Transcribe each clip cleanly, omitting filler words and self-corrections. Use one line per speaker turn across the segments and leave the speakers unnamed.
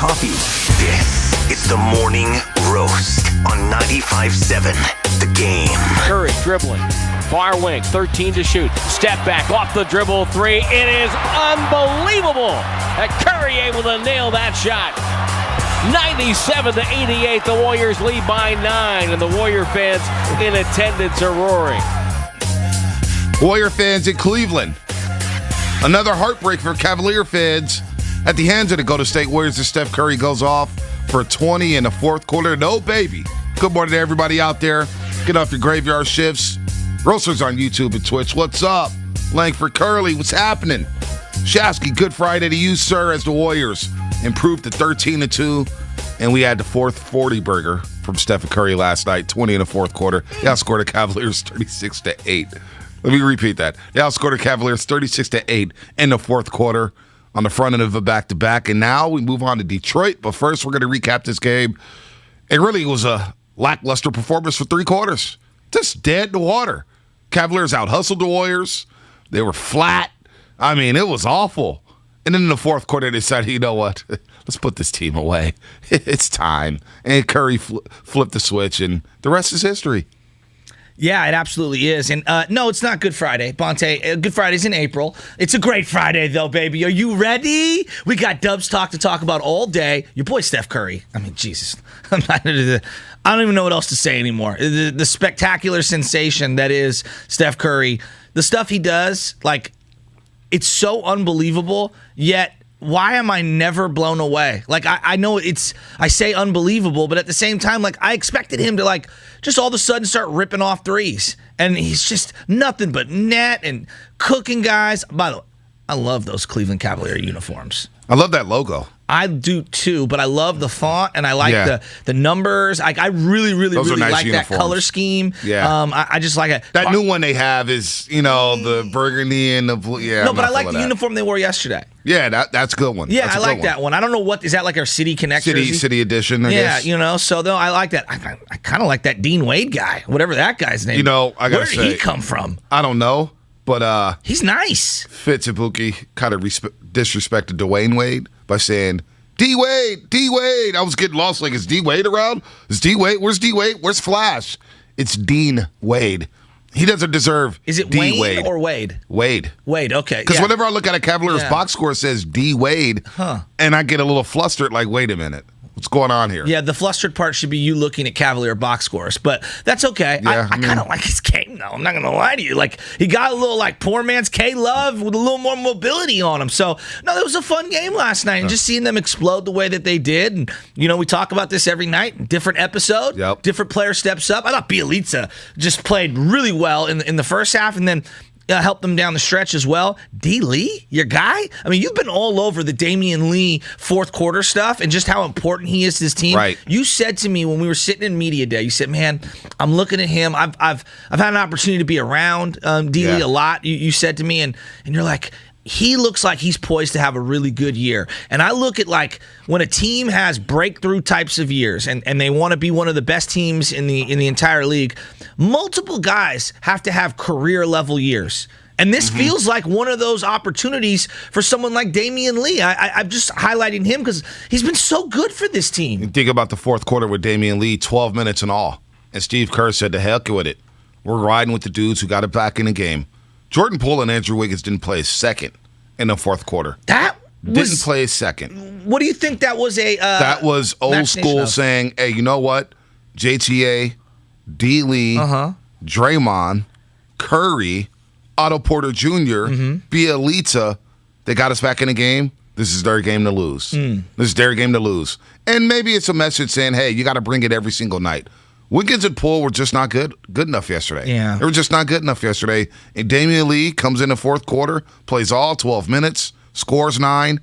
coffee. This is the Morning Roast on 95.7 The Game.
Curry dribbling. Far wing, 13 to shoot. Step back, off the dribble, three. It is unbelievable that Curry able to nail that shot. 97-88, the Warriors lead by 9, and the Warrior fans in attendance are roaring.
Warrior fans in Cleveland. Another heartbreak for Cavalier fans at the hands of the Golden State Warriors as Steph Curry goes off for 20 in the fourth quarter. No, baby. Good morning to everybody out there. Get off your graveyard shifts. Roasters on YouTube and Twitch. What's up? Langford Curly, what's happening? Shasky, good Friday to you, sir, as the Warriors improved to 13-2. And we had the fourth 40 burger from Stephen Curry last night, 20 in the fourth quarter. They outscored the Cavaliers 36-8. Let me repeat that. They outscored the Cavaliers 36-8 in the fourth quarter on the front end of a back-to-back. And now we move on to Detroit. But first, we're going to recap this game. It really was a lackluster performance for 3 quarters. Just dead in the water. Cavaliers out-hustled the Warriors. They were flat. I mean, it was awful. And then in the fourth quarter, they said, you know what? Let's put this team away. It's time. And Curry flipped the switch, and the rest is history.
Yeah, it absolutely is. And no, it's not Good Friday, Bonte. Good Friday's in April. It's a great Friday, though, baby. Are you ready? We got Dubs Talk to talk about all day. Your boy Steph Curry. I mean, Jesus. I don't even know what else to say anymore. The spectacular sensation that is Steph Curry. The stuff he does, like, it's so unbelievable, yet why am I never blown away? Like, I know I say unbelievable, but at the same time, like, I expected him to, like, just all of a sudden start ripping off threes. And he's just nothing but net and cooking guys. By the way, I love those Cleveland Cavalier uniforms.
I love that logo.
I do too, but I love the font and I like the numbers. I really nice like uniforms. That color scheme.
Yeah,
I just like it.
That new one they have is the burgundy and the blue. Yeah,
no, but I like the uniform they wore yesterday.
Yeah, that's a good one.
Yeah, I like that one. I don't know what is that, like our City Connect
City edition. I guess.
So though I like that. I kind of like that Dean Wade guy, whatever that guy's name.
I gotta
where did he come from?
I don't know. But
he's nice.
Fitz Ibuki kind of disrespected Dwayne Wade by saying, D-Wade. I was getting lost. Like, is D-Wade around? Is D-Wade? Where's D-Wade? Where's Flash? It's Dean Wade. He doesn't deserve
Is it
D-Wade.
Wayne or Wade?
Wade,
okay.
Because whenever I look at a Cavaliers box score, it says D-Wade, and I get a little flustered like, wait a minute. What's going on here?
Yeah, the flustered part should be you looking at Cavalier box scores, but that's okay.
Yeah,
I kind of like his game, though. I'm not going to lie to you. Like, he got a little, like, poor man's K-Love with a little more mobility on him. So, no, it was a fun game last night, and just seeing them explode the way that they did. And, we talk about this every night. Different episode, different player steps up. I thought Bielitsa just played really well in the first half, and then helped them down the stretch as well. D. Lee, your guy? I mean, you've been all over the Damian Lee fourth quarter stuff and just how important he is to this team.
Right.
You said to me when we were sitting in media day, you said, man, I'm looking at him. I've had an opportunity to be around D. Lee a lot. You said to me, and you're like, he looks like he's poised to have a really good year. And I look at, like, when a team has breakthrough types of years and they want to be one of the best teams in the entire league, multiple guys have to have career level years. And this feels like one of those opportunities for someone like Damian Lee. I'm just highlighting him because he's been so good for this team.
You think about the fourth quarter with Damian Lee, 12 minutes in all. And Steve Kerr said, to heck with it. We're riding with the dudes who got it back in the game. Jordan Poole and Andrew Wiggins didn't play a second in the fourth quarter. Didn't play a second.
What do you think that was
that was old school saying, hey, you know what? JTA, D. Lee, Draymond, Curry, Otto Porter Jr., Bielitsa, they got us back in the game. This is their game to lose. This is their game to lose. And maybe it's a message saying, hey, you got to bring it every single night. Wiggins and Poole were just not good enough yesterday.
Yeah.
They were just not good enough yesterday. And Damian Lee comes in the fourth quarter, plays all 12 minutes, scores 9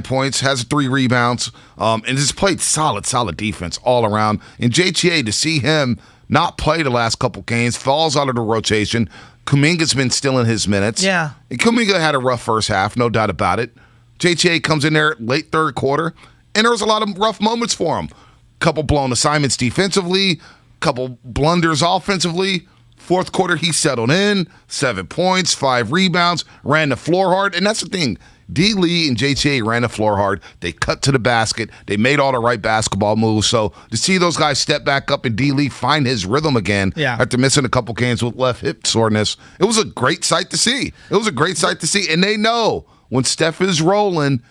points, has 3 rebounds, and just played solid defense all around. And JTA, to see him not play the last couple games, falls out of the rotation. Kuminga's been still in his minutes.
Yeah.
And Kuminga had a rough first half, no doubt about it. JTA comes in there late third quarter, and there was a lot of rough moments for him. Couple blown assignments defensively, couple blunders offensively, Fourth quarter, he settled in, 7 points, 5 rebounds, ran the floor hard. And that's the thing. D. Lee and JTA ran the floor hard. They cut to the basket. They made all the right basketball moves. So to see those guys step back up and D. Lee find his rhythm again after missing a couple games with left hip soreness, it was a great sight to see. It was a great sight to see. And they know when Steph is rolling,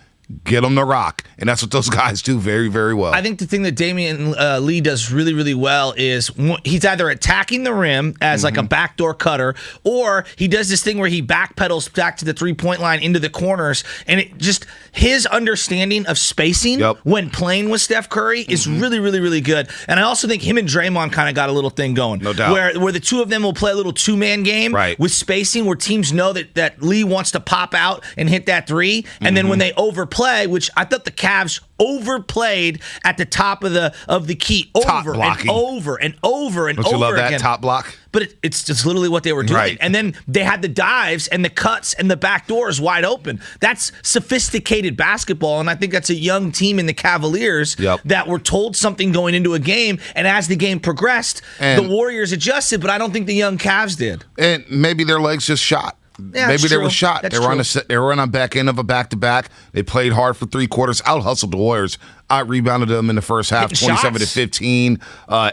get them the rock. And that's what those guys do very, very well.
I think the thing that Damian Lee does really, really well is he's either attacking the rim as like a backdoor cutter, or he does this thing where he backpedals back to the three-point line into the corners. And it just his understanding of spacing when playing with Steph Curry is really, really, really good. And I also think him and Draymond kind of got a little thing going.
No doubt.
Where the two of them will play a little two-man game with spacing where teams know that Lee wants to pop out and hit that three. And then when they overplay, which I thought the Cavs overplayed at the top of the key over and over and over and
Don't
over
you love
again.
that top block?
But it's just literally what they were doing.
Right.
And then they had the dives and the cuts and the back doors wide open. That's sophisticated basketball, and I think that's a young team in the Cavaliers that were told something going into a game, and as the game progressed, the Warriors adjusted, but I don't think the young Cavs did.
And maybe their legs just shot.
Yeah,
maybe they were
true.
shot.
That's
They were on a back end of a back-to-back. They played hard for 3 quarters, out-hustled the Warriors, out-rebounded them in the first half, 27-15.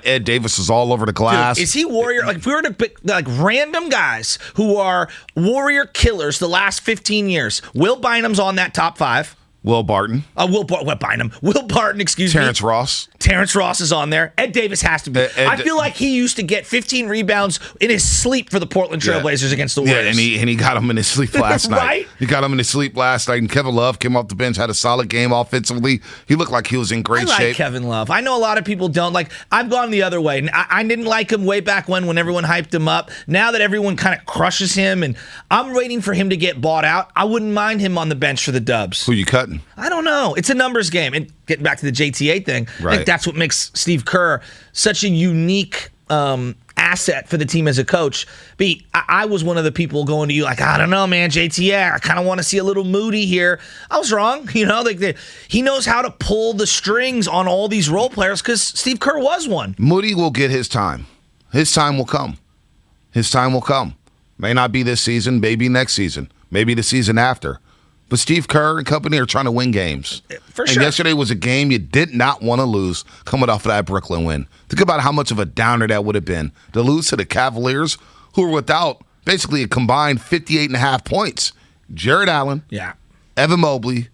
Ed Davis was all over the glass.
Dude, is he Warrior? Like, if we were to pick like random guys who are Warrior killers the last 15 years, Will Bynum's on that top 5.
Will Barton.
Will Barton, excuse me. Terrence Ross is on there. Ed Davis has to be. I feel like he used to get 15 rebounds in his sleep for the Portland Trailblazers against the Warriors.
Yeah, and he got him in his sleep last night.
Right?
He got him in his sleep last night, and Kevin Love came off the bench, had a solid game offensively. He looked like he was in great shape.
I like Kevin Love. I know a lot of people don't. Like, I've gone the other way. I didn't like him way back when everyone hyped him up. Now that everyone kind of crushes him, and I'm waiting for him to get bought out, I wouldn't mind him on the bench for the Dubs.
Who you cutting?
I don't know. It's a numbers game. And getting back to the JTA thing, I think that's what makes Steve Kerr such a unique asset for the team as a coach. B, I was one of the people going to you like, I don't know, man, JTA, I kind of want to see a little Moody here. I was wrong. You know, he knows how to pull the strings on all these role players because Steve Kerr was one.
Moody will get his time. His time will come. His time will come. May not be this season, maybe next season, maybe the season after. But Steve Kerr and company are trying to win games.
For sure.
And yesterday was a game you did not want to lose coming off of that Brooklyn win. Think about how much of a downer that would have been to lose to the Cavaliers, who were without basically a combined 58.5 points. Jared Allen, Evan Mobley,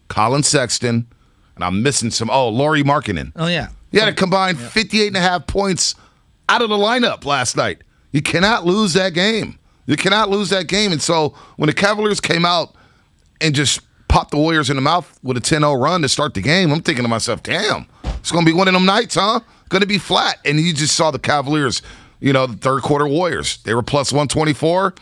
Colin Sexton, and I'm missing some. Lauri Markkanen.
Oh, yeah.
He had a combined 58.5 points out of the lineup last night. You cannot lose that game. You cannot lose that game. And so when the Cavaliers came out and just popped the Warriors in the mouth with a 10-0 run to start the game, I'm thinking to myself, damn, it's going to be one of them nights, huh? Going to be flat. And you just saw the Cavaliers, the third quarter Warriors. They were plus 124.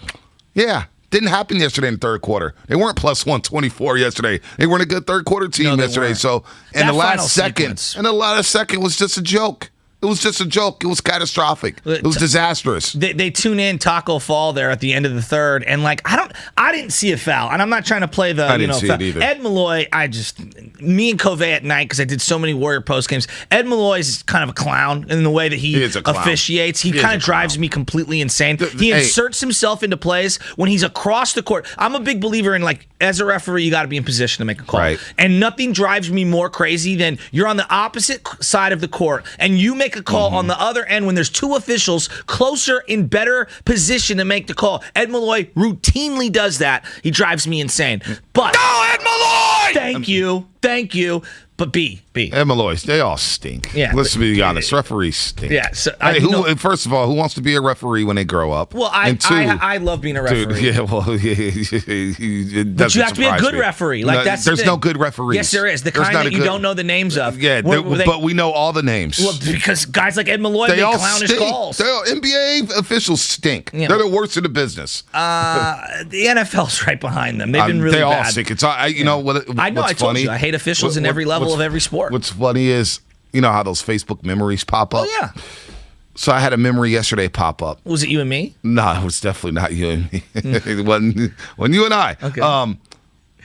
Yeah, didn't happen yesterday in the third quarter. They weren't plus 124 yesterday. They weren't a good third quarter team yesterday.
Weren't.
So, and the last second was just a joke. It was just a joke. It was catastrophic. It was disastrous.
They tune in Taco Fall there at the end of the third, and I didn't see a foul, and I'm not trying to play the
I didn't see it either.
Ed Malloy, me and Covey at night because I did so many Warrior post games. Ed Malloy is kind of a clown in the way that he officiates. He kind of drives me completely insane. He inserts himself into plays when he's across the court. I'm a big believer in as a referee, you got to be in position to make a call,
right.
And nothing drives me more crazy than you're on the opposite side of the court and you make a call on the other end when there's two officials closer in better position to make the call. Ed Malloy routinely does that. He drives me insane. But
no, Ed Malloy!
Thank you. But B.
Ed Malloy, they all stink.
Yeah,
let's be honest. Referees stink.
Yeah. So
first of all, who wants to be a referee when they grow up?
Well, I love being a referee.
Yeah, well,
but you have to be a good referee. There's
no good referees.
Yes, there is. The kind that you don't know the names of.
Yeah, but we know all the names.
Well, because guys like Ed Malloy make clownish calls.
NBA officials stink. Yeah, they're the worst in the business.
The NFL's right behind them. They've been really bad.
They all stink.
I told you, I hate officials in every level of every sport.
What's funny is, how those Facebook memories pop up?
Oh, yeah.
So I had a memory yesterday pop up.
Was it you and me?
No, it was definitely not you and me. It wasn't you and I.
Okay.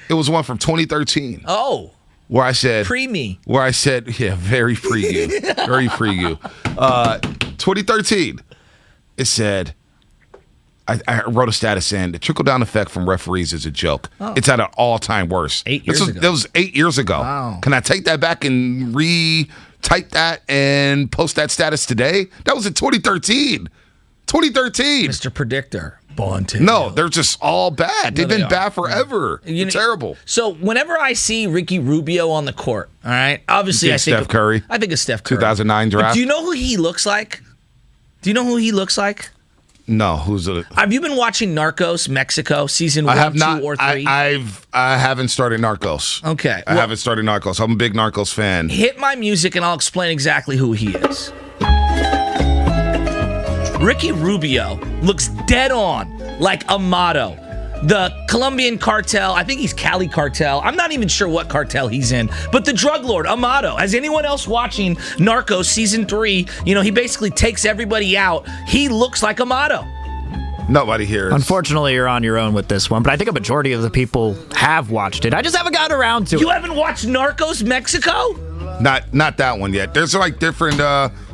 It was one from 2013.
Oh.
Where I said...
Pre-me.
Where I said, very pre you. Very pre you. 2013. It said, I wrote a status in. The trickle-down effect from referees is a joke. It's at an all-time worst.
8 years ago.
That was 8 years ago.
Wow.
Can I take that back and type that and post that status today? That was in 2013. 2013.
Mr. Predictor. Bonte.
No, they're just all bad. They've been bad forever.
You know,
terrible.
So whenever I see Ricky Rubio on the court, all right, obviously I think
Steph Curry.
I think of Steph Curry.
2009 draft.
But do you know who he looks like?
No, who's it?
Have you been watching Narcos Mexico season 1, 2, or 3?
I haven't started Narcos.
Okay.
I haven't started Narcos. I'm a big Narcos fan.
Hit my music and I'll explain exactly who he is. Ricky Rubio looks dead on like Amado. The Colombian cartel, I think he's Cali cartel. I'm not even sure what cartel he's in, but the drug lord, Amado. As anyone else watching Narcos season 3, he basically takes everybody out. He looks like Amado.
Nobody here.
Unfortunately, you're on your own with this one, but I think a majority of the people have watched it. I just haven't gotten around to it.
You haven't watched Narcos Mexico?
Not that one yet. There's like different.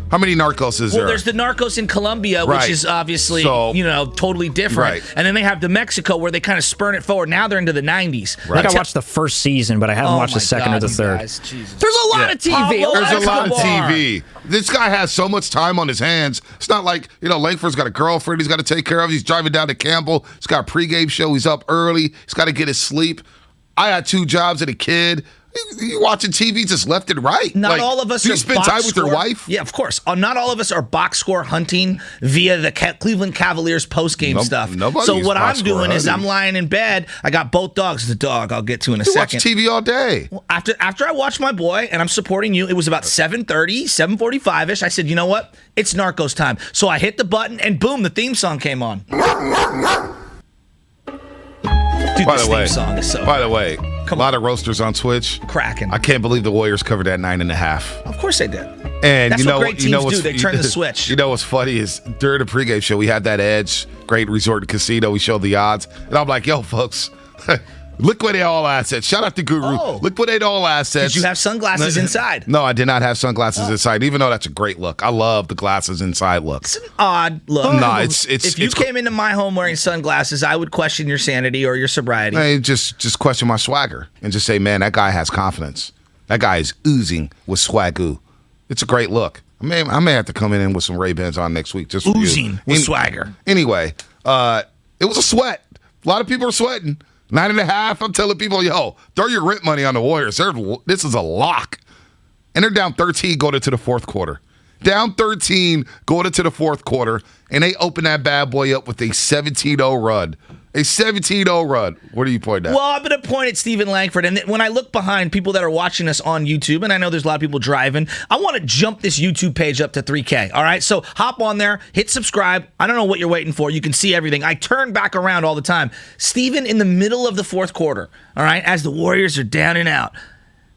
How many Narcos is there?
Well, there's the Narcos in Colombia, which is obviously, totally different.
Right.
And then they have the Mexico where they kind of spurn it forward. Now they're into the 90s.
I think I watched the first season, but I haven't watched the second or the third.
Guys, Jesus.
There's a lot of TV.
There's a lot of TV. This guy has so much time on his hands. It's not like, Langford's got a girlfriend he's got to take care of. He's driving down to Campbell. He's got a pregame show. He's up early. He's got to get his sleep. I had 2 jobs and a kid. You watching TV just left and right.
Not all of us
do
are
you spend
box
time with your
score.
wife?
Yeah, of course. Not all of us are box score hunting via the Cleveland Cavaliers postgame stuff. So what I'm doing is I'm lying in bed. I got both dogs. The dog I'll get to in a second.
You watch TV all day.
Well, after I watched my boy and I'm supporting you, it was about 7:30, 7:45-ish. I said, you know what? It's Narcos time. So I hit the button and boom, the theme song came on. Dude, this theme song is so
By the way, a lot of roasters on Twitch.
cracking.
I can't believe the Warriors covered that 9.5.
Of course they did.
And
That's what great teams do. They turn the switch.
You know what's funny is during the pregame show, we had that Edge, great resort and casino. We showed the odds. And I'm like, yo, folks, liquidate all assets. Shout out to Guru.
Oh.
Liquidate all assets.
Did you have sunglasses inside?
No, I did not have sunglasses inside, even though that's a great look. I love the glasses inside look.
It's an odd look.
No, it's
if you came into my home wearing sunglasses, I would question your sanity or your sobriety.
I just question my swagger and just say, man, that guy has confidence. That guy is oozing with swagoo. It's a great look. I may have to come in with some Ray-Bans on next week. Just for
Oozing with swagger.
Anyway, it was a sweat. A lot of people are sweating. 9.5. I'm telling people, yo, throw your rent money on the Warriors. This is a lock. And they're down 13 going into the fourth quarter. Down 13 going into the fourth quarter, and they open that bad boy up with a 17-0 run. A 17-0 run. What are you pointing at?
Well, I'm going to point at Stephen Langford. And when I look behind people that are watching us on YouTube, and I know there's a lot of people driving, I want to jump this YouTube page up to 3K. All right? So hop on there, hit subscribe. I don't know what you're waiting for. You can see everything. I turn back around all the time. Stephen, in the middle of the fourth quarter, all right, as the Warriors are down and out,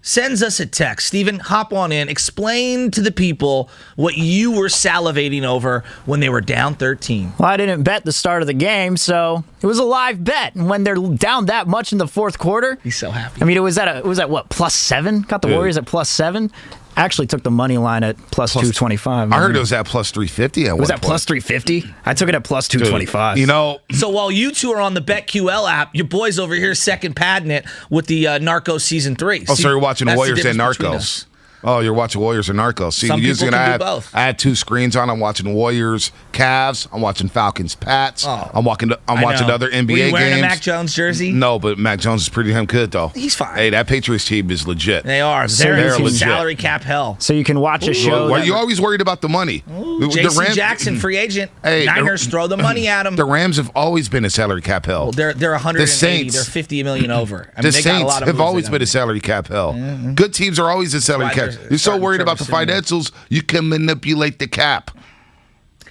sends us a text. Stephen, hop on in. Explain to the people what you were salivating over when they were down 13.
Well, I didn't bet the start of the game, so it was a live bet. And when they're down that much in the fourth quarter,
He's so happy.
I mean, it was at what, +7? Got the Warriors at +7. Actually took the money line at +225.
I heard it was at +350 at one point.
Was that +350? I took it at +225.
Dude,
So while you two are on the BetQL app, your boys over here second padding it with the Narcos season 3.
Oh, so you're watching
that's the
Warriors and
difference between
Narcos.
us.
Oh, you're watching Warriors and Narcos. See,
Some
usually
people can do both.
I had 2 screens on. I'm watching Warriors, Cavs. I'm watching Falcons, Pats.
Oh,
I'm watching other NBA
Were you wearing
games.
a Mac Jones jersey?
No, but Mac Jones is pretty damn good, though.
He's fine.
Hey, that Patriots team is legit.
They are.
So
They're
they're
in
legit.
salary cap hell.
So you can watch a show.
Well, you're always worried about the money.
J.C. Jackson, free agent.
Hey,
Niners throw the money at him.
The Rams have always been a salary cap hell.
Well, they're 180.
The Saints-
They're 50 million over. I mean,
The
they got a
Saints
lot of
have
moves
always
they
been a
gotta
salary cap hell. Good teams are always a salary
That's why
cap.
they're
You're so
starting
worried about the
Trevor Siemian.
financials, you can manipulate the cap.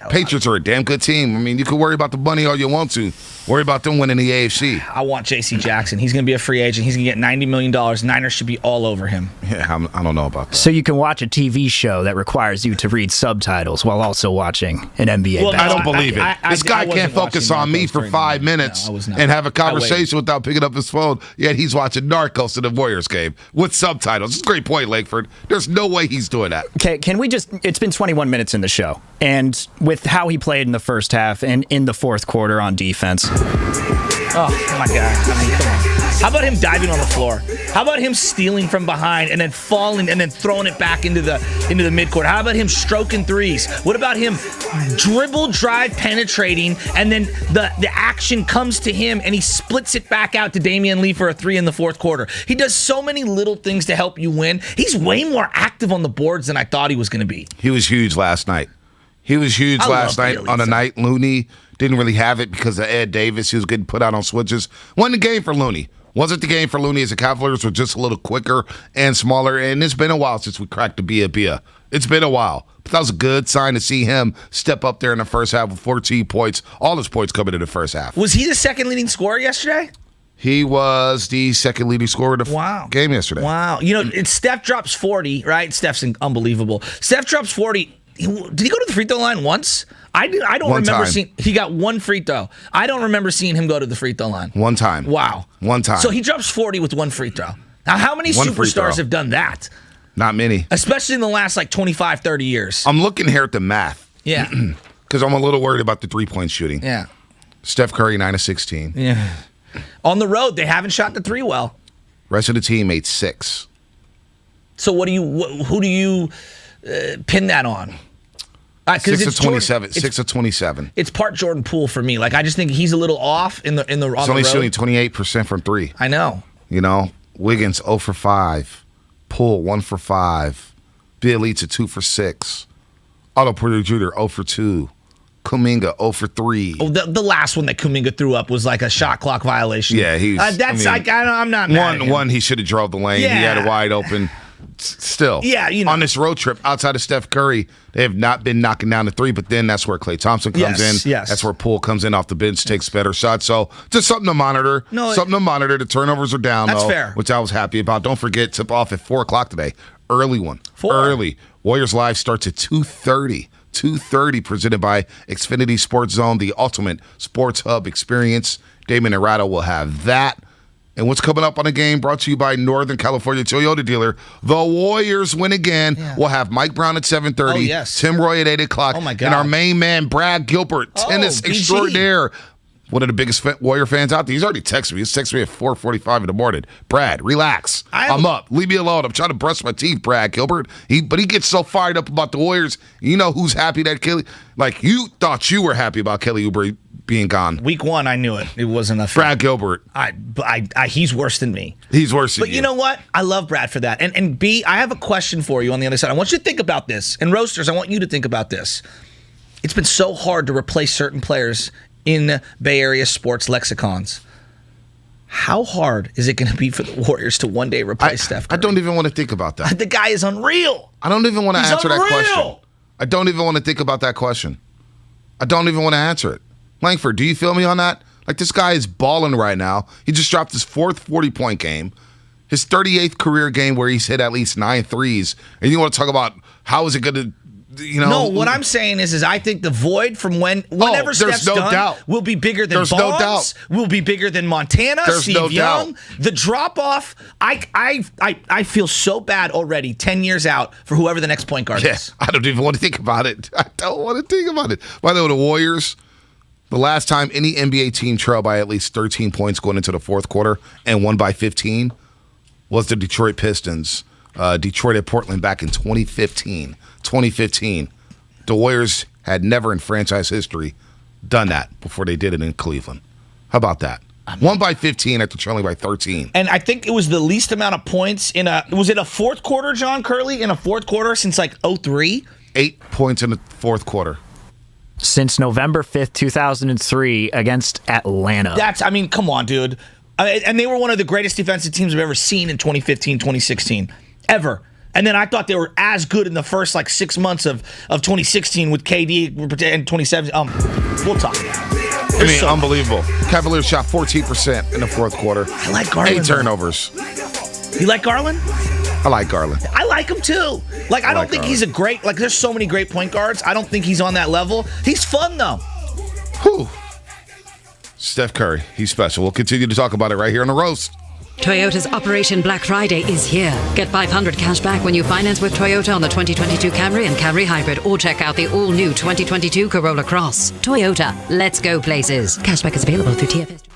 Patriots are a damn good team. I mean, you can worry about the money all you want to. Worry about them winning the AFC.
I want J.C. Jackson. He's going to be a free agent. He's going to get $90 million. Niners should be all over him.
Yeah, I don't know about that.
So you can watch a TV show that requires you to read subtitles while also watching an NBA
Well,
basketball.
I don't believe it. This guy
wasn't
can't focus
watching
on me
Narcos
for
during
5
the-
minutes
No, I was not.
and have a
I waited.
conversation without picking up his phone, yet he's watching Narcos in the Warriors game with subtitles. It's a great point, Langford. There's no way he's doing that.
Okay, can we just? It's been 21 minutes in the show, and with how he played in the first half and in the fourth quarter on defense.
Oh my God! I mean, come on. How about him diving on the floor? How about him stealing from behind and then falling and then throwing it back into the midcourt? How about him stroking threes? What about him dribble, drive, penetrating, and then the action comes to him and he splits it back out to Damian Lee for a three in the fourth quarter? He does so many little things to help you win. He's way more active on the boards than I thought he was going to be.
He was huge last night. He was huge last night on a night Looney didn't really have it because of Ed Davis. He was getting put out on switches. Wasn't the game for Looney. Wasn't the game for Looney as the Cavaliers were just a little quicker and smaller. And it's been a while since we cracked the Bia. It's been a while. But that was a good sign to see him step up there in the first half with 14 points. All his points coming in the first half.
Was he the second leading scorer yesterday?
He was the second leading scorer of the game yesterday.
Wow. You know, Steph drops 40, right? Steph's unbelievable. Steph drops 40. Did he go to the free throw line once? I don't remember seeing. He got one free throw. I don't remember seeing him go to the free throw line.
One time.
Wow.
One time.
So he drops 40 with one free throw. Now, how many superstars have done that?
Not many.
Especially in the last 25, 30 years.
I'm looking here at the math.
Yeah.
Because I'm a little worried about the three-point shooting.
Yeah.
Steph Curry, 9 of 16.
Yeah. On the road, they haven't shot the three well.
Rest of the team made 6.
So who do you pin that on?
6 of 27. 6 of 27.
It's part Jordan Poole for me. I just think he's a little off on the road.
He's only shooting 28% from 3.
I know.
You know, Wiggins 0 for 5. Poole 1 for 5. Bielitsa 2 for 6. Otto Porter Jr. 0 for 2. Kuminga 0 for 3.
Oh, the last one that Kuminga threw up was like a shot clock violation.
Yeah,
I'm not mad at him.
One, he should have drove the lane.
Yeah.
He had it wide open. Still, on this road trip outside of Steph Curry, they have not been knocking down the three, but then that's where Klay Thompson comes in.
Yes.
That's where Poole comes in off the bench, takes better shots. So just something to monitor. The turnovers are down,
that's
though,
fair.
which I was happy about. Don't forget, tip off at 4 o'clock today. Early one.
4.
Early. Warriors Live starts at 2:30. 2:30, presented by Xfinity Sports Zone, the ultimate sports hub experience. Damon Ratto will have that. And what's coming up on the game brought to you by Northern California Toyota dealer. The Warriors win again. Yeah. We'll have Mike Brown at 7:30.
Oh, yes.
Tim Roy at 8 o'clock.
Oh, my God.
And our main man, Brad Gilbert, tennis
BG.
extraordinaire. One of the biggest Warrior fans out there. He's already texted me. He's texted me at 4:45 in the morning. Brad, relax. I'm up. Leave me alone. I'm trying to brush my teeth, Brad Gilbert. But he gets so fired up about the Warriors. You know who's happy that Kelly? You thought you were happy about Kelly Oubre being gone.
Week 1, I knew it. It wasn't a
Brad Gilbert.
He's worse than me.
He's worse than you.
But you know what? I love Brad for that. And B, I have a question for you on the other side. I want you to think about this. And Roasters, I want you to think about this. It's been so hard to replace certain players in Bay Area sports lexicons. How hard is it going to be for the Warriors to one day replace Steph Curry?
I don't even want to think about that.
The guy is unreal.
I don't even want to answer that question. I don't even want to think about that question. I don't even want to answer it. Langford, do you feel me on that? This guy is balling right now. He just dropped his 4th 40-point game, his 38th career game where he's hit at least 9 threes. And you want to talk about how is it going to,
No, what I'm saying is I think the void from whenever Steph's done will be bigger than Bonds, will be bigger than Montana, Steve Young. The drop-off, I feel so bad already 10 years out for whoever the next point guard is.
I don't even want to think about it. I don't want to think about it. By the way, the Warriors, the last time any NBA team trailed by at least 13 points going into the fourth quarter and won by 15 was the Detroit Pistons. Detroit at Portland back in 2015. 2015. The Warriors had never in franchise history done that before they did it in Cleveland. How about that? Won by 15 after trailing by 13.
And I think it was the least amount of points was it a fourth quarter, John Curley, in a fourth quarter since 2003?
8 points in the fourth quarter.
Since November 5th, 2003 against Atlanta.
Come on, dude. And they were one of the greatest defensive teams I've ever seen in 2015, 2016. Ever. And then I thought they were as good in the first 6 months of 2016 with KD and 2017. We'll talk about it.
Unbelievable. Cavaliers shot 14% in the fourth quarter.
I like Garland.
8 turnovers.
You like Garland?
I like Garland.
I like him too. I don't think he's a great, there's so many great point guards. I don't think he's on that level. He's fun though.
Whew. Steph Curry, he's special. We'll continue to talk about it right here on The Roast
Toyota's Operation Black Friday is here. Get $500 cash back when you finance with Toyota on the 2022 Camry and Camry Hybrid, or check out the all-new 2022 Corolla Cross. Toyota, let's go places. Cashback is available through TFS.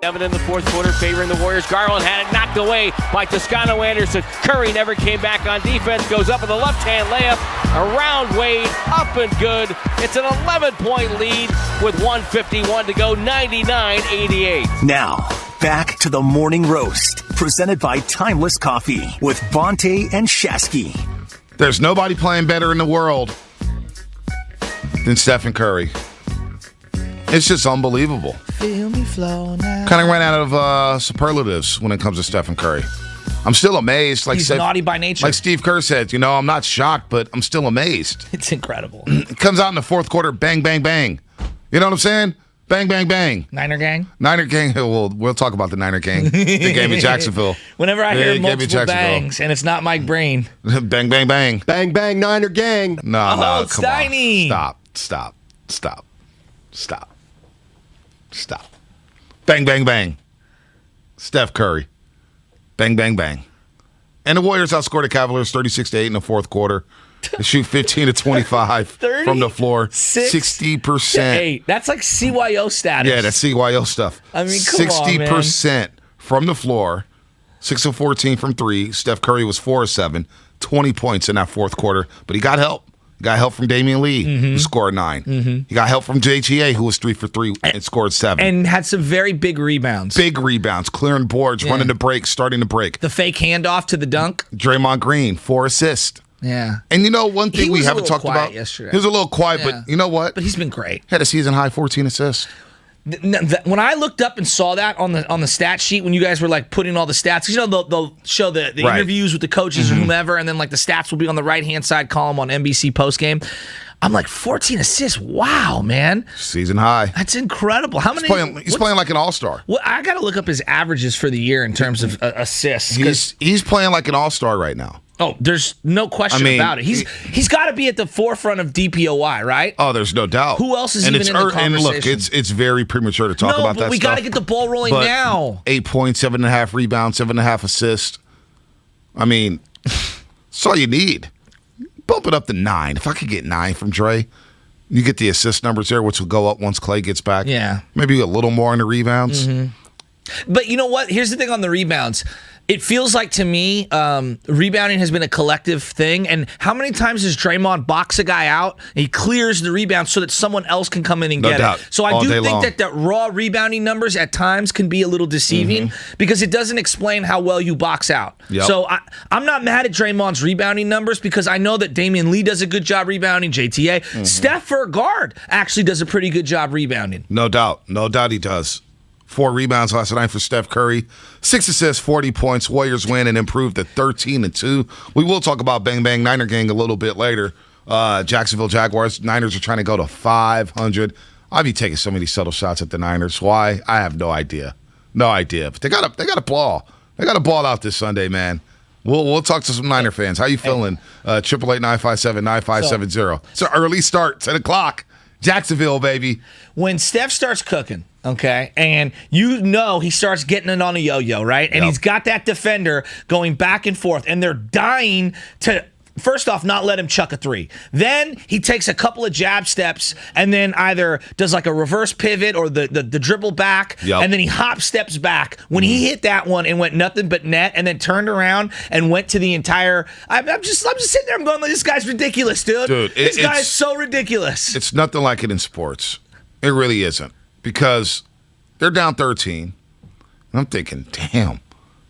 evident in the fourth quarter, favoring the Warriors. Garland had it knocked away by Toscano Anderson. Curry never came back on defense. Goes up with a left-hand layup. Around Wade, up and good. It's an 11-point lead with 1:51 to go, 99-88.
Now, back to the morning roast, presented by Timeless Coffee with Vontae and Shasky.
There's nobody playing better in the world than Stephen Curry. It's just unbelievable.
Feel me flow now.
Kind of ran out of superlatives when it comes to Stephen Curry. I'm still amazed.
He's naughty by nature.
Like Steve Kerr said, I'm not shocked, but I'm still amazed.
It's incredible.
It comes out in the fourth quarter, bang, bang, bang. You know what I'm saying? Bang, bang, bang.
Niner gang?
Niner gang. We'll talk about the Niner gang. The game in Jacksonville.
Whenever I hear multiple bangs, and it's not Mike Brain.
Bang, bang, bang.
Bang, bang, Niner gang.
No, come
Steiny.
on. Stop. Bang, bang, bang. Steph Curry. Bang, bang, bang. And the Warriors outscored the Cavaliers 36-8 in the fourth quarter. They shoot 15 to 25 from the floor. 60%.
8. That's like CYO status.
Yeah, that's CYO stuff.
I mean, come
60%
on, man.
from the floor. 6 of 14 from 3. Steph Curry was 4 of 7. 20 points in that fourth quarter. But he got help. He got help from Damian Lee, who scored 9. He got help from JTA, who was 3 for 3 and scored 7.
And had some very big rebounds.
Big rebounds, clearing boards, running the break, starting the break.
The fake handoff to the dunk.
Draymond Green, 4 assists.
Yeah.
And one thing we haven't talked about
yesterday.
He was a little quiet, but you know what?
But he's been great.
Had a season high 14 assists.
When I looked up and saw that on the stat sheet, when you guys were like putting all the stats, they'll show the
right.
interviews with the coaches or whomever, and then like the stats will be on the right hand side column on NBC postgame. I'm like 14 assists. Wow, man,
season high.
That's incredible. How many?
He's playing like an all-star.
Well, I got to look up his averages for the year in terms of assists.
He's playing like an all-star right now.
Oh, there's no question about it. He's got to be at the forefront of DPOY, right?
Oh, there's no doubt.
Who else is even in the conversation?
And look, it's very premature to talk about that stuff.
No, but we got to get the ball rolling now.
8 points, 7.5 rebounds, 7.5 assists. I mean, that's all you need. Bump it up to 9. If I could get 9 from Trey, you get the assist numbers there, which will go up once Clay gets back.
Yeah.
Maybe a little more on the rebounds.
But you know what? Here's the thing on the rebounds. It feels like to me, rebounding has been a collective thing. And how many times does Draymond box a guy out? And he clears the rebound so that someone else can come in and get it. So I do think that raw rebounding numbers at times can be a little deceiving because it doesn't explain how well you box out.
Yep.
So I'm not mad at Draymond's rebounding numbers because I know that Damian Lee does a good job rebounding, JTA. Steph for a guard actually does a pretty good job rebounding.
No doubt. No doubt he does. 4 rebounds last night for Steph Curry. 6 assists, 40 points. Warriors win and improve to 13-2. We will talk about Bang Bang Niner Gang a little bit later. Jacksonville Jaguars. Niners are trying to go to 500. I'll be taking so many subtle shots at the Niners. Why? I have no idea. No idea. But they got to ball. They got to ball out this Sunday, man. We'll talk to some Niner fans. How you feeling? 888-957-9570. It's an early start, 10 o'clock. Jacksonville, baby.
When Steph starts cooking, okay, and he starts getting it on a yo-yo, right? And he's got that defender going back and forth, and they're dying to, first off, not let him chuck a 3. Then he takes a couple of jab steps and then either does like a reverse pivot or the dribble back, and then he hop steps back. When he hit that one and went nothing but net and then turned around and went to the entire, I'm just sitting there, I'm going, this guy's ridiculous, dude. This guy is so ridiculous.
It's nothing like it in sports. It really isn't. Because they're down 13. And I'm thinking, damn,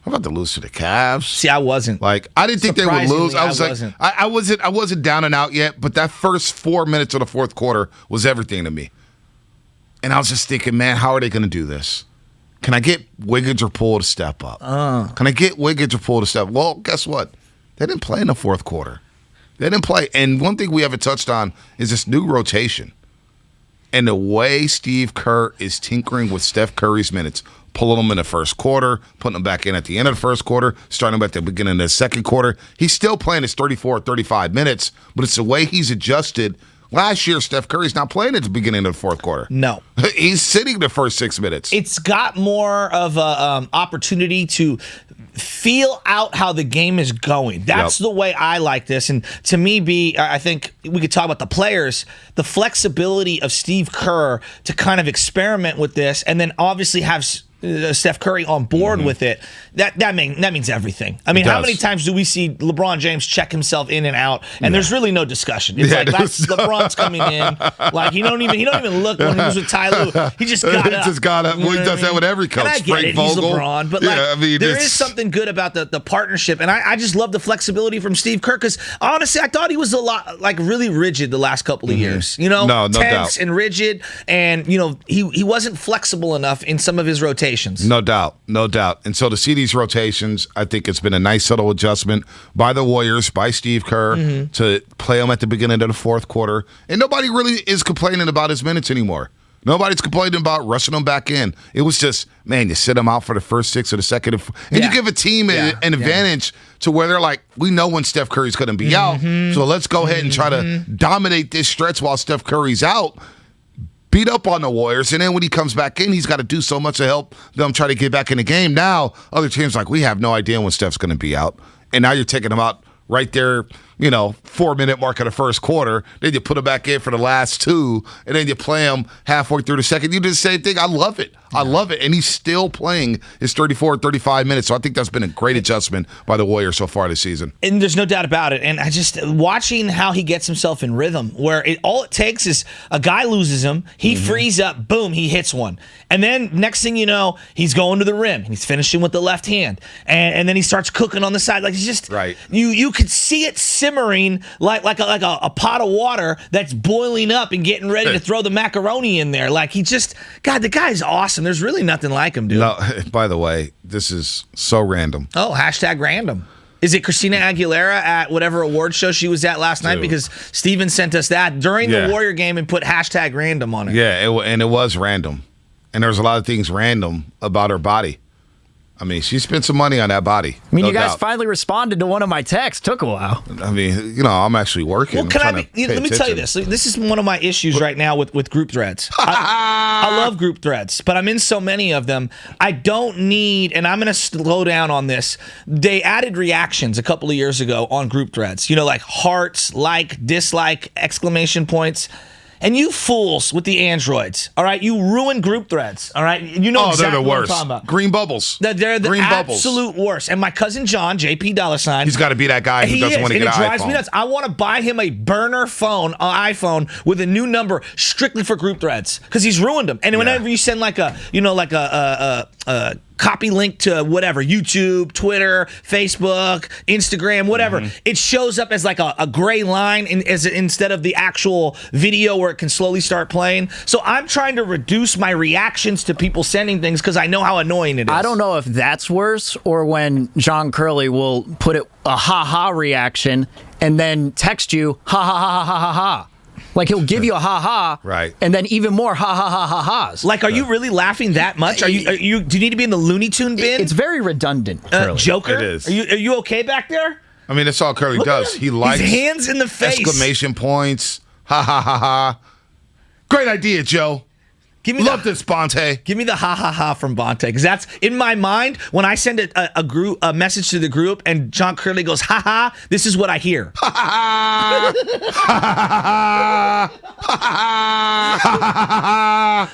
I'm about to lose to the Cavs.
See, I wasn't.
Like, I didn't think they would lose. I
wasn't.
I wasn't down and out yet, but that first 4 minutes of the fourth quarter was everything to me. And I was just thinking, man, how are they going to do this? Can I get Wiggins or Poole to step up? Can I get Wiggins or Poole to step up? Well, guess what? They didn't play in the fourth quarter. They didn't play. And one thing we haven't touched on is this new rotation. And the way Steve Kerr is tinkering with Steph Curry's minutes, pulling them in the first quarter, putting them back in at the end of the first quarter, starting them at the beginning of the second quarter. He's still playing his 34, 35 minutes, but it's the way he's adjusted. Last year, Steph Curry's not playing at the beginning of the fourth quarter.
No.
He's sitting the first 6 minutes.
It's got more of an opportunity to feel out how the game is going. That's the way I like this. And to me, I think we could talk about the players, the flexibility of Steve Kerr to kind of experiment with this and then obviously have Steph Curry on board with it, that means everything. I mean, how many times do we see LeBron James check himself in and out, and there's really no discussion? It's LeBron's coming in, like he don't even look when he was with Ty Lue. He just got up.
Well, he does that with every coach.
And I get it. He's LeBron, but there is something good about the partnership, and I just love the flexibility from Steve Kerr, because honestly, I thought he was a lot really rigid the last couple of years. You know,
no
tense
doubt.
and rigid, and he wasn't flexible enough in some of his rotations.
No doubt. And so to see these rotations, I think it's been a nice subtle adjustment by the Warriors, by Steve Kerr, to play them at the beginning of the fourth quarter. And nobody really is complaining about his minutes anymore. Nobody's complaining about rushing them back in. It was just, man, you sit them out for the first 6 of the second. And you give a team an advantage to where they're like, we know when Steph Curry's going to be out, so let's go ahead and try to dominate this stretch while Steph Curry's out. Beat up on the Warriors, and then when he comes back in, he's got to do so much to help them try to get back in the game. Now, other teams like, we have no idea when Steph's going to be out, and now you're taking him out right there, 4-minute mark of the first quarter. Then you put him back in for the last 2, and then you play him halfway through the second. You do the same thing. I love it. And he's still playing his 34, 35 minutes. So I think that's been a great adjustment by the Warriors so far this season.
And there's no doubt about it. And I just watching how he gets himself in rhythm, where all it takes is a guy loses him, he frees up, boom, he hits one. And then next thing you know, he's going to the rim and he's finishing with the left hand. And then he starts cooking on the side. Like, he's just you could see it simmering like a pot of water that's boiling up and getting ready to throw the macaroni in there. Like, the guy's awesome. There's really nothing like him, dude.
No, by the way, this is so random.
Oh, #random. Is it Christina Aguilera at whatever award show she was at last night? Because Steven sent us that during the Warrior game and put #random on it.
Yeah, and it was random. And there's a lot of things random about her body. I mean, she spent some money on that body.
I mean, you guys finally responded to one of my texts. Took a while.
I mean, I'm actually working.
Well, let me tell you this. This is one of my issues right now with group threads. I love group threads, but I'm in so many of them. I don't need, and I'm going to slow down on this. They added reactions a couple of years ago on group threads. Like hearts, like, dislike, exclamation points. And you fools with the Androids, all right? You ruin group threads, all right? You know exactly
they're the worst.
What I'm talking about.
Green bubbles.
They're the absolute worst. And my cousin John, JP $,
he's got to be that guy who doesn't want to get an iPhone.
And it drives me nuts. I want to buy him a burner phone, an iPhone, with a new number strictly for group threads, because he's ruined them. And whenever you send like a copy link to whatever, YouTube, Twitter, Facebook, Instagram, whatever, it shows up as like a gray line instead of the actual video where it can slowly start playing. So I'm trying to reduce my reactions to people sending things because I know how annoying it is.
I don't know if that's worse or when John Curley will put a ha-ha reaction and then text you ha-ha-ha-ha-ha-ha-ha. Like, he'll give you a ha-ha,
right,
and then even more ha-ha-ha-ha-has.
Like, are you really laughing that much? Do you need to be in the Looney Tune bin?
It's very redundant,
Joker?
It is.
Are you okay back there?
I mean, that's all Curly does. He likes
his hands in the face.
Exclamation points. Ha-ha-ha-ha. Great idea, Joe. Love this, Bonte.
Give me the ha-ha-ha from Bonte, because that's, in my mind, when I send a message to the group and John Curley goes, ha-ha, this is what I hear.
Ha-ha-ha. Ha-ha-ha.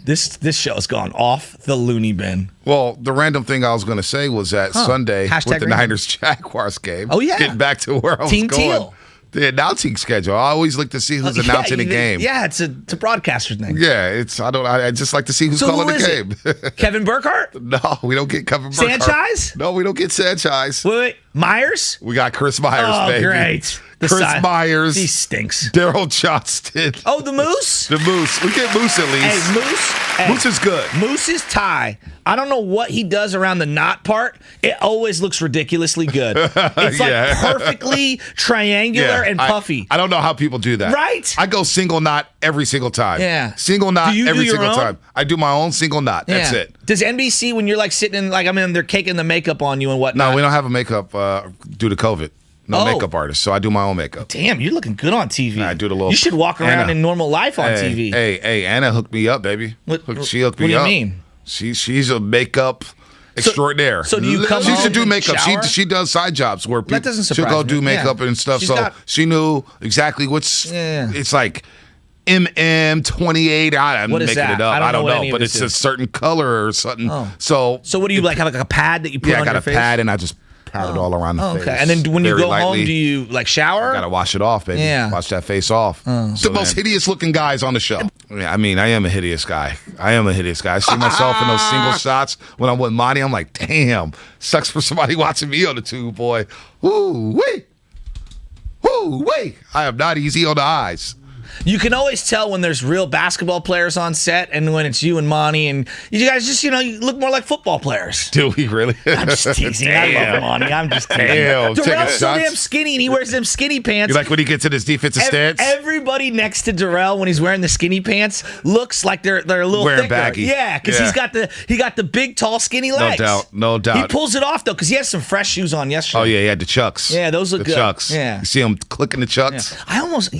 This show's gone off the loony bin.
Well, the random thing I was going to say was that Sunday with the Niners-Jaguars game.
Oh, yeah.
Getting back to where I was
Team
going.
Teal.
The announcing schedule. I always like to see who's announcing the game.
Yeah, it's a broadcaster's thing.
Yeah, I just like to see who's calling the game.
Kevin Burkhardt?
No, we don't get Kevin Burkhardt.
Sanchez?
No, we don't get Sanchez.
Wait. Myers?
We got Chris Myers, baby.
Great.
Chris Myers.
He stinks.
Darryl Johnston.
Oh, the Moose?
The Moose. We get Moose at least.
Hey, Moose.
Moose is good.
Moose's tie. I don't know what he does around the knot part. It always looks ridiculously good. It's like perfectly triangular and puffy.
I don't know how people do that.
Right?
I go single knot every single time.
Yeah.
Single knot every single
own?
time. I do my own single knot. That's it.
Does NBC, when you're like sitting in, like, I mean, they're caking the makeup on you and whatnot?
No, we don't have a makeup due to COVID. No makeup artist, so I do my own makeup.
Damn, you're looking good on TV.
I do the little.
You should walk around in normal life on TV.
Hey, Anna hooked me up, baby. She hooked me up.
What do you mean?
She's a makeup extraordinaire.
So do you come
She
home
should do
and
makeup.
shower?
She does side jobs where
That doesn't
she'll
surprise
go
me.
do makeup and stuff.
She's
So she knew exactly what's.
Yeah.
It's like MM28. I'm
What is
making
that?
it up.
I don't know what any of
but
this
it's a
is.
certain color or something.
Oh.
So
what do you like? Have like a pad that you put
yeah, I
on
got
your
a
face?
pad and I just pat it all around the
Oh,
face.
okay. And then when you
very
go
lightly.
home, do you like shower?
Gotta wash it off, baby.
Yeah.
Wash that face off. The most hideous looking guys on the show. Yeah, I mean, I am a hideous guy. I see myself in those single shots when I'm with Monty. I'm like, damn, sucks for somebody watching me on the tube, boy. Woo wee. Woo wee. I am not easy on the eyes.
You can always tell when there's real basketball players on set and when it's you and Monty and you guys just, you look more like football players.
Do we really?
I'm just teasing. I love Monty. I'm just teasing.
Damn, taking
Darrell's so
shots.
damn skinny and he wears them skinny pants.
You like when he gets in his defensive stance?
Everybody next to Darrell when he's wearing the skinny pants looks like they're a little
Wearing
thicker.
baggy.
Yeah, because he got the big, tall, skinny legs.
No doubt.
He pulls it off though because he has some fresh shoes on yesterday.
Oh yeah, he had the Chucks.
Yeah, those look
the
good.
Chucks.
Yeah.
You see him clicking the Chucks?
Yeah. I almost,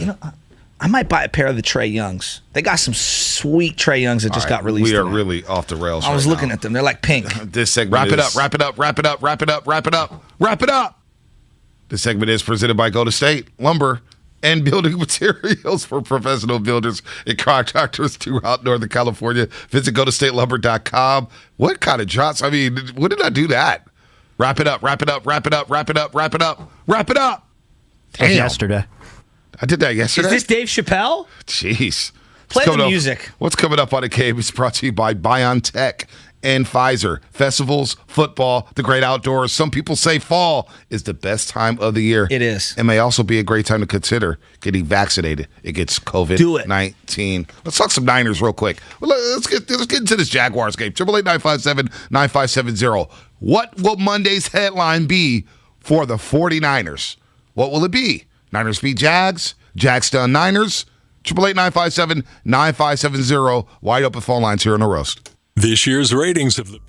I might buy a pair of the Trey Youngs. They got some sweet Trey Youngs that just got released.
We are
today.
really off the rails.
I was
right
looking
now.
at them. They're like pink.
This segment Wrap it up. This segment is presented by Go to State Lumber and Building Materials for professional builders and contractors throughout Northern California. Visit GoToStateLumber.com. What kind of drops? I mean, when did I do that? Wrap it up. Damn.
Yesterday.
I did that yesterday.
Is this Dave Chappelle?
Jeez.
Play the music.
What's coming up on the game is brought to you by BioNTech and Pfizer. Festivals, football, the great outdoors. Some people say fall is the best time of the year.
It is.
It may also be a great time to consider getting vaccinated against COVID-19. Let's talk some Niners real quick. Well, let's get into this Jaguars game. 888-957-9570. What will Monday's headline be for the 49ers? What will it be? Niners beat Jags. Jags stun Niners. 888-957-9570. Wide open phone lines here on the roast.
This year's ratings of the best.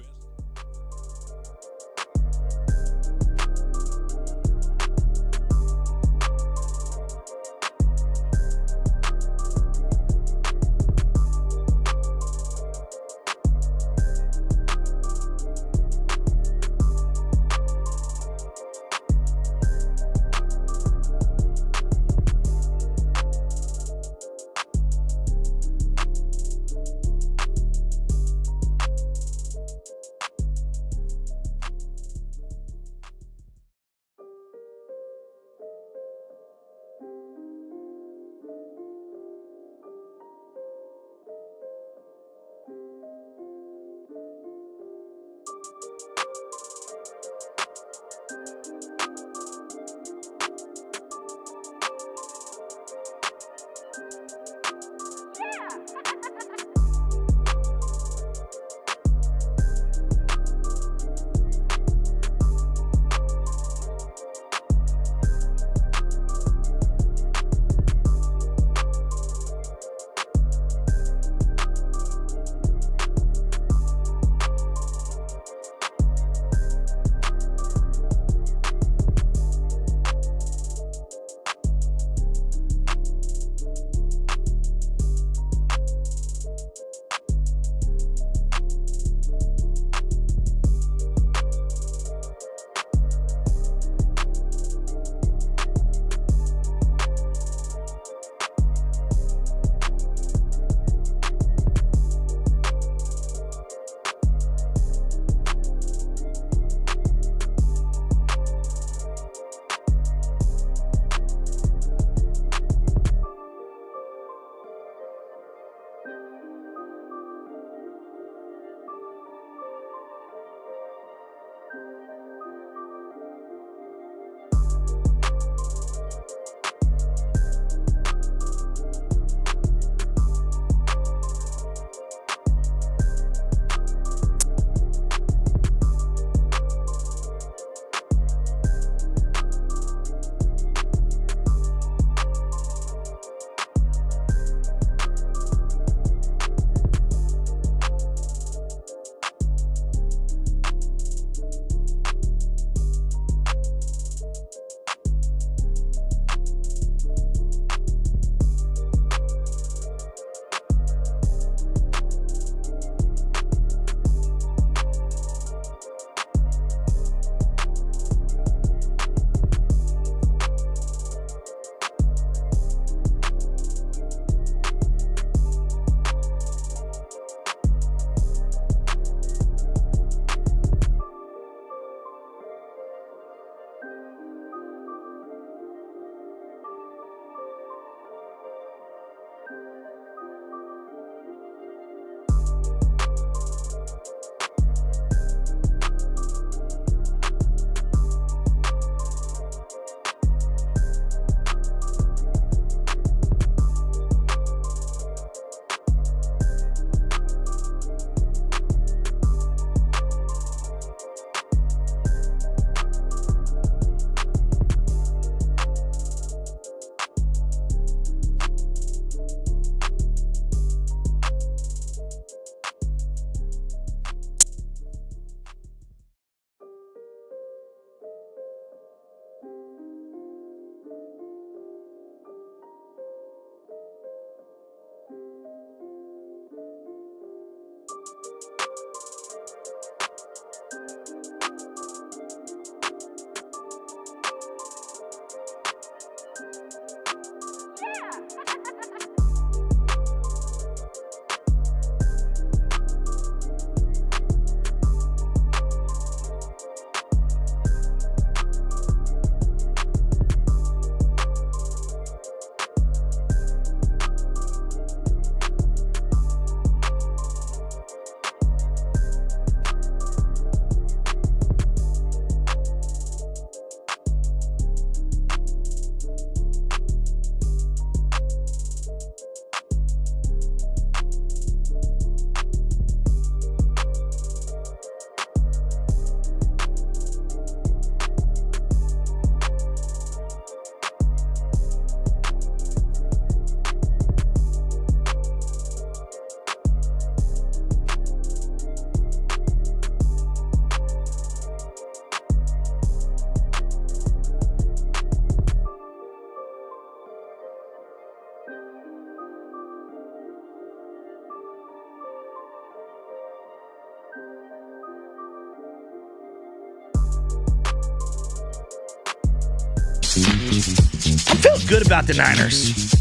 I'm feeling good about the Niners.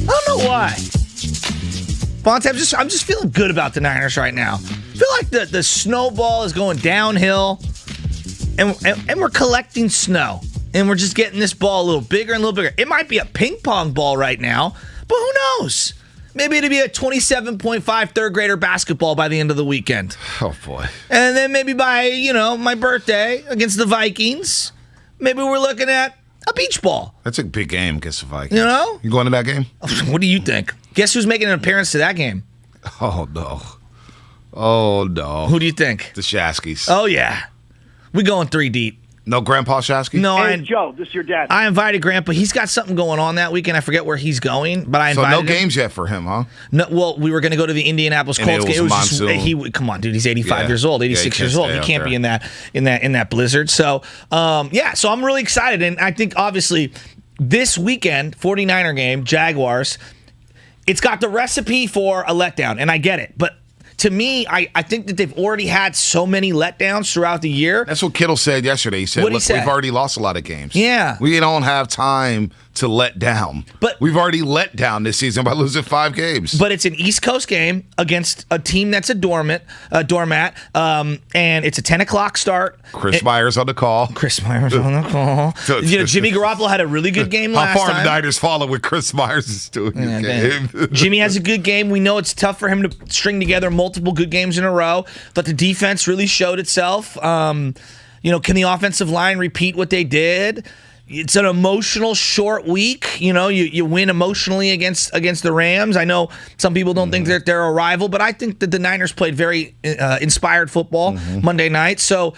I don't know why. Bonte, I'm just feeling good about the Niners right now. I feel like the snowball is going downhill, and we're collecting snow, and we're just getting this ball a little bigger and a little bigger. It might be a ping pong ball right now, but who knows? Maybe it'll be a 27.5 third grader basketball by the end of the weekend.
Oh, boy.
And then maybe by, my birthday against the Vikings, maybe we're looking at a beach ball.
That's a big game against the Vikings. You going to that game?
What do you think? Guess who's making an appearance to that game?
Oh, no. Oh, no.
Who do you think?
The Shaskies.
Oh, yeah. We going 3 deep.
No Grandpa Shasky?
No,
Hey, Joe, this is your dad.
I invited Grandpa. He's got something going on that weekend. I forget where he's going, but I invited him.
So no games yet for him, huh?
No, well, we were going to go to the Indianapolis Colts game.
It was monsoon.
Come on, dude. He's 85 years old, 86 years old. He can't be in that blizzard. So, so I'm really excited, and I think obviously this weekend, 49er game, Jaguars, it's got the recipe for a letdown, and I get it, but to me, I think that they've already had so many letdowns throughout the year.
That's what Kittle said yesterday. He said,
What'd he say?
We've already lost a lot of games.
Yeah.
We don't have time to let down.
But
we've already let down this season by losing 5 games.
But it's an East Coast game against a team that's a doormat, and it's a 10 o'clock start.
Chris Myers on the call.
Jimmy Garoppolo had a really good game last time.
How far the Niners follow with Chris Myers is doing this game.
Jimmy has a good game. We know it's tough for him to string together multiple good games in a row, but the defense really showed itself. Can the offensive line repeat what they did? It's an emotional short week. You win emotionally against the Rams. I know some people don't think that they're a rival, but I think that the Niners played very inspired football Monday night. So,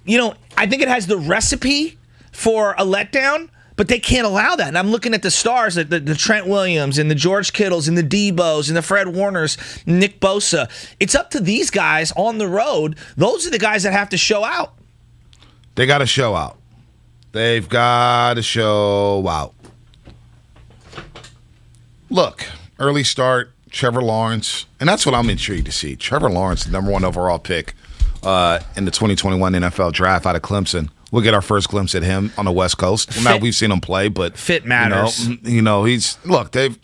I think it has the recipe for a letdown, but they can't allow that. And I'm looking at the stars, the Trent Williams and the George Kittles and the Debos and the Fred Warners, Nick Bosa. It's up to these guys on the road. Those are the guys that have to show out.
They got to show out. They've got to show out. Look, early start, Trevor Lawrence, and that's what I'm intrigued to see. Trevor Lawrence, the number 1 overall pick in the 2021 NFL draft out of Clemson. We'll get our first glimpse at him on the West Coast. Now we've seen him play, but
fit matters.
They've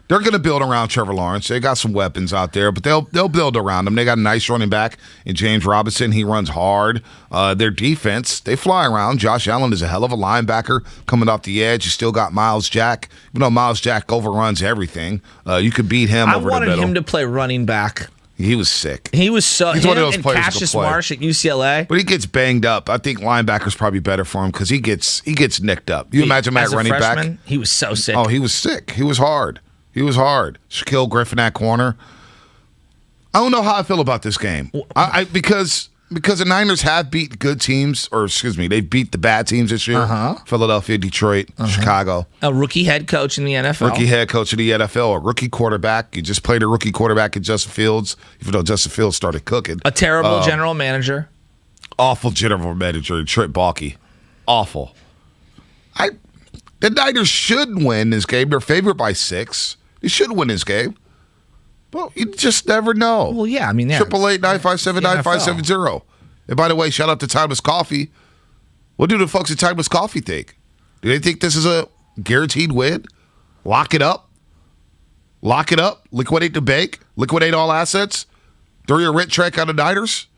They're going to build around Trevor Lawrence. They got some weapons out there, but they'll build around him. They got a nice running back in James Robinson. He runs hard. Their defense, they fly around. Josh Allen is a hell of a linebacker coming off the edge. You still got Miles Jack. Even though Miles Jack overruns everything, you could beat him over the middle.
I wanted him to play running back.
He was sick.
He's one of those
players
Cassius Marsh at UCLA.
But he gets banged up. I think linebacker's probably better for him because he gets nicked up. You imagine Matt running
freshman,
back?
He was so sick.
Oh, he was sick. He was hard. Shaquille Griffin at corner. I don't know how I feel about this game. Because the Niners have beat good teams, they beat the bad teams this year. Philadelphia, Detroit, Chicago.
A rookie head coach in the NFL.
A rookie quarterback. You just played a rookie quarterback in Justin Fields, even though Justin Fields started cooking.
A terrible general manager.
Awful general manager, Trent Baalke. Awful. The Niners should win this game. They're favored by 6. They should win this game. Well, you just never know.
Well, yeah, I mean,
888-957-9570. And by the way, shout out to Timeless Coffee. What do the folks at Timeless Coffee think? Do they think this is a guaranteed win? Lock it up. Liquidate the bank. Liquidate all assets. Throw your rent check on the Niners.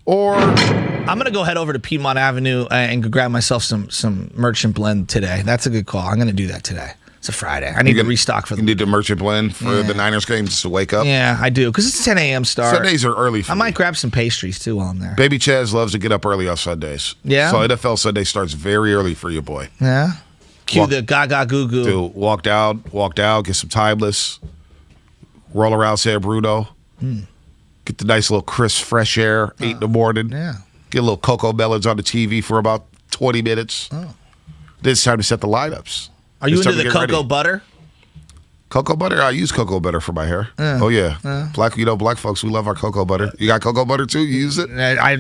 Or
I'm going to go head over to Piedmont Avenue and go grab myself some Merchant Blend today. That's a good call. I'm going to do that today. It's a Friday. I need to restock for
You need the Merchant Blend for the Niners game just to wake up?
Yeah, I do, because it's 10 a.m. start.
Sundays are early for
I might grab some pastries, too, while I'm there.
Baby Chaz loves to get up early on Sundays.
Yeah?
So NFL Sunday starts very early for you, boy.
Yeah? Cue the gaga goo goo.
Dude, walk out, get some Timeless, roll around San Bruno, get the nice little crisp, fresh air, 8 in the morning.
Yeah.
Get a little Cocoa Melons on the TV for about 20 minutes. Then it's time to set the lineups.
Are you into the cocoa butter?
Cocoa butter? I use cocoa butter for my hair. Oh, yeah. Black folks, we love our cocoa butter. You got cocoa butter, too? You use it?
I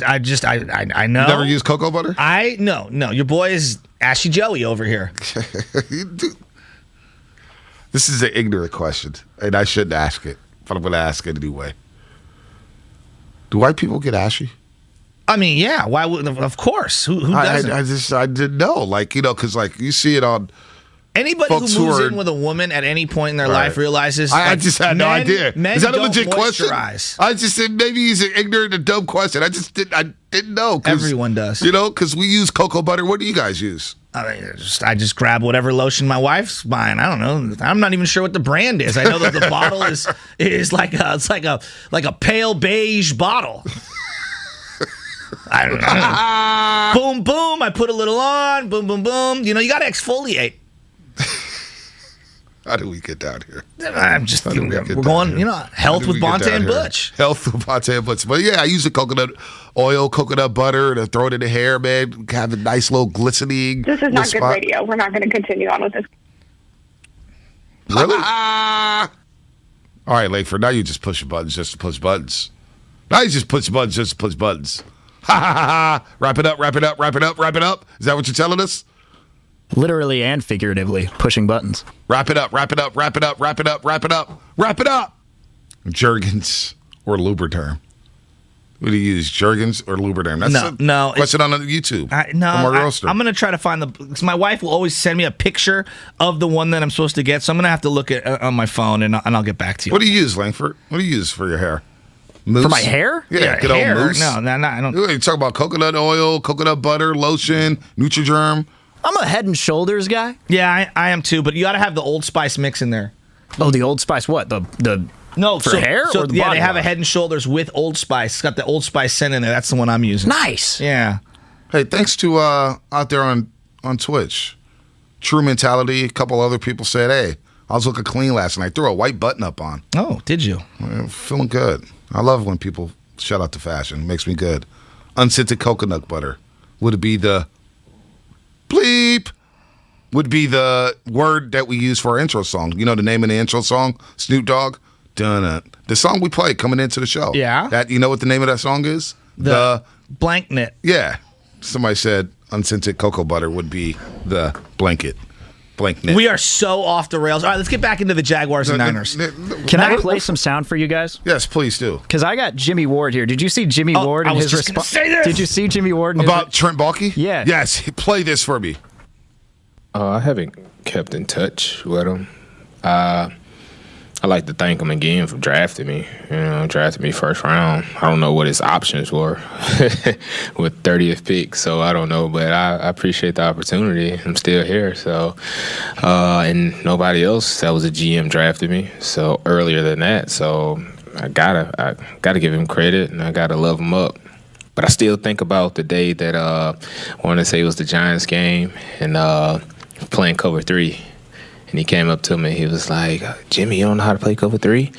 know.
You never use cocoa butter?
No. Your boy is Ashy Joey over here.
This is an ignorant question, and I shouldn't ask it, but I'm going to ask it anyway. Do white people get ashy?
I mean, yeah. Why would? Of course. Who doesn't?
I didn't know. Because you see it on.
Anybody who moves in with a woman at any point in their life realizes.
I just had no idea.
Men
is that a
don't
legit question? I just said maybe he's an ignorant and dumb question. I didn't know.
Everyone does.
Because we use cocoa butter. What do you guys use?
I just grab whatever lotion my wife's buying. I don't know. I'm not even sure what the brand is. I know that the bottle is like a pale beige bottle. I don't know. Boom, boom. I put a little on. Boom, boom, boom. You got to exfoliate.
How do we get down here?
I'm just, we're going, health with Bonte and Butch.
Health with Bonte and Butch. But yeah, I use the coconut oil, coconut butter to throw it in the hair, man. Have a nice little glistening.
This is not good radio. We're not going to continue on with this.
Really? All right, Lakeford. Now you just push buttons just to push buttons. Now you just push buttons just to push buttons. Ha ha ha ha. Wrap it up. Is that what you're telling us?
Literally and figuratively, pushing buttons.
Wrap it up. Jergens or Lubriderm. What do you use, Jergens or Lubriderm? That's
no.
Question on YouTube.
I'm going to try to find because my wife will always send me a picture of the one that I'm supposed to get, so I'm going to have to look at on my phone, and I'll get back to you.
What do you use, Langford? What do you use for your hair? Mousse?
For my hair?
Yeah, good
hair.
old mousse.
No, I don't.
You talk about coconut oil, coconut butter, lotion, Nutrigerm.
I'm a Head and Shoulders guy.
Yeah, I am too, but you got to have the Old Spice mix in there.
Oh, the Old Spice what? The hair or the body
they have
wash?
a Head and Shoulders with Old Spice. It's got the Old Spice scent in there. That's the one I'm using.
Nice.
Yeah.
Hey, thanks to out there on Twitch, True Mentality, a couple other people said, hey, I was looking clean last night. Threw a white button up on.
Oh, did you?
I'm feeling good. I love when people shout out to fashion. It makes me good. Unscented coconut butter. Would it be the bleep? Would be the word that we use for our intro song. You know the name of the intro song? Snoop Dogg? Dun-dun. The song we played coming into the show.
Yeah.
You know what the name of that song is?
The blank knit.
Yeah. Somebody said unscented cocoa butter would be the blank knit.
We are so off the rails. All right, let's get back into the Jaguars and Niners.
Can I play some sound for you guys?
Yes, please do.
Because I got Jimmy Ward here. Did you see Jimmy Ward and his response? Did you see Jimmy Ward
about Trent Baalke?
Yeah.
Yes. Play this for me.
I haven't kept in touch with him. I'd like to thank him again for drafting me. Drafting me first round. I don't know what his options were with 30th pick, so I don't know. But I appreciate the opportunity. I'm still here. So, and nobody else that was a GM drafted me. So earlier than that, so I gotta give him credit, and I gotta love him up. But I still think about the day that I want to say it was the Giants game, and playing cover 3. And he came up to me. He was like, Jimmy, you don't know how to play cover 3?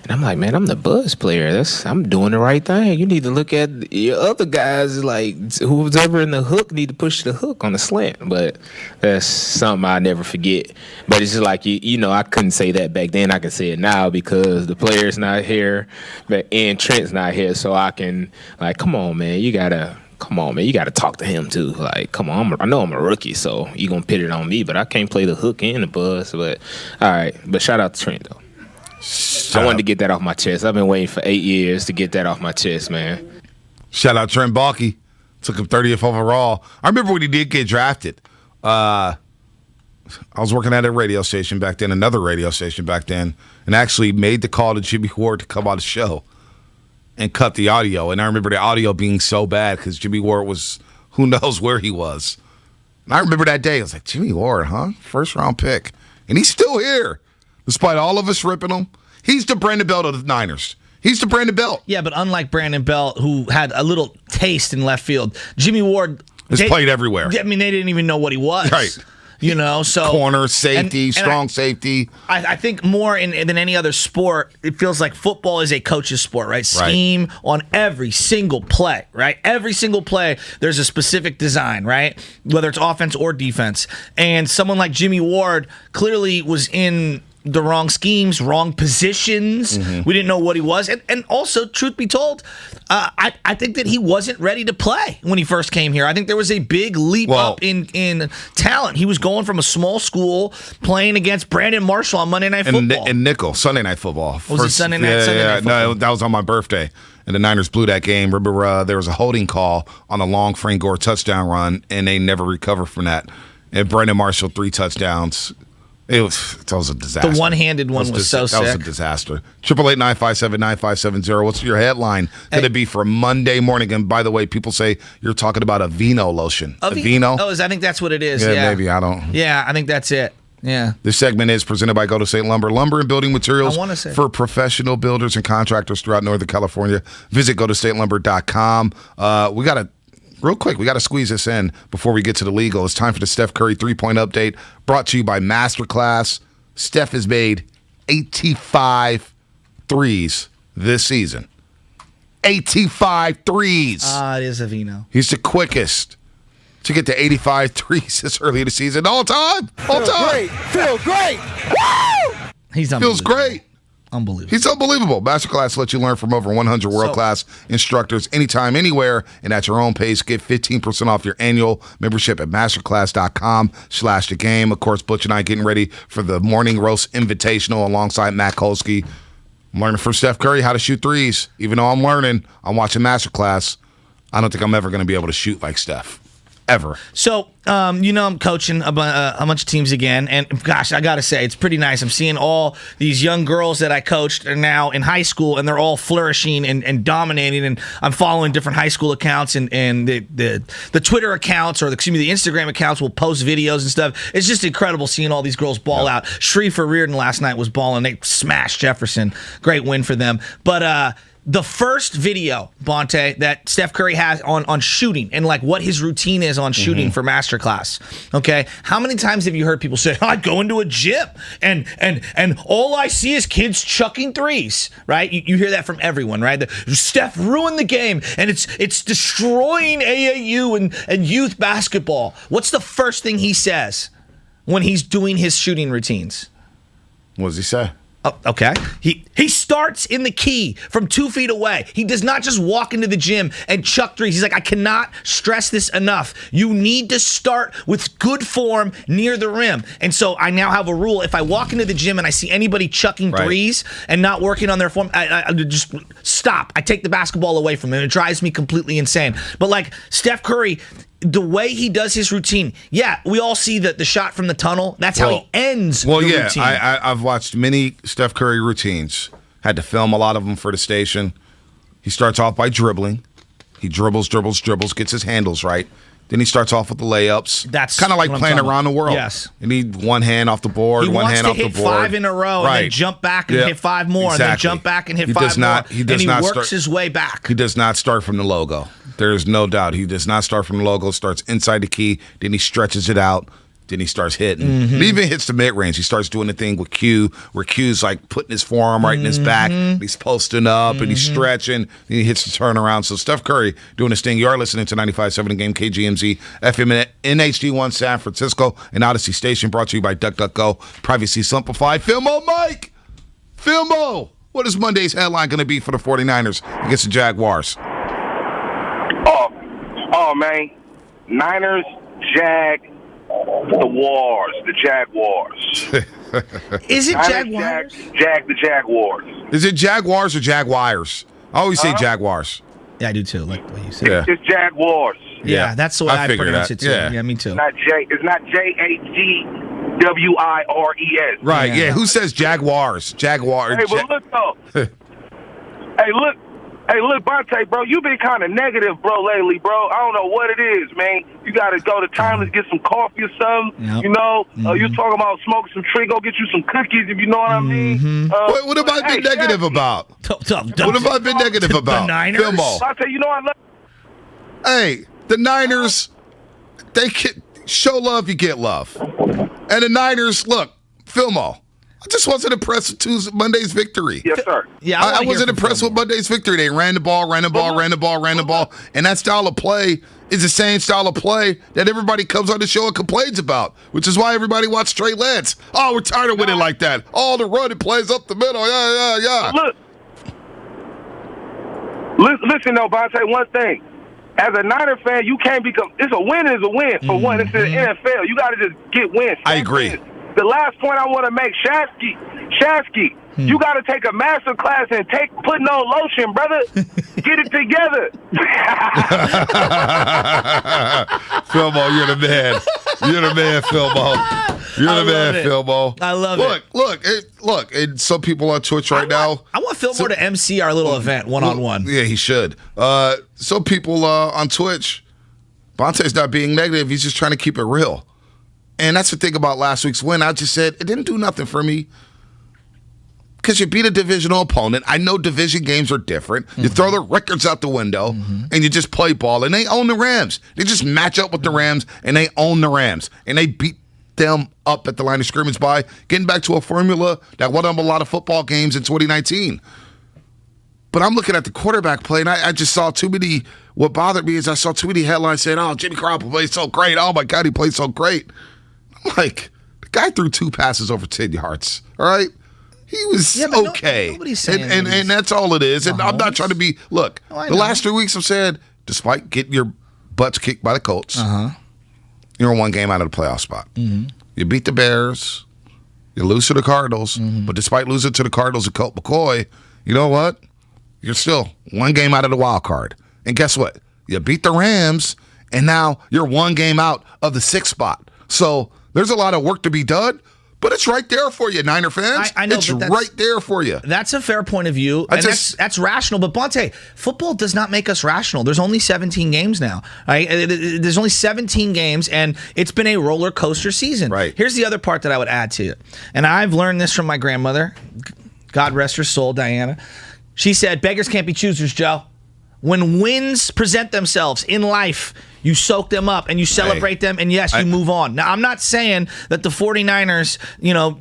And I'm like, man, I'm the buzz player. I'm doing the right thing. You need to look at your other guys, like who's ever in the hook, need to push the hook on the slant. But that's something I never forget. But it's just like, I couldn't say that back then. I can say it now because the player's not here, and Trent's not here. So I can, like, come on, man, you got to talk to him too. Like, come on, I know I'm a rookie, so you gonna pit it on me, but I can't play the hook and the buzz. But all right, but shout out to Trent though. I wanted to get that off my chest. I've been waiting for 8 years to get that off my chest, man.
Shout out Trent Baalke. Took him 30th overall. I remember when he did get drafted. I was working at a radio station back then, another radio station back then, and actually made the call to Jimmy Ward to come on the show and cut the audio. And I remember the audio being so bad because Jimmy Ward was, who knows where he was. And I remember that day. I was like, Jimmy Ward, huh? First round pick. And he's still here. Despite all of us ripping him. He's the Brandon Belt of the Niners. He's the Brandon Belt.
Yeah, but unlike Brandon Belt, who had a little taste in left field, Jimmy Ward
has played everywhere.
I mean, they didn't even know what he was.
Right.
So
corner, safety, strong safety.
I think more than any other sport, it feels like football is a coach's sport, right? Scheme on every single play, right? Every single play, there's a specific design, right? Whether it's offense or defense. And someone like Jimmy Ward clearly was in the wrong schemes, wrong positions. Mm-hmm. We didn't know what he was. And also, truth be told, I think that he wasn't ready to play when he first came here. I think there was a big leap up in talent. He was going from a small school playing against Brandon Marshall on Monday Night Football.
And Nickel, Sunday Night Football.
Was it Sunday Night Football?
No, that was on my birthday. And the Niners blew that game. Remember, there was a holding call on a long Frank Gore touchdown run, and they never recovered from that. And Brandon Marshall, 3 touchdowns. That was a disaster.
The one-handed one was so sick.
That was a disaster. 888-957-9570. What's your headline going to be for Monday morning? And by the way, people say you're talking about a Vino lotion. A Vino?
Oh, I think that's what it is.
Yeah, maybe. I don't.
Yeah, I think that's it. Yeah.
This segment is presented by Go to State Lumber. Lumber and building materials for professional builders and contractors throughout Northern California. Visit gotostatelumber.com. We got to real quick, we got to squeeze this in before we get to the legal. It's time for the Steph Curry three-point update brought to you by Masterclass. Steph has made 85 threes this season. 85 threes.
It is a Vino.
He's the quickest to get to 85 threes this early in the season. All time.
Feel great.
Woo!
He's unbelievable.
Feels great.
Unbelievable.
He's unbelievable. Masterclass lets you learn from over 100 world-class instructors anytime, anywhere, and at your own pace. Get 15% off your annual membership at masterclass.com/thegame. Of course, Butch and I getting ready for the Morning Roast Invitational alongside Matt Kolsky. I'm learning from Steph Curry how to shoot threes. Even though I'm watching Masterclass. I don't think I'm ever going to be able to shoot like Steph. Ever.
So, I'm coaching a bunch of teams again, and gosh, I gotta say, it's pretty nice. I'm seeing all these young girls that I coached are now in high school, and they're all flourishing and dominating, and I'm following different high school accounts, and the Twitter accounts, or the Instagram accounts will post videos and stuff. It's just incredible seeing all these girls ball out. Shreve Reardon last night was balling. They smashed Jefferson. Great win for them. But, the first video, Bonte, that Steph Curry has on shooting and like what his routine is on shooting for Masterclass. Okay, how many times have you heard people say, "I go into a gym and all I see is kids chucking threes"? Right? You hear that from everyone, right? Steph ruined the game and it's destroying AAU and youth basketball. What's the first thing he says when he's doing his shooting routines?
What does he say?
Oh, okay. He starts in the key from 2 feet away. He does not just walk into the gym and chuck threes. He's like, I cannot stress this enough. You need to start with good form near the rim. And so I now have a rule. If I walk into the gym and I see anybody chucking threes and not working on their form, I just stop. I take the basketball away from him. It drives me completely insane. But like Steph Curry, the way he does his routine, we all see the shot from the tunnel. That's how he ends the routine.
I've watched many Steph Curry routines. Had to film a lot of them for the station. He starts off by dribbling. He dribbles, gets his handles right. Then he starts off with the layups. That's kind of like playing around the world.
Yes.
You need one hand off the board, one hand off the board.
He wants to hit 5 in a row and then jump back and hit 5 more and then jump back and hit 5 more. He works his way back.
He does not start from the logo. There is no doubt. He does not start from the logo. Starts inside the key. Then he stretches it out. Then he starts hitting. He even hits the mid-range. He starts doing the thing with Q, where Q's like putting his forearm right in his back. He's posting up and he's stretching. And he hits the turnaround. So Steph Curry doing his thing. You are listening to 95.7 The Game, KGMZ, FM in HD1 San Francisco, and Odyssey Station, brought to you by DuckDuckGo. Privacy simplified. Filmo Mike! Filmo! What is Monday's headline going to be for the 49ers against the Jaguars?
Oh man. Niners, the Jaguars.
Is it Jaguars?
The Jaguars.
Is it Jaguars or Jaguars? I always say Jaguars.
Yeah, I do too, like what you said.
Yeah.
It's Jaguars.
Yeah, that's the way I pronounce it too. Yeah, me too.
It's not Jagwires.
Right, yeah. Who says Jaguars? Jaguar.
Hey, but look though. Hey, look, Bonte, bro, you been kind of negative, bro, lately, bro. I don't know what it is, man. You got to go to Timeless, get some coffee or something. Yep. You know, you talking about smoking some tree, go get you some cookies, if you know what I mean.
What have I been negative about? What have I been negative about?
The Niners?
Bonte, you know I love.
Hey, the Niners, they can show love, you get love. And the Niners, look, Filmo. I just wasn't impressed with Monday's victory.
Yes, sir.
Yeah,
I wasn't impressed with Monday's victory. They ran the ball. And that style of play is the same style of play that everybody comes on the show and complains about, which is why everybody watched Trey Lance. Oh, we're tired of winning like that. Oh, the run, it plays up the middle. Yeah.
Listen, though, Bonte, one thing. As a Niner fan, you can't become – it's a win is a win. For one, it's the NFL. You got to just get wins.
I agree.
The last point I want to make, Shasky, you got to take a master class and put no lotion, brother. Get it together.
Filmo, you're the man. You're the man, Filmo. You're the man, Filmo.
I love it.
Look. And some people on Twitch right now.
I want Filmo to MC our little event one-on-one.
Yeah, he should. Some people on Twitch, Bonte's not being negative. He's just trying to keep it real. And that's the thing about last week's win. I just said it didn't do nothing for me because you beat a divisional opponent. I know division games are different. You throw the records out the window and you just play ball. And they own the Rams. They just match up with the Rams and they own the Rams. And they beat them up at the line of scrimmage by getting back to a formula that won them a lot of football games in 2019. But I'm looking at the quarterback play, and I just saw too many. What bothered me is I saw too many headlines saying, "Oh, Jimmy Garoppolo played so great. Oh my God, he played so great." I'm like, the guy threw 2 passes over 10 yards. All right, he was okay.
Nobody's saying
and that's all it is. And I'm not trying to be. Look, the last 3 weeks I've said, despite getting your butts kicked by the Colts, you're 1 game out of the playoff spot. You beat the Bears, you lose to the Cardinals, but despite losing to the Cardinals and Colt McCoy, you know what? You're still 1 game out of the wild card. And guess what? You beat the Rams, and now you're 1 game out of the 6th spot. So there's a lot of work to be done, but it's right there for you, Niner fans.
I know,
it's right there for you.
That's a fair point of view, and that's rational. But Bonte, football does not make us rational. There's only 17 games now. Right? There's only 17 games, and it's been a roller coaster season.
Right.
Here's the other part that I would add to it, and I've learned this from my grandmother, God rest her soul, Diana. She said, beggars can't be choosers, Joe. When wins present themselves in life, you soak them up and you celebrate them, and yes, you move on. Now, I'm not saying that the 49ers,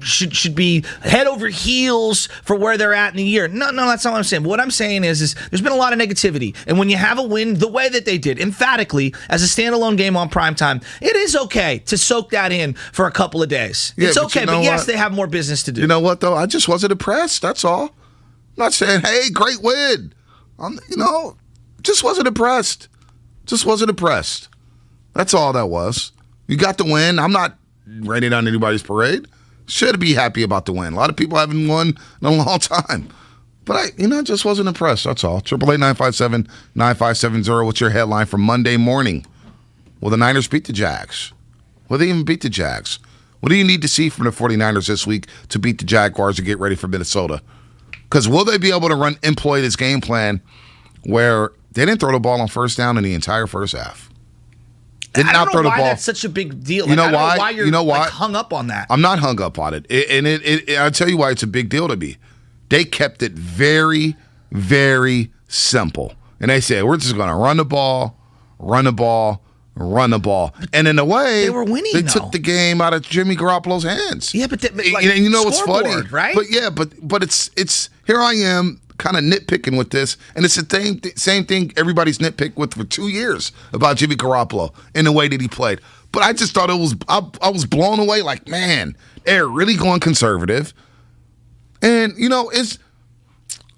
should be head over heels for where they're at in the year. No, that's not what I'm saying. But what I'm saying is there's been a lot of negativity. And when you have a win the way that they did, emphatically, as a standalone game on primetime, it is okay to soak that in for a couple of days.
Yeah,
it's okay, but yes, they have more business to do.
You know what, though? I just wasn't impressed. That's all. I'm not saying, hey, great win. Just wasn't impressed. Just wasn't impressed. That's all that was. You got the win. I'm not raining on anybody's parade. Should be happy about the win. A lot of people haven't won in a long time. But I just wasn't impressed. That's all. 888-957-9570. What's your headline for Monday morning? Will the Niners beat the Jags? Will they even beat the Jags? What do you need to see from the 49ers this week to beat the Jaguars and get ready for Minnesota? Because will they be able to employ this game plan where they didn't throw the ball on first down in the entire first half?
I don't know why that's such a big deal.
You know why?
Why you're like hung up on that.
I'm not hung up on it. I'll tell you why it's a big deal to me. They kept it very, very simple. And they said, we're just going to run the ball. And in a way,
they were winning.
They took the game out of Jimmy Garoppolo's hands.
Yeah, but
you know what's funny,
right?
But it's here I am kind of nitpicking with this, and it's the same thing everybody's nitpicked with for 2 years about Jimmy Garoppolo in the way that he played. But I just thought I was blown away. Like, man, they're really going conservative. And I'm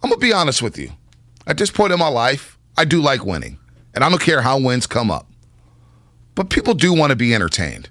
gonna be honest with you. At this point in my life, I do like winning, and I don't care how wins come up. But people do want to be entertained.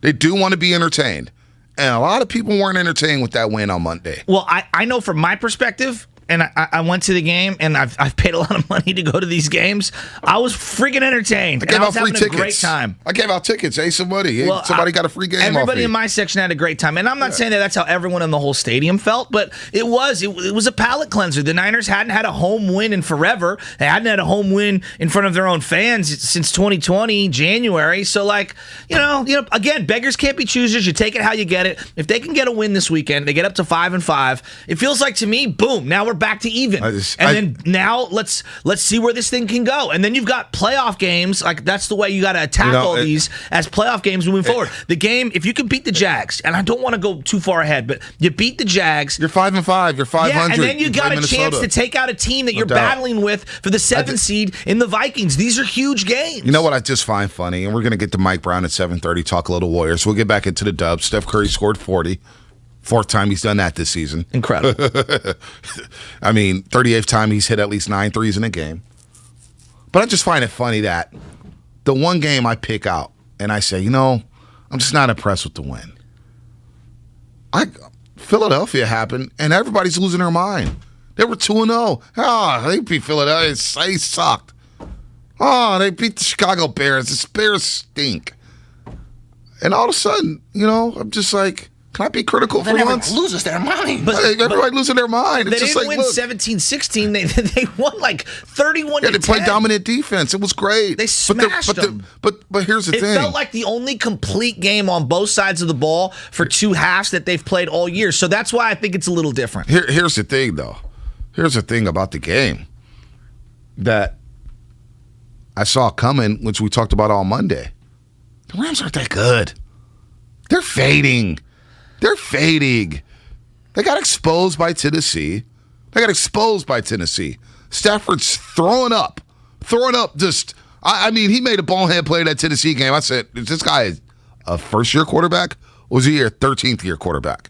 They do want to be entertained. And a lot of people weren't entertained with that win on Monday.
Well, I know from my perspective, and I went to the game, and I've paid a lot of money to go to these games. I was freaking entertained.
I gave out free tickets.
A great time.
I gave out tickets. Hey, somebody got a free game.
Everybody in my section had a great time, and I'm not saying that's how everyone in the whole stadium felt, but it was a palate cleanser. The Niners hadn't had a home win in forever. They hadn't had a home win in front of their own fans since 2020 January. So, again, beggars can't be choosers. You take it how you get it. If they can get a win this weekend, they get up to 5-5. It feels like to me, boom, now we're back to even. Then now let's see where this thing can go. And then you've got playoff games. Like, that's the way you got to attack all these as playoff games moving forward. The game, if you can beat the Jags, and I don't want to go too far ahead, but you beat the Jags.
You're 5-5. You're 500.
Yeah, and then you got a chance to take out a team that you're battling with for the 7th seed in the Vikings. These are huge games.
You know what I just find funny? And we're going to get to Mike Brown at 7:30, talk a little Warriors. We'll get back into the dubs. Steph Curry scored 40. 4th time he's done that this season.
Incredible.
I mean, 38th time he's hit at least 9 threes in a game. But I just find it funny that the one game I pick out and I say, I'm just not impressed with the win. Philadelphia happened, and everybody's losing their mind. They were 2-0. They beat Philadelphia. They sucked. They beat the Chicago Bears. The Bears stink. And all of a sudden, I'm just like, can I be critical for once?
Everyone loses their mind.
Everybody losing their mind.
They didn't win 17-16. They won like 31-10.
Yeah, they played dominant defense. It was great.
They smashed them.
But here's the thing.
It felt like the only complete game on both sides of the ball for 2 halves that they've played all year. So that's why I think it's a little different.
Here's the thing, though. Here's the thing about the game that I saw coming, which we talked about on Monday. The Rams aren't that good. They're fading. They got exposed by Tennessee. Stafford's throwing up. He made a bonehead play in that Tennessee game. I said, is this guy a first-year quarterback, or is he a 13th-year quarterback?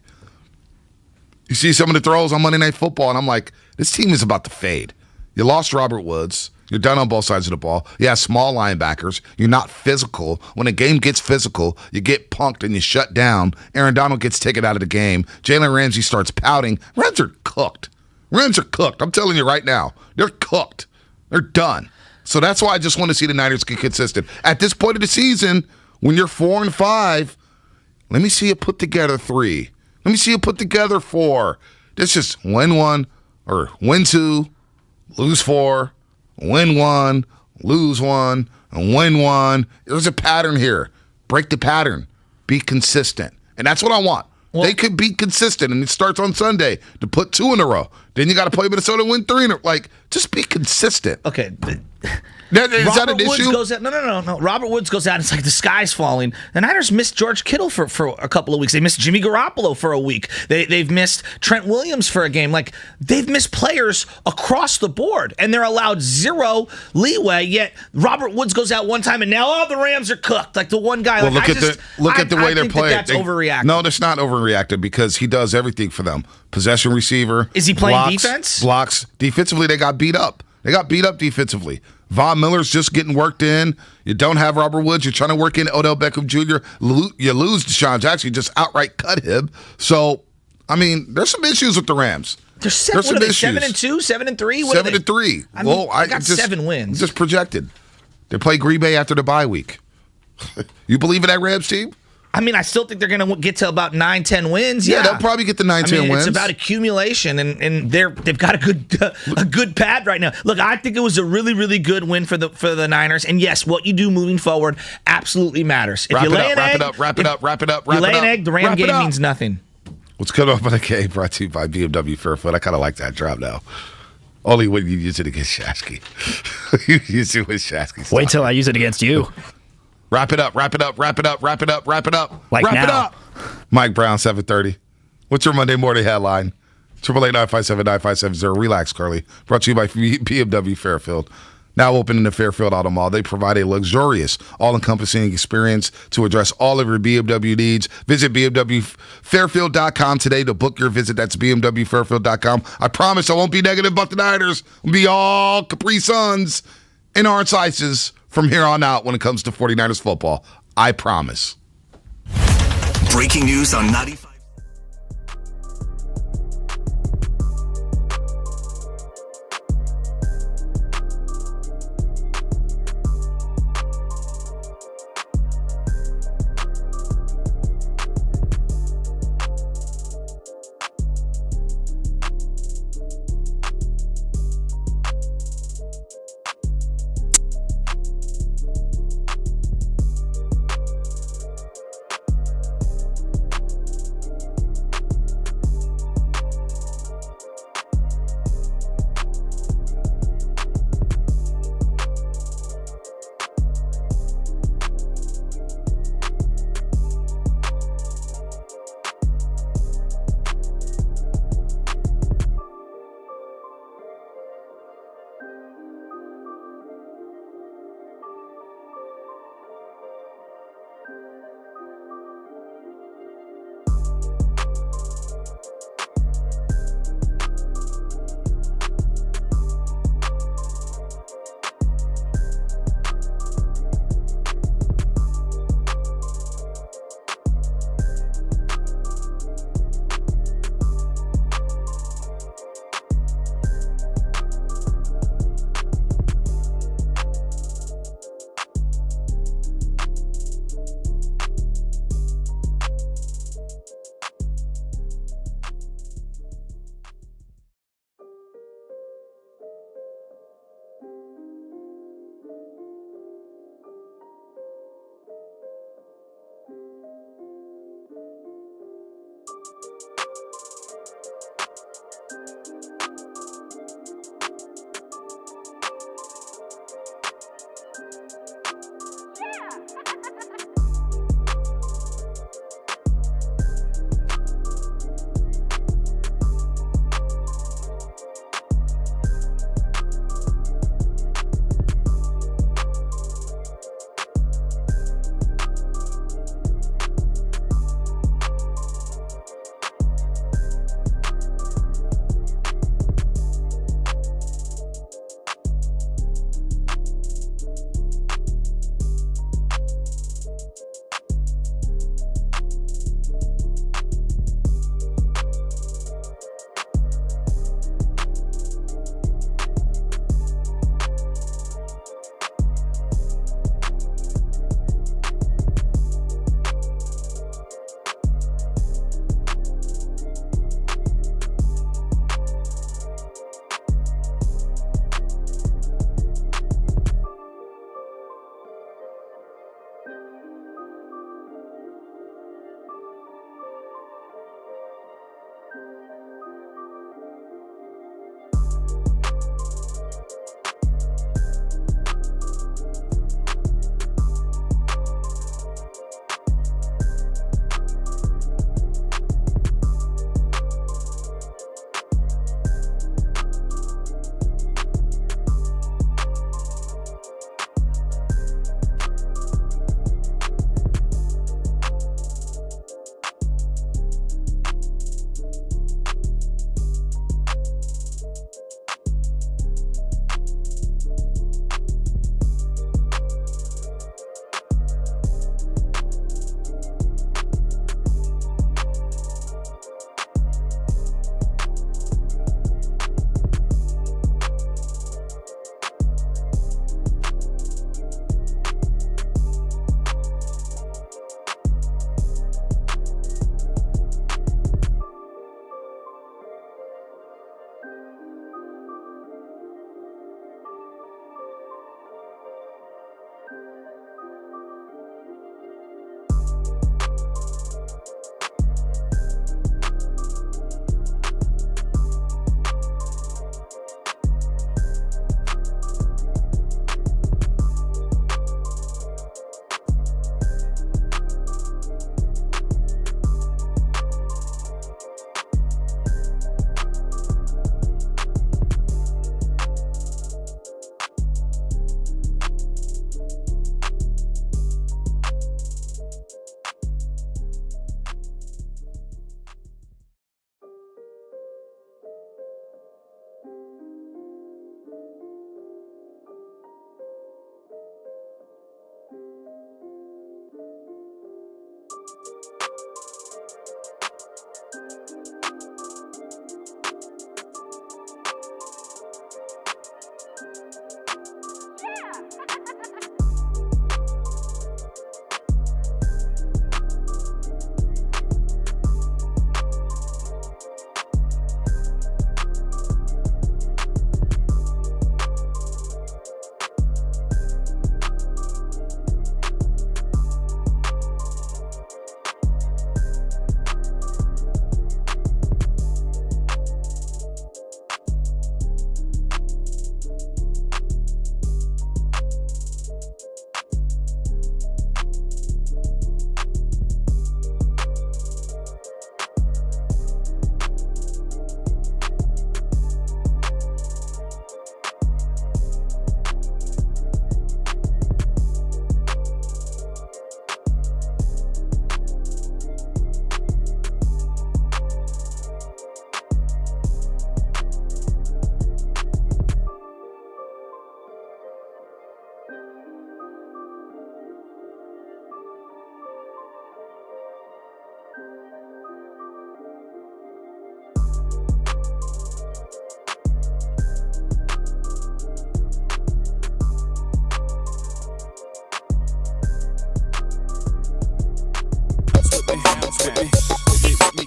You see some of the throws on Monday Night Football, and I'm like, this team is about to fade. You lost Robert Woods. You're done on both sides of the ball. You have small linebackers. You're not physical. When a game gets physical, you get punked and you shut down. Aaron Donald gets taken out of the game. Jalen Ramsey starts pouting. Rams are cooked. I'm telling you right now. They're cooked. They're done. So that's why I just want to see the Niners get consistent. At this point of the season, when you're 4-5, let me see you put together 3. Let me see you put together 4. This just win 1 or win 2, lose 4. Win 1, lose 1, and win 1. There's a pattern here. Break the pattern. Be consistent. And that's what I want. Well, they could be consistent, and it starts on Sunday to put 2 in a row. Then you got to play Minnesota and win 3 in a row. Like, just be consistent.
Okay.
Is that an issue?
No. Robert Woods goes out. It's like the sky's falling. The Niners missed George Kittle for a couple of weeks. They missed Jimmy Garoppolo for a week. They've missed Trent Williams for a game. Like, they've missed players across the board, and they're allowed 0 leeway. Yet Robert Woods goes out one time, and now the Rams are cooked. Like the one guy.
Well, look at the way they're playing.
That's overreacting.
No, that's not overreacted because he does everything for them. Possession receiver.
Is he playing defense?
Blocks. Defensively, they got beat up. Defensively. Von Miller's just getting worked in. You don't have Robert Woods. You're trying to work in Odell Beckham Jr. You lose Deshaun Jackson. You just outright cut him. So, there's some issues with the Rams.
They're 7-2, 7-3?
7-3.
I got 7 wins.
Just projected. They play Green Bay after the bye week. You believe in that Rams team?
I mean, I still think they're going to get to about 9-10 wins. Yeah,
they'll probably get the 9-10 wins.
It's about accumulation, and they've got a good pad right now. Look, I think it was a really, really good win for the Niners. And yes, what you do moving forward absolutely matters. If you lay an egg,
wrap it up.
You lay an egg, the Ram game means nothing.
What's coming up on the game brought to you by BMW Fairfield. I kind of like that drop now. Only when you use it against Shasky. You use it with Shasky.
Wait till I use it against you.
Wrap it up.
Like
wrap
now.
it up. Mike Brown, 7:30. What's your Monday morning headline? 888-957-9570. Relax, Curly. Brought to you by BMW Fairfield. Now open in the Fairfield Auto Mall. They provide a luxurious, all-encompassing experience to address all of your BMW needs. Visit BMWFairfield.com today to book your visit. That's BMWFairfield.com. I promise I won't be negative about the Niners. I'll be all Capri Suns and orange slices from here on out when it comes to 49ers football. I promise.
Breaking news on 95.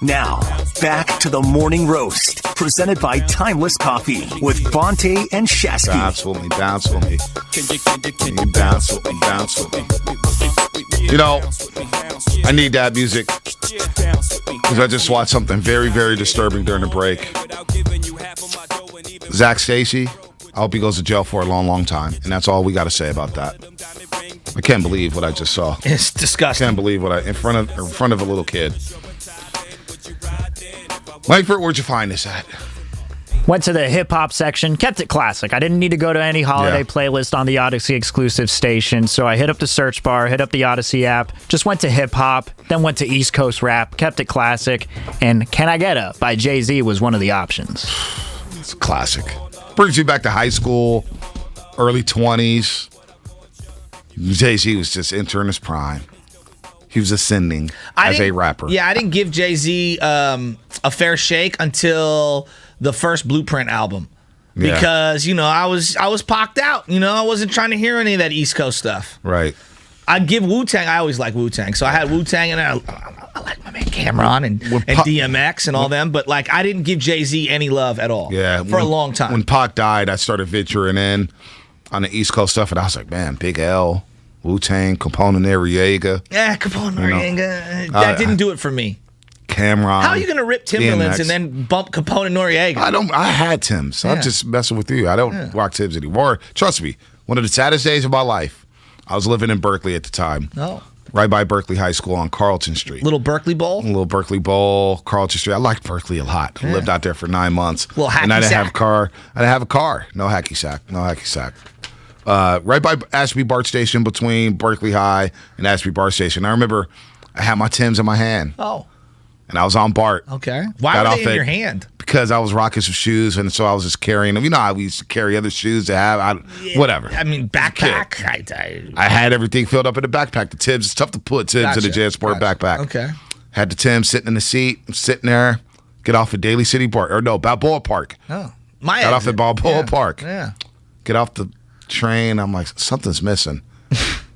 Now, back to the morning roast, presented by Timeless Coffee with Bonte and Shasky.
Bounce with me, bounce with me. You bounce with me, bounce with me. You know, I need that music because I just watched something very, very disturbing during the break. Zach Stacy, I hope he goes to jail for a long, long time. And that's all we got to say about that. I can't believe what I just saw.
It's disgusting.
I can't believe what in front of a little kid. Langford, where'd you find this at?
Went to the hip-hop section, kept it classic. I didn't need to go to any holiday playlist on the Odyssey exclusive station, so I hit up the search bar, hit up the Odyssey app, just went to hip-hop, then went to East Coast rap, kept it classic, and Can I Get Up by Jay-Z was one of the options.
It's classic. Brings you back to high school, early 20s. Jay-Z was just entering his prime. He was ascending as a rapper.
Yeah, I didn't give Jay-Z a fair shake until the first Blueprint album. Because, I was pocked out. I wasn't trying to hear any of that East Coast stuff.
Right.
I'd give Wu-Tang. I always like Wu-Tang. So I had Wu-Tang and I like my man Cameron and DMX and all them. But, I didn't give Jay-Z any love at all for a long time.
When Pac died, I started venturing in on the East Coast stuff. And I was like, man, Big L, Wu-Tang, Capone and Noriega.
Yeah, Capone and Noriega. That didn't do it for me.
Cameron.
How are you going to rip Timberlands and then bump Capone and Noriega?
I had Timbs. I'm just messing with you. I don't rock Timbs anymore. Trust me, one of the saddest days of my life. I was living in Berkeley at the time.
Oh.
Right by Berkeley High School on Carlton Street.
Little Berkeley Bowl?
Little Berkeley Bowl, Carlton Street. I liked Berkeley a lot. I lived out there for 9 months.
Little hacky
and I didn't
sack.
have a car. I didn't have a car. No hacky sack. Right by Ashby BART Station between Berkeley High and Ashby BART Station. I remember I had my Timbs in my hand.
Oh.
And I was on BART.
Okay. Why were they in your hand?
Because I was rocking some shoes, and so I was just carrying them. You know how we used to carry other shoes to have? Whatever.
I mean, backpack.
I had everything filled up in the backpack. The Timbs, it's tough to put Timbs in a JanSport backpack.
Okay.
Had the Timbs sitting in the seat. I'm sitting there. Get off at Daly City Park. Or no, Balboa Park.
Oh.
Got off at Balboa Park.
Yeah.
Get off the train. I'm like, something's missing.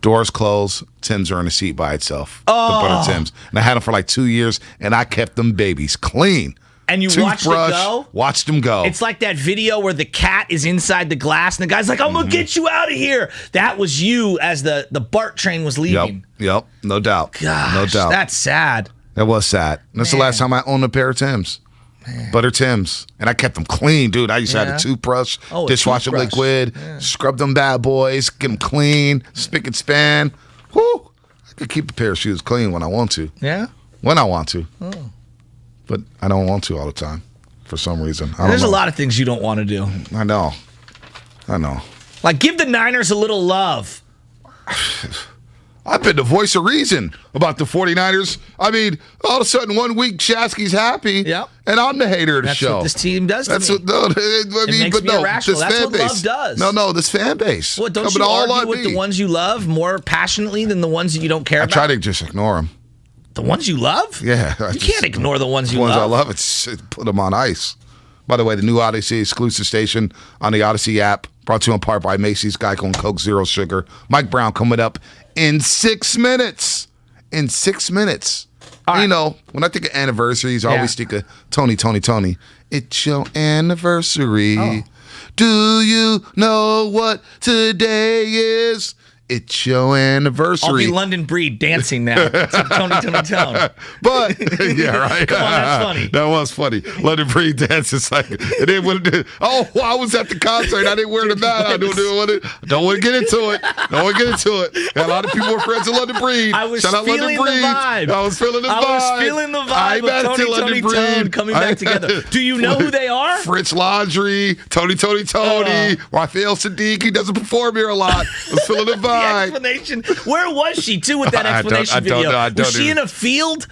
Doors closed. Timbs are in the seat by itself.
Oh.
The butter Timbs. And I had them for like 2 years, and I kept them babies clean.
And you watched it go?
Watched them go.
It's like that video where the cat is inside the glass, and the guy's like, I'm going to get you out of here. That was you as the BART train was leaving.
Yep. No doubt.
Gosh,
no doubt.
That's sad.
That was sad. That's the last time I owned a pair of Timbs. Butter Timbs. And I kept them clean, dude. I used to have a toothbrush, dishwasher liquid, scrub them bad boys, get them clean, spick and span. Whoo! I could keep a pair of shoes clean when I want to.
Yeah?
When I want to.
Oh.
But I don't want to all the time for some reason.
There's a lot of things you don't want to do.
I know.
Like, give the Niners a little love.
I've been the voice of reason about the 49ers. I mean, all of a sudden, 1 week, Shasky's happy, and I'm the hater of the show.
That's what this team does to me.
It makes
me irrational. That's what love does.
No, this fan base.
What, don't you argue with the ones you love more passionately than the ones that you don't care about?
I try to just ignore them.
The ones you love?
Yeah.
You can't ignore the ones you love.
The ones I love, it's put them on ice. By the way, the new Odyssey exclusive station on the Odyssey app, brought to you in part by Macy's, Geico, and Coke Zero Sugar. Mike Brown coming up in 6 minutes. In 6 minutes. Right. You know, when I think of anniversaries, I always think of Tony. It's your anniversary. Oh. Do you know what today is? It's your anniversary.
I'll be London Breed dancing now. Tony.
But, yeah, right.
Come on, that's funny.
That was funny. London Breed dances like, and then when I was at the concert. I didn't wear the mat. I don't want to get into it. A lot of people were friends of London Breed.
I was feeling the vibe.
I was feeling the vibe
of Tony coming back together. Do you know who they are?
Fritz Laundrie, Tony, Raphael Sadiq. He doesn't perform here a lot. I was feeling the vibe.
The explanation. Where was she too with that explanation video? Was she in a field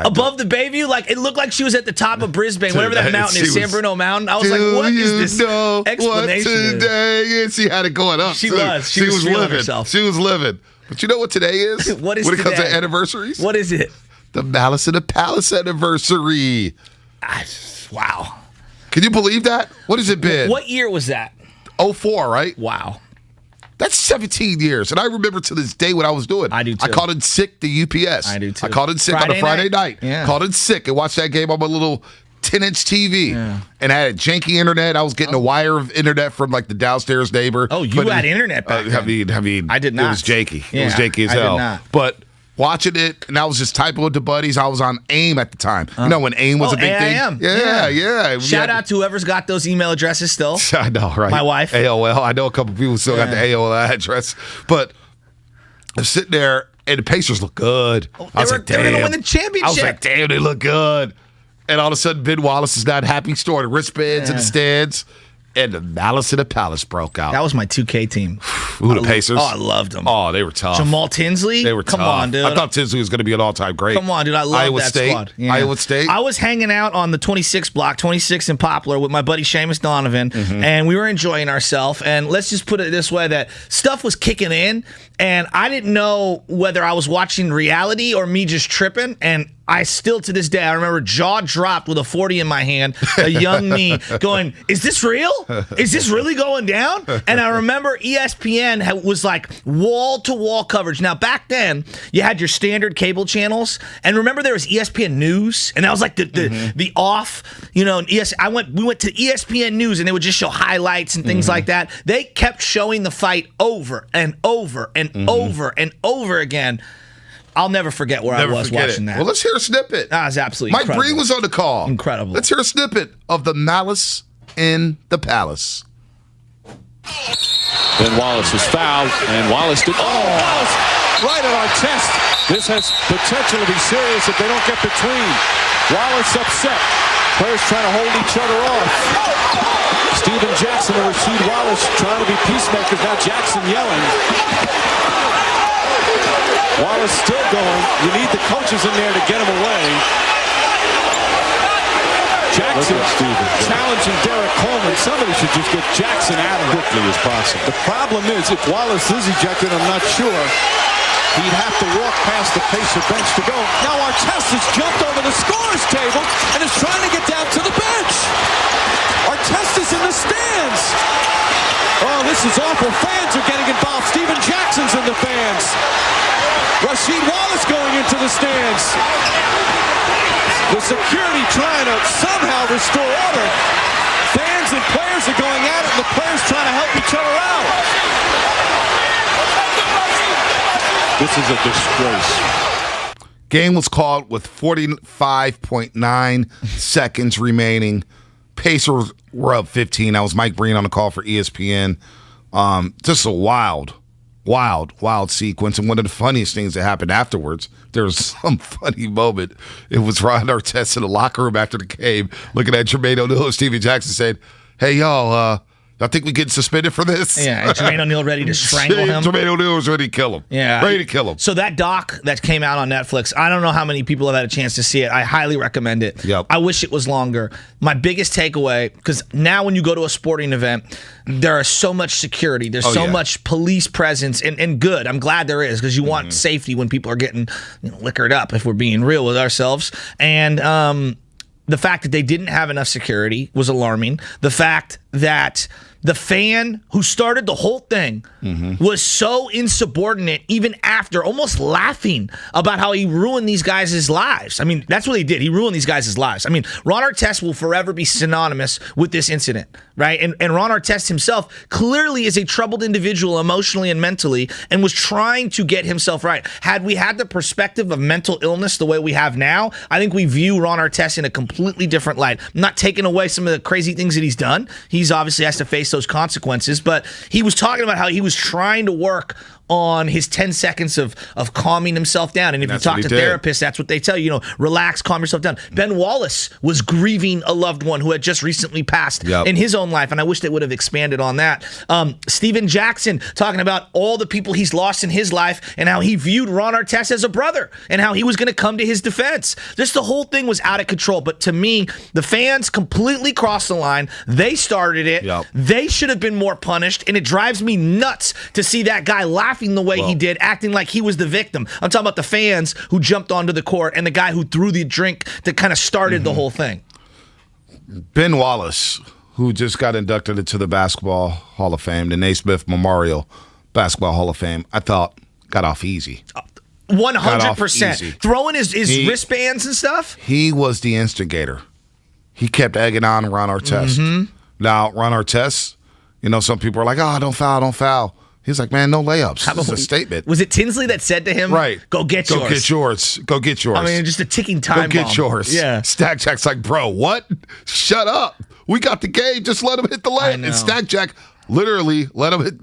above the Bayview? Like, it looked like she was at the top of Brisbane, whatever that mountain is, San Bruno Mountain. I was like, what is this explanation?
What today is? She had it going up.
She was
living
herself.
She was living. But you know what today is?
What is
when it comes
today?
to anniversaries?
What is it?
The Malice in the Palace anniversary.
Wow.
Can you believe that? What has it been?
What year was that?
04, right?
Wow.
That's 17 years. And I remember to this day what I was doing.
I do, too.
I called in sick to UPS.
I do, too.
I called in sick on a Friday night.
Yeah.
Called in sick and watched that game on my little 10-inch TV.
Yeah.
And I had a janky internet. I was getting a wire of internet from like the downstairs neighbor.
Oh, you had internet back then.
I mean,
I did not.
It was janky.
Yeah,
it was janky as
I did
hell.
not.
But watching it, and I was just typing with the buddies. I was on AIM at the time. You know when AIM was a big
AIM.
thing? Yeah.
Shout out to whoever's got those email addresses still.
I know, right?
My wife.
AOL. I know a couple people still got the AOL address. But I'm sitting there, and the Pacers look good. I was like, damn.
They were going to win the championship.
I was like, damn, they look good. And all of a sudden, Ben Wallace is not happy. Stored the wristbands in the stands. And the Malice in the Palace broke out.
That was my 2K team.
Who, the Pacers?
I loved them.
Oh, they were tough.
Jamal Tinsley?
They were tough.
Come on, dude.
I thought Tinsley was going to be an all-time great.
Come on, dude. I love
Iowa
that
State.
squad. Yeah.
Iowa State.
I was hanging out on the 26 block, 26 in Poplar, with my buddy Seamus Donovan, and we were enjoying ourselves. And let's just put it this way, that stuff was kicking in, and I didn't know whether I was watching reality or me just tripping, and I still, to this day, I remember jaw dropped with a 40 in my hand, a young me going, is this real? Is this really going down? And I remember ESPN was like wall-to-wall coverage. Now, back then, you had your standard cable channels, and remember there was ESPN News, and that was like the off, we went to ESPN News, and they would just show highlights and things like that. They kept showing the fight over and over and over and over again. I'll never forget where I was watching that.
Well, let's hear a snippet.
That was absolutely
Mike Breen was on the call.
Incredible.
Let's hear a snippet of the Malice in the Palace.
Then Wallace was fouled, and Wallace did. Wallace right at our chest. This has potential to be serious if they don't get between. Wallace upset. Players trying to hold each other off. Steven Jackson and Rasheed Wallace trying to be peacemakers. Now Jackson yelling. Wallace still going. You need the coaches in there to get him away. Jackson challenging Derek Coleman. Somebody should just get Jackson out of quickly as possible. The problem is, if Wallace is ejected, I'm not sure. He'd have to walk past the Pacer bench to go. Now Artest has jumped over the scorer's table and is trying to get down to the bench. Artest is in the stands. Oh, this is awful. Fans are getting involved. Steven Jackson's in the fans. Rasheed Wallace going into the stands. The security trying to somehow restore order. Fans and players are going at it, and the players trying to help each other out. This is a disgrace.
Game was called with 45.9 seconds remaining. Pacers were up 15. That was Mike Breen on the call for ESPN. Just a wild sequence. And one of the funniest things that happened afterwards, there was some funny moment. It was Ron Artest in the locker room after the game, looking at Jermaine O'Neal and Steven Jackson, said, hey, y'all, I think we get suspended for this.
Yeah, and Jermaine O'Neal ready to strangle him.
Jermaine O'Neal was ready to kill him.
Yeah.
Ready to kill him.
So that doc that came out on Netflix, I don't know how many people have had a chance to see it. I highly recommend it.
Yep.
I wish it was longer. My biggest takeaway, because now when you go to a sporting event, there is so much security. There's so much police presence, and good. I'm glad there is, because you want safety when people are getting liquored up, if we're being real with ourselves. And the fact that they didn't have enough security was alarming. The fact that the fan who started the whole thing was so insubordinate, even after, almost laughing about how he ruined these guys' lives. I mean, that's what he did. He ruined these guys' lives. I mean, Ron Artest will forever be synonymous with this incident, right? And Ron Artest himself clearly is a troubled individual emotionally and mentally, and was trying to get himself right. Had we had the perspective of mental illness the way we have now, I think we view Ron Artest in a completely different light. I'm not taking away some of the crazy things that he's done. He's obviously has to face those consequences, but he was talking about how he was trying to work on his 10 seconds of calming himself down. And if you talk to therapists, that's what they tell you, relax, calm yourself down. Ben Wallace was grieving a loved one who had just recently passed in his own life, and I wish they would have expanded on that. Steven Jackson talking about all the people he's lost in his life and how he viewed Ron Artest as a brother and how he was going to come to his defense. Just the whole thing was out of control. But to me, the fans completely crossed the line. They started it. They should have been more punished, and it drives me nuts to see that guy laugh laughing the way he did, acting like he was the victim. I'm talking about the fans who jumped onto the court and the guy who threw the drink that kind of started the whole thing.
Ben Wallace, who just got inducted into the Basketball Hall of Fame, the Naismith Memorial Basketball Hall of Fame, I thought got off easy.
100%. Throwing his wristbands and stuff?
He was the instigator. He kept egging on Ron Artest. Now, Ron Artest, some people are like, don't foul. He's like, man, no layups. This is a statement.
Was it Tinsley that said to him, go get yours?
Go get yours.
I mean, just a ticking time bomb.
Go get yours.
Yeah.
Stack Jack's like, bro, what? Shut up. We got the game. Just let him hit the layup. And Stack Jack literally let him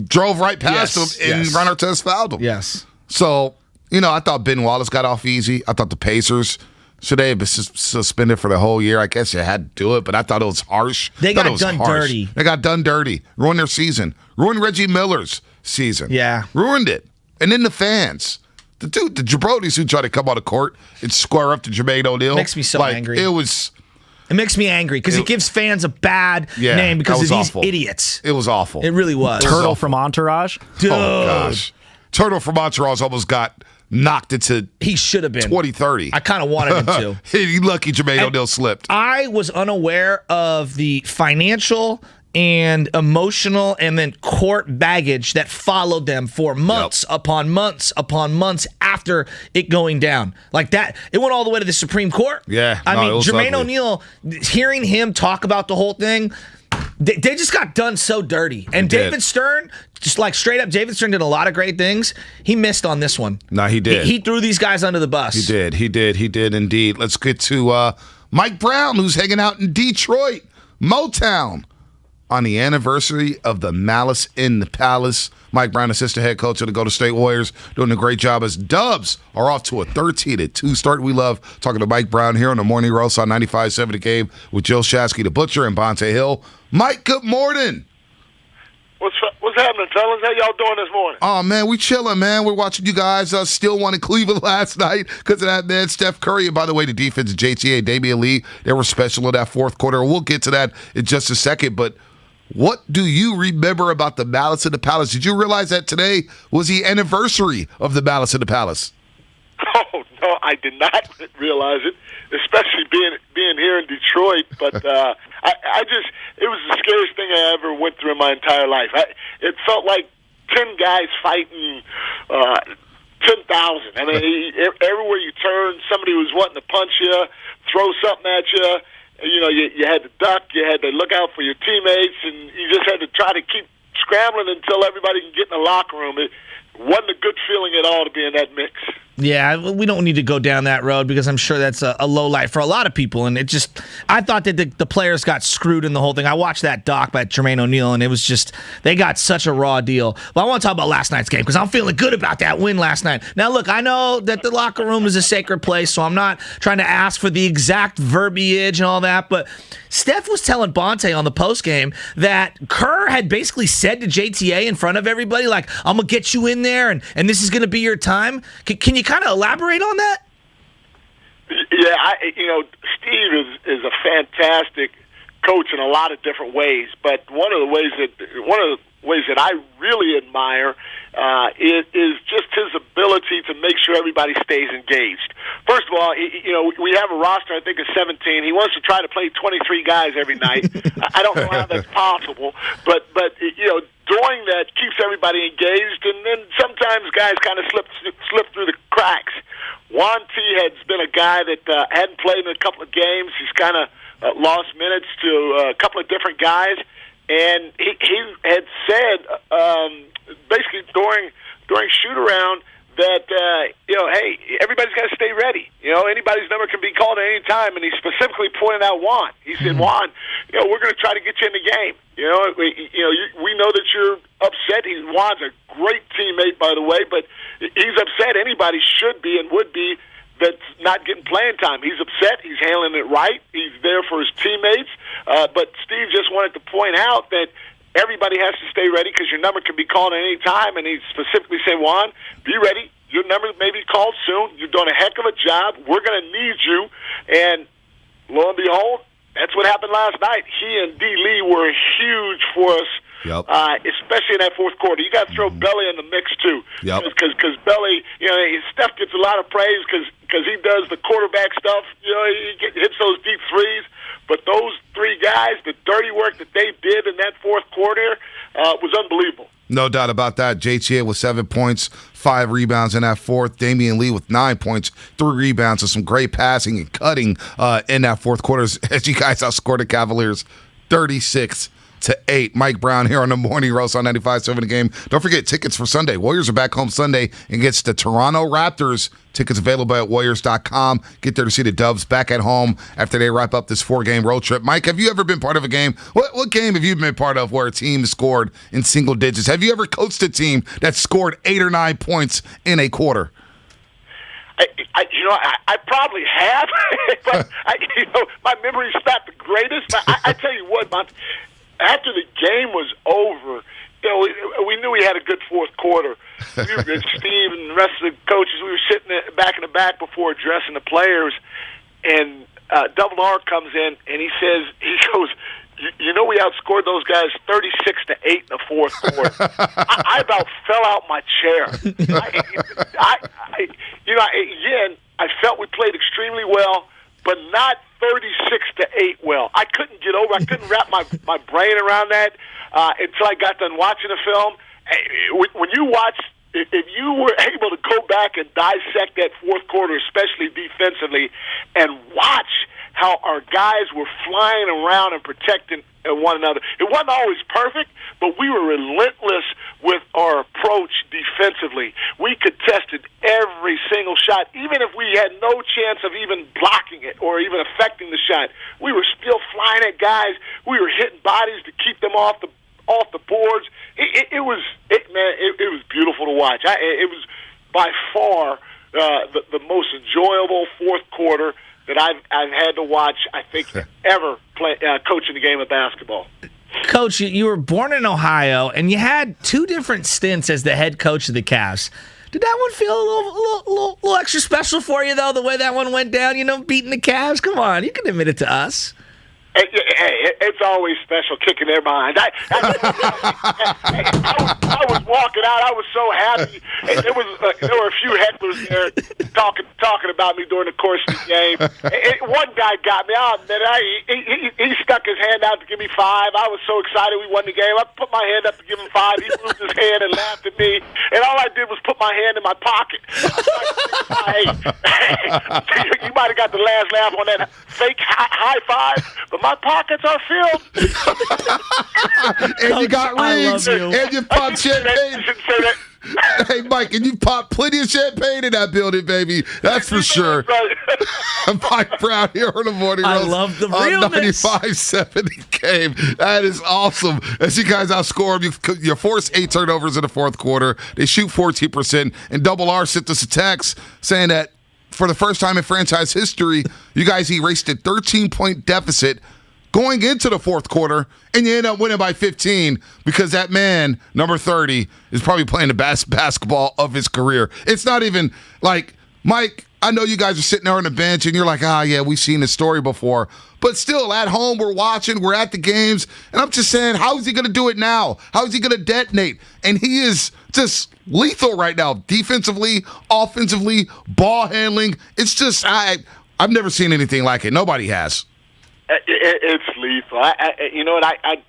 drove right past him, and Ron Artest fouled him.
Yes.
So, I thought Ben Wallace got off easy. I thought the Pacers should they have been suspended for the whole year. I guess you had to do it, but I thought it was harsh.
They got done dirty.
They got done dirty. Ruined their season. Ruined Reggie Miller's season.
Yeah.
Ruined it. And then the fans. The jabronis who try to come on the court and square up to Jermaine O'Neal.
Makes me so angry. It makes me angry because it gives fans a bad name because of these idiots.
It was awful.
It really was.
Turtle from Entourage?
Dude.
Oh, gosh. Turtle from Entourage almost got knocked into
he should have been
2030.
I kind of wanted him to.
He lucky Jermaine O'Neal slipped.
I was unaware of the financial and emotional and then court baggage that followed them for months upon months upon months after it going down. Like that, it went all the way to the Supreme Court.
Yeah.
I mean, Jermaine O'Neal, hearing him talk about the whole thing, they just got done so dirty. And David Stern, just like straight up, David Stern did a lot of great things. He missed on this one.
No, he did.
He threw these guys under the bus.
He did indeed. Let's get to Mike Brown, who's hanging out in Detroit, Motown, on the anniversary of the Malice in the Palace. Mike Brown, assistant head coach of the Golden State Warriors, doing a great job as Dubs are off to a 13-2 start. We love talking to Mike Brown here on the Morning Roast on 95.7 The Game with Jill Shasky, the Butcher, and Bonte Hill. Mike, good morning.
What's happening, fellas? How y'all doing this morning?
Oh, man, we chilling, man. We're watching you guys still won in Cleveland last night because of that man, Steph Curry. And by the way, the defense of JTA and Damian Lee, they were special in that fourth quarter. We'll get to that in just a second, but what do you remember about the Malice in the Palace? Did you realize that today was the anniversary of the Malice in the Palace?
Oh, no, I did not realize it, especially being here in Detroit. But it was the scariest thing I ever went through in my entire life. It felt like 10 guys fighting 10,000. I mean, everywhere you turn, somebody was wanting to punch you, throw something at you. You had to duck, you had to look out for your teammates, and you just had to try to keep scrambling until everybody can get in the locker room. It wasn't a good feeling at all to be in that mix.
Yeah, we don't need to go down that road because I'm sure that's a low light for a lot of people. And I thought that the players got screwed in the whole thing. I watched that doc by Jermaine O'Neal, and it was just, they got such a raw deal. But I want to talk about last night's game because I'm feeling good about that win last night. Now, look, I know that the locker room is a sacred place, so I'm not trying to ask for the exact verbiage and all that, but Steph was telling Bonte on the postgame that Kerr had basically said to JTA in front of everybody, like, I'm going to get you in there, and this is going to be your time. Can you kind of elaborate on that?
Yeah, Steve is a fantastic coach in a lot of different ways, but one of the ways that I really admire is just his ability to make sure everybody stays engaged. First of all, we have a roster, I think, of 17. He wants to try to play 23 guys every night. I don't know how that's possible, but doing that keeps everybody engaged, and then sometimes guys kind of slip through the cracks. Juan T. has been a guy that hadn't played in a couple of games. He's kind of lost minutes to a couple of different guys, and he had said basically during shoot-around that, hey, everybody's got to stay ready. Anybody's number can be called at any time, and he specifically pointed out Juan. He said, Juan, we're going to try to get you in the game. We know that you're upset. Juan's a great teammate, by the way, but he's upset. Anybody should be and would be that's not getting playing time. He's upset. He's handling it right. He's there for his teammates. But Steve just wanted to point out that everybody has to stay ready because your number can be called at any time, and he specifically said, Juan, be ready. Your number may be called soon. You're doing a heck of a job. We're going to need you. And lo and behold, that's what happened last night. He and D. Lee were huge for us
Yep.
Especially in that fourth quarter. You got to throw Belly in the mix too.
Yep.
Because Belly, Steph gets a lot of praise because he does the quarterback stuff. He hits those deep threes. But those three guys, the dirty work that they did in that fourth quarter was unbelievable.
No doubt about that. JTA with 7 points, 5 rebounds in that fourth. Damian Lee with 9 points, 3 rebounds, and some great passing and cutting in that fourth quarter as you guys outscored the Cavaliers 36-8. Mike Brown here on the Morning Roast on 95.7 The Game. Don't forget tickets for Sunday. Warriors are back home Sunday against the Toronto Raptors. Tickets available at Warriors.com. Get there to see the Dubs back at home after they wrap up this 4-game road trip. Mike, have you ever been part of a game? What game have you been part of where a team scored in single digits? Have you ever coached a team that scored 8 or 9 points in a quarter?
I probably have, but my memory's not the greatest. But I tell you what, after the game was over, we knew we had a good fourth quarter. Steve and the rest of the coaches, we were sitting back in the back before addressing the players, and Double R comes in and he goes, we outscored those guys 36-8 in the fourth quarter. I about fell out my chair. I felt we played extremely well, but not 36-8 well. I couldn't get over. I couldn't wrap my brain around that until I got done watching the film. When you watch, if you were able to go back and dissect that fourth quarter, especially defensively, and watch how our guys were flying around and protecting one another. It wasn't always perfect, but we were relentless with our approach defensively. We contested every single shot, even if we had no chance of even blocking it or even affecting the shot. We were still flying at guys. We were hitting bodies to keep them off the boards. It was beautiful to watch. It was by far the most enjoyable fourth quarter that I've had to watch, I think, ever coaching the game of basketball.
Coach, you were born in Ohio, and you had 2 different stints as the head coach of the Cavs. Did that one feel a little extra special for you, though, the way that one went down, beating the Cavs? Come on, you can admit it to us.
It's always special kicking their behind. I was walking out. I was so happy. There were a few hecklers there talking about me during the course of the game. One guy got me. He stuck his hand out to give me 5. I was so excited we won the game. I put my hand up to give him 5. He moved his hand and laughed at me. And all I did was put my hand in my pocket. You might have got the last laugh on that fake high five, but my pockets are filled.
And you got rings. And you popped champagne. Hey, Mike, and you popped plenty of champagne in that building, baby. That's for sure. Mike Brown here on the Morning Roast.
I love the realness.
95-70 game. That is awesome. As you guys outscore them, you force 8 turnovers in the fourth quarter. They shoot 14%. And Double R sent us a text saying that for the first time in franchise history, you guys erased a 13-point deficit going into the fourth quarter, and you end up winning by 15 because that man, number 30, is probably playing the best basketball of his career. It's not even like, Mike, I know you guys are sitting there on the bench, and you're like, yeah, we've seen this story before. But still, at home, we're watching, we're at the games, and I'm just saying, how is he going to do it now? How is he going to detonate? And he is just lethal right now, defensively, offensively, ball handling. It's just, I've never seen anything like it. Nobody has.
It's lethal.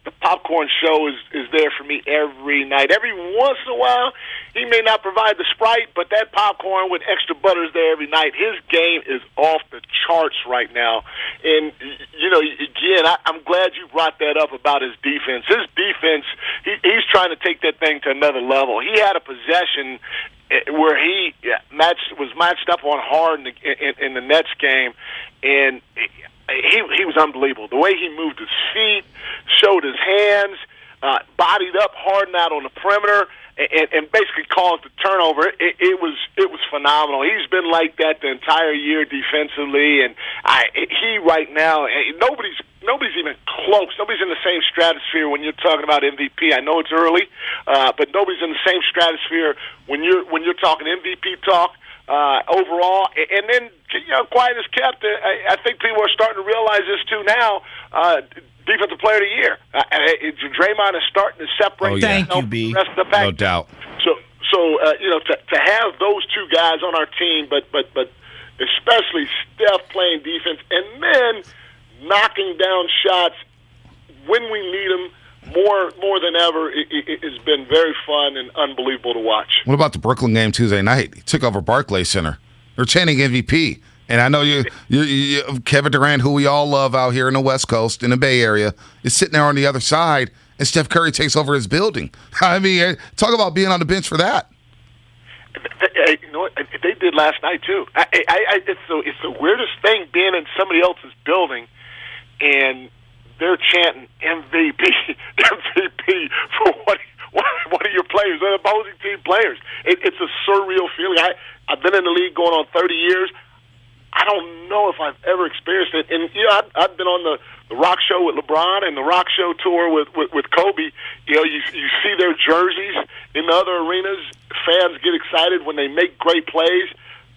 The popcorn show is there for me every night. Every once in a while, he may not provide the Sprite, but that popcorn with extra butter is there every night. His game is off the charts right now. And, again, I'm glad you brought that up about his defense. His defense, he's trying to take that thing to another level. He had a possession where he was matched up on Harden in the Nets game, and he was unbelievable. The way he moved his feet, showed his hands, bodied up Harden out on the perimeter, and basically caused the turnover. It was phenomenal. He's been like that the entire year defensively, and he right now, nobody's even close. Nobody's in the same stratosphere when you're talking about MVP. I know it's early, but nobody's in the same stratosphere when you're talking MVP talk. Overall, and then quiet as kept. I think people are starting to realize this too now. Defensive Player of the Year. Draymond is starting to separate
Thank you,
from
B.
the rest of the pack.
No doubt.
So to have those two guys on our team, but especially Steph playing defense and then knocking down shots when we need them more than ever, it has been very fun and unbelievable to watch.
What about the Brooklyn game Tuesday night? He took over Barclays Center. They're chanting MVP. And I know you Kevin Durant, who we all love out here in the West Coast, in the Bay Area, is sitting there on the other side, and Steph Curry takes over his building. I mean, talk about being on the bench for that.
You know what? They did last night, too. It's the weirdest thing being in somebody else's building, and they're chanting MVP, MVP for one of your players, the opposing team players. It's a surreal feeling. I've been in the league going on 30 years. I don't know if I've ever experienced it. And, I've been on the Rock Show with LeBron and the Rock Show tour with Kobe. You see their jerseys in the other arenas. Fans get excited when they make great plays.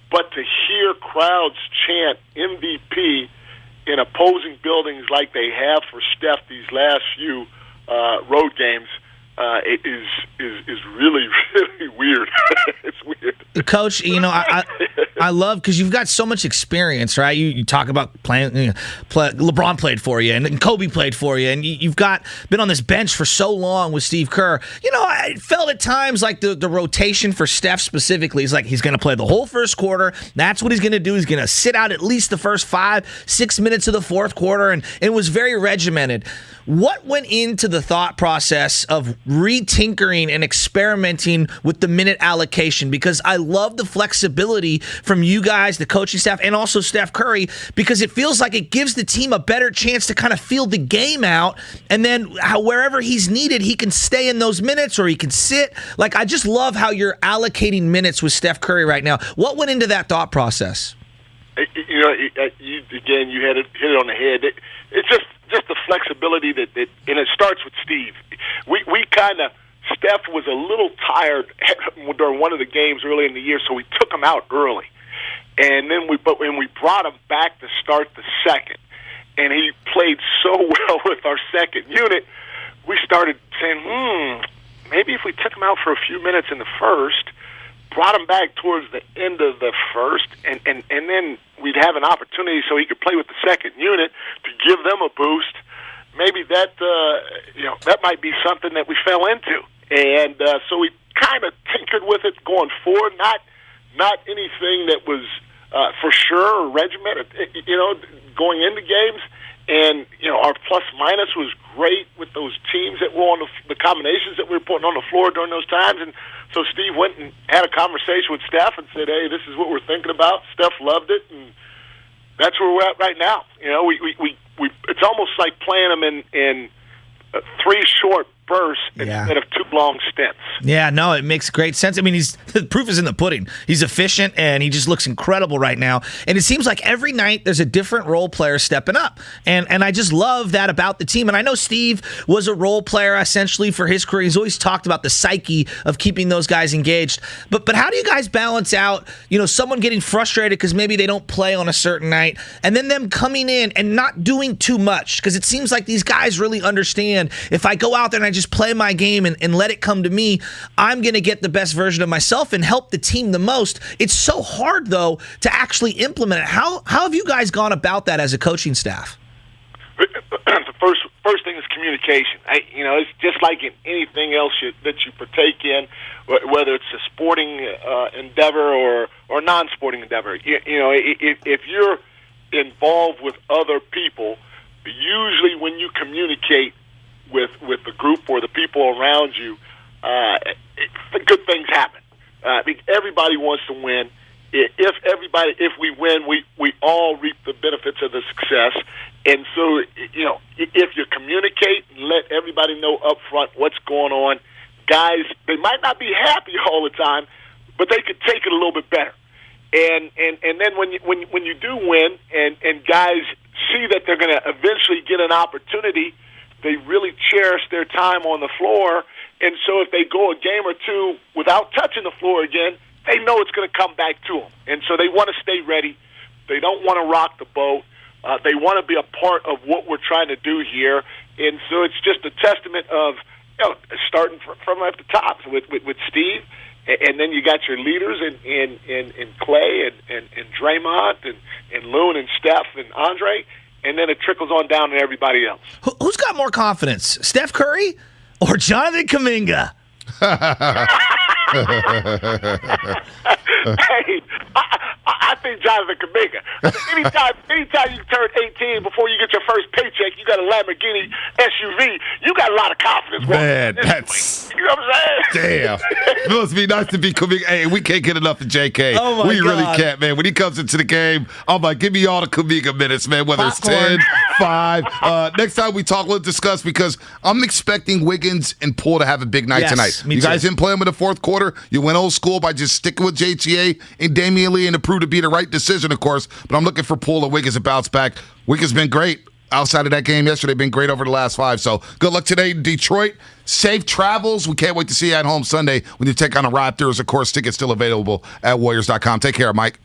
But to hear crowds chant MVP in opposing buildings like they have for Steph these last few road games, it is really, really weird. It's weird.
Coach, I love, because you've got so much experience, right? You talk about playing, LeBron played for you, and Kobe played for you, and you've been on this bench for so long with Steve Kerr. I felt at times like the rotation for Steph specifically is like he's going to play the whole first quarter. That's what he's going to do. He's going to sit out at least the first 5-6 minutes of the fourth quarter, and it was very regimented. What went into the thought process of retinkering and experimenting with the minute allocation? Because I love the flexibility from you guys, the coaching staff, and also Steph Curry, because it feels like it gives the team a better chance to kind of feel the game out, and then wherever he's needed, he can stay in those minutes or he can sit. Like, I just love how you're allocating minutes with Steph Curry right now. What went into that thought process?
You hit it on the head. It's just the flexibility that and it starts with Steve. We kind of, Steph was a little tired during one of the games early in the year, so we took him out early, and then we brought him back to start the second, and he played so well with our second unit. We started saying, maybe if we took him out for a few minutes in the first, brought him back towards the end of the first, and then we'd have an opportunity so he could play with the second unit to give them a boost. Maybe that that might be something that we fell into, and so we kind of tinkered with it going forward. Not anything that was for sure or regimented, going into games. And our plus minus was great with those teams that were on the combinations that we were putting on the floor during those times. And so Steve went and had a conversation with Steph and said, "Hey, this is what we're thinking about." Steph loved it, and that's where we're at right now. We it's almost like playing them in 3 short bursts instead of 2 long stints.
Yeah, no, it makes great sense. I mean, the proof is in the pudding. He's efficient, and he just looks incredible right now. And it seems like every night there's a different role player stepping up. And I just love that about the team. And I know Steve was a role player essentially for his career. He's always talked about the psyche of keeping those guys engaged. But how do you guys balance out, someone getting frustrated because maybe they don't play on a certain night, and then them coming in and not doing too much? Because it seems like these guys really understand, if I go out there and I just play my game and let it come to me, I'm going to get the best version of myself and help the team the most. It's so hard, though, to actually implement it. How have you guys gone about that as a coaching staff?
The first thing is communication. It's just like in anything else that you partake in, whether it's a sporting endeavor or non-sporting endeavor. If you're involved with other people, usually when you communicate with the group or the people around you, good things happen. Everybody wants to win. If we win, we all reap the benefits of the success. And so, if you communicate and let everybody know up front what's going on, guys, they might not be happy all the time, but they could take it a little bit better. And then when you do win and guys see that they're going to eventually get an opportunity, they really cherish their time on the floor. And so if they go a game or two without touching the floor again, they know it's going to come back to them. And so they want to stay ready. They don't want to rock the boat. They want to be a part of what we're trying to do here. And so it's just a testament of starting from at the top with Steve, and then you got your leaders in Clay and Draymond and Loon and Steph and Andre, and then it trickles on down to everybody else.
Who's got more confidence, Steph Curry or Jonathan Kuminga?
Hey, I think Jonathan Kuminga. Anytime you turn 18 before you get your first paycheck, you got a Lamborghini SUV. You got a lot of confidence.
Man, that's
you know what I'm saying?
damn. It must be nice to be Kuminga. Hey, we can't get enough of JK.
Oh my
we really
God.
can't, man. When he comes into the game, I'm like, give me all the Kuminga minutes, man. Whether
Popcorn.
it's 10, 5. Next time we talk, we'll discuss because I'm expecting Wiggins and Poole to have a big night
Yes,
tonight.
me
You guys
too.
didn't play them in the fourth quarter. You went old school by just sticking with JTA and Damian Lee, and it proved to be the right decision, of course. But I'm looking for Poole and Wiggins to bounce back. Wiggins been great outside of that game yesterday. Been great over the last 5. So good luck today in Detroit. Safe travels. We can't wait to see you at home Sunday when you take on the Raptors. Of course, tickets still available at Warriors.com. Take care, Mike.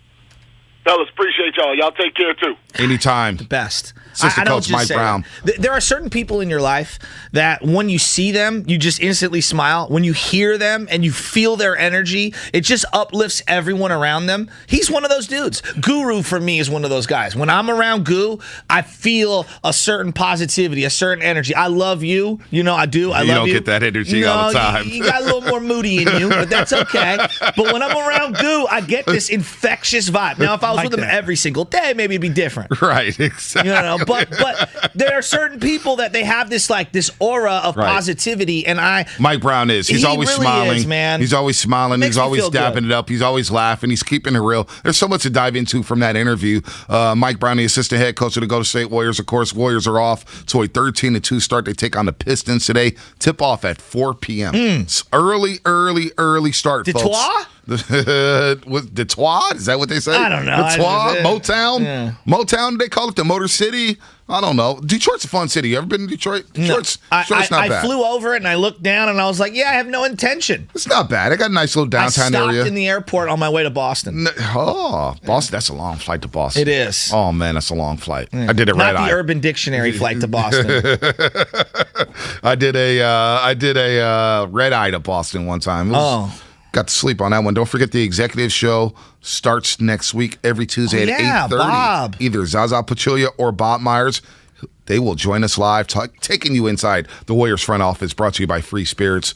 Fellas, appreciate y'all. Y'all take care, too.
Anytime.
Best.
Assistant
I don't
coach
just
Mike
say
Brown.
that. There are certain people in your life that when you see them, you just instantly smile. When you hear them and you feel their energy, it just uplifts everyone around them. He's one of those dudes. Guru, for me, is one of those guys. When I'm around Goo, I feel a certain positivity, a certain energy. I love you. You know, I do. I
You
love
don't
you.
get that energy all the time.
You got a little more moody in you, but that's okay. But when I'm around Goo, I get this infectious vibe. Now, if I was with him every single day, maybe it'd be different.
Right, exactly.
You know, but there are certain people that they have this aura of positivity, and
Mike Brown is. He's
he
always
really
smiling.
is, man.
He's always smiling.
Makes
He's
me
always
feel
dapping
good.
it up. He's always laughing. He's keeping it real. There's so much to dive into from that interview. Mike Brown, the assistant head coach of the Golden State Warriors. Of course, Warriors are off to a 13-2 start. They take on the Pistons today. Tip off at 4 p.m. It's early start, folks. Detroit? Is that what they say?
I don't know.
Detroit? Motown?
Yeah.
Motown, they call it the Motor City? I don't know. Detroit's a fun city. You ever been to Detroit? Detroit's not bad.
I flew over it and I looked down and I was like, yeah, I have no intention.
It's not bad. I got a nice little downtown
I stopped
area.
in the airport on my way to Boston.
Boston. That's a long flight to Boston.
It is.
Oh, man, that's a long flight. I did a
Not
red eye.
the Urban Dictionary flight to Boston.
I did a red eye to Boston one time. Got to sleep on that one. Don't forget the executive show starts next week every Tuesday at 8:30.
Bob.
Either Zaza Pachulia or Bob Myers. They will join us live, taking you inside the Warriors front office, brought to you by Free Spirits.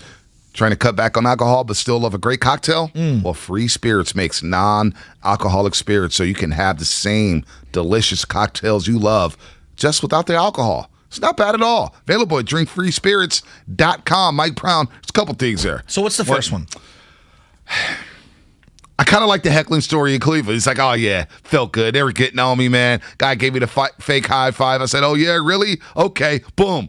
Trying to cut back on alcohol but still love a great cocktail? Well, Free Spirits makes non-alcoholic spirits so you can have the same delicious cocktails you love just without the alcohol. It's not bad at all. Available at drinkfreespirits.com. Mike Brown, there's a couple things there.
So what's the first one?
I kind of like the heckling story in Cleveland. It's like, oh, yeah, felt good. They were getting on me, man. Guy gave me the fake high five. I said, oh, yeah, really? Okay, boom.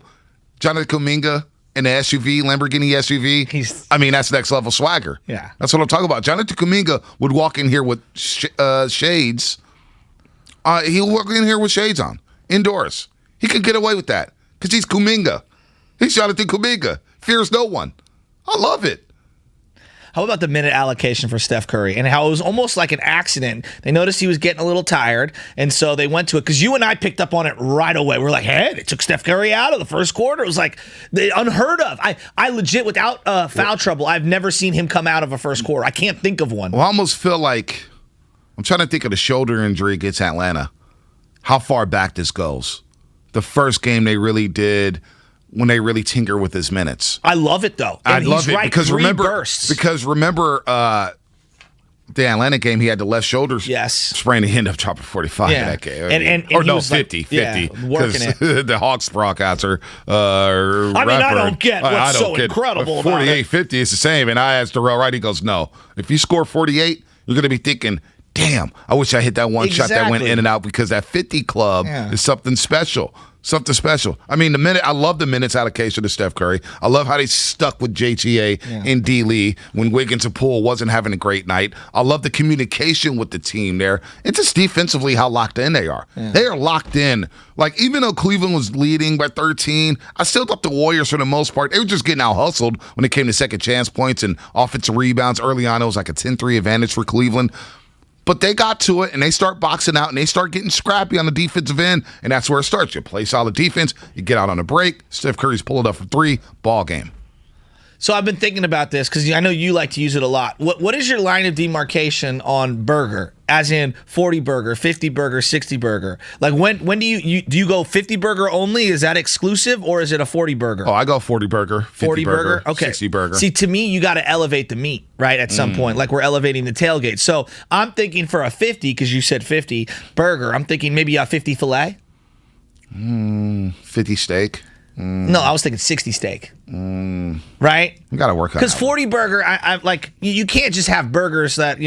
Jonathan Kuminga in the SUV, Lamborghini SUV. That's next level swagger.
Yeah.
That's what I'm talking about. Jonathan Kuminga would walk in here with shades. He'll walk in here with shades on, indoors. He could get away with that because he's Kuminga. He's Jonathan Kuminga. Fears no one. I love it.
How about the minute allocation for Steph Curry and how it was almost like an accident? They noticed he was getting a little tired, and so they went to it because you and I picked up on it right away. We're like, hey, they took Steph Curry out of the first quarter. It was like unheard of. I legit, without foul trouble, I've never seen him come out of a first quarter. I can't think of one.
Well, I almost feel like I'm trying to think of the shoulder injury against Atlanta. How far back this goes. The first game they really did when they really tinker with his minutes.
I love it, though. And
I love it
right,
because
bursts.
remember the Atlanta game, he had the left shoulder sprain. He ended up dropping 45 in that game.
And
or no,
was
50.
Working it.
The Hawks broadcaster.
I don't get what's so incredible about it.
48-50 is the same. And I asked Darryl Wright, he goes, no. If you score 48, you're going to be thinking, damn, I wish I hit that one shot that went in and out because that 50 club is something special. Something special. I mean, I love the minutes allocation to Steph Curry. I love how they stuck with JTA and D. Lee when Wiggins and Poole wasn't having a great night. I love the communication with the team there. It's just defensively how locked in they are. Yeah. They are locked in. Like, even though Cleveland was leading by 13, I still thought the Warriors, for the most part, they were just getting out-hustled when it came to second chance points and offensive rebounds. Early on, it was like a 10-3 advantage for Cleveland. But they got to it, and they start boxing out, and they start getting scrappy on the defensive end, and that's where it starts. You play solid defense, you get out on a break, Steph Curry's pulling up for 3, ball game.
So I've been thinking about this because I know you like to use it a lot. What is your line of demarcation on burger? As in 40 burger, 50 burger, 60 burger. Like when do you go 50 burger only? Is that exclusive or is it a 40 burger?
Oh, I go 40 burger, 50
40 burger, okay.
60 burger.
See, to me, you got to elevate the meat, right? At some point, like we're elevating the tailgate. So I'm thinking for a 50 because you said 50 burger. I'm thinking maybe a 50 filet.
50 steak.
No, I was thinking 60 steak. Right?
You got to work on
because 40 burger, I like you can't just have burgers that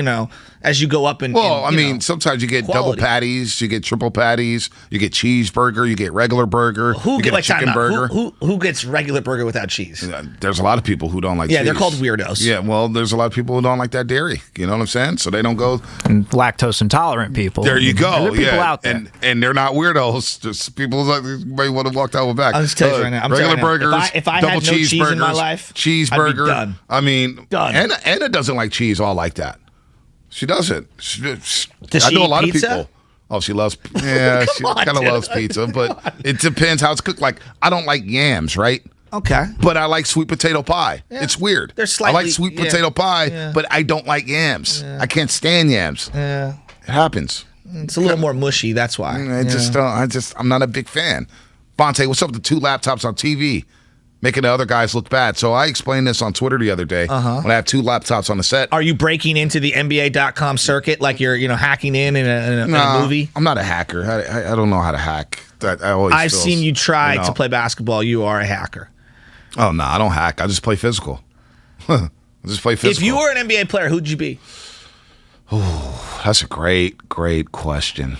as you go up in.
Well, I mean, sometimes you get
quality.
double patties, you get triple patties, you get cheeseburger, you get regular burger, you get a chicken burger.
Who gets regular burger without cheese?
There's a lot of people who don't like cheese.
Yeah, they're called weirdos.
Yeah, well, there's a lot of people who don't like that dairy. You know what I'm saying? So they don't go.
And lactose intolerant people.
There you go.
There are people out there.
And they're not weirdos. Just people like may want to walk that one back.
I'll just tell you right now.
Regular burgers,
if I
double
had no cheese in my life,
cheeseburger.
I'd be done.
I mean,
done.
Anna doesn't like cheese all like that. She doesn't.
Does
I
she
know a
eat
lot
pizza?
of people. Oh, she loves. Yeah, she kind of loves pizza, but it depends how it's cooked. Like I don't like yams, right?
Okay.
But I like sweet potato pie.
Yeah.
It's weird.
They're slightly,
I like sweet potato pie, but I don't like yams.
Yeah.
I can't stand yams.
Yeah.
It happens.
It's a little more mushy. That's why.
I'm not a big fan. Bonte, what's up with the 2 laptops on TV? Making the other guys look bad. So I explained this on Twitter the other day when I have 2 laptops on the set.
Are you breaking into the NBA.com circuit like you're hacking in a movie?
I'm not a hacker. I don't know how to hack. I've
seen you try to play basketball. You are a hacker.
Oh, no, I don't hack. I just play physical. I just play physical.
If you were an NBA player, who'd you be?
Oh, that's a great question.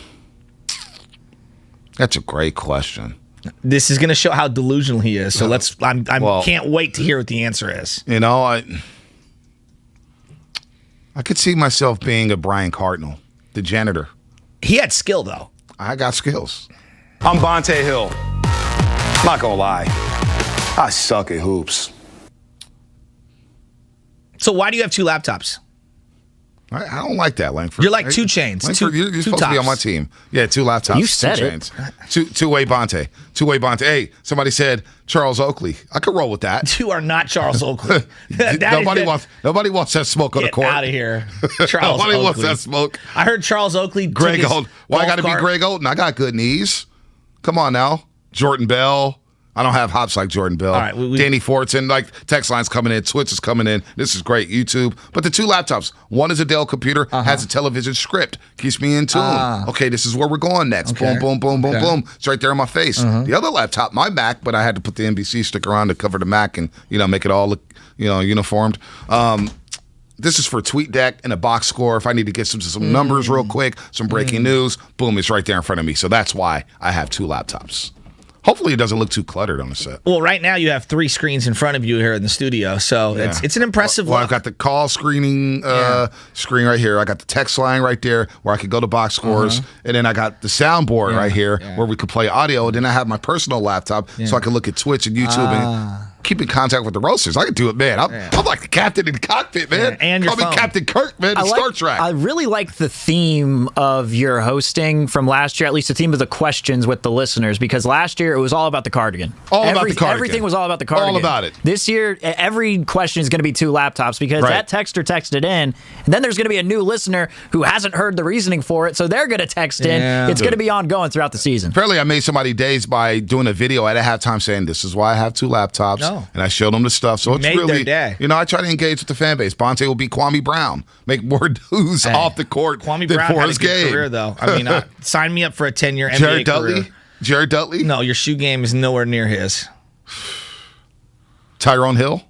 That's a great question.
This is going to show how delusional he is. So can't wait to hear what the answer is.
You know, I could see myself being a Brian Cardinal, the janitor.
He had skill, though.
I got skills.
I'm Bonte Hill. Not gonna lie, I suck at hoops.
So why do you have 2 laptops?
I don't like that, Langford.
You're like 2 chains.
Langford, you're supposed to be on my team. Yeah, 2 laptops.
You said
2
it.
chains. Two-way Bonte. Two-way Bonte. Hey, somebody said Charles Oakley. I could roll with that.
You are not Charles Oakley.
Nobody wants that smoke on the court.
Get out of here, Charles
Nobody
Oakley.
wants that smoke.
I heard Charles Oakley.
Greg Oden. Why I got to be Greg Oden? I got good knees. Come on now. Jordan Bell. I don't have hops like Jordan Bell.
All right,
Danny Fortson, like text lines coming in, Twitch is coming in. This is great. YouTube. But the 2 laptops, one is a Dell computer, has a television script, keeps me in tune. Okay, this is where we're going next.
Okay.
Boom, boom, boom, boom, boom. It's right there in my face. The other laptop, my Mac, but I had to put the NBC sticker on to cover the Mac and make it all look uniformed. This is for TweetDeck and a box score. If I need to get some numbers real quick, some breaking news, boom, it's right there in front of me. So that's why I have 2 laptops. Hopefully it doesn't look too cluttered on the set.
Well, right now you have 3 screens in front of you here in the studio, so it's an impressive look.
I've got the call screening screen right here. I got the text line right there where I could go to box scores, and then I got the soundboard right here where we could play audio. And then I have my personal laptop so I can look at Twitch and YouTube and keep in contact with the roasters. I can do it, man. I'm like the captain in the cockpit, man.
And your
Call me Captain Kirk, man. Star Trek.
I really like the theme of your hosting from last year, at least the theme of the questions with the listeners, because last year it was all about the cardigan. Everything was all about the cardigan.
All about it.
This year, every question is going to be 2 laptops because that texter texted in, and then there's going to be a new listener who hasn't heard the reasoning for it, so they're going to text in. It's going to be ongoing throughout the season.
Apparently, I made somebody days by doing a video at a halftime saying, this is why I have 2 laptops. And I showed them the stuff. So it's really,
their day.
I try to engage with the fan base. Bonte will be Kwame Brown. Make more news off the court
Kwame
than
Brown
for
had
his
a good
game.
career, though. I mean, sign me up for a 10-year NBA career.
Jared Dudley?
No, your shoe game is nowhere near his.
Tyrone Hill?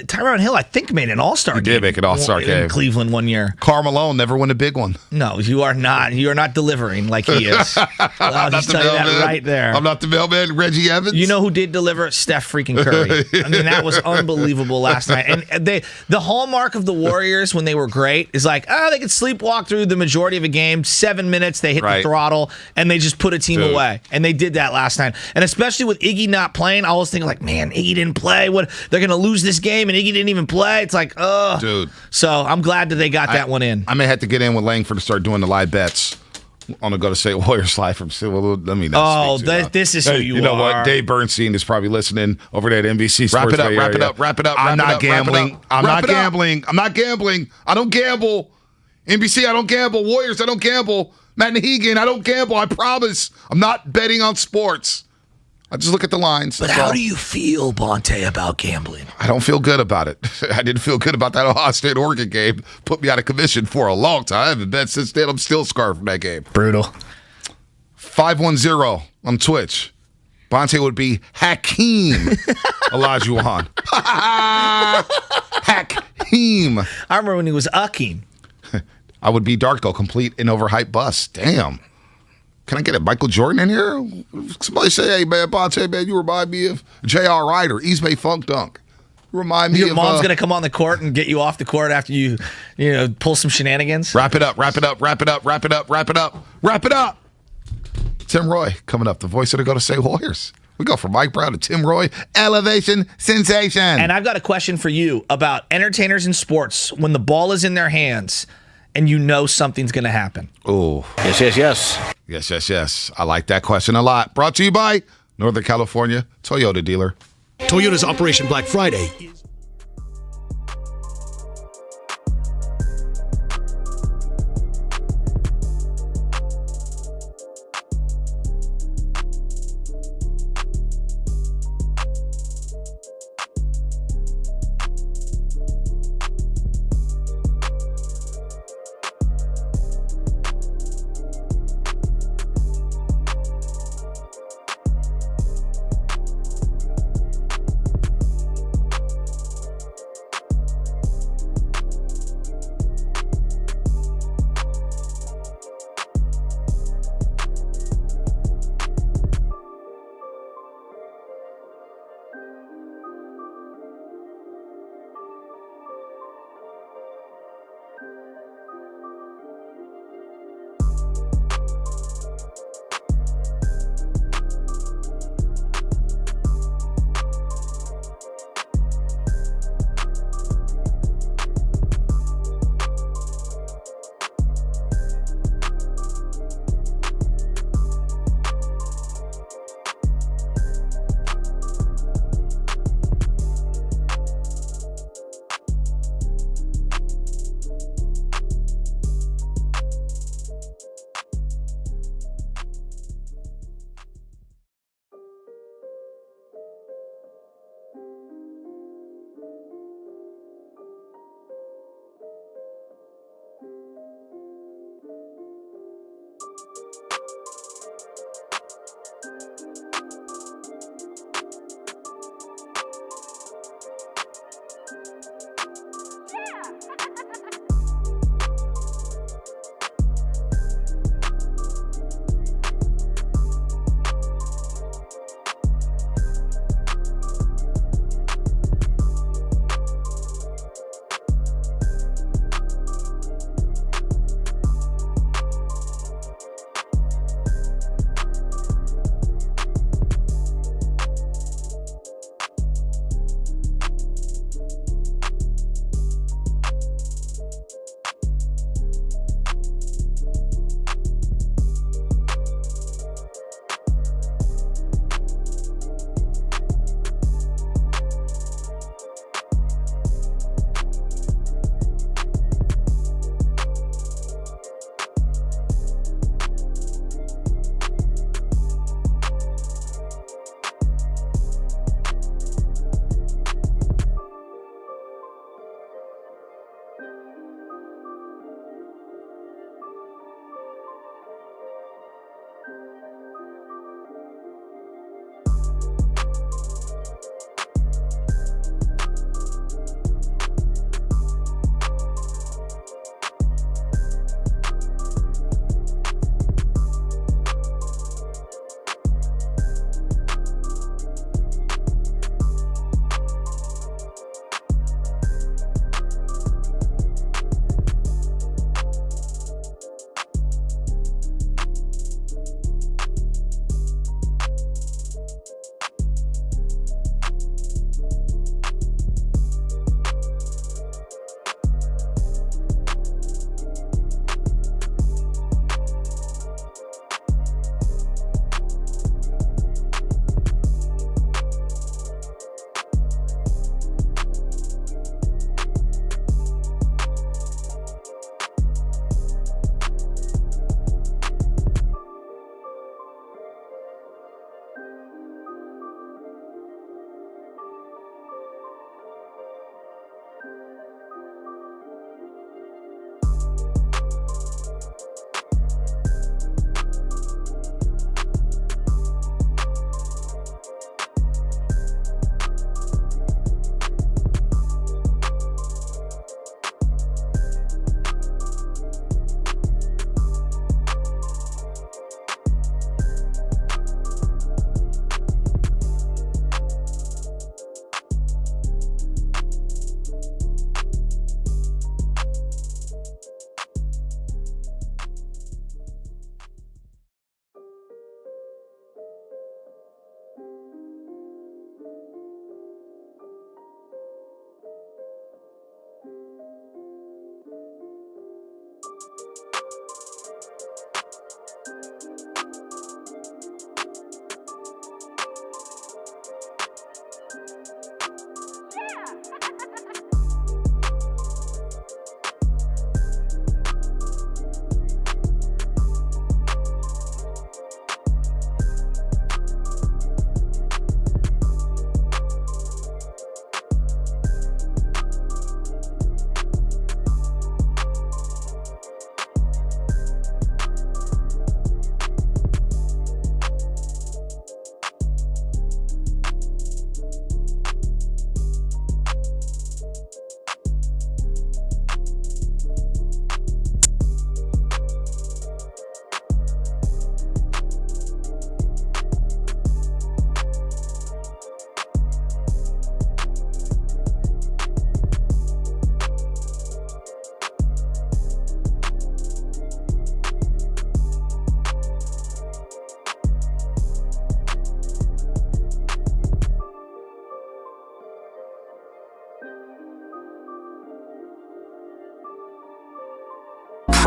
Tyrone Hill, I think, made an all-star game.
He did make an all-star game.
In Cleveland one year.
Karl Malone never won a big one.
No, you are not. You are not delivering like he is. I'll just tell you that right there.
I'm not the mailman. Reggie Evans.
You know who did deliver? Steph freaking Curry. I mean, that was unbelievable last night. And the hallmark of the Warriors when they were great is like, they could sleepwalk through the majority of a game. 7 minutes, they hit the throttle, and they just put a team away. And they did that last night. And especially with Iggy not playing, I was thinking like, man, Iggy didn't play. What? They're going to lose this game. game and Iggy didn't even play. It's like, ugh.
Dude.
So I'm glad that they got that one in.
I may have to get in with Langford to start doing the live bets on the Go to State Warriors live from well, let me not speak to
this is who you are.
You know what? Dave Bernstein is probably listening over there at NBC Sports. Wrap it up. I'm not gambling. I'm not gambling. I don't gamble. NBC, I don't gamble. Warriors, I don't gamble. Matt Nahigian, I don't gamble. I promise. I'm not betting on sports. I just look at the lines.
But how do you feel, Bonte, about gambling?
I don't feel good about it. I didn't feel good about that Ohio State-Oregon game. Put me out of commission for a long time. I haven't bet since then. I'm still scarred from that game.
Brutal.
510 on Twitch. Bonte would be Hakeem Olajuwon. Hakeem.
I remember when he was Akeem.
I would be Darko, complete and overhyped bust. Damn. Can I get a Michael Jordan in here? Somebody say, hey, man, Bonte, man, you remind me of J.R. Ryder, East Bay Funk Dunk. You remind me
Your
of...
mom's going to come on the court and get you off the court after you pull some shenanigans?
Wrap it up. Tim Roy coming up, the voice of the Go to State Warriors. We go from Mike Brown to Tim Roy. Elevation sensation.
And I've got a question for you about entertainers in sports when the ball is in their hands and you know something's going to happen.
Oh. Yes. I like that question a lot. Brought to you by Northern California Toyota dealer.
Toyota's Operation Black Friday.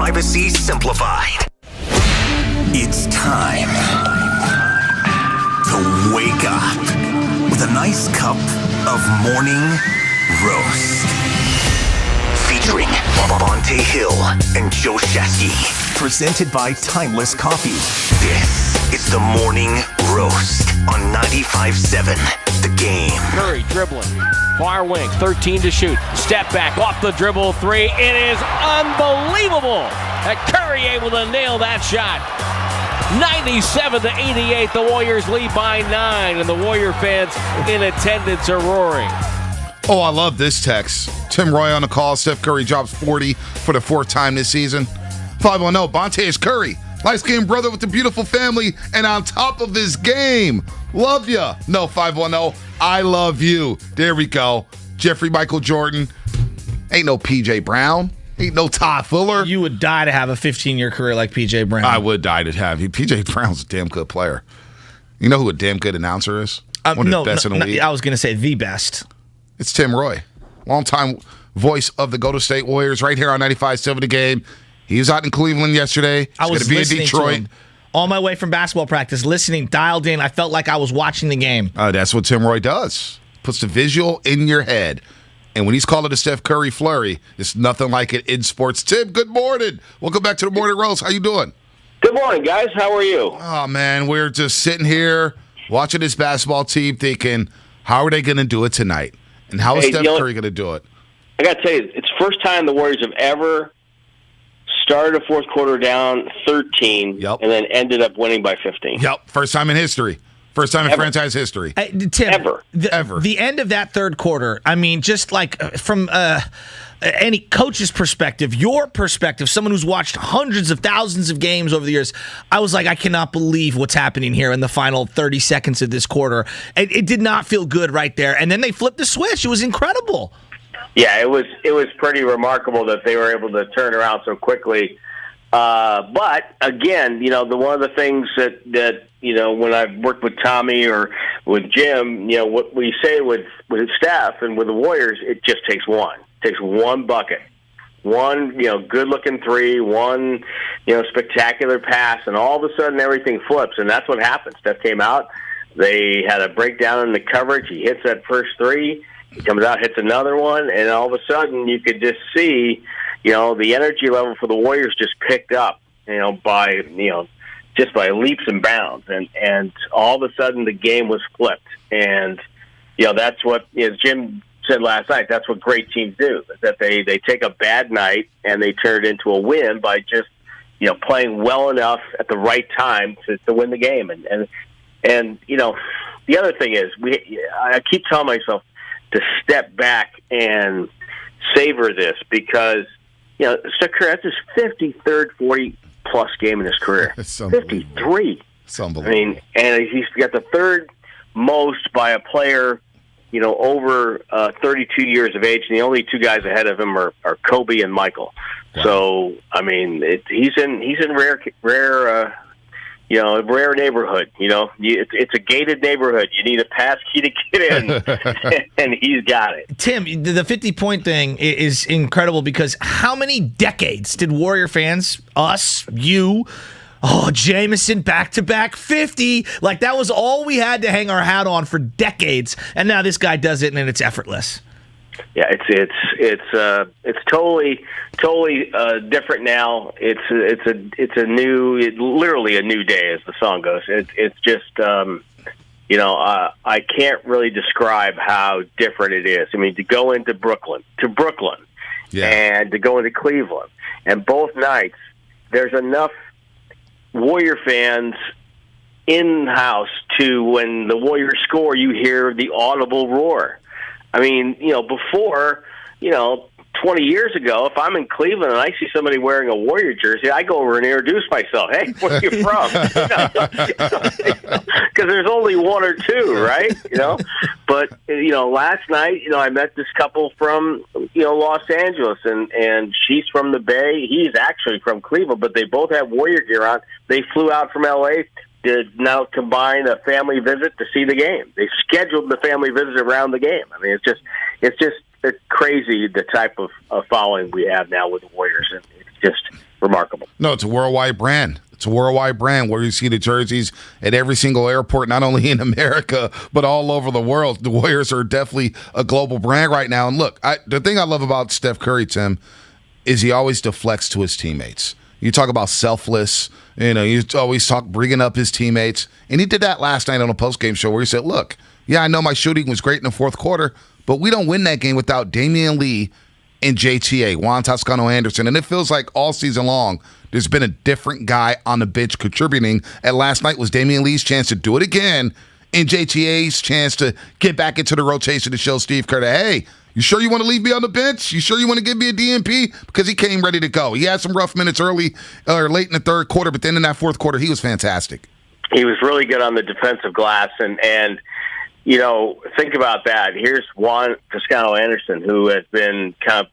privacy simplified. It's time to wake up with a nice cup of morning roast. Featuring Bonte Hill and Joe Shasky. Presented by Timeless Coffee. This is the Morning Roast on 95.7 The Game.
Curry dribbling. Far wing, 13 to shoot. Step back, off the dribble, three. It is unbelievable that Curry able to nail that shot. 97-88, the Warriors lead by 9, and the Warrior fans in attendance are roaring.
Oh, I love this text. Tim Roy on the call. Steph Curry drops 40 for the 4th time this season. 510, Bonte is Curry. Light-skinned brother with a beautiful family and on top of his game. Love ya. No, 510, I love you. There we go. Jeffrey Michael Jordan. Ain't no P.J. Brown. Ain't no Todd Fuller.
You would die to have a 15-year career like P.J. Brown.
I would die to have you. P.J. Brown's a damn good player. You know who a damn good announcer is? One of the best in the league.
I was going to say the best.
It's Tim Roy, longtime voice of the Golden State Warriors, right here on 95.7 The Game. He was out in Cleveland yesterday. He's going to be in Detroit.
On my way from basketball practice, listening, dialed in. I felt like I was watching the game.
That's what Tim Roy does. Puts the visual in your head. And when he's calling a Steph Curry flurry, it's nothing like it in sports. Tim, good morning. Welcome back to the Morning Roast. How you doing?
Good morning, guys. How are you?
Oh, man, we're just sitting here watching this basketball team thinking, how are they going to do it tonight? And how is Steph Curry going to do it?
I got to tell you, it's the first time the Warriors have ever started a fourth quarter down 13 and then ended up winning by 15.
Yep, first time in history. First time in franchise history.
Tim,
ever.
The end of that third quarter, I mean, just like from any coach's perspective, your perspective, someone who's watched hundreds of thousands of games over the years, I was like, I cannot believe what's happening here in the final 30 seconds of this quarter. It did not feel good right there. And then they flipped the switch. It was incredible.
Yeah, it was pretty remarkable that they were able to turn around so quickly. But again, one of the things that when I've worked with Tommy or with Jim, what we say with Steph and with the Warriors, it just takes one. It takes one bucket, one good-looking three, one spectacular pass, and all of a sudden everything flips, and that's what happened. Steph came out, they had a breakdown in the coverage. He hits that first three, he comes out, hits another one, and all of a sudden you could just see, the energy level for the Warriors just picked up, by leaps and bounds, and all of a sudden the game was flipped, and that's what, as Jim said last night, that's what great teams do, that they take a bad night and they turn it into a win by just playing well enough at the right time to win the game. And the other thing is, I keep telling myself to step back and savor this, because Steph Curry, that's his 53rd 40-plus game in his career. 53.
It's unbelievable.
I mean, and he's got the third most by a player over 32 years of age, and the only two guys ahead of him are Kobe and Michael. Wow. So, I mean, he's in rare neighborhood. It's a gated neighborhood. You need a pass key to get in, and he's got it.
Tim, the 50-point thing is incredible, because how many decades did Warrior fans, us, you, Jameson, back-to-back 50. Like, that was all we had to hang our hat on for decades. And now this guy does it, and it's effortless.
Yeah, it's totally different now. It's literally a new day, as the song goes. It's just I can't really describe how different it is. I mean, to go into Brooklyn, and to go into Cleveland, and both nights there's enough Warrior fans in-house to, when the Warriors score, you hear the audible roar. I mean, before, 20 years ago, if I'm in Cleveland and I see somebody wearing a Warrior jersey, I go over and introduce myself. Hey, where are you from? Because there's only one or two, right? But, last night, I met this couple from, Los Angeles, and she's from the Bay. He's actually from Cleveland, but they both have Warrior gear on. They flew out from L.A. to now combine a family visit to see the game. They scheduled the family visit around the game. I mean, it's just crazy, the type of following we have now with the Warriors. And just remarkable.
No, it's a worldwide brand. It's a worldwide brand where you see the jerseys at every single airport, not only in America, but all over the world. The Warriors are definitely a global brand right now. And look, the thing I love about Steph Curry, Tim, is he always deflects to his teammates. You talk about selfless, you always talk bringing up his teammates. And he did that last night on a postgame show where he said, look, yeah, I know my shooting was great in the fourth quarter, but we don't win that game without Damian Lee and JTA, Juan Toscano-Anderson. And it feels like all season long, there's been a different guy on the bench contributing. And last night was Damian Lee's chance to do it again and JTA's chance to get back into the rotation to show Steve Kerr that, hey, you sure you want to leave me on the bench? You sure you want to give me a DNP? Because he came ready to go. He had some rough minutes early or late in the third quarter, but then in that fourth quarter, he was fantastic.
He was really good on the defensive glass, and think about that. Here's Juan Toscano-Anderson, who has been kind of,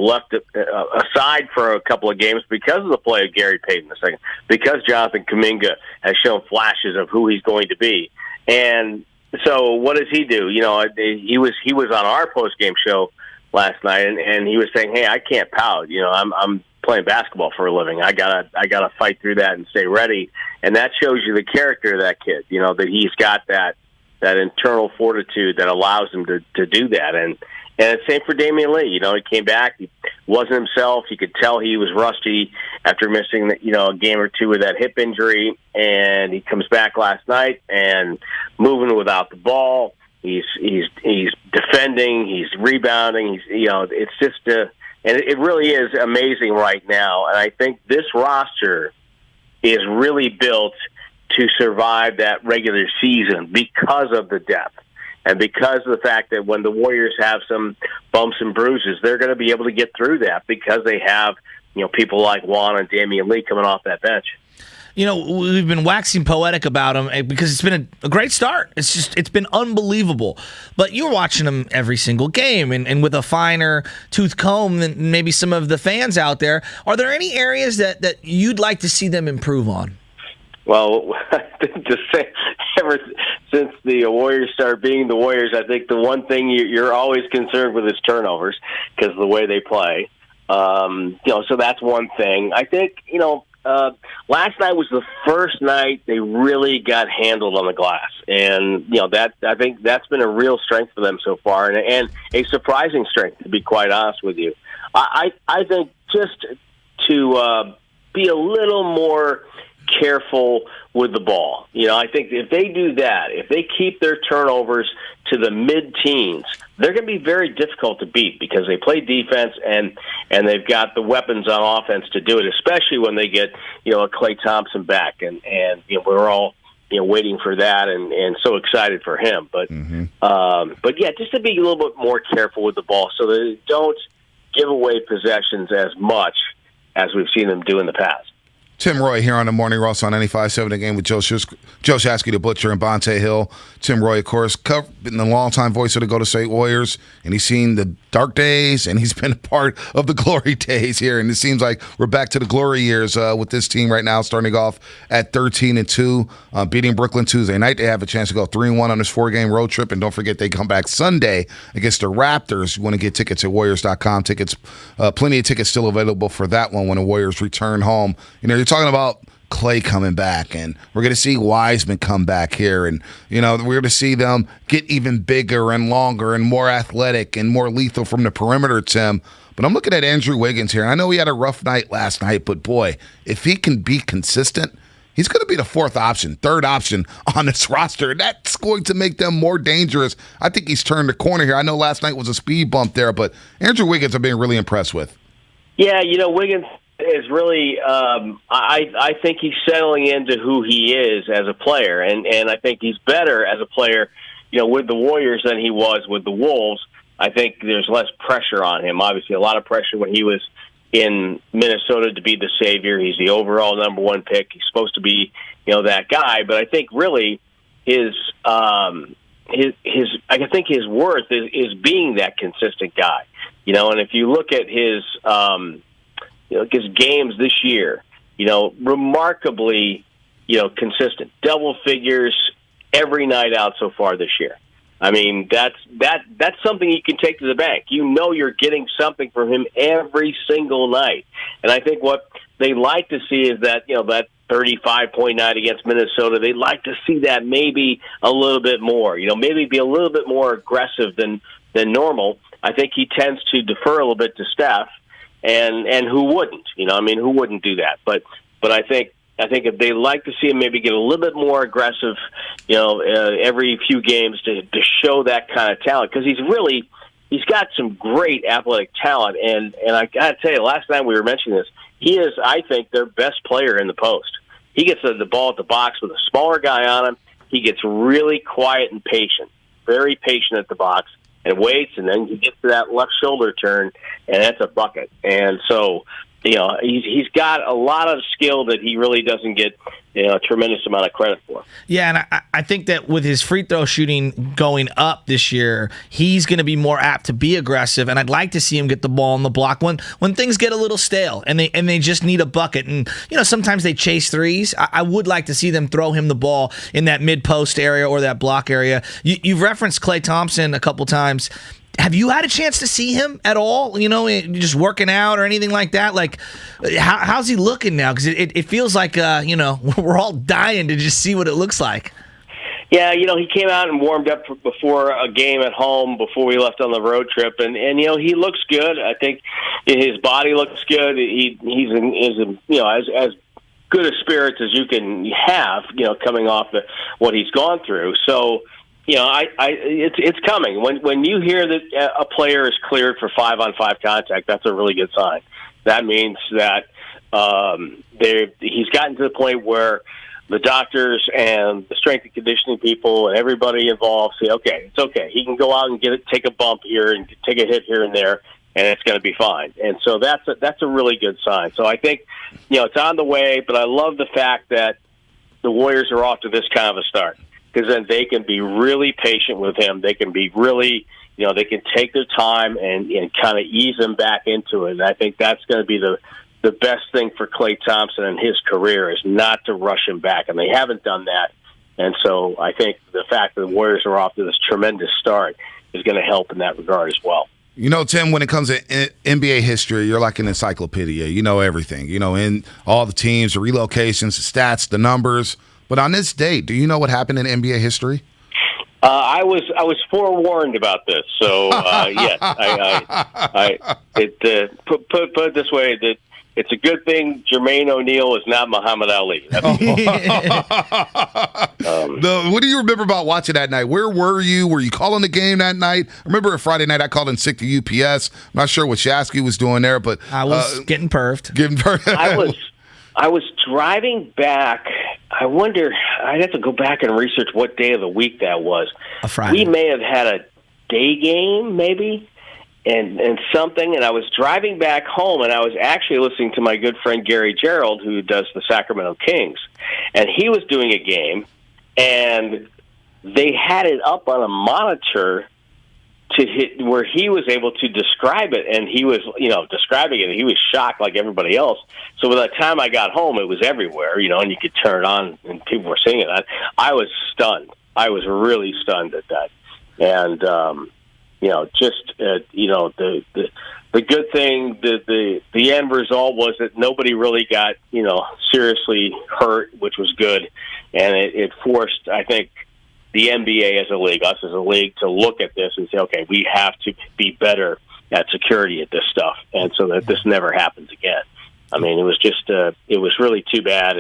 left aside for a couple of games because of the play of Gary Payton II, because Jonathan Kuminga has shown flashes of who he's going to be. And so what does he do? He was on our post-game show last night, and he was saying, hey, I can't pout. I'm playing basketball for a living. I gotta fight through that and stay ready. And that shows you the character of that kid, that he's got that internal fortitude that allows him to do that. And it's same for Damian Lee. He came back. He wasn't himself. You could tell he was rusty after missing, a game or two with that hip injury. And he comes back last night and moving without the ball. He's defending. He's rebounding. It's just and it really is amazing right now. And I think this roster is really built to survive that regular season because of the depth and because of the fact that when the Warriors have some bumps and bruises, they're going to be able to get through that because they have, people like Juan and Damian Lee coming off that bench.
We've been waxing poetic about him because it's been a great start. It's been unbelievable. But you're watching him every single game and with a finer tooth comb than maybe some of the fans out there. Are there any areas that you'd like to see them improve on?
Well, ever since the Warriors started being the Warriors, I think the one thing you're always concerned with is turnovers because of the way they play. So that's one thing. I think, last night was the first night they really got handled on the glass. And, I think that's been a real strength for them so far and a surprising strength, to be quite honest with you. I think just to be a little more careful with the ball. I think if they do that, if they keep their turnovers to the mid-teens, they're going to be very difficult to beat because they play defense and they've got the weapons on offense to do it, especially when they get, a Klay Thompson back. And we're all, waiting for that and so excited for him. But yeah, just to be a little bit more careful with the ball so that they don't give away possessions as much as we've seen them do in the past.
Tim Roy here on the Morning Roast on 95.7 The Game with Joe Shasky, the Butcher, and Bonte Hill. Tim Roy, of course, been the longtime voice of the Golden State Warriors, and he's seen the dark days, and he's been a part of the glory days here. And it seems like we're back to the glory years with this team right now, starting off at 13-2, beating Brooklyn Tuesday night. They have a chance to go 3-1 on this 4-game road trip, and don't forget they come back Sunday against the Raptors. You want to get tickets at Warriors.com. Plenty of tickets still available for that one when the Warriors return home. You're talking about Klay coming back, and we're going to see Wiseman come back here, and we're going to see them get even bigger and longer and more athletic and more lethal from the perimeter, Tim. But I'm looking at Andrew Wiggins here. I know he had a rough night last night, but boy, if he can be consistent, he's going to be the third option on this roster. That's going to make them more dangerous. I think he's turned the corner here. I know last night was a speed bump there, but Andrew Wiggins I've been really impressed with.
Yeah, Wiggins is really, I think he's settling into who he is as a player, and I think he's better as a player, with the Warriors than he was with the Wolves. I think there's less pressure on him. Obviously, a lot of pressure when he was in Minnesota to be the savior. He's the overall number one pick. He's supposed to be, that guy. But I think really his worth is being that consistent guy. And if you look at his his games this year, remarkably, consistent. Double figures every night out so far this year. I mean, that's something you can take to the bank. You know you're getting something from him every single night. And I think what they like to see is that, that 35-point night against Minnesota, they'd like to see that maybe a little bit more, maybe be a little bit more aggressive than normal. I think he tends to defer a little bit to Steph, and who wouldn't? Who wouldn't do that? But I think if they like to see him maybe get a little bit more aggressive, every few games to show that kind of talent, because he's got some great athletic talent, and I got to tell you, last time we were mentioning this, he is, I think, their best player in the post. He gets the ball at the box with a smaller guy on him. He gets really quiet and patient, very patient at the box, and waits, and then he gets to that left shoulder turn, and that's a bucket. And so, he's got a lot of skill that he really doesn't get a tremendous amount of credit for.
Yeah, and I think that with his free throw shooting going up this year, he's going to be more apt to be aggressive, and I'd like to see him get the ball on the block when things get a little stale and they just need a bucket. And sometimes they chase threes. I would like to see them throw him the ball in that mid-post area or that block area. You've referenced Klay Thompson a couple times. Have you had a chance to see him at all, just working out or anything like that? Like, how's he looking now? Because it feels like, we're all dying to just see what it looks like.
Yeah, he came out and warmed up before a game at home before we left on the road trip, and he looks good. I think his body looks good. He's as good a spirits as you can have, coming off what he's gone through. So, it's coming. When you hear that a player is cleared for 5-on-5 contact, that's a really good sign. That means that he's gotten to the point where the doctors and the strength and conditioning people and everybody involved say, okay, it's okay. He can go out and take a bump here and take a hit here and there, and it's going to be fine. And so that's a really good sign. So I think it's on the way, but I love the fact that the Warriors are off to this kind of a start, because then they can be really patient with him. They can be really, they can take their time and kind of ease him back into it. And I think that's going to be the best thing for Klay Thompson in his career, is not to rush him back. And they haven't done that. And so I think the fact that the Warriors are off to this tremendous start is going to help in that regard as well.
Tim, when it comes to NBA history, you're like an encyclopedia. You know everything. In all the teams, the relocations, the stats, the numbers. But on this date, do you know what happened in NBA history?
I was forewarned about this, so yes. Put it this way, that it's a good thing Jermaine O'Neal is not Muhammad Ali.
What do you remember about watching that night? Where were you? Were you calling the game that night? I remember a Friday night I called in sick to UPS. I'm not sure what Shasky was doing there, but
I was getting perfed.
I was driving back. I wonder, I'd have to go back and research what day of the week that was.
A Friday.
We may have had a day game, maybe, and something. And I was driving back home, and I was actually listening to my good friend Gary Gerald, who does the Sacramento Kings. And he was doing a game, and they had it up on a monitor to hit where he was able to describe it, and he was, describing it, and he was shocked like everybody else. So by the time I got home, it was everywhere, and you could turn it on, and people were seeing it. I was stunned. I was really stunned at that. And, the good thing, the end result was that nobody really got, seriously hurt, which was good. And it forced, I think, the NBA as a league, us as a league, to look at this and say, okay, we have to be better at security at this stuff, and so that this never happens again. I mean, it was just, it was really too bad,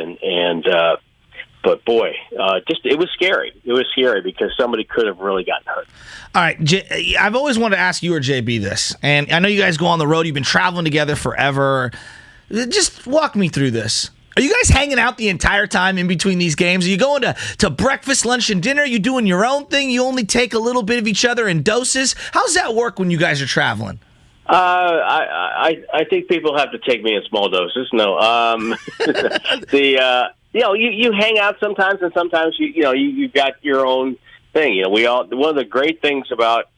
but boy, it was scary. It was scary because somebody could have really gotten hurt.
All right, I've always wanted to ask you or JB this, and I know you guys go on the road. You've been traveling together forever. Just walk me through this. Are you guys hanging out the entire time in between these games? Are you going to breakfast, lunch, and dinner? Are you doing your own thing? You only take a little bit of each other in doses? How's that work when you guys are traveling?
I think people have to take me in small doses. No, you hang out sometimes, and sometimes you've got your own thing. One of the great things about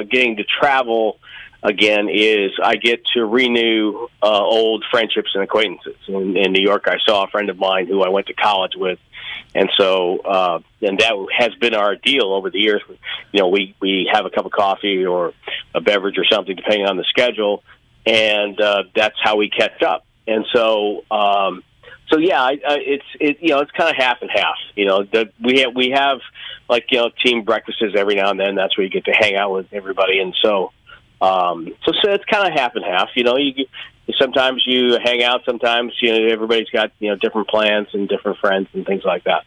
getting to travel again is I get to renew old friendships and acquaintances. In New York, I saw a friend of mine who I went to college with, And so, and that has been our deal over the years. You know, we have a cup of coffee or a beverage or something, depending on the schedule, and that's how we catch up. And so, yeah, it's kind of half and half. You know, we have like, you know, team breakfasts every now and then. That's where you get to hang out with everybody, and so it's kind of half and half. You know, sometimes you hang out, sometimes, you know, everybody's got, you know, different plans and different friends and things like that.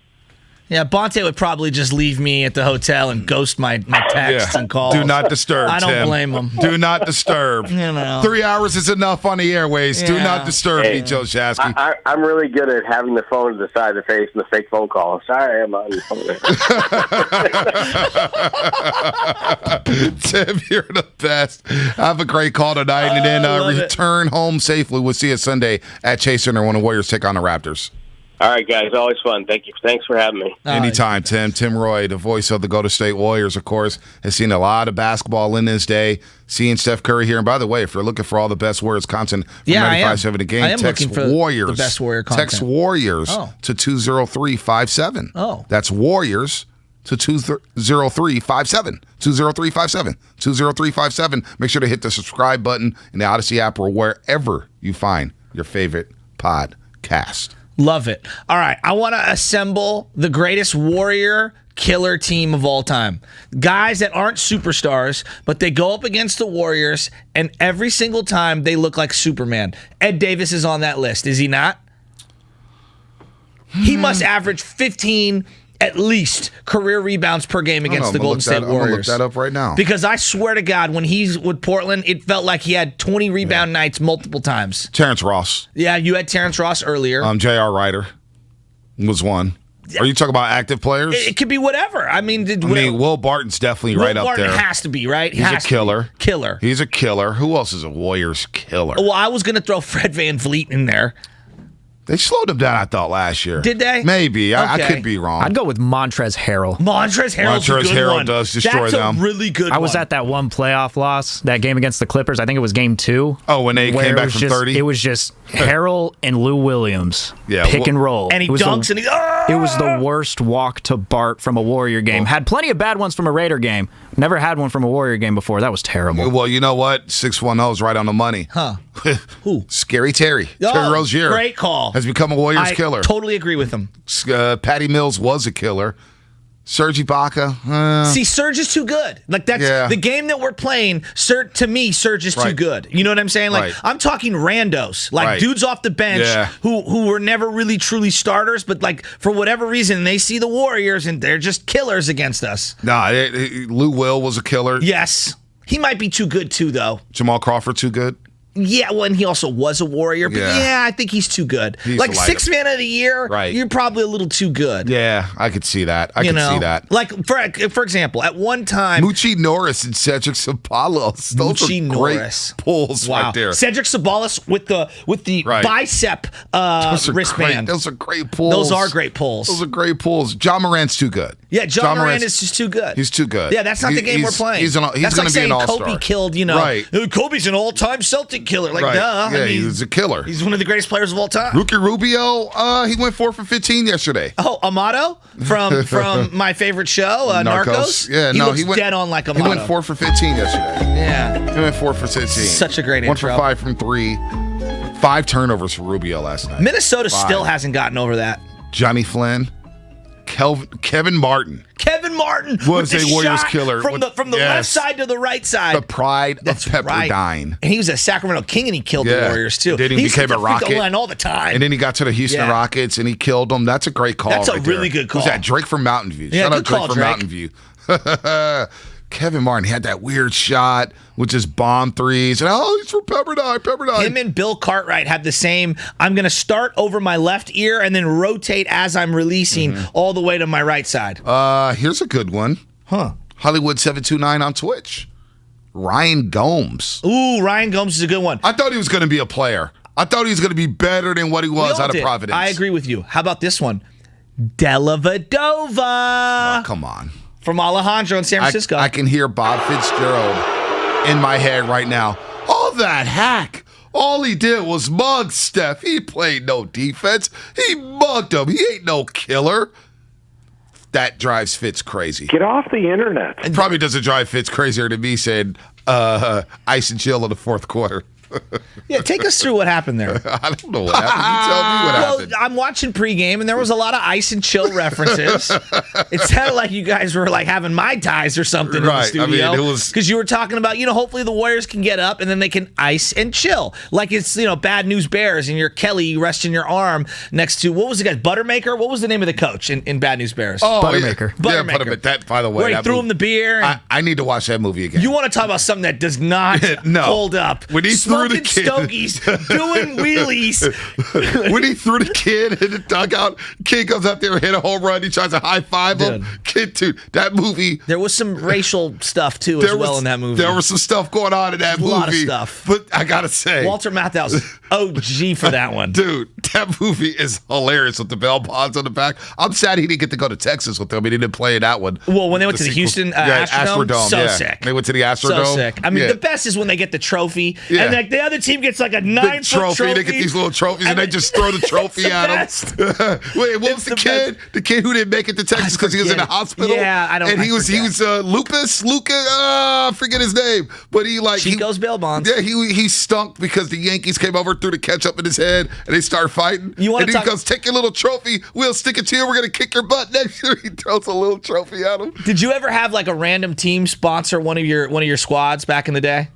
Yeah, Bonte would probably just leave me at the hotel and ghost my texts and calls.
Do not disturb,
I don't
Tim.
blame him.
Do not disturb.
You know.
3 hours is enough on the airways. Do not disturb me, Joe Shasky.
I'm really good at having the phone to the side of the face and the fake phone call. Sorry, I'm on the phone.
Tim, you're the best. Have a great call tonight, and then return home safely. We'll see you Sunday at Chase Center when the Warriors take on the Raptors.
All right, guys. Always fun. Thank you. Thanks for having me.
Anytime, Tim. Tim Roy, the voice of the Golden State Warriors, of course, has seen a lot of basketball in this day. Seeing Steph Curry here. And by the way, if you're looking for all the best Warriors content from 95.7 The Game, text Warriors.
The best Warrior content.
Text Warriors to 20357.
Oh.
That's Warriors to 20357. 20357. 20357. Make sure to hit the subscribe button in the Odyssey app or wherever you find your favorite podcast.
Love it. All right, I want to assemble the greatest Warrior killer team of all time. Guys that aren't superstars, but they go up against the Warriors, and every single time they look like Superman. Ed Davis is on that list, is he not? He must average 15 at least career rebounds per game against the Golden State Warriors.
I'm going to look that up right now.
Because I swear to God, when he's with Portland, it felt like he had 20 rebound nights multiple times.
Terrence Ross.
Yeah, you had Terrence Ross earlier.
J.R. Ryder was one. Are you talking about active players?
It could be whatever. I mean,
Will Barton's definitely right up there.
Will Barton has to be, right?
He's a killer.
Killer.
He's a killer. Who else is a Warriors killer?
Well, I was going to throw Fred VanVleet in there.
They slowed him down, I thought, last year.
Did they?
Maybe.
Okay.
I could be wrong.
I'd go with Montrezl Harrell.
Montrezl Harrell
does destroy them.
That's a really good one.
I was at that one playoff loss, that game against the Clippers. I think it was game 2.
Oh, when they came back from 30?
It was just Harrell and Lou Williams. Pick and roll.
And he dunks and he...
It was the worst walk to Bart from a Warrior game. Had plenty of bad ones from a Raider game. Never had one from a Warrior game before. That was terrible.
Well, you know what? 610 is right on the money.
Huh. Who?
Scary Terry. Terry Rozier.
Great call.
Has become a Warriors killer.
I totally agree with him.
Patty Mills was a killer. Serge Ibaka.
See, Serge is too good. Like, that's the game that we're playing. To me, Serge is too good. You know what I'm saying? Like, I'm talking randos, like dudes off the bench who were never really truly starters, but like for whatever reason they see the Warriors and they're just killers against us.
Nah, Lou Will was a killer.
Yes, he might be too good too, though.
Jamal Crawford too good.
Yeah, well, and he also was a Warrior, but I think he's too good. Like 6th man of the year, you're probably a little too good.
Yeah, I could see that. I could see that.
Like, for example, at one time...
Moochie Norris and Cedric Sabalos. Those are great pulls right there.
Cedric Sabalos with the bicep wristband.
Those are great pulls.
Those are great pulls.
Those are great pulls. John Morant's too good.
Yeah, John Morant is just too good.
He's too good.
Yeah, that's not the game we're playing.
He's going to be an all-star.
Kobe killed, Kobe's an all-time Celtic killer. Like, duh.
Yeah,
I mean,
he's a killer.
He's one of the greatest players of all time.
Ricky Rubio, he went 4 for 15 yesterday.
Oh, Amato from my favorite show, Narcos.
Yeah,
he went dead on like Amato.
He went 4 for 15 yesterday.
Yeah,
he went 4 for 15.
Such a great
1 for 5 from 3. 5 turnovers for Rubio last night.
Minnesota still hasn't gotten over that.
Johnny Flynn. Kevin Martin.
Kevin Martin
was a Warriors killer.
From the left side to the right side.
The pride of Pepperdine.
Right. And he was a Sacramento King, and he killed the Warriors, too.
Then he became a Rocket.
Line all the time.
And then he got to the Houston Rockets, and he killed them. That's a great call.
That's a really good call.
Who's that? Drake from Mountain View.
Yeah,
Shout out
good call,
Drake from Mountain View. Kevin Martin had that weird shot with his bomb threes. And he's from Pepperdine.
Him and Bill Cartwright had the same, I'm going to start over my left ear and then rotate as I'm releasing all the way to my right side.
Here's a good one. Hollywood729 on Twitch. Ryan Gomes.
Ooh, Ryan Gomes is a good one.
I thought he was going to be a player. I thought he was going to be better than what he was out of Providence.
I agree with you. How about this one? Dellavedova.
Oh, come on.
From Alejandro in San Francisco.
I can hear Bob Fitzgerald in my head right now. All that hack. All he did was mug Steph. He played no defense. He mugged him. He ain't no killer. That drives Fitz crazy.
Get off the internet.
It probably doesn't drive Fitz crazier than me saying ice and chill in the fourth quarter.
Yeah, take us through what happened there.
I don't know what happened. You tell me what happened.
I'm watching pregame, and there was a lot of ice and chill references. It sounded like you guys were like having Mai Tais or something in the studio.
I mean, it was
because you were talking about, hopefully the Warriors can get up and then they can ice and chill. Like it's, Bad News Bears, and you're Kelly resting your arm next to, what was the guy, Buttermaker? What was the name of the coach in Bad News Bears?
Oh,
Buttermaker.
Yeah, Buttermaker. That, by the way,
where he threw him the beer.
I need to watch that movie again.
You want to talk about something that does not hold up.
When he threw the kid.
Stogies, doing wheelies.
When he threw the kid in the dugout, kid comes out there and hit a home run. He tries to high five him. Kid, dude, that movie.
There was some racial stuff too in that movie.
There was some stuff going on in that movie. A lot
of stuff.
But I gotta say,
Walter Matthau's OG for that one.
Dude, that movie is hilarious with the bell bonds on the back. I'm sad he didn't get to go to Texas with them. He didn't play in that one.
Well, when they went to the Houston Astrodome, sick.
They went to the Astrodome.
So sick. I mean, the best is when they get the trophy, and like the other team gets like a 9-foot trophy.
They get these little trophies, and they just throw the trophy at them. Wait, what was the kid? The kid who didn't make it to Texas because he was in the hospital.
Yeah, I don't.
And he was Lucas. I forget his name, but
Chico's bail bonds.
Yeah, he stunk because the Yankees came over, threw the ketchup in his head, and they started fighting. And he goes, "Take your little trophy. We'll stick it to you. We're gonna kick your butt next year." He throws a little trophy at him.
Did you ever have like a random team sponsor one of your squads back in the day?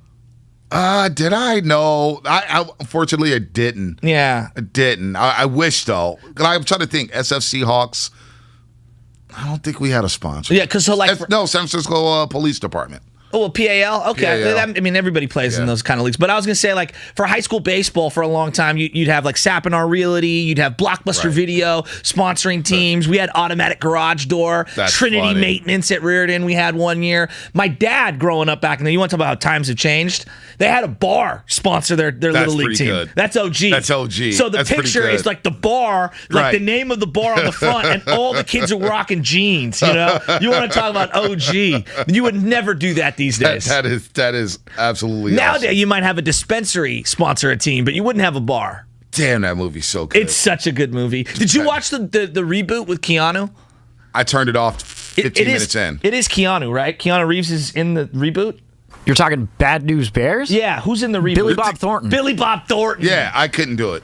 Did I? No. Unfortunately, I didn't.
Yeah.
I didn't. I wish, though. I'm trying to think. SF Seahawks. I don't think we had a sponsor.
Yeah, because San
Francisco Police Department.
Oh, well, PAL? Okay.
PAL.
I mean, everybody plays in those kind of leagues. But I was going to say, like, for high school baseball for a long time, you'd have, like, Sappinar Realty, you'd have Blockbuster Video sponsoring teams. We had Automatic Garage Door, Trinity Maintenance at Reardon we had one year. My dad, growing up back in the day, you want to talk about how times have changed? They had a bar sponsor their Little League team.
Good.
That's OG.
That's OG.
So the picture is, like, the bar, like the name of the bar on the front, and all the kids are rocking jeans, You want to talk about OG. You would never do that these days.
That is absolutely
Nowadays,
awesome.
you might have a dispensary sponsor a team, but you wouldn't have a bar.
Damn, that movie's so good.
It's such a good movie. Did you watch the reboot with Keanu?
I turned it off 15 minutes in.
It is Keanu, right? Keanu Reeves is in the reboot?
You're talking Bad News Bears?
Yeah, who's in the reboot?
Billy Bob Thornton.
Billy Bob Thornton.
Yeah, I couldn't do it.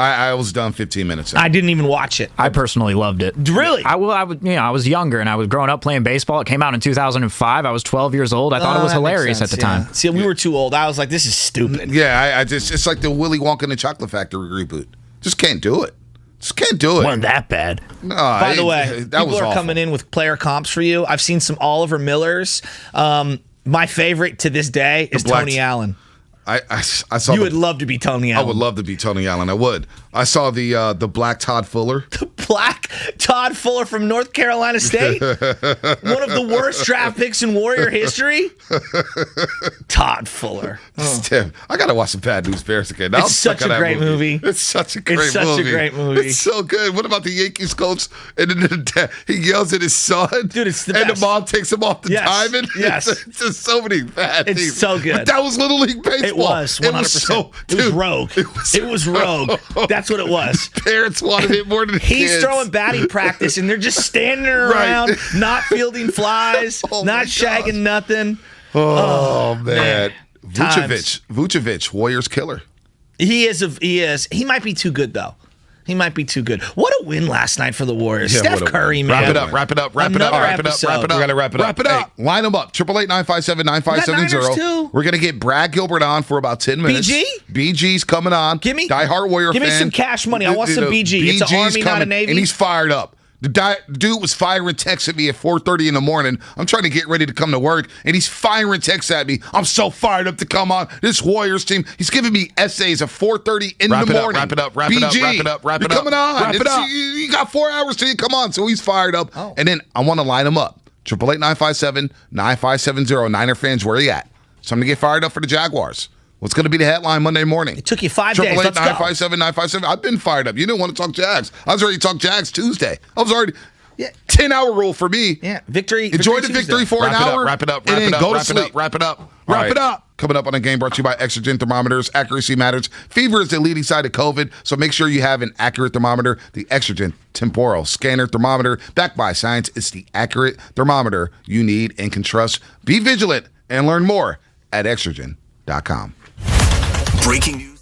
I was done 15 minutes in.
I didn't even watch it.
I personally loved it.
Really?
I was younger and I was growing up playing baseball. It came out in 2005. I was 12 years old. I thought it was hilarious at the time.
See, we were too old. I was like, this is stupid.
Yeah, it's like the Willy Wonka and the Chocolate Factory reboot. Just can't do it. Just can't do it.
Wasn't that bad.
No,
By the way,
that
people are coming in with player comps for you. I've seen some Oliver Millers. My favorite to this day is Tony Allen.
I saw.
You would love to be Tony Allen.
I would love to be Tony Allen. I would. I saw the Black Todd Fuller.
The Black Todd Fuller from North Carolina State. One of the worst draft picks in Warrior history. Todd Fuller.
Damn, I gotta watch some Bad News Bears again.
It's such a great movie.
It's such a great movie. It's so good. What about the Yankees coach? And then he yells at his son.
Dude, it's the
best. And the mom takes him off the diamond.
Yes.
It's just so many bad things.
It's so good.
But that was Little League Baseball.
It was 100%. It was rogue. It was rogue. That's what it was.
Parents wanted it more than the
He's
kids.
throwing batting practice, and they're just standing around, not fielding flies, not shagging nothing.
Oh man. Vucevic, Warriors killer.
He is. He might be too good though. He might be too good. What a win last night for the Warriors.
Yeah,
Steph Curry, man.
Wrap it up. We gotta wrap it up. Hey, line them up. 888-957-9570. We're gonna get Brad Gilbert on for about 10 minutes. BG's coming on.
Give me
diehard Warrior fan.
Give me some cash money. I want some BG. It's an Army, not a Navy.
And he's fired up. The dude was firing texts at me at 4:30 in the morning. I'm trying to get ready to come to work, and he's firing texts at me. I'm so fired up to come on this Warriors team. He's giving me essays at 4:30 in the morning.
Wrap it up.
You're coming on.
Wrap it up.
You got 4 hours till you come on, so he's fired up. Oh. And then I want to line him up. 888-957-9570. Niner fans, where are you at? Something to get fired up for the Jaguars. What's going to be the headline Monday morning?
It took you 5 days. Let's go.
888-957-957. I've been fired up. You didn't want to talk Jags. I was ready to talk Jags Tuesday. I was already 10-hour rule for me.
Yeah, victory.
Enjoy the victory for an hour.
Wrap it up.
Go to sleep.
Wrap it up.
Wrap it up. Coming up on a game brought to you by Exogen Thermometers. Accuracy matters. Fever is the leading side of COVID, so make sure you have an accurate thermometer. The Exogen Temporal Scanner Thermometer, backed by science, it's the accurate thermometer you need and can trust. Be vigilant and learn more at Exogen.com.
Breaking news.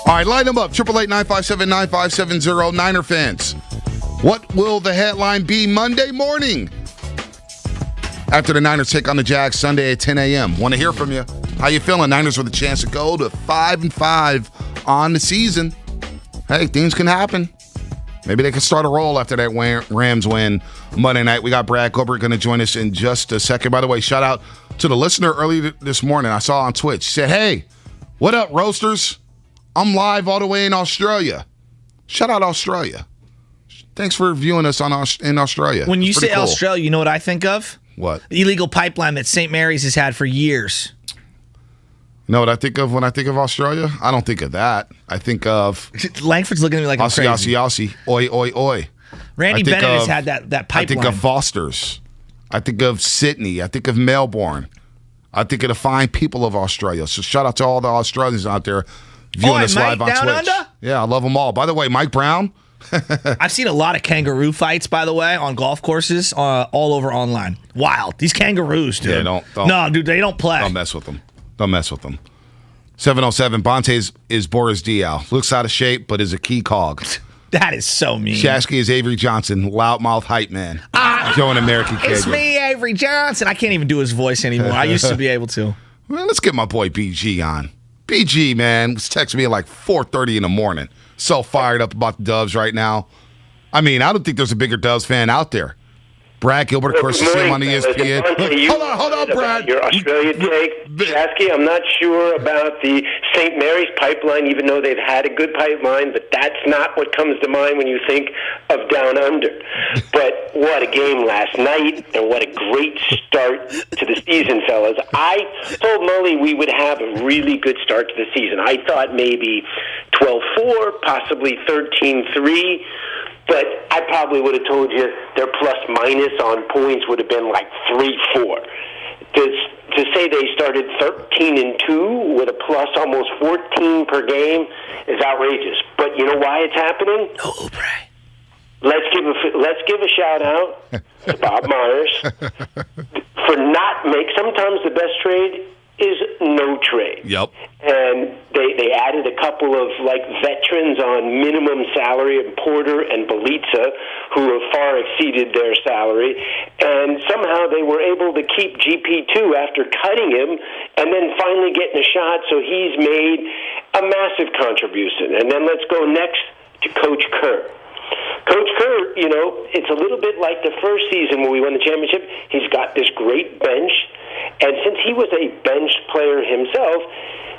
All right, light them up. 888-957-9570. Niner fans, what will the headline be Monday morning after the Niners take on the Jags Sunday at 10 a.m.? Want to hear from you. How you feeling? Niners with a chance to go to 5-5 on the season. Hey, things can happen. Maybe they can start a roll after that Rams win Monday night. We got Brad Gilbert going to join us in just a second. By the way, shout out to the listener early this morning. I saw on Twitch. He said, hey, what up, Roasters? I'm live all the way in Australia. Shout out Australia. Thanks for viewing us in Australia.
When you say cool. Australia, you know what I think of?
What?
The illegal pipeline that St. Mary's has had for years.
You know what I think of when I think of Australia? I don't think of that. I think of...
Langford's looking at me like I'm crazy.
Aussie. Oi, oi, oi.
Randy Bennett has had that pipeline.
I think of Foster's. I think of Sydney. I think of Melbourne. I think of the fine people of Australia. So shout out to all the Australians out there viewing us live on Twitch. Under? Yeah, I love them all. By the way, Mike Brown.
I've seen a lot of kangaroo fights, by the way, on golf courses all over online. Wild. These kangaroos, dude.
Yeah,
no, dude, they don't play.
Don't mess with them. Don't mess with them. 707, Bonte is Boris Diaw. Looks out of shape, but is a key cog.
That is so mean.
Shasky is Avery Johnson, loudmouth hype man. Joe, an American kid.
It's me, Avery Johnson. I can't even do his voice anymore. I used to be able to.
Well, let's get my boy BG on. BG, man, was texting me at like 4:30 in the morning. So fired up about the Dubs right now. I mean, I don't think there's a bigger Dubs fan out there. Brad Gilbert, of course, you see him on ESPN. Hold on, Brad.
Your Australia take, Shasky, I'm not sure about the St. Mary's pipeline, even though they've had a good pipeline, but that's not what comes to mind when you think of Down Under. But what a game last night, and what a great start to the season, fellas. I told Mully we would have a really good start to the season. I thought maybe 12-4, possibly 13-3. But I probably would have told you their plus-minus on points would have been like 3-4. To say they started 13-2 with a plus almost 14 per game is outrageous. But you know why it's happening?
No, Oubre.
Let's give a shout out to Bob Myers for not sometimes the best trade is no trade.
Yep.
And they added a couple of veterans on minimum salary, and Porter and Belitza, who have far exceeded their salary, and somehow they were able to keep GP2 after cutting him, and then finally getting a shot. So he's made a massive contribution. And then let's go next to Coach Kerr. Coach Kerr, it's a little bit like the first season when we won the championship. He's got this great bench, and since he was a bench player himself,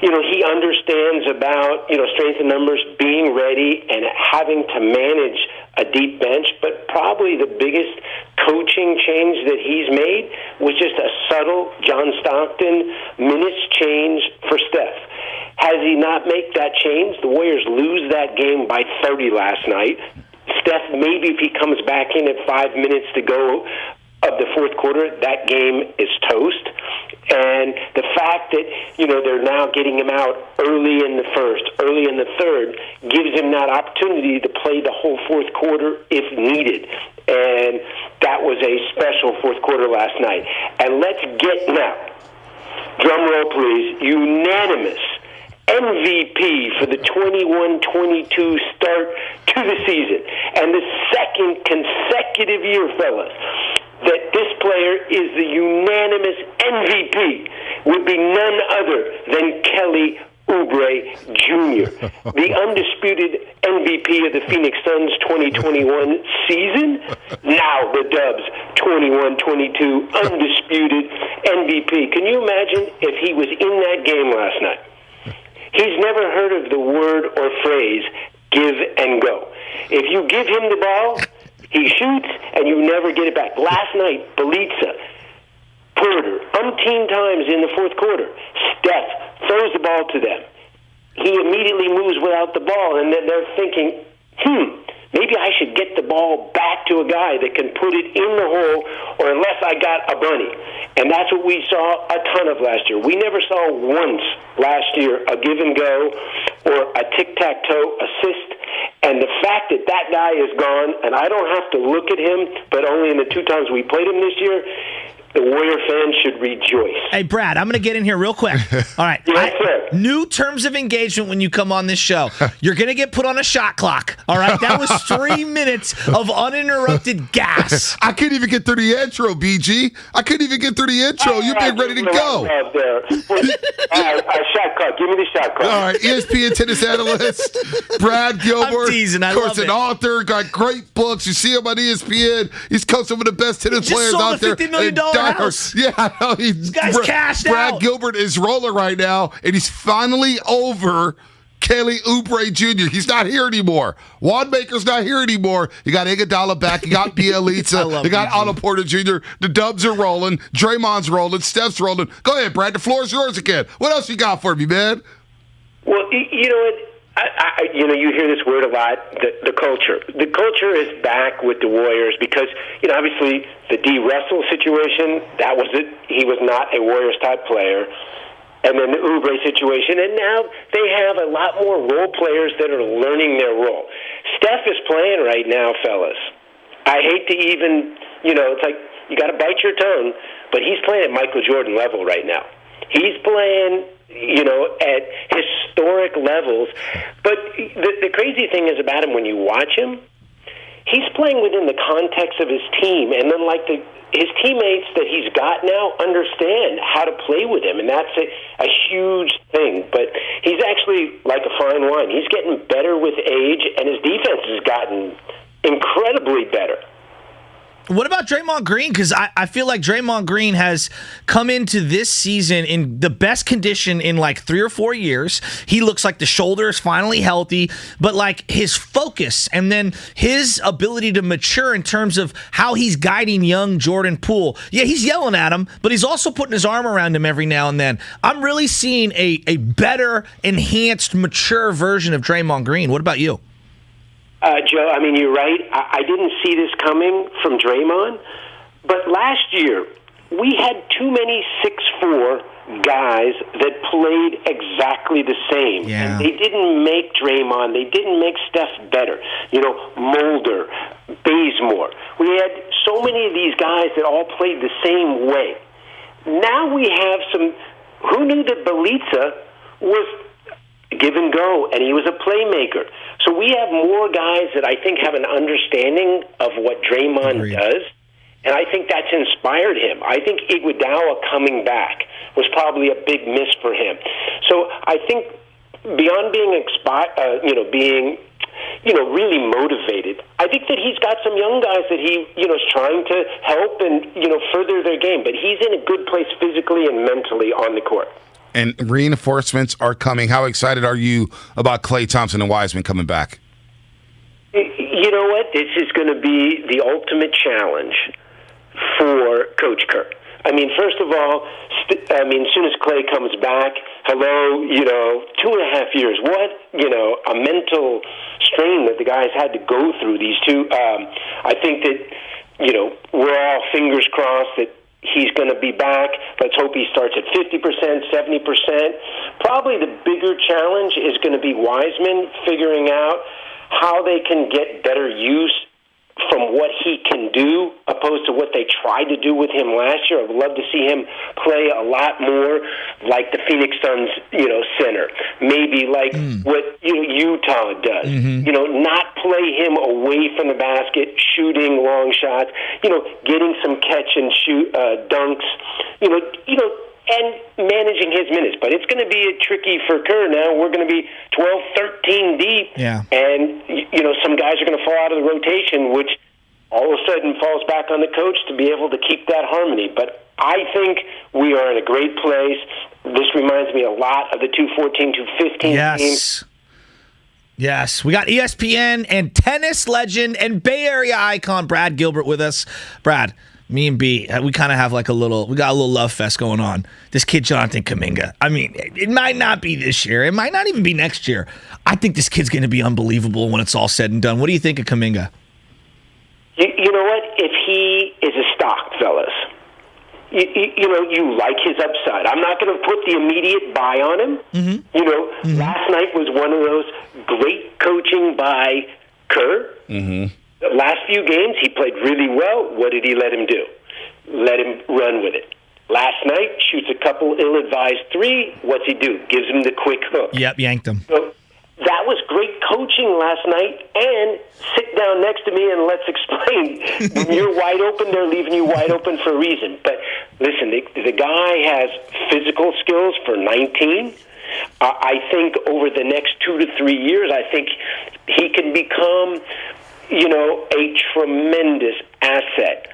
he understands about, strength in numbers, being ready, and having to manage a deep bench. But probably the biggest coaching change that he's made was just a subtle John Stockton minutes change for Steph. Has he not made that change? The Warriors lose that game by 30 last night. Steph, maybe if he comes back in at 5 minutes to go of the fourth quarter, that game is toast. And the fact that, they're now getting him out early in the first, early in the third, gives him that opportunity to play the whole fourth quarter if needed. And that was a special fourth quarter last night. And let's get now, drum roll please, unanimous MVP for the 21-22 start to the season. And the second consecutive year, fellas, that this player is the unanimous MVP would be none other than Kelly Oubre Jr., the undisputed MVP of the Phoenix Suns 2021 season. Now the Dubs 21-22 undisputed MVP. Can you imagine if he was in that game last night? He's never heard of the word or phrase give and go. If you give him the ball, he shoots, and you never get it back. Last night, Belitza, Porter, umpteen times in the fourth quarter, Steph throws the ball to them. He immediately moves without the ball, and then they're thinking, maybe I should get the ball back to a guy that can put it in the hole, or unless I got a bunny. And that's what we saw a ton of last year. We never saw once last year a give and go or a tic-tac-toe assist. And the fact that that guy is gone, and I don't have to look at him, but only in the 2 times we played him this year, the Warrior fans should rejoice.
Hey, Brad, I'm going to get in here real quick. All right.
Yes, sir.
New terms of engagement when you come on this show. You're going to get put on a shot clock. All right. That was 3 minutes of uninterrupted gas.
I couldn't even get through the intro, BG. I couldn't even get through the intro. You've been ready to go.
Shot clock. Give me the shot clock.
All right. ESPN tennis analyst, Brad Gilbert.
I'm teasing. I
of course,
love
an
it.
author, got great books. You see him on ESPN. He's coached some of the best tennis
Just
players
sold
out
a
there.
$50 million house.
Yeah, I know.
This guy's cashed
Brad
out.
Gilbert is rolling right now, and he's finally over Kelly Oubre Jr. He's not here anymore. Wanamaker's not here anymore. You got Iguodala back. You got Bielitsa. You got Otto Porter Jr. The Dubs are rolling. Draymond's rolling. Steph's rolling. Go ahead, Brad. The floor is yours again. What else you got for me, man?
Well, you know what? You hear this word a lot, the culture. The culture is back with the Warriors because, obviously the D. Russell situation, that was it. He was not a Warriors-type player. And then the Oubre situation. And now they have a lot more role players that are learning their role. Steph is playing right now, fellas. I hate to even, it's like you got to bite your tongue, but he's playing at Michael Jordan level right now. He's playing at historic levels. But the crazy thing is about him, when you watch him, he's playing within the context of his team. And then, his teammates that he's got now understand how to play with him. And that's a huge thing. But he's actually like a fine wine. He's getting better with age, and his defense has gotten incredibly better.
What about Draymond Green? Because I feel like Draymond Green has come into this season in the best condition in 3 or 4 years. He looks like the shoulder is finally healthy, but his focus and then his ability to mature in terms of how he's guiding young Jordan Poole. Yeah, he's yelling at him, but he's also putting his arm around him every now and then. I'm really seeing a better, enhanced, mature version of Draymond Green. What about you?
Joe, you're right. I didn't see this coming from Draymond, but last year we had too many 6'4" guys that played exactly the same.
Yeah.
And they didn't make Draymond, they didn't make Steph better. Mulder, Bazemore. We had so many of these guys that all played the same way. Now we have some. Who knew that Bielitsa was give and go, and he was a playmaker. So we have more guys that I think have an understanding of what Draymond does, and I think that's inspired him. I think Iguodala coming back was probably a big miss for him. So I think beyond being really motivated, I think that he's got some young guys that he is trying to help and further their game. But he's in a good place physically and mentally on the court.
And reinforcements are coming. How excited are you about Klay Thompson and Wiseman coming back?
You know what? This is going to be the ultimate challenge for Coach Kerr. First of all, as soon as Klay comes back, 2.5 years. What, a mental strain that the guys had to go through, these two. I think that, we're all fingers crossed that he's going to be back. Let's hope he starts at 50%, 70%. Probably the bigger challenge is going to be Wiseman figuring out how they can get better use from what he can do opposed to what they tried to do with him last year. I would love to see him play a lot more like the Phoenix Suns, center. Maybe like what Utah does. Not play him away from the basket, shooting long shots, getting some catch and shoot dunks, and managing his minutes. But it's going to be tricky for Kerr now. We're going to be 12, 13 deep.
Yeah.
And, some guys are going to fall out of the rotation, which all of a sudden falls back on the coach to be able to keep that harmony. But I think we are in a great place. This reminds me a lot of the 214, 215 team.
Yes. We got ESPN and tennis legend and Bay Area icon Brad Gilbert with us. Brad, me and B, we kind of have we got a little love fest going on. This kid, Jonathan Kuminga. It might not be this year. It might not even be next year. I think this kid's going to be unbelievable when it's all said and done. What do you think of Kuminga?
You know what? If he is a stock, fellas, you like his upside. I'm not going to put the immediate buy on him. Last night was one of those great coaching by Kerr. The last few games, he played really well. What did he let him do? let him run with it. Last night, shoots a couple ill-advised three. What's he do? Gives him the quick hook.
Yep, yanked him.
So that was great coaching last night. And sit down next to me and let's explain. When you're wide open, they're leaving you wide open for a reason. But listen, the guy has physical skills for 19. I think over the next 2 to 3 years, I think he can become, a tremendous asset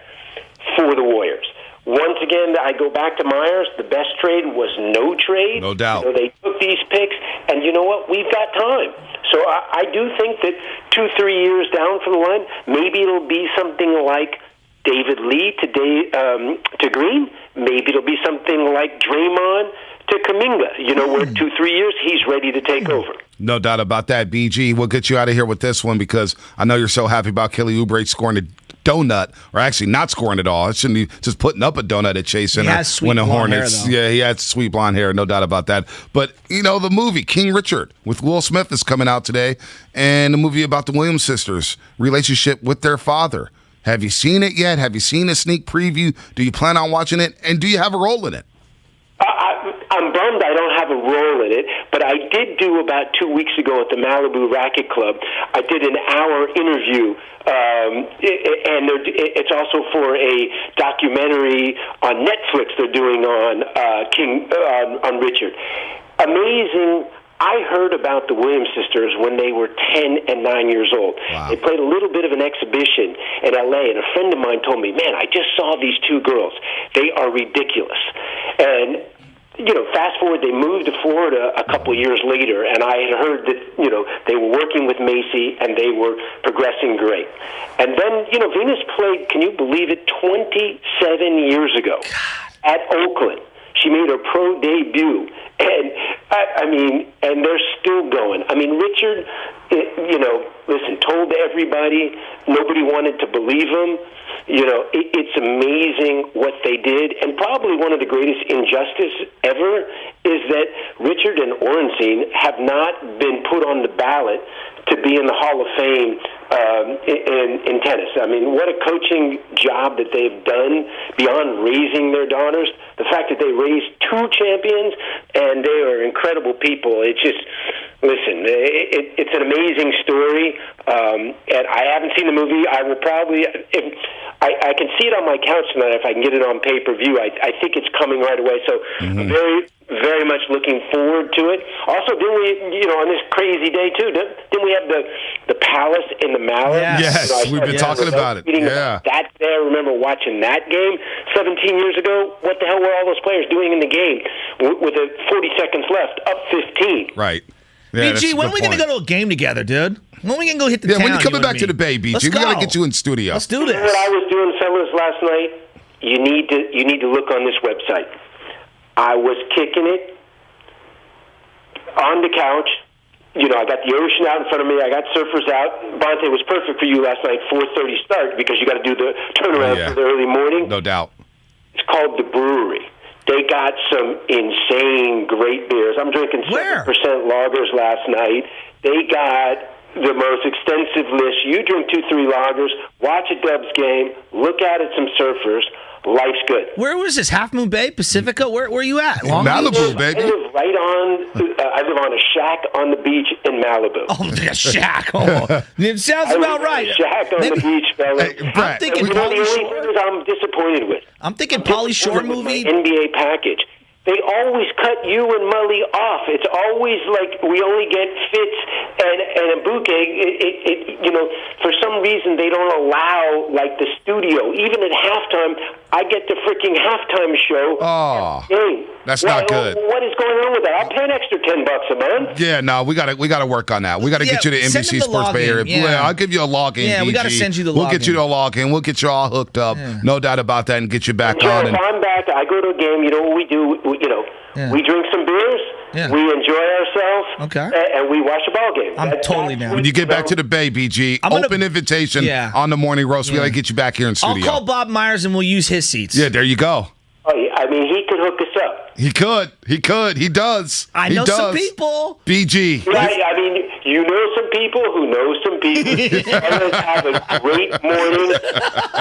for the Warriors. Once again, I go back to Myers. The best trade was no trade.
No doubt.
They took these picks, and you know what? We've got time. So I do think that 2-3 years down from the line, maybe it'll be something like David Lee to Green. Maybe it'll be something like Draymond to Kuminga. Where 2-3 years, he's ready to take over.
No doubt about that, BG. We'll get you out of here with this one because I know you're so happy about Kelly Oubre scoring a donut, or actually not scoring at all. It shouldn't be just putting up a donut at Chase Center.
He has sweet blonde
Hornets.
hair, though.
Yeah, he has sweet blonde hair, no doubt about that. But, the movie King Richard with Will Smith is coming out today, and the movie about the Williams sisters' relationship with their father. Have you seen it yet? Have you seen a sneak preview? Do you plan on watching it? And do you have a role in it?
I'm bummed I don't have a role in it, but I did do about 2 weeks ago at the Malibu Racket Club. I did an hour interview, and it's also for a documentary on Netflix they're doing on Richard. Amazing. I heard about the Williams sisters when they were 10 and 9 years old. Wow. They played a little bit of an exhibition in L.A., and a friend of mine told me, man, I just saw these two girls. They are ridiculous. And fast forward, they moved to Florida a couple of years later, and I had heard that, they were working with Macy, and they were progressing great. And then, Venus played, can you believe it, 27 years ago at Oakland. She made her pro debut, and and they're still going. Richard, listen, told everybody, nobody wanted to believe him. It's amazing what they did, and probably one of the greatest injustices ever is that Richard and Orenstein have not been put on the ballot to be in the Hall of Fame in tennis. What a coaching job that they've done beyond raising their daughters. The fact that they raised 2 champions, and they are incredible people. It's just, listen, it's an amazing story. And I haven't seen the movie. I will probably, I can see it on my couch tonight if I can get it on pay-per-view. I think it's coming right away. So I'm very, very much looking forward to it. Also, didn't we, on this crazy day too, didn't we have the Palace in the Malice?
Yes, we've been talking about it. Yeah.
That day, I remember watching that game 17 years ago. What the hell were all those players doing in the game with 40 seconds left, up 15?
Right. Yeah,
BG, when are we going to go to a game together, dude? When are we going to go hit the town?
When you coming back to the Bay, BG? We got to get you in studio.
Let's do this.
You know what I was doing, fellas, last night? You need to look on this website. I was kicking it on the couch. I got the ocean out in front of me. I got surfers out. Bonte was perfect for you last night, 4:30 start, because you got to do the turnaround for the early morning.
No doubt.
It's called The Brewery. They got some insane great beers. I'm drinking 7% lagers last night. They got the most extensive list. You drink 2-3 lagers, watch a Dubs game, look out at some surfers. Life's good.
Where was this? Half Moon Bay, Pacifica? Where are you at?
Malibu, baby.
I live I live on a shack on the beach in Malibu.
Oh, a shack. Oh. It sounds about right.
A shack on the beach, fella.
I'm thinking Pauly Shore.
I'm disappointed with.
I'm thinking Pauly Shore movie.
NBA package. They always cut you and Mully off. It's always like we only get Fitz and a bouquet. For some reason they don't allow like the studio. Even at halftime, I get the freaking halftime show.
Oh, that's not good.
What is going on with that? I'll pay an extra $10 a month.
Yeah, no, we got to work on that. We got to get you to NBC Sports Bay Area. Yeah, I'll give you a login.
Yeah, we got to send you the login.
We'll get you a login. We'll get you all hooked up. Yeah. No doubt about that, and get you back on.
If I'm back, I go to a game. You know what we do? We drink some beers. Yeah. We enjoy ourselves. And we watch a ball game.
I'm totally down.
When you get back to the Bay, BG, open invitation on the morning roast. We got to get you back here in studio.
I'll call Bob Myers and we'll use his seats.
Yeah, there you go.
Oh, yeah. He could hook us up.
He could. He does.
I know some people.
BG.
Right. You know some people who know some people. Fellas, have a great morning.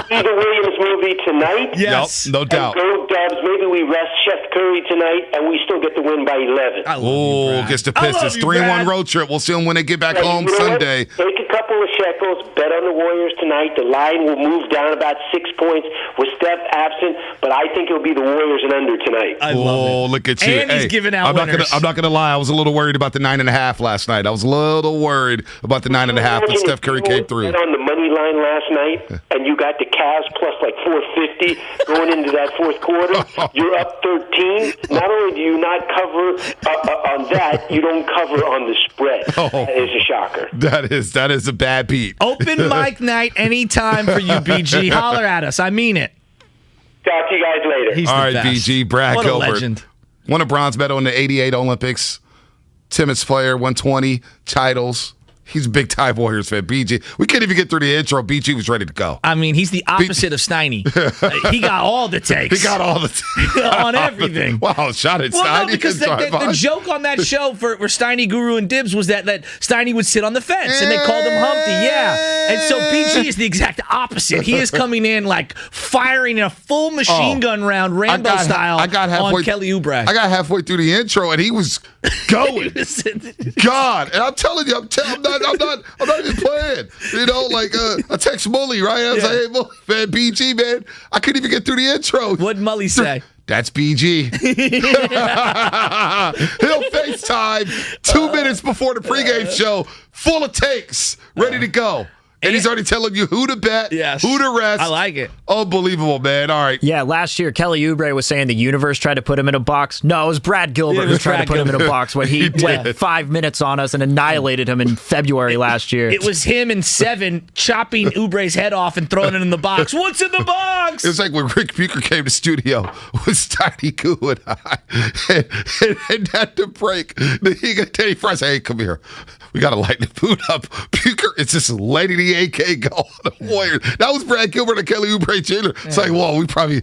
See the Williams movie tonight.
Yes. Yep, no doubt.
Go Dubs. Maybe we rest Chef Curry tonight, and we still get the win by 11.
Oh, gets the Pistons. 3-1 road trip. We'll see them when they get back home Sunday.
Take a couple of shekels. Bet on the Warriors tonight. The line will move down about 6 points with Steph absent, but I think it'll be the Warriors and under tonight.
I love it.
Look at you.
And he's giving out winners.
I'm not gonna lie. I was a little worried about the 9.5 last night. I was a little worried about the 9.5, but Steph Curry came through.
On the money line last night, and you got the Cavs plus like 450 going into that fourth quarter. You're up 13. Not only do you not cover on that, you don't cover on the spread. That is a shocker.
That is a bad beat.
Open mic night anytime for you, BG. Holler at us. I mean it.
Talk to you guys later.
He's
All
the
right,
best.
BG. Brad
What
Gilbert.
a legend.
Won a bronze medal in the 88 Olympics. Timmons player, 120 titles. He's a big time Warriors fan. BG. We couldn't even get through the intro. BG was ready to go.
I mean, he's the opposite of Steiny. He got all the takes.
He got all the takes.
On everything.
Wow, shot at Steiny.
Well, no, because the joke on that show for Steiny Guru and Dibs was that Steiny would sit on the fence, and they called him Humpty. Yeah. And so BG is the exact opposite. He is coming in like firing a full machine gun round, Rambo style, on Kelly Oubre.
I got halfway through the intro, and he was going. God. And I'm telling you, I'm not even playing. You know, like I text Mully, right? I was like, hey, Mully, man, BG, man. I couldn't even get through the intro.
What'd Mully say?
That's BG. He'll FaceTime 2 minutes before the pregame show, full of takes, ready to go. And he's already telling you who to bet, who to rest.
I like it.
Unbelievable, man. All right.
Yeah, last year, Kelly Oubre was saying the universe tried to put him in a box. No, it was Brad Gilbert who tried to put him in a box when he went 5 minutes on us and annihilated him in February last year.
It was him and Seven chopping Oubre's head off and throwing it in the box. What's in the box?
It was like when Rick Bucher came to studio with Steiny Guru and I. And at the break, he got Teddy Fry say, hey, come here. We got to lighten the food up. Bucher, it's just letting the AK go on the Warriors. That was Brad Gilbert and Kelly Oubre Jr. It's like, whoa, we probably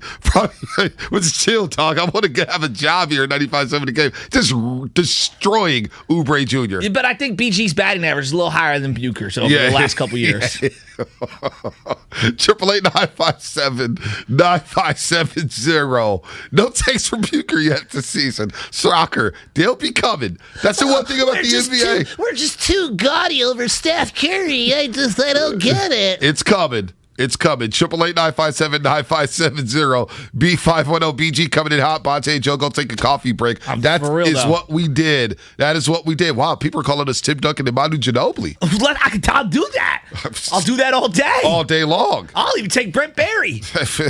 with chill talk. I want to have a job here at 95.7 the game. Just destroying Oubre Jr.
But I think BG's batting average is a little higher than Bucher's over the last couple years.
888-957-9570. No takes from Bucher yet this season. Soccer, they'll be coming. That's the one thing about the NBA.
We're just too gaudy over Steph Curry. I don't get it.
It's coming. It's coming. 888-957-9570. B510 BG coming in hot. Bonte and Joe go take a coffee break. That is what we did. That is what we did. Wow, people are calling us Tim Duncan and Manu Ginobili.
I'll do that. I'll do that all day.
All day long.
I'll even take Brent Barry.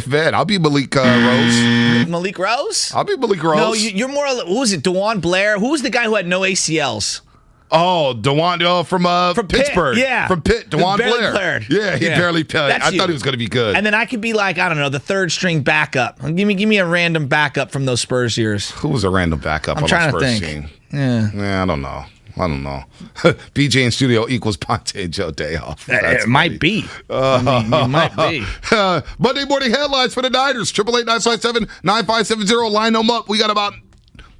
Man, I'll be Malik Rose.
Malik Rose?
I'll be Malik Rose.
No, you're more, who was it, DeJuan Blair? Who was the guy who had no ACLs?
Oh, DeJuan from Pittsburgh.
Pitt, yeah.
From Pitt, DeJuan Blair.
Played.
Yeah, he barely played. I thought he was going to be good.
And then I could be like, I don't know, the third string backup. Give me a random backup from those Spurs years.
Who was a random backup on the Spurs team? Yeah, I don't know. BJ in studio equals Ponte and Joe day off.
It might be. It might be.
Monday morning headlines for the Niners. 888-957-9570. Line them up. We got about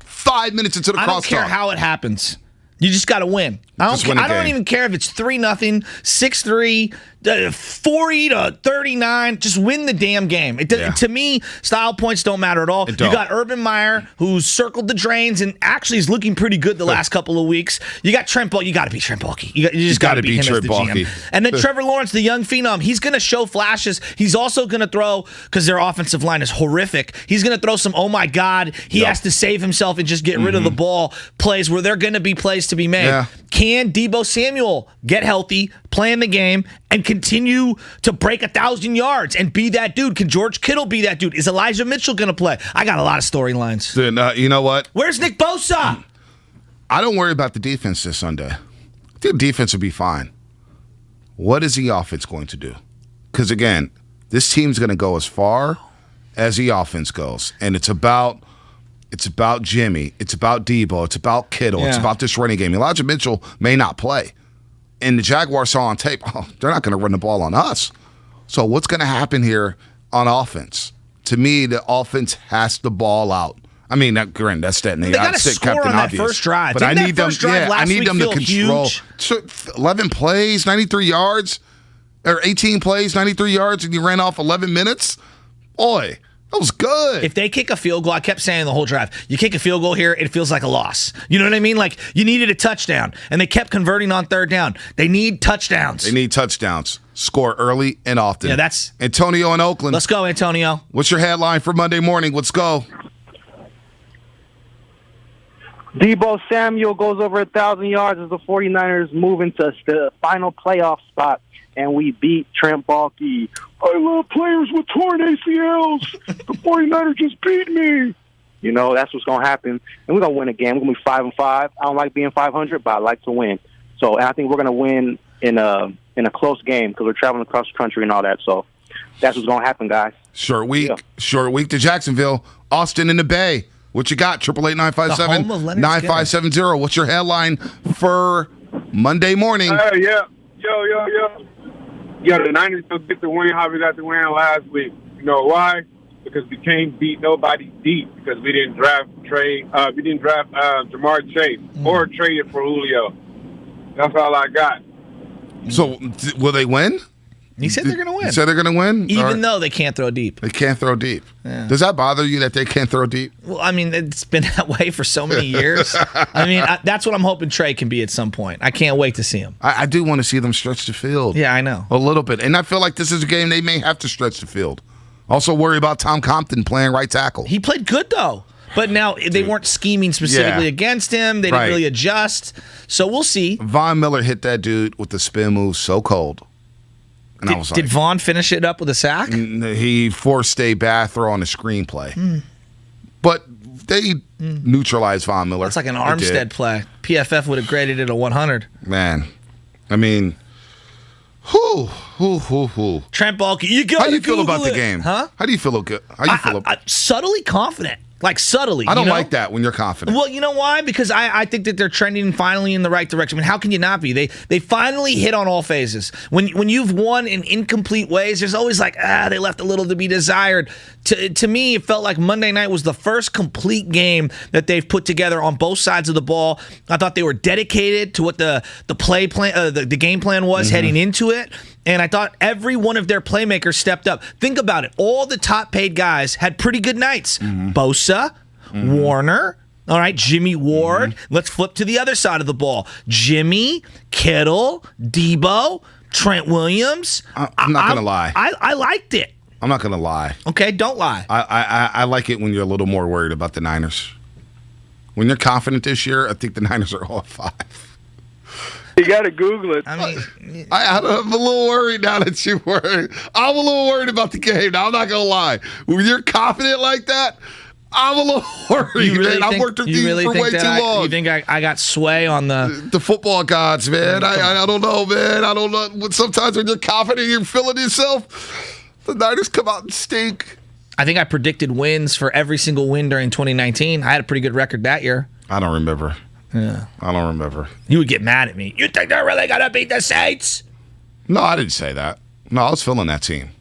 5 minutes into the crosstalk.
I don't care how it happens. You just got to win. I don't even care if it's 3-0, 6-3, 40-39. Just win the damn game. To me, style points don't matter at all. You got Urban Meyer, who's circled the drains and actually is looking pretty good the last couple of weeks. You got Trent Baalke. You got to beat Trent Baalke. You just got to beat him as the GM. And then Trevor Lawrence, the young phenom, he's going to show flashes. He's also going to throw, because their offensive line is horrific, he's going to throw some, oh my God, he has to save himself and just get rid of the ball plays where they're going to be plays to be made. Yeah. Can Deebo Samuel get healthy, play in the game, and continue to break 1,000 yards and be that dude? Can George Kittle be that dude? Is Elijah Mitchell going to play? I got a lot of storylines.
Then, you know what?
Where's Nick Bosa?
I don't worry about the defense this Sunday. I think the defense will be fine. What is the offense going to do? Because, again, this team's going to go as far as the offense goes, and it's about Jimmy. It's about Deebo. It's about Kittle. Yeah. It's about this running game. Elijah Mitchell may not play. And the Jaguars saw on tape, they're not going to run the ball on us. So what's going to happen here on offense? To me, the offense has the ball out. I mean, granted, that's that.
They got to score
Captain
on that
Obvious.
first drive.
But
Didn't
I need
that first
them.
drive
Yeah,
last
I need
week
them to
feel
control.
huge?
11 plays, 93 yards, or 18 plays, 93 yards, and you ran off 11 minutes. Boy, that was good.
If they kick a field goal, I kept saying the whole drive, you kick a field goal here, it feels like a loss. You know what I mean? Like, you needed a touchdown, and they kept converting on third down. They need touchdowns.
They need touchdowns. Score early and often.
Yeah, that's
Antonio in Oakland.
Let's go, Antonio.
What's your headline for Monday morning? Let's go.
Deebo Samuel goes over 1,000 yards as the 49ers move into the final playoff spot, and we beat Trent Baalke. I love players with torn ACLs. The 49ers just beat me. You know, that's what's going to happen. And we're going to win a game. We're going to be 5-5. I don't like being 500, but I like to win. So, and I think we're going to win in a close game because we're traveling across the country and all that. So that's what's going to happen, guys.
Short week to Jacksonville. Austin in the Bay. What you got? 888-957-9570. What's your headline for Monday morning?
Yeah. Yo, the Niners will get the win how we got the win last week. You know why? Because we can't beat nobody deep because we didn't draft Trey. We didn't draft Jamar Chase or trade it for Julio. That's all I got.
So, will they win?
He said they're going to win.
He said they're going to win?
Even though they can't throw deep.
They can't throw deep.
Yeah.
Does that bother you that they can't throw deep?
Well, I mean, it's been that way for so many years. I mean, that's what I'm hoping Trey can be at some point. I can't wait to see him.
I do want to see them stretch the field.
Yeah, I know.
A little bit. And I feel like this is a game they may have to stretch the field. Also worry about Tom Compton playing right tackle.
He played good, though. But now they weren't scheming specifically against him. They didn't really adjust. So we'll see.
Von Miller hit that dude with the spin move so cold. And I was like,
did Vaughn finish it up with a sack?
He forced a bad throw on a screenplay. But they neutralized Von Miller.
It's like an Armstead play. PFF would have graded it a 100.
Man, I mean, whoo.
Trent Baalke, you got to
How do you feel about the game?
Huh?
How do you feel? How do you feel?
Subtly confident. Like subtly.
I don't like that when you're confident.
Well, you know why? Because I think that they're trending finally in the right direction. I mean, how can you not be? They finally hit on all phases. When you've won in incomplete ways, there's always like, they left a little to be desired. To me, it felt like Monday night was the first complete game that they've put together on both sides of the ball. I thought they were dedicated to what the play plan, the game plan was heading into it. And I thought every one of their playmakers stepped up. Think about it. All the top-paid guys had pretty good nights. Bosa, Warner, all right, Jimmy Ward. Let's flip to the other side of the ball. Jimmy, Kittle, Deebo, Trent Williams.
I'm not going to lie.
I liked it.
I'm not going to lie.
Okay, don't lie.
I like it when you're a little more worried about the Niners. When you're confident this year, I think the Niners are all at 5.
You got to Google it.
I mean,
I'm a little worried now that you're worried. I'm a little worried about the game. Now, I'm not going to lie. When you're confident like that, I'm a little worried, man. I've worked with these for way too long.
You think I got sway on the
football gods, man? I don't know, man. I don't know. Sometimes when you're confident, you're feeling yourself. The Niners come out and stink.
I think I predicted wins for every single win during 2019. I had a pretty good record that year.
I don't remember.
Yeah.
I don't remember.
You would get mad at me. You think they're really going to beat the Saints?
No, I didn't say that. No, I was feeling that team.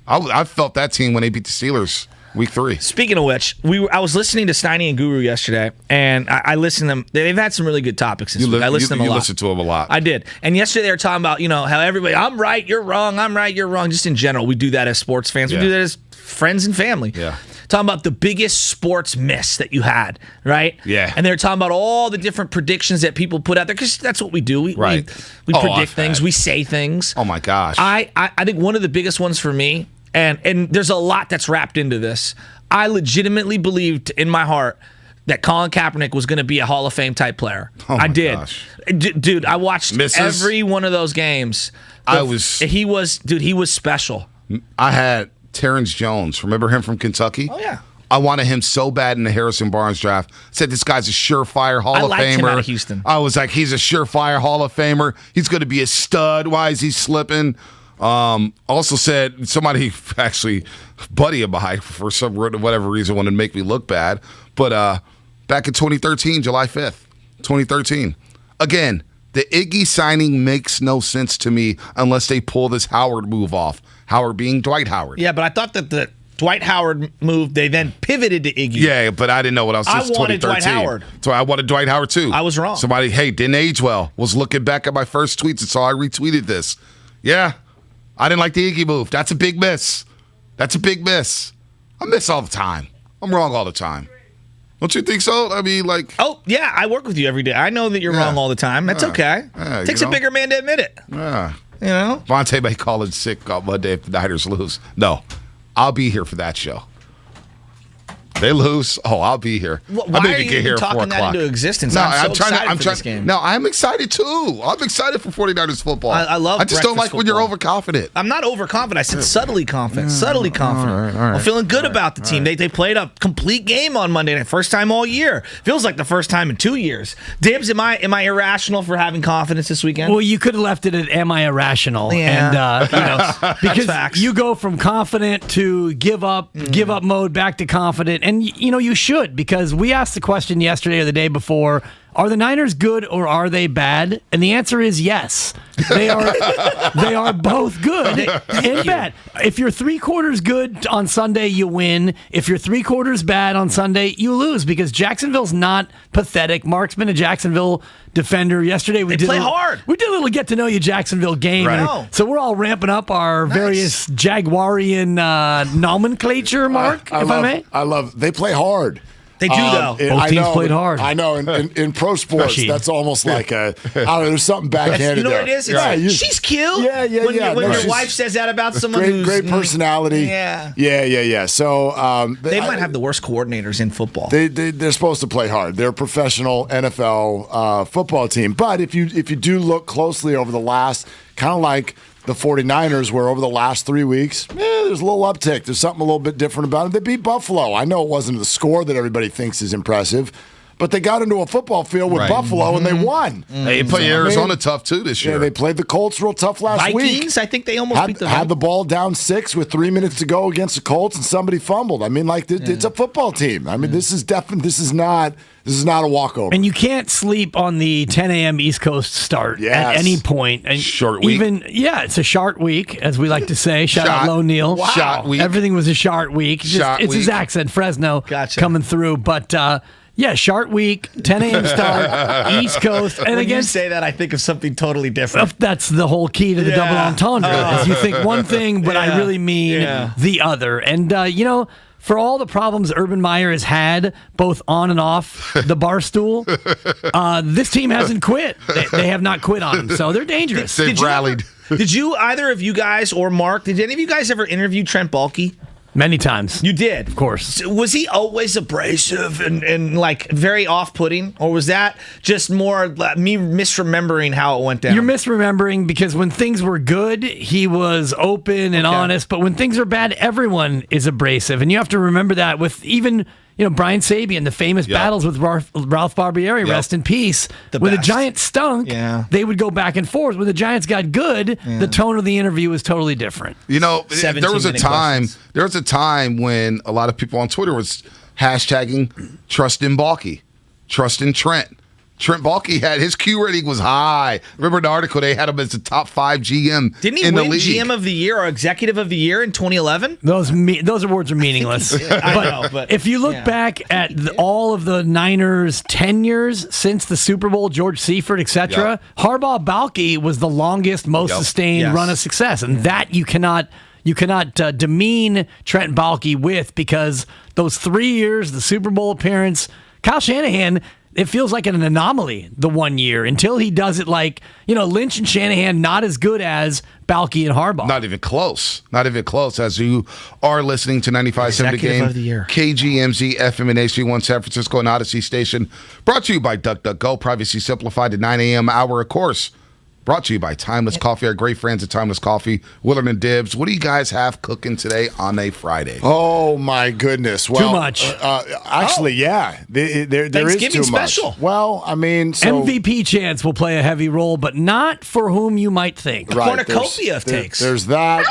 I felt that team when they beat the Steelers week 3.
Speaking of which, I was listening to Steiny and Guru yesterday, and I listened to them. They've had some really good topics this week. I listened to them a lot.
You listened to them a lot.
I did. And yesterday they were talking about, how everybody, I'm right, you're wrong, I'm right, you're wrong. Just in general, we do that as sports fans. We do that as friends and family.
Yeah.
Talking about the biggest sports miss that you had, right?
Yeah.
And they're talking about all the different predictions that people put out there, because that's what we do. We predict things. We say things.
Oh, my gosh.
I think one of the biggest ones for me, and there's a lot that's wrapped into this, I legitimately believed in my heart that Colin Kaepernick was going to be a Hall of Fame type player. I did.
Gosh.
Dude, I watched every one of those games. He was special.
I had Terrence Jones. Remember him from Kentucky?
Oh, yeah.
I wanted him so bad in the Harrison Barnes draft. Said this guy's a surefire Hall of Famer. I liked him out of
Houston.
I was like, he's a surefire Hall of Famer. He's going to be a stud. Why is he slipping? Also said somebody actually, buddy of mine, for whatever reason, wanted to make me look bad. But back in 2013, July 5th, 2013, again, the Iggy signing makes no sense to me unless they pull this Howard move off. Howard being Dwight Howard.
Yeah, but I thought that Dwight Howard moved. They then pivoted to Iggy.
Yeah, but I didn't know what else.
I
Since
wanted
2013.
Dwight Howard.
So I wanted Dwight Howard too.
I was wrong.
Somebody, didn't age well. Was looking back at my first tweets and saw I retweeted this. Yeah, I didn't like the Iggy move. That's a big miss. I miss all the time. I'm wrong all the time. Don't you think so? I mean, like...
Oh, yeah, I work with you every day. I know that you're wrong all the time. That's okay. Takes a bigger man to admit it.
Yeah.
You know?
Vontae may call in sick on Monday if the Niners lose. No, I'll be here for that show. They lose. Oh, I'll be here.
Why are you even talking that into existence?
No,
I'm so excited for this game.
No, I'm excited too. I'm excited for 49ers football.
I love
I just don't like
breakfast
when you're
football.
overconfident.
I'm not overconfident. I said subtly confident. Subtly confident.
All right.
I'm feeling good about the team. They played a complete game on Monday night. First time all year. Feels like the first time in 2 years. Dibs, am I irrational for having confidence this weekend?
Well, you could have left it at "Am I irrational?"
Yeah.
And because you go from confident to give up mode back to confident, and you should, because we asked the question yesterday or the day before: are the Niners good or are they bad? And the answer is yes. They are. They are both good and bad. If you're 3/4 good on Sunday, you win. If you're 3/4 bad on Sunday, you lose, because Jacksonville's not pathetic. Mark's been a Jacksonville defender. Yesterday we did
play hard.
We did a little get to know you Jacksonville game.
Right.
And so we're all ramping up our various Jaguarian nomenclature, Mark, if I may.
I love. They play hard.
They do, though.
Both teams played hard.
I know. In pro sports,
Rashid.
that's almost like I don't know. There's something backhanded
You know
there.
what it is? She's cute.
Yeah.
When your
she's
wife says that about someone who's...
great personality. Yeah. So
they might have the worst coordinators in football.
They're supposed to play hard. They're a professional NFL football team. But if you do look closely over the last, kind of like the 49ers, where over the last 3 weeks, there's a little uptick. There's something a little bit different about it. They beat Buffalo. I know it wasn't the score that everybody thinks is impressive, but they got into a football field with Buffalo and they won.
They play Arizona tough too this year.
Yeah, they played the Colts real tough last week.
Vikings, I think they almost beat the
had the ball down 6 with 3 minutes to go against the Colts, and somebody fumbled. I mean, it's a football team. I mean, this is not a walkover.
And you can't sleep on the 10 a.m. East Coast start at any point. And
short week.
It's a short week, as we like to say. Shout out Low Neal.
Wow. Short week.
Everything was a short week. It's his accent, Fresno, coming through. But short week, 10 a.m. start, East Coast. And
when you say that, I think of something totally different.
That's the whole key to the double entendre. Is you think one thing, but I really mean the other. And, for all the problems Urban Meyer has had, both on and off the bar stool, this team hasn't quit. They have not quit on him, so they're dangerous.
They've rallied.
Did you, either of you guys or Mark, did any of you guys ever interview Trent Baalke?
Many times.
You did?
Of course.
Was he always abrasive and like very off-putting? Or was that just more me misremembering how it went down?
You're misremembering, because when things were good, he was open and honest. But when things are bad, everyone is abrasive. And you have to remember that with even... Brian Sabian, the famous battles with Ralph Barbieri, rest in peace. When the Giants stunk, they would go back and forth. When the Giants got good, the tone of the interview was totally different.
There was a time when a lot of people on Twitter was hashtagging trust in Baalke, trust in Trent. Trent Baalke had his Q rating was high. Remember the article, they had him as the top 5 GM
Didn't he
in the
win
league.
GM of the year or Executive of the Year in 2011?
Those awards are meaningless.
But
if you look back at all of the Niners' tenures since the Super Bowl, George Seifert, etc., Harbaugh Baalke was the longest, most sustained run of success, and that you cannot demean Trent Baalke with, because those 3 years, the Super Bowl appearance, Kyle Shanahan. It feels like an anomaly the 1 year until he does it like, Lynch and Shanahan, not as good as Baalke and Harbaugh.
Not even close. As you are listening to 95.7 The Game,
of the year.
KGMZ, FM and HD1 San Francisco and Odyssey Station. Brought to you by DuckDuckGo, Privacy Simplified at 9 a.m. hour, of course. Brought to you by Timeless Coffee, our great friends at Timeless Coffee, Willard Dibs. What do you guys have cooking today on a Friday?
Oh, my goodness. Well,
too much.
Actually, yeah. There is
Thanksgiving
too much.
special.
Well, I mean,
MVP chance will play a heavy role, but not for whom you might think.
Right.
Cornucopia of takes.
There's that.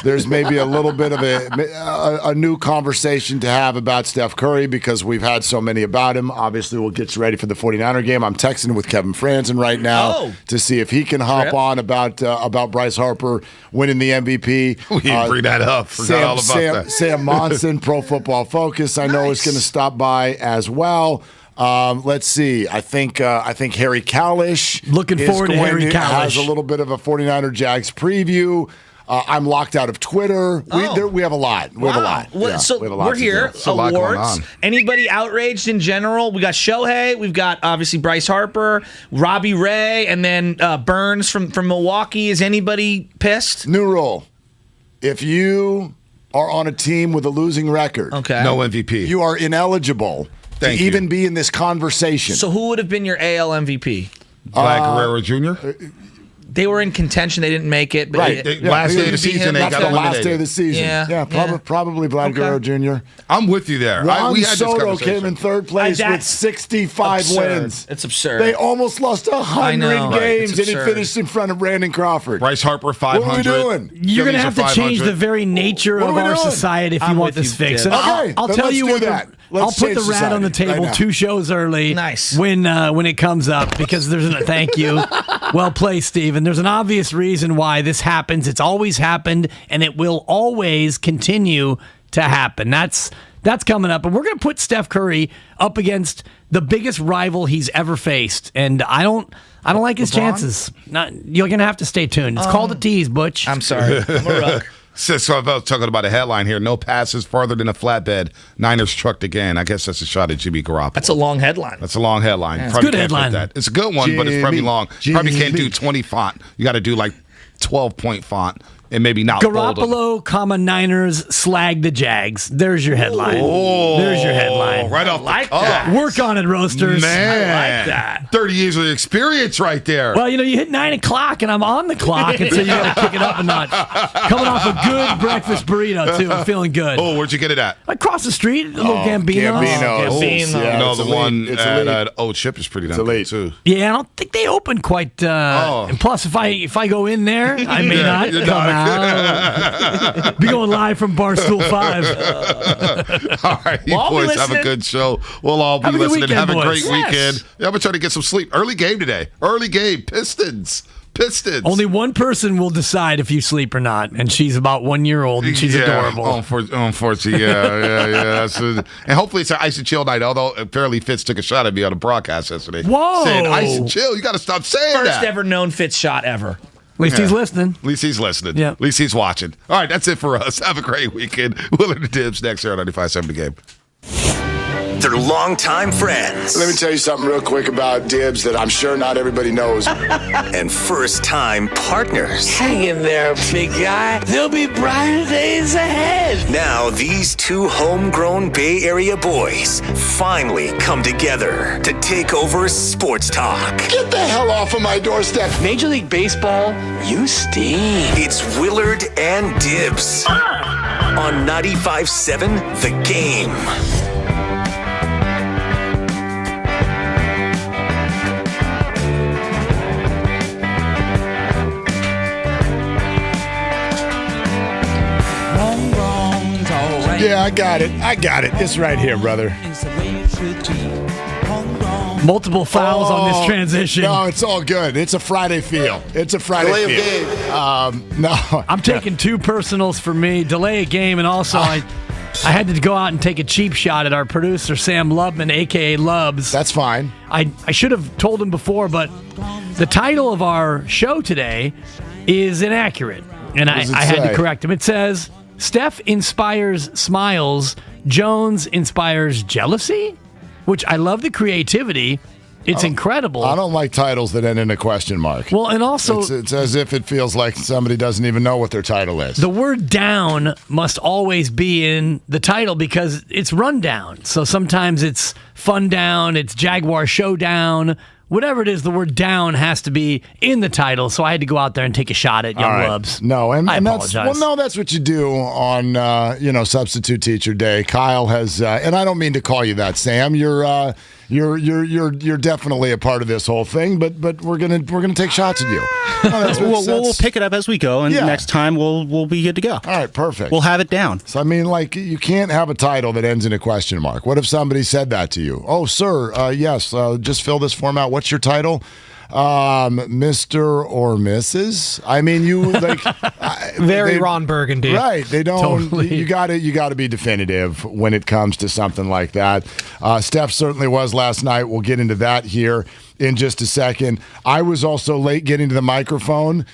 there's maybe a little bit of a new conversation to have about Steph Curry because we've had so many about him. Obviously, we'll get you ready for the 49er game. I'm texting with Kevin Franzen right now to see if he can hop on about Bryce Harper winning the MVP.
We didn't bring that up. Forgot all about that.
Sam Monson, Pro Football Focus, I know is going to stop by as well. Let's see. I think Harry Kalish
looking forward to Harry Kalish.
Has a little bit of a 49er Jags preview. I'm locked out of Twitter. We have a lot. We have a lot.
Well, so we're here. Awards. Anybody outraged in general? We got Shohei. We've got obviously Bryce Harper, Robbie Ray, and then Burns from Milwaukee. Is anybody pissed?
New rule. If you are on a team with a losing record,
no MVP.
You are ineligible to even be in this conversation.
So who would have been your AL MVP?
Vlad Guerrero Jr.?
They were in contention. They didn't make it. But
right. Last day of the season, they got eliminated.
Last day of the season. Probably Vlad Guerrero Jr.
I'm with you there.
Juan Soto came in third place with 65 wins.
It's absurd.
They almost lost 100 games, and he finished in front of Brandon Crawford.
Bryce Harper, 500.
What are we doing?
You're going to have to change the very nature of our society if you want this fixed. And I'll tell you what. I'll put the rat on the table 2 shows early.
Nice.
When it comes up because there's thank you. Well played, Steve. And there's an obvious reason why this happens. It's always happened, and it will always continue to happen. That's coming up. And we're going to put Steph Curry up against the biggest rival he's ever faced. And I don't like his chances. You're going to have to stay tuned. It's called a tease, Butch.
I'm sorry. I'm a ruck.
So I was talking about a headline here. No passes farther than a flatbed. Niners trucked again. I guess that's a shot at Jimmy Garoppolo.
That's a long headline.
That's a long headline.
Yeah, it's a good headline.
It's a good one, but it's probably long. Probably can't do 20 font. You got to do like 12-point font. And maybe not
Garoppolo, Niners slag the Jags. There's your headline. There's your headline.
Right off
like that.
Work on it, Roasters.
Man.
I like that.
30 years of experience right there.
Well, you hit 9 o'clock, and I'm on the clock, and so you got to kick it up a notch. Coming off a good breakfast burrito, too. I'm feeling good.
Oh, where'd you get it at?
Across the street, a little Gambino.
Yeah, the one at Old Chip is pretty damn too.
Yeah, I don't think they open quite. And plus, if I go in there, I may not come out. Be going live from Barstool 5.
All right, you boys have a good show. We'll all be listening. Have a great weekend. Yeah, I'm going to try to get some sleep. Early game today. Early game. Pistons.
Only one person will decide if you sleep or not, and she's about 1 year old, and she's adorable.
Unfortunately, yeah. And hopefully it's an ice and chill night, although apparently Fitz took a shot at me on the broadcast yesterday.
Whoa!
Saying ice and chill. You got to stop saying that.
First ever known Fitz shot ever.
At least he's listening.
At least he's listening.
Yeah.
At least he's watching. All right, that's it for us. Have a great weekend. Willard Dibs next here on 95.7 The Game.
They're longtime friends.
Let me tell you something real quick about Dibs that I'm sure not everybody knows.
And first-time partners.
Hang in there, big guy. There'll be brighter days ahead.
Now these 2 homegrown Bay Area boys finally come together to take over sports talk.
Get the hell off of my doorstep.
Major League Baseball, you stink.
It's Willard and Dibs on 95.7 The Game.
Yeah, I got it. It's right here, brother.
Multiple fouls on this transition.
No, it's all good. It's a Friday feel. No.
I'm taking 2 personals for me. Delay a game, and also I had to go out and take a cheap shot at our producer, Sam Lubman, a.k.a. Lubs.
That's fine.
I should have told him before, but the title of our show today is inaccurate, and I had to correct him. It says, Steph inspires smiles, Jones inspires jealousy, which I love the creativity. It's incredible.
I don't like titles that end in a question mark.
Well, and also...
It's as if it feels like somebody doesn't even know what their title is.
The word down must always be in the title because it's rundown. So sometimes it's fun down, it's Jaguar showdown. Whatever it is, the word down has to be in the title. So I had to go out there and take a shot at Young Lubs.
No, and
I apologize.
That's what you do on substitute teacher day. Kyle has, and I don't mean to call you that, Sam. You're you're definitely a part of this whole thing. But we're gonna take shots at you.
We'll pick it up as we go, and next time we'll be good to go.
All right, perfect.
We'll have it down.
So I mean, like, you can't have a title that ends in a question mark. What if somebody said that to you? Oh, sir, yes, just fill this form out. What's your title? Mr. or Mrs. I mean, you like
very Ron Burgundy,
right? They don't.
Totally.
You got to be definitive when it comes to something like that. Steph certainly was last night. We'll get into that here in just a second. I was also late getting to the microphone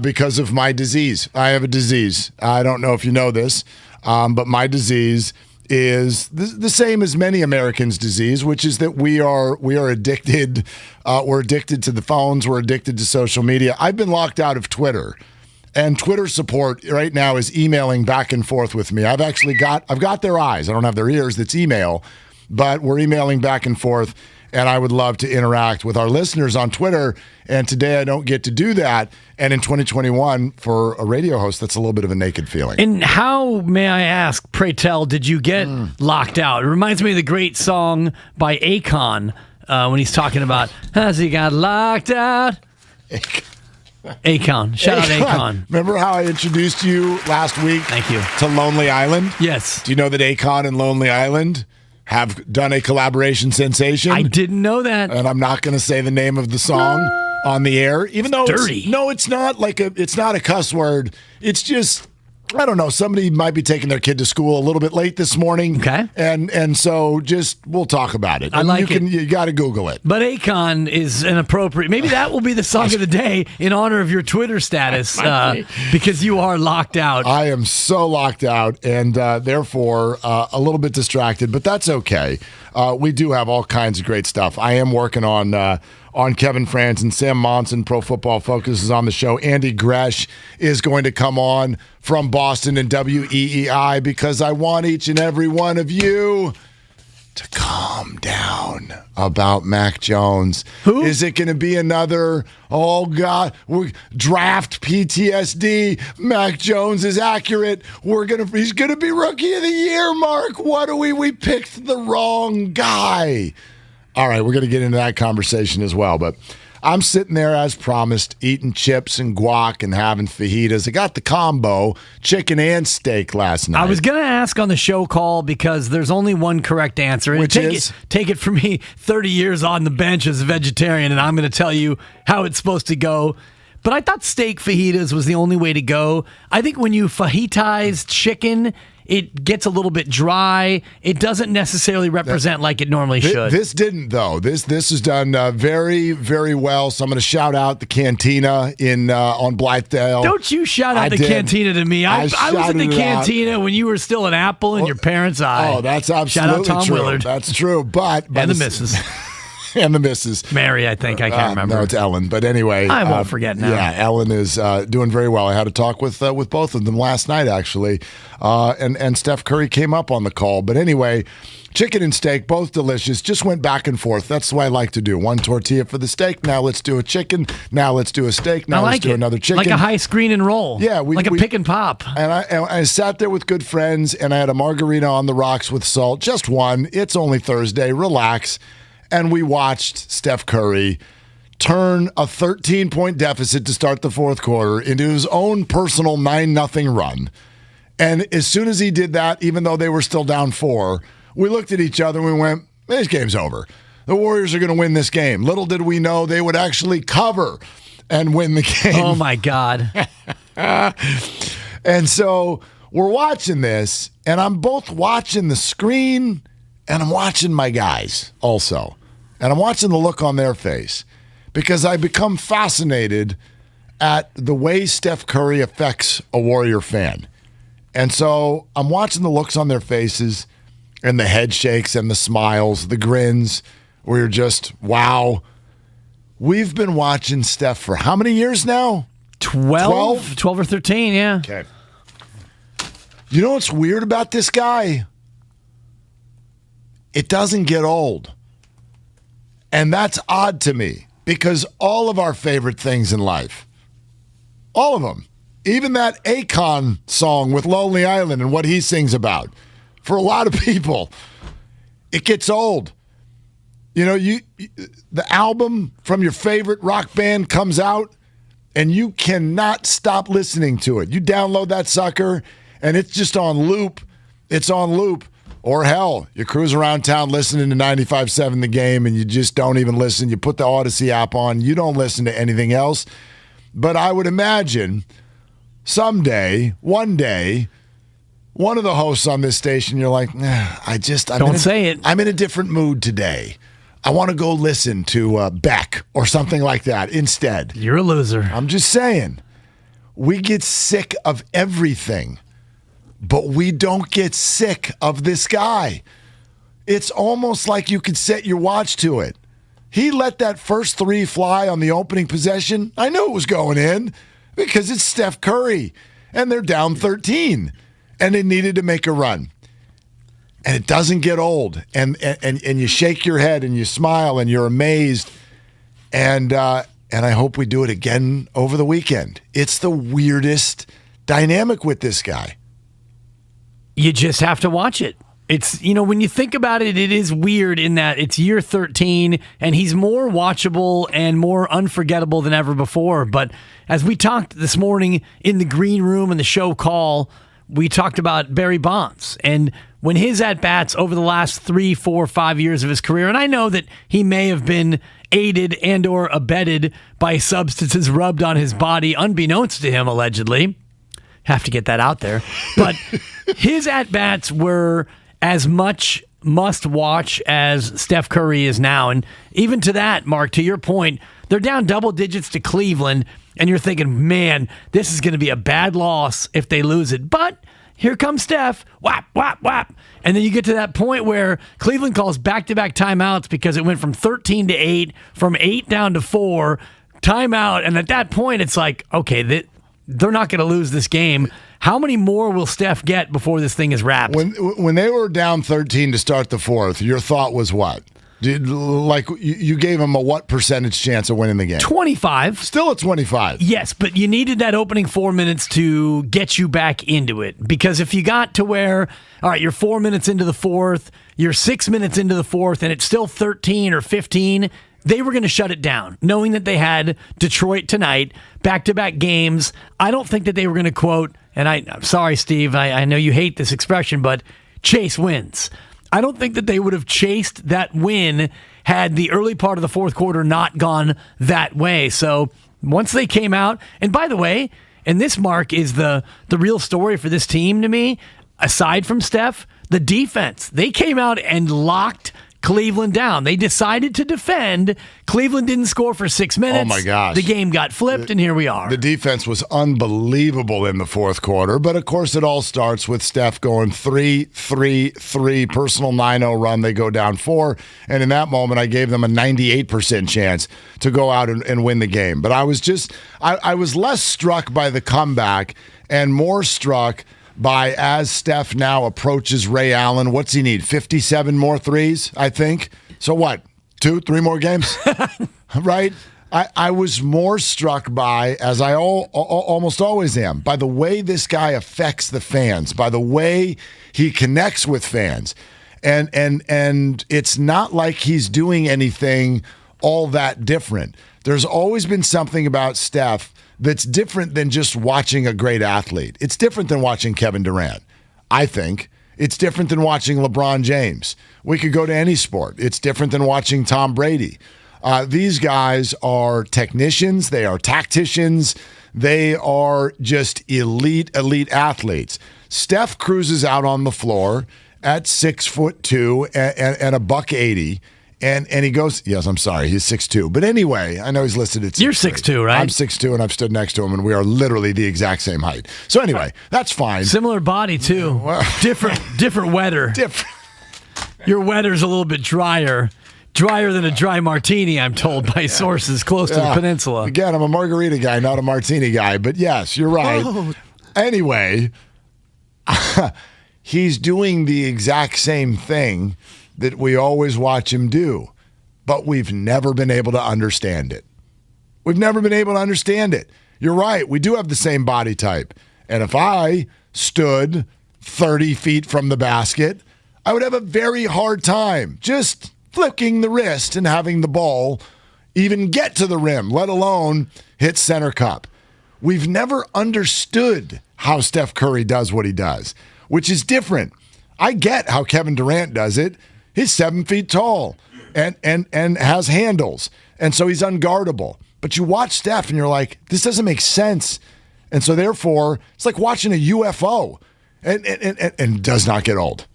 because of my disease. I have a disease. I don't know if you know this, but my disease is the same as many Americans' disease, which is that we are addicted. We're addicted to the phones. We're addicted to social media. I've been locked out of Twitter, and Twitter support right now is emailing back and forth with me. I've got their eyes. I don't have their ears. That's email, but we're emailing back and forth. And I would love to interact with our listeners on Twitter. And today I don't get to do that. And in 2021, for a radio host, that's a little bit of a naked feeling.
And how, may I ask, pray tell, did you get locked out? It reminds me of the great song by Akon when he's talking about, has he got locked out? Akon. Shout out Akon.
Remember how I introduced you last week?
Thank you.
To Lonely Island?
Yes.
Do you know that Akon and Lonely Island have done a collaboration sensation?
I didn't know that.
And I'm not going to say the name of the song on the air, even though
dirty.
It's not it's not a cuss word. It's just, I don't know, somebody might be taking their kid to school a little bit late this morning.
Okay.
And so just, we'll talk about it.
I like it.
You got to Google it.
But Akon is an appropriate, maybe that will be the song of the day in honor of your Twitter status because you are locked out.
I am so locked out and therefore a little bit distracted, but that's okay. We do have all kinds of great stuff. I am working on Kevin Franz and Sam Monson. Pro Football Focus is on the show. Andy Gresh is going to come on from Boston and WEEI because I want each and every one of you to calm down about Mac Jones.
Who?
Is it going to be another, oh God, draft PTSD? Mac Jones is accurate. He's going to be Rookie of the Year, Mark. What do we picked the wrong guy. All right, we're going to get into that conversation as well, but I'm sitting there as promised, eating chips and guac and having fajitas. I got the combo, chicken and steak last night.
I was going to ask on the show call because there's only one correct answer.
Which is?
Take it from me, 30 years on the bench as a vegetarian, and I'm going to tell you how it's supposed to go. But I thought steak fajitas was the only way to go. I think when you fajitize chicken, it gets a little bit dry. It doesn't necessarily represent like it normally should.
This didn't, though. This is done very, very well. So I'm going to shout out the Cantina on Blythedale.
Don't you shout out the Cantina to me. I was in the Cantina when you were still an apple in your parents' eye.
Oh, that's absolutely
shout out Tom
true.
Willard.
That's true. But
and the missus.
And the missus.
Mary, I think. I can't remember.
No, it's Ellen. But anyway.
I won't forget now.
Yeah, Ellen is doing very well. I had a talk with both of them last night, actually. And Steph Curry came up on the call. But anyway, chicken and steak, both delicious. Just went back and forth. That's what I like to do. One tortilla for the steak. Now let's do a chicken. Now let's do a steak. Now let's do another chicken.
Like a high screen and roll.
Yeah.
Like a pick and pop.
And I sat there with good friends, and I had a margarita on the rocks with salt. Just one. It's only Thursday. Relax. And we watched Steph Curry turn a 13-point deficit to start the fourth quarter into his own personal 9-0 run. And as soon as he did that, even though they were still down 4, we looked at each other and we went, this game's over. The Warriors are going to win this game. Little did we know they would actually cover and win the game.
Oh, my God.
And so we're watching this, and I'm both watching the screen and I'm watching my guys also. And I'm watching the look on their face because I become fascinated at the way Steph Curry affects a Warrior fan. And so I'm watching the looks on their faces and the head shakes and the smiles, the grins, where you're just, wow. We've been watching Steph for how many years now?
12 or 13, yeah.
Okay. You know what's weird about this guy? It doesn't get old. And that's odd to me because all of our favorite things in life, all of them, even that Akon song with Lonely Island and what he sings about, for a lot of people, it gets old. You know, the album from your favorite rock band comes out, and you cannot stop listening to it. You download that sucker, and it's just on loop. It's on loop. Or hell, you cruise around town listening to 95.7 The Game, and you just don't even listen. You put the Odyssey app on. You don't listen to anything else. But I would imagine someday, one day, one of the hosts on this station, you're like,
Don't say it.
I'm in a different mood today. I want to go listen to Beck or something like that instead.
You're a loser.
I'm just saying. We get sick of everything, but we don't get sick of this guy. It's almost like you could set your watch to it. He let that first 3 fly on the opening possession. I knew it was going in because it's Steph Curry, and they're down 13, and they needed to make a run. And it doesn't get old, and you shake your head and you smile and you're amazed, and I hope we do it again over the weekend. It's the weirdest dynamic with this guy.
You just have to watch it. It's, when you think about it, it is weird in that it's year 13 and he's more watchable and more unforgettable than ever before. But as we talked this morning in the green room and the show call, we talked about Barry Bonds and when his at-bats over the last 3, 4, 5 years of his career, and I know that he may have been aided and or abetted by substances rubbed on his body unbeknownst to him, allegedly. Have to get that out there. But his at-bats were as much must-watch as Steph Curry is now. And even to that, Mark, to your point, they're down double digits to Cleveland, and you're thinking, man, this is going to be a bad loss if they lose it. But here comes Steph, whap, whap, whap. And then you get to that point where Cleveland calls back-to-back timeouts because it went from 13 to 8, from 8 down to 4, timeout. And at that point, it's like, okay, they're not going to lose this game. How many more will Steph get before this thing is wrapped?
When they were down 13 to start the fourth, your thought was what? You gave them a what percentage chance of winning the game?
25.
Still at 25.
Yes, but you needed that opening 4 minutes to get you back into it. Because if you got to where, all right, you're 4 minutes into the fourth, you're 6 minutes into the fourth, and it's still 13 or 15, they were going to shut it down, knowing that they had Detroit tonight, back-to-back games. I don't think that they were going to quote, and I'm sorry, Steve, I know you hate this expression, but chase wins. I don't think that they would have chased that win had the early part of the fourth quarter not gone that way. So once they came out, and by the way, and this, Mark, is the real story for this team to me, aside from Steph, the defense. They came out and locked Cleveland down. They decided to defend. Cleveland didn't score for 6 minutes.
Oh, my gosh.
The game got flipped, and here we are.
The defense was unbelievable in the fourth quarter, but of course it all starts with Steph going 3-3-3, personal 9-0 run. They go down 4, and in that moment I gave them a 98% chance to go out and win the game. But I was less struck by the comeback and more struck by as Steph now approaches Ray Allen. What's he need? 57 more threes, I think. So what? 2-3 more games? Right? I was more struck by, as I almost always am, by the way this guy affects the fans, by the way he connects with fans. And it's not like he's doing anything all that different. There's always been something about Steph that's different than just watching a great athlete. It's different than watching Kevin Durant, I think. It's different than watching LeBron James. We could go to any sport. It's different than watching Tom Brady. These guys are technicians. They are tacticians. They are just elite athletes. Steph cruises out on the floor at 6'2" and a $180. And he goes, yes, I'm sorry, he's 6'2". But anyway, I know he's listed at 6'3".
You're 6'2", right?
I'm 6'2", and I've stood next to him, and we are literally the exact same height. So anyway, that's fine.
Similar body, too.
Well,
different weather.
Different.
Your weather's a little bit drier. Drier than a dry martini, I'm told by sources close to the peninsula.
Again, I'm a margarita guy, not a martini guy. But yes, you're right. Oh. Anyway, he's doing the exact same thing that we always watch him do, but we've never been able to understand it. We've never been able to understand it. You're right. We do have the same body type. And if I stood 30 feet from the basket, I would have a very hard time, just flicking the wrist and having the ball even get to the rim, let alone hit center cup. We've never understood how Steph Curry does what he does, which is different. I get how Kevin Durant does it. He's 7 feet tall and has handles, and so he's unguardable. But you watch Steph and you're like, this doesn't make sense. And so therefore, it's like watching a UFO and does not get old.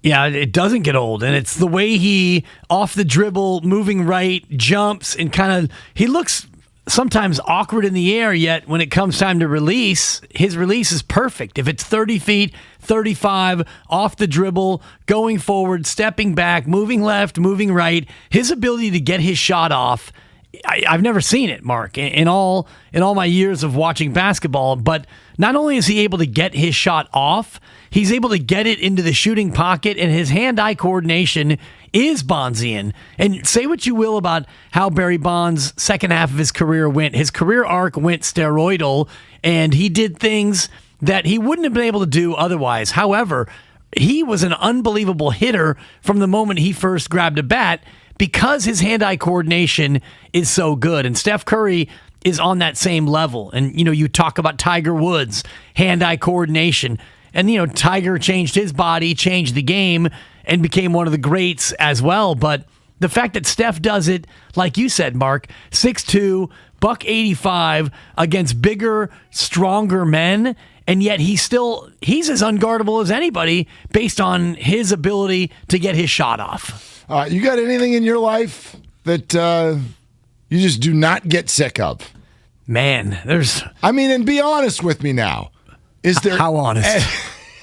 Yeah, it doesn't get old. And it's the way he, off the dribble, moving right, jumps, and kind of, he looks sometimes awkward in the air, yet when it comes time to release, his release is perfect. If it's 30 feet, 35, off the dribble, going forward, stepping back, moving left, moving right, his ability to get his shot off, I've never seen it, Mark, in all my years of watching basketball. But not only is he able to get his shot off, he's able to get it into the shooting pocket, and his hand-eye coordination is Bondsian. And say what you will about how Barry Bonds' second half of his career went. His career arc went steroidal, and he did things that he wouldn't have been able to do otherwise. However, he was an unbelievable hitter from the moment he first grabbed a bat, because his hand-eye coordination is so good. And Steph Curry is on that same level. And, you talk about Tiger Woods, hand-eye coordination. And, Tiger changed his body, changed the game, and became one of the greats as well. But the fact that Steph does it, like you said, Mark, 6'2", $185 against bigger, stronger men, and yet he's as unguardable as anybody based on his ability to get his shot off.
You got anything in your life that you just do not get sick of?
Man,
and be honest with me now. Is there
how honest?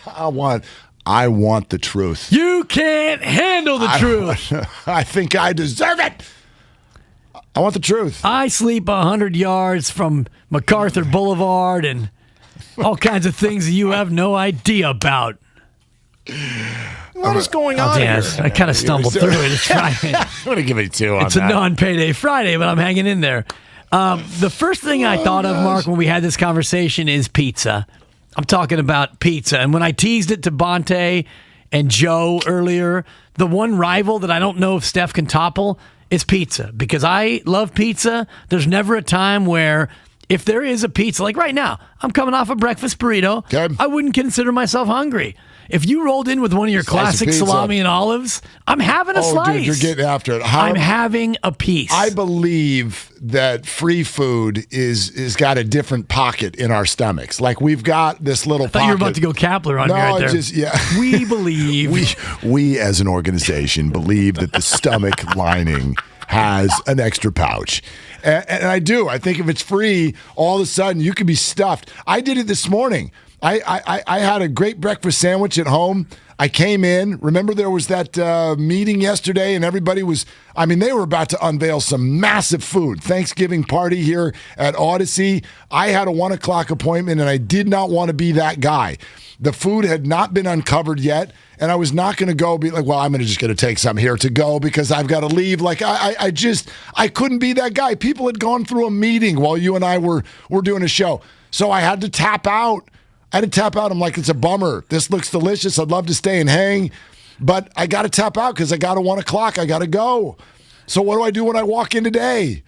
I want the truth.
You can't handle the truth.
I think I deserve it. I want the truth.
I sleep 100 yards from MacArthur Boulevard and all kinds of things that you have no idea about.
What is going on
here? I kind of stumbled through it. It's Friday.
I'm going to give it 2 on that.
It's a non-payday Friday, but I'm hanging in there. The first thing I thought of, Mark, when we had this conversation is pizza. I'm talking about pizza. And when I teased it to Bonte and Joe earlier, the one rival that I don't know if Steph can topple is pizza. Because I love pizza. There's never a time where if there is a pizza, like right now, I'm coming off a breakfast burrito.
Okay.
I wouldn't consider myself hungry. If you rolled in with one of your classic salami and olives, I'm having a slice.
Dude, you're getting after it.
I'm having a piece.
I believe that free food is got a different pocket in our stomachs. Like we've got this little pocket.
I thought you were about to go Kapler on me right there. We believe.
We as an organization believe that the stomach lining has an extra pouch. And I do. I think if it's free, all of a sudden you can be stuffed. I did it this morning. I had a great breakfast sandwich at home. I came in. Remember there was that meeting yesterday and everybody was, they were about to unveil some massive food. Thanksgiving party here at Odyssey. I had a 1 o'clock appointment and I did not want to be that guy. The food had not been uncovered yet. And I was not going to go be like, well, I'm just going to take some here to go because I've got to leave. Like I couldn't be that guy. People had gone through a meeting while you and I were doing a show. So I had to tap out. I'm like, it's a bummer. This looks delicious. I'd love to stay and hang, but I got to tap out because I got a 1 o'clock. I got to go. So what do I do when I walk in today?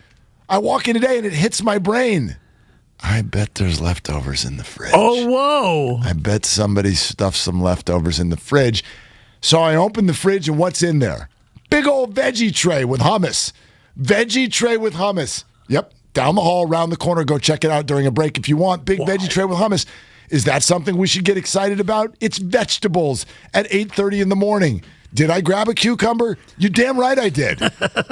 I walk in today and it hits my brain. I bet there's leftovers in the fridge.
Oh, whoa.
I bet somebody stuffed some leftovers in the fridge. So I open the fridge and what's in there? Big old veggie tray with hummus. Veggie tray with hummus. Yep. Down the hall, around the corner. Go check it out during a break if you want. Big veggie tray with hummus. Is that something we should get excited about? It's vegetables at 8:30 in the morning. Did I grab a cucumber? You damn right I did.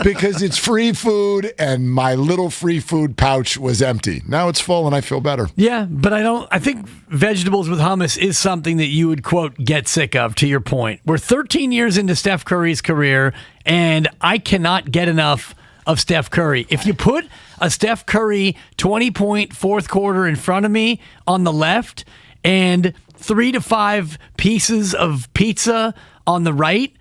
Because it's free food and my little free food pouch was empty. Now it's full and I feel better.
Yeah, but I think vegetables with hummus is something that you would, quote, get sick of, to your point. We're 13 years into Steph Curry's career, and I cannot get enough of Steph Curry. If you put a Steph Curry 20-point fourth quarter in front of me on the left and 3 to 5 pieces of pizza on the right,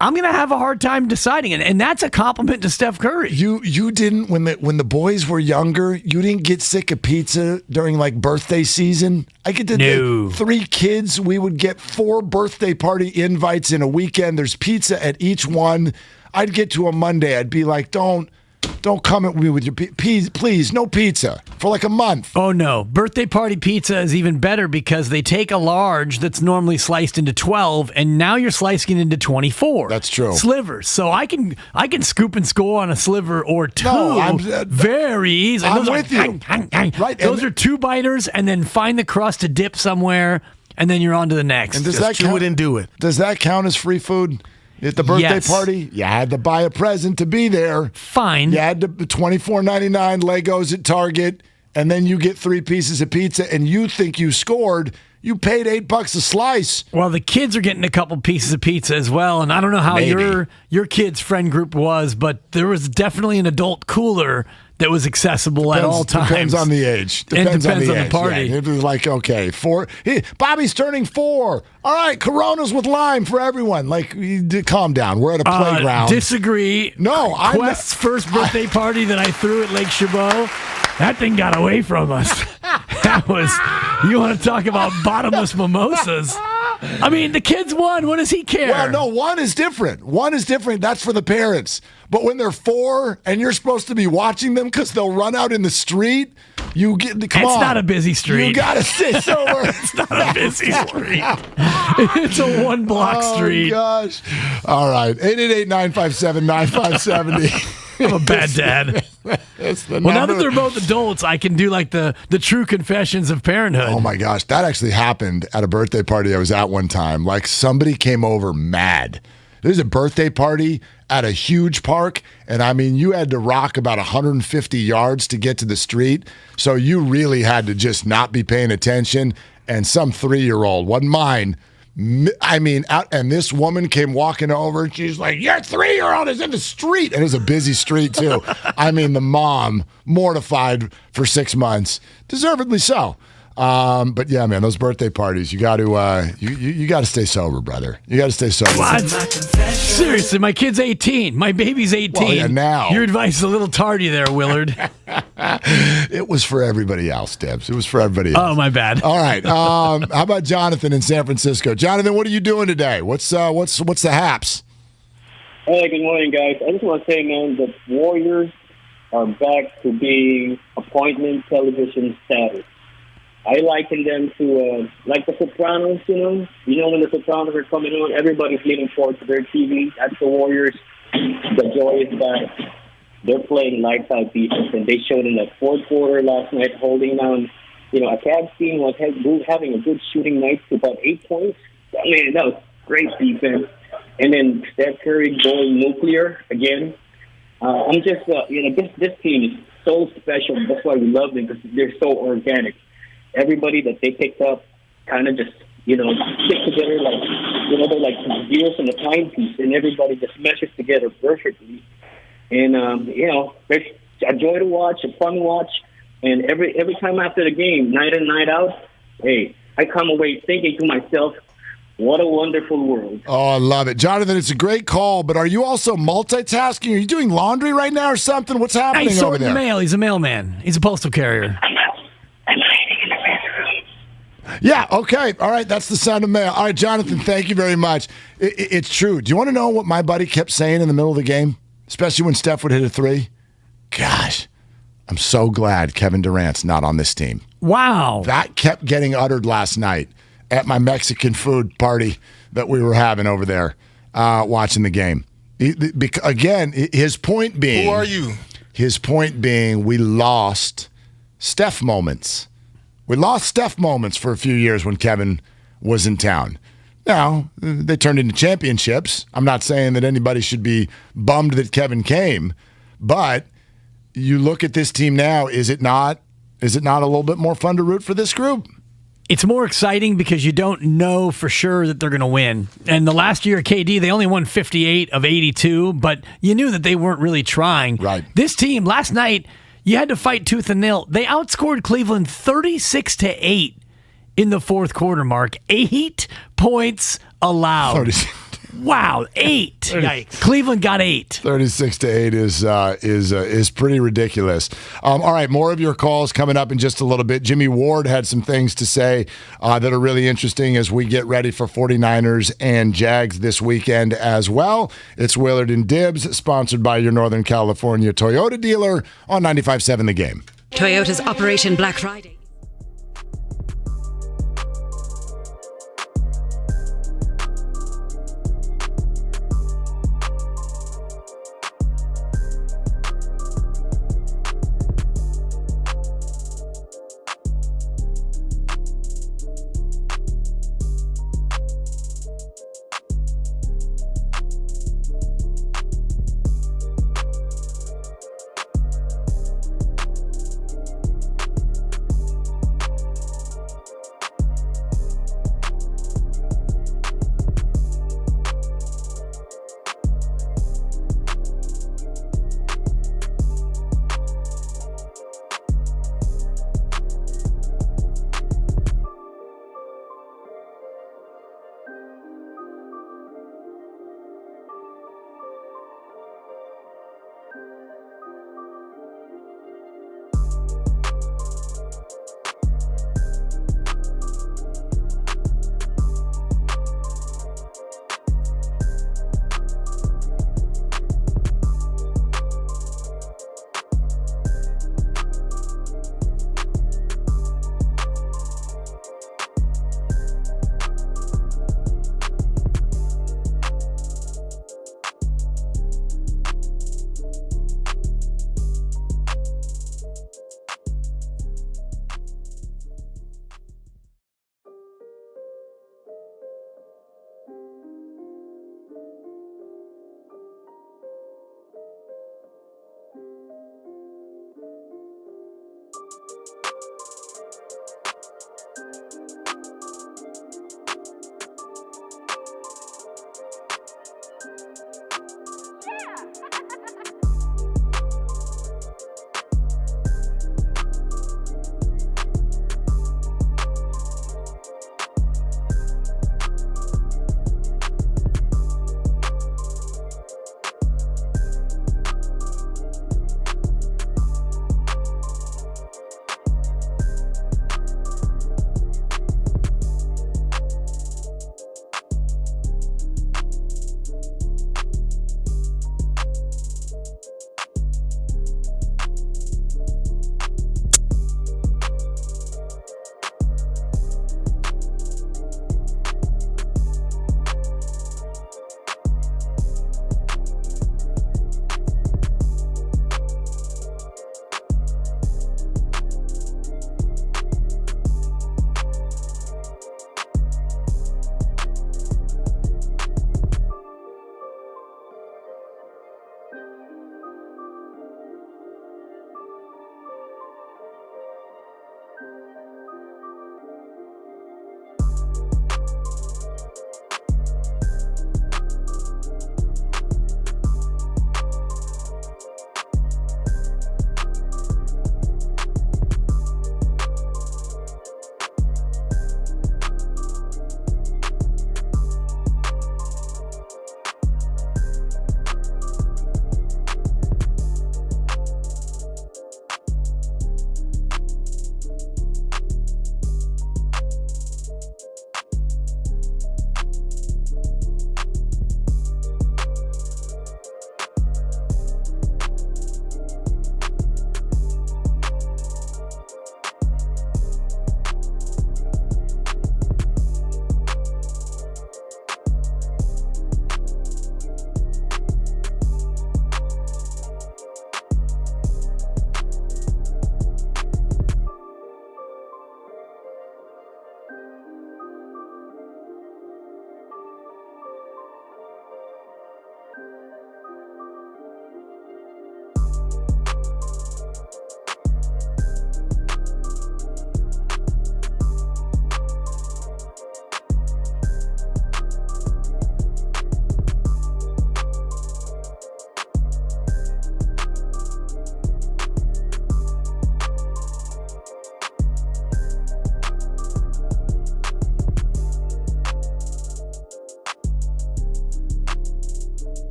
I'm going to have a hard time deciding. And that's a compliment to Steph Curry.
You didn't, when the boys were younger, you didn't get sick of pizza during like birthday season? I get the 3 kids, we would get 4 birthday party invites in a weekend. There's pizza at each one. I'd get to a Monday, I'd be like, don't come at me with your please, no pizza for like a month.
Oh, no. Birthday party pizza is even better because they take a large that's normally sliced into 12, and now you're slicing it into 24.
That's true.
Slivers. So I can scoop and score on a sliver or two very easily.
I'm with you.
Right. Those are 2-biters, and then find the crust to dip somewhere, and then you're on to the next.
And does that chew it and do it. Does that count as free food? At the birthday party, you had to buy a present to be there.
Fine.
You had to $24.99 Legos at Target, and then you get 3 pieces of pizza, and you think you scored. You paid $8 a slice.
Well, the kids are getting a couple pieces of pizza as well, and I don't know how your kids' friend group was, but there was definitely an adult cooler that was accessible at all times.
Depends on the age.
Depends on the party.
Yeah, it was like, okay, 4. Bobby's turning 4. All right, Coronas with lime for everyone. Like, calm down. We're at a playground.
Disagree.
No,
Quest's first birthday party that I threw at Lake Chabot, that thing got away from us. That was, you want to talk about bottomless mimosas. I mean, the kids won. What does he care?
Well, no, one is different. One is different. That's for the parents. But when they're 4 and you're supposed to be watching them because they'll run out in the street, come on.
It's not a busy street.
You got to stay sober.
It's not a busy street. It's a 1-block street.
Oh, gosh. All right. 888-957-9570.
I'm a bad dad. Well, now that they're both adults, I can do like the true confessions of parenthood.
Oh my gosh, that actually happened at a birthday party I was at one time. Like somebody came over mad. There's a birthday party at a huge park, and I mean, you had to rock about 150 yards to get to the street, so you really had to just not be paying attention, and some 3-year-old, wasn't mine, I mean, and this woman came walking over, and she's like, your 3-year-old is in the street. And it was a busy street, too. I mean, the mom, mortified for 6 months. Deservedly so. But yeah, man, those birthday parties, you got to you got to stay sober, brother. You got to stay sober.
What? Seriously, my kid's 18. My baby's 18.
Well, yeah, now.
Your advice is a little tardy there, Willard.
It was for everybody else, Dibs. It was for everybody else.
Oh, my bad.
All right. How about Jonathan in San Francisco? Jonathan, what are you doing today? What's the haps?
Hey, good morning, guys. I just want to say, man, the Warriors are back to being appointment television status. I liken them to like the Sopranos, you know? You know when the Sopranos are coming on, everybody's leaning forward to their TV. That's the Warriors. The joy is back. They're playing lights-out defense, and they showed in that fourth quarter last night, holding down, a Cavs team was having a good shooting night to about 8 points. I mean, that was great defense. And then Steph Curry going nuclear again. I'm just, this team is so special. That's why we love them, because they're so organic. Everybody that they picked up kind of just, stick together like, they're like gears in a timepiece, and everybody just meshes together perfectly. And, there's a joy to watch, a fun watch, and every time after the game, night in, night out, hey, I come away thinking to myself, what a wonderful world.
Oh, I love it. Jonathan, it's a great call, but are you also multitasking? Are you doing laundry right now or something? What's happening
over there?
He's sorting
the mail. He's a mailman. He's a postal carrier.
Yeah, okay. All right, that's the sound of mail. All right, Jonathan, thank you very much. It's true. Do you want to know what my buddy kept saying in the middle of the game? Especially when Steph would hit a 3? Gosh, I'm so glad Kevin Durant's not on this team.
Wow.
That kept getting uttered last night at my Mexican food party that we were having over there watching the game. Again, his point being...
Who are you?
His point being we lost Steph moments. We lost Steph moments for a few years when Kevin was in town. Now, they turned into championships. I'm not saying that anybody should be bummed that Kevin came, but you look at this team now, is it not a little bit more fun to root for this group?
It's more exciting because you don't know for sure that they're going to win. And the last year at KD, they only won 58 of 82, but you knew that they weren't really trying.
Right.
This team, last night, you had to fight tooth and nail. They outscored Cleveland 36-8 in the fourth quarter, Mark. 8 points allowed. Wow, 8.
Yikes.
Cleveland got 8.
36-8 is pretty ridiculous. All right, more of your calls coming up in just a little bit. Jimmy Ward had some things to say that are really interesting as we get ready for 49ers and Jags this weekend as well. It's Willard and Dibs, sponsored by your Northern California Toyota dealer on 95.7 The Game.
Toyota's Operation Black Friday.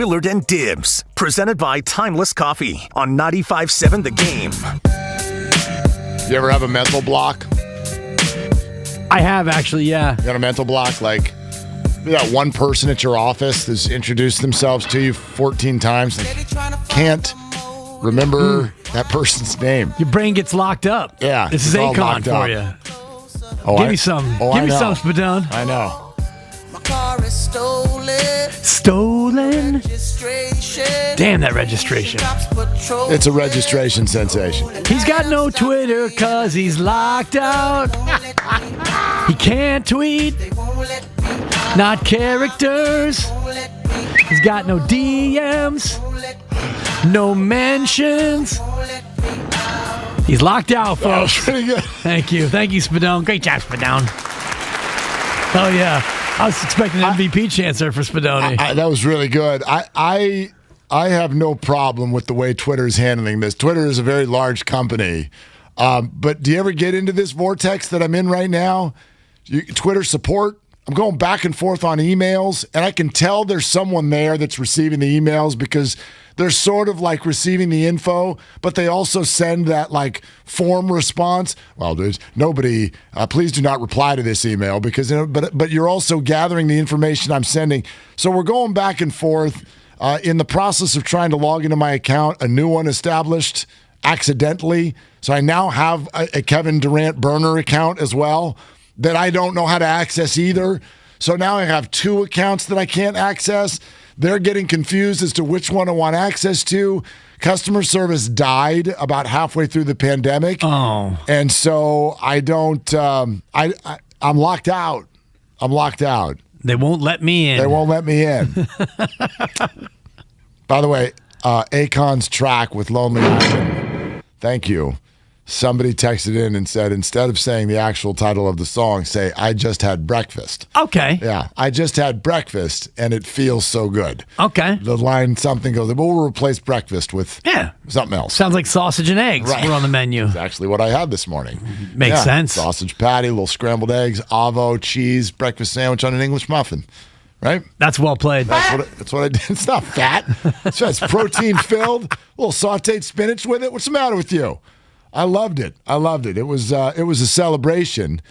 Willard and Dibs, presented by Timeless Coffee on 95.7 The Game.
You ever have a mental block?
I have, actually, yeah.
You got a mental block? Like, that one person at your office that's introduced themselves to you 14 times and can't remember that person's name.
Your brain gets locked up.
Yeah.
This is
all
Akon
locked
for
up.
you.
Oh,
Give me some. Give me some, Spadone.
I know.
Stolen? Damn, that registration.
It's a registration sensation.
He's got no Twitter because he's locked out. He can't tweet. Not characters. He's got no DMs. No mentions. He's locked out, folks.
That was pretty good.
Thank you. Thank you, Spadone. Great job, Spadone. Oh, yeah. I was expecting an MVP chance there for Spadone.
That was really good. I have no problem with the way Twitter is handling this. Twitter is a very large company. But do you ever get into this vortex that I'm in right now? Twitter support, I'm going back and forth on emails, and I can tell there's someone there that's receiving the emails because they're sort of like receiving the info, but they also send that like form response. Well, there's nobody, please do not reply to this email because, but you're also gathering the information I'm sending. So we're going back and forth in the process of trying to log into my account, a new one established accidentally. So I now have a Kevin Durant burner account as well that I don't know how to access either. So now I have two accounts that I can't access. They're getting confused as to which one I want access to. Customer service died about halfway through the pandemic.
Oh.
And so I don't, I'm locked out. I'm locked out.
They won't let me in.
They won't let me in. By the way, Akon's track with Lonely Island. Thank you. Somebody texted in and said, instead of saying the actual title of the song, say, I just had breakfast.
Okay.
Yeah, I just had breakfast, and it feels so good.
Okay.
The line something goes, well, we'll replace breakfast with something else.
Sounds like sausage and eggs were on the menu.
That's actually what I had this morning.
Makes sense.
Sausage patty, little scrambled eggs, avo, cheese, breakfast sandwich on an English muffin. Right?
That's well played.
That's what I did. It's not fat. It's protein filled. A little sauteed spinach with it. What's the matter with you? I loved it. It was a celebration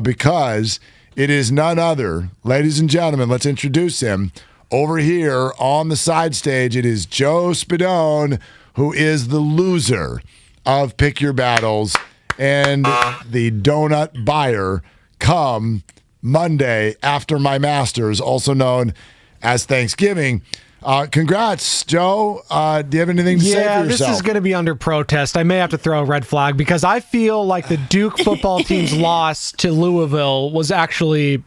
because it is none other. Ladies and gentlemen, let's introduce him. Over here on the side stage, it is Joe Spadone, who is the loser of Pick Your Battles and the donut buyer come Monday after my Masters, also known as Thanksgiving. Congrats, Joe. Do you have anything to say for yourself?
This is going to be under protest. I may have to throw a red flag because I feel like the Duke football team's loss to Louisville was actually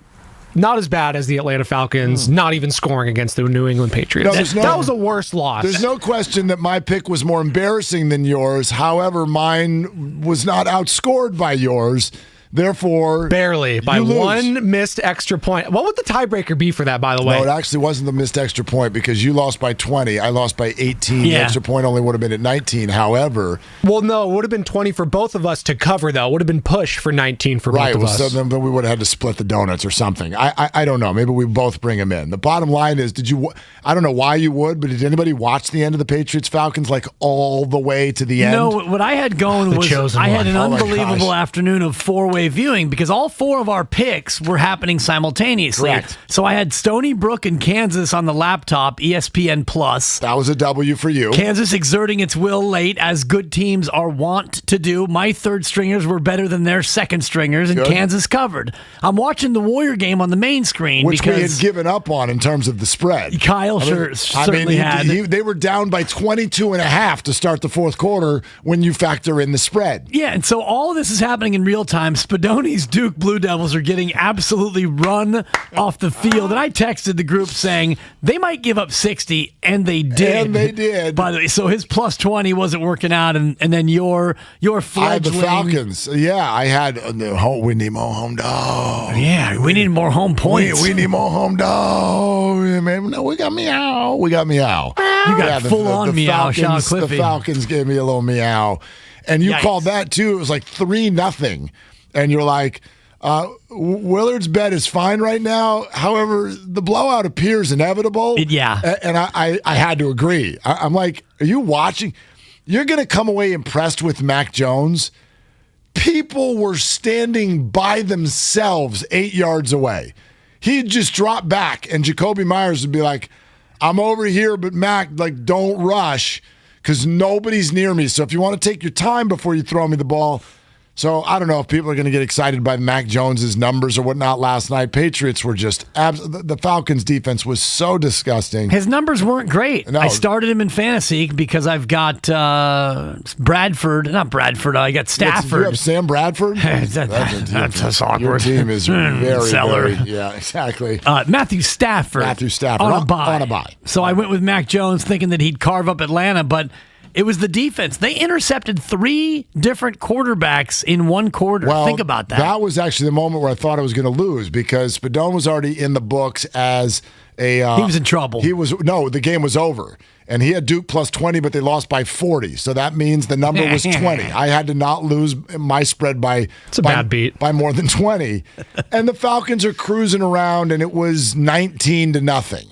not as bad as the Atlanta Falcons not even scoring against the New England Patriots. That was a worse loss.
There's no question that my pick was more embarrassing than yours. However, mine was not outscored by yours. Therefore,
barely by one missed extra point. What would the tiebreaker be for that, by the way?
No, it actually wasn't the missed extra point because you lost by 20. I lost by 18. The extra point only would have been at 19. However,
well, no, it would have been 20 for both of us to cover, though. It would have been push for 19 for both of us.
So then we would have had to split the donuts or something. I don't know. Maybe we both bring them in. The bottom line is, I don't know why you would, but did anybody watch the end of the Patriots-Falcons like all the way to the end?
No, what I had going was I had an unbelievable afternoon of four-way viewing because all four of our picks were happening simultaneously.
Correct.
So I had Stony Brook and Kansas on the laptop, ESPN Plus.
That was a W for you.
Kansas exerting its will late, as good teams are wont to do. My third stringers were better than their second stringers, and Kansas covered. I'm watching the Warrior game on the main screen.
Which we had given up on in terms of the spread.
Kyle certainly had.
They were down by 22.5 to start the fourth quarter when you factor in the spread.
Yeah, and so all of this is happening in real time. Spadone's Duke Blue Devils are getting absolutely run off the field. And I texted the group saying they might give up 60, and they did.
And they did.
By the way, so his plus 20 wasn't working out, and then your fledgling.
I had the Falcons. Yeah, I had we need more home dogs.
Yeah, we need more home points.
We need more home dogs. Man, no, we got meow. We got meow.
You got full-on meow, Sean
Cliffy. The Falcons gave me a little meow. And you called that, too. It was like 3-0. And you're like, Willard's bet is fine right now. However, the blowout appears inevitable. And I had to agree. I'm like, are you watching? You're going to come away impressed with Mac Jones? People were standing by themselves 8 yards away. He'd just drop back, and Jacoby Myers would be like, I'm over here, but Mac, like, don't rush because nobody's near me. So if you want to take your time before you throw me the ball. So I don't know if people are going to get excited by Mac Jones's numbers or whatnot last night. Patriots were just the Falcons' defense was so disgusting.
His numbers weren't great.
No.
I started him in fantasy because I've got Bradford. Not Bradford. I got Stafford.
You have Sam Bradford?
That's awkward.
Your team is very,
Seller.
very, yeah, exactly.
Matthew Stafford.
On a bye.
So I went with Mac Jones thinking that he'd carve up Atlanta, but it was the defense. They intercepted 3 different quarterbacks in one quarter.
Well,
think about that.
That was actually the moment where I thought I was going to lose because Spadone was already in the books as a...
he was in trouble.
The game was over. And he had Duke plus 20, but they lost by 40. So that means the number was 20. I had to not lose my spread by more than 20. And the Falcons are cruising around, and it was 19-0.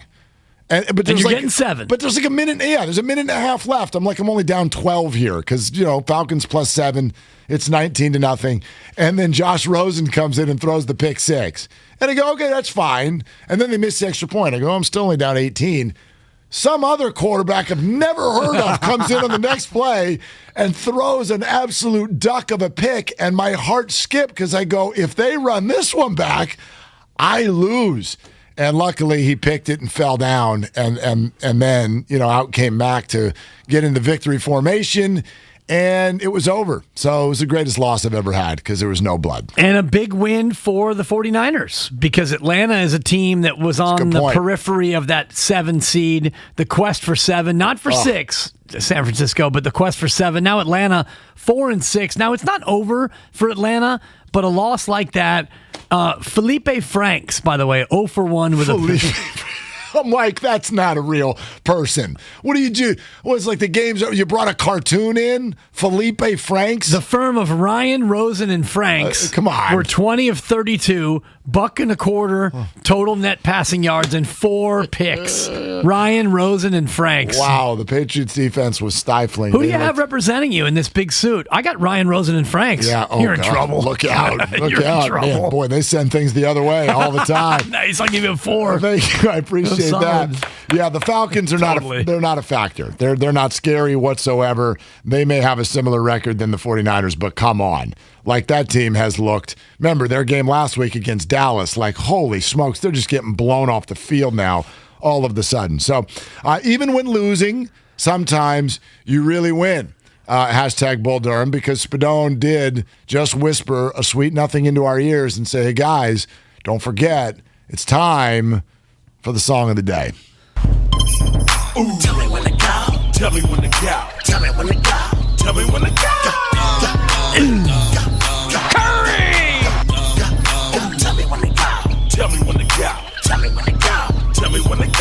But
you're getting 7.
But there's like a minute. Yeah, there's a minute and a half left. I'm only down 12 here because Falcons plus 7. It's 19-0, and then Josh Rosen comes in and throws the pick 6, and I go, okay, that's fine. And then they miss the extra point. I go, I'm still only down 18. Some other quarterback I've never heard of comes in on the next play and throws an absolute duck of a pick, and my heart skipped because I go, if they run this one back, I lose. And luckily, he picked it and fell down, and then out came Mac to get in the victory formation, and it was over. So it was the greatest loss I've ever had because there was no blood.
And a big win for the 49ers because Atlanta is a team that was on the periphery of that 7 seed, the quest for 7, not for 6, San Francisco, but the quest for 7. Now Atlanta 4-6. Now it's not over for Atlanta, but a loss like that. Felipe Franks, by the way, 0 for 1 with a...
I'm like, that's not a real person. What do you do? Was like the games? You brought a cartoon in, Felipe Franks.
The firm of Ryan, Rosen, and Franks.
Come on,
were 20 of 32, $1.25 total net passing yards and 4 picks. Ryan, Rosen, and Franks.
Wow, the Patriots defense was stifling.
Who do you have representing you in this big suit? I got Ryan, Rosen, and Franks.
Yeah,
you're in trouble.
Look out! Look
you're
out!
In trouble.
Man, boy, they send things the other way all the time.
Nice, I'll give you a 4.
Thank you. I appreciate that. Yeah, the Falcons are they're not a factor. They're not scary whatsoever. They may have a similar record than the 49ers, but come on. Like that team has looked. Remember their game last week against Dallas, like holy smokes, they're just getting blown off the field now all of the sudden. So even when losing, sometimes you really win. Hashtag Bull Durham, because Spadone did just whisper a sweet nothing into our ears and say, hey guys, don't forget, it's time for the song of the day.
Ooh. Tell me when to go. Tell me when to go. Tell me when to go. Tell me when to go. Curry! Tell me when to go. Tell me when to go. Tell me when to go. Tell me when to go.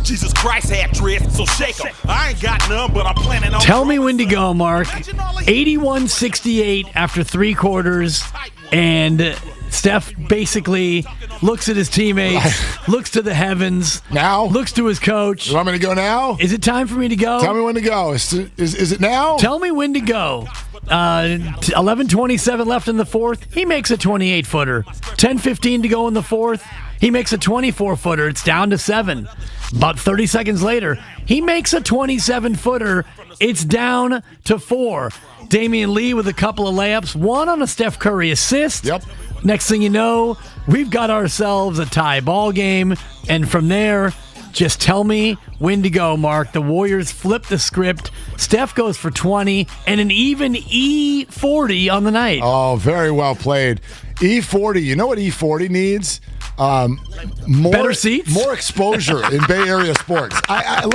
Jesus Christ had dressed, so shake 'em. I ain't got none, but I'm planning on.
Tell me when to go, Mark. 81-68 after 3 quarters, and Steph basically looks at his teammates, looks to the heavens, looks to his coach.
You want me to go now?
Is it time for me to go?
Tell me when to go. Is it now?
Tell me when to go. 11:27 left in the fourth. He makes a 28-footer. 10:15 to go in the fourth. He makes a 24-footer. It's down to 7. About 30 seconds later, he makes a 27-footer. It's down to 4. Damian Lee with a couple of layups, one on a Steph Curry assist.
Yep.
Next thing you know, we've got ourselves a tie ball game. And from there, just tell me when to go, Mark. The Warriors flip the script. Steph goes for 20 and an even E40 on the night.
Oh, very well played. E40, you know what E40 needs?
Better seats,
more exposure in Bay Area sports. I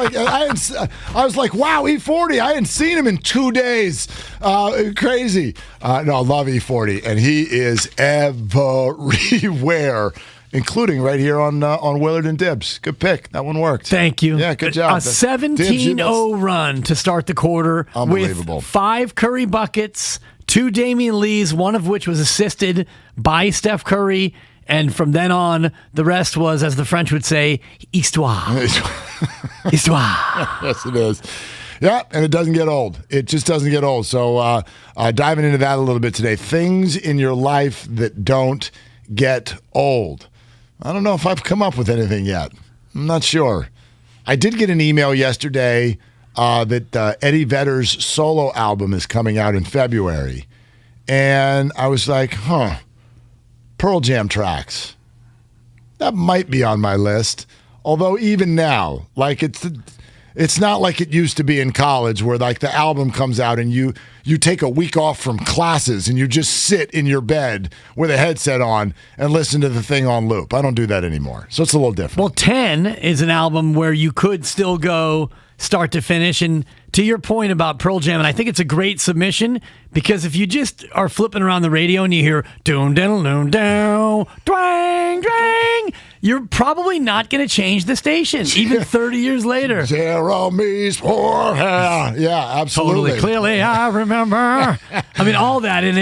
was like, wow, E40. I hadn't seen him in 2 days. Crazy. No, I love E40, and he is everywhere. including right here on Willard and Dibs. Good pick. That one worked.
Thank you.
Yeah, good job.
A 17-0 run to start the quarter.
Unbelievable.
With 5 Curry buckets, 2 Damian Lees, one of which was assisted by Steph Curry. And from then on, the rest was, as the French would say, histoire. Histoire.
Yes, it is. Yeah, and it doesn't get old. It just doesn't get old. So diving into that a little bit today. Things in your life that don't get old. I don't know if I've come up with anything yet. I'm not sure. I did get an email yesterday that Eddie Vedder's solo album is coming out in February. And I was like, Pearl Jam tracks. That might be on my list. Although even now, like it's not like it used to be in college where like the album comes out and you take a week off from classes and you just sit in your bed with a headset on and listen to the thing on loop. I don't do that anymore. So it's a little different.
Well, 10 is an album where you could still go start to finish. And to your point about Pearl Jam, and I think it's a great submission because if you just are flipping around the radio and you hear doom doom doom doom twang twang, you're probably not going to change the station even 30 years later.
Jeremy's poor hair. Yeah, absolutely.
Totally. Clearly, I remember. I mean, all that, and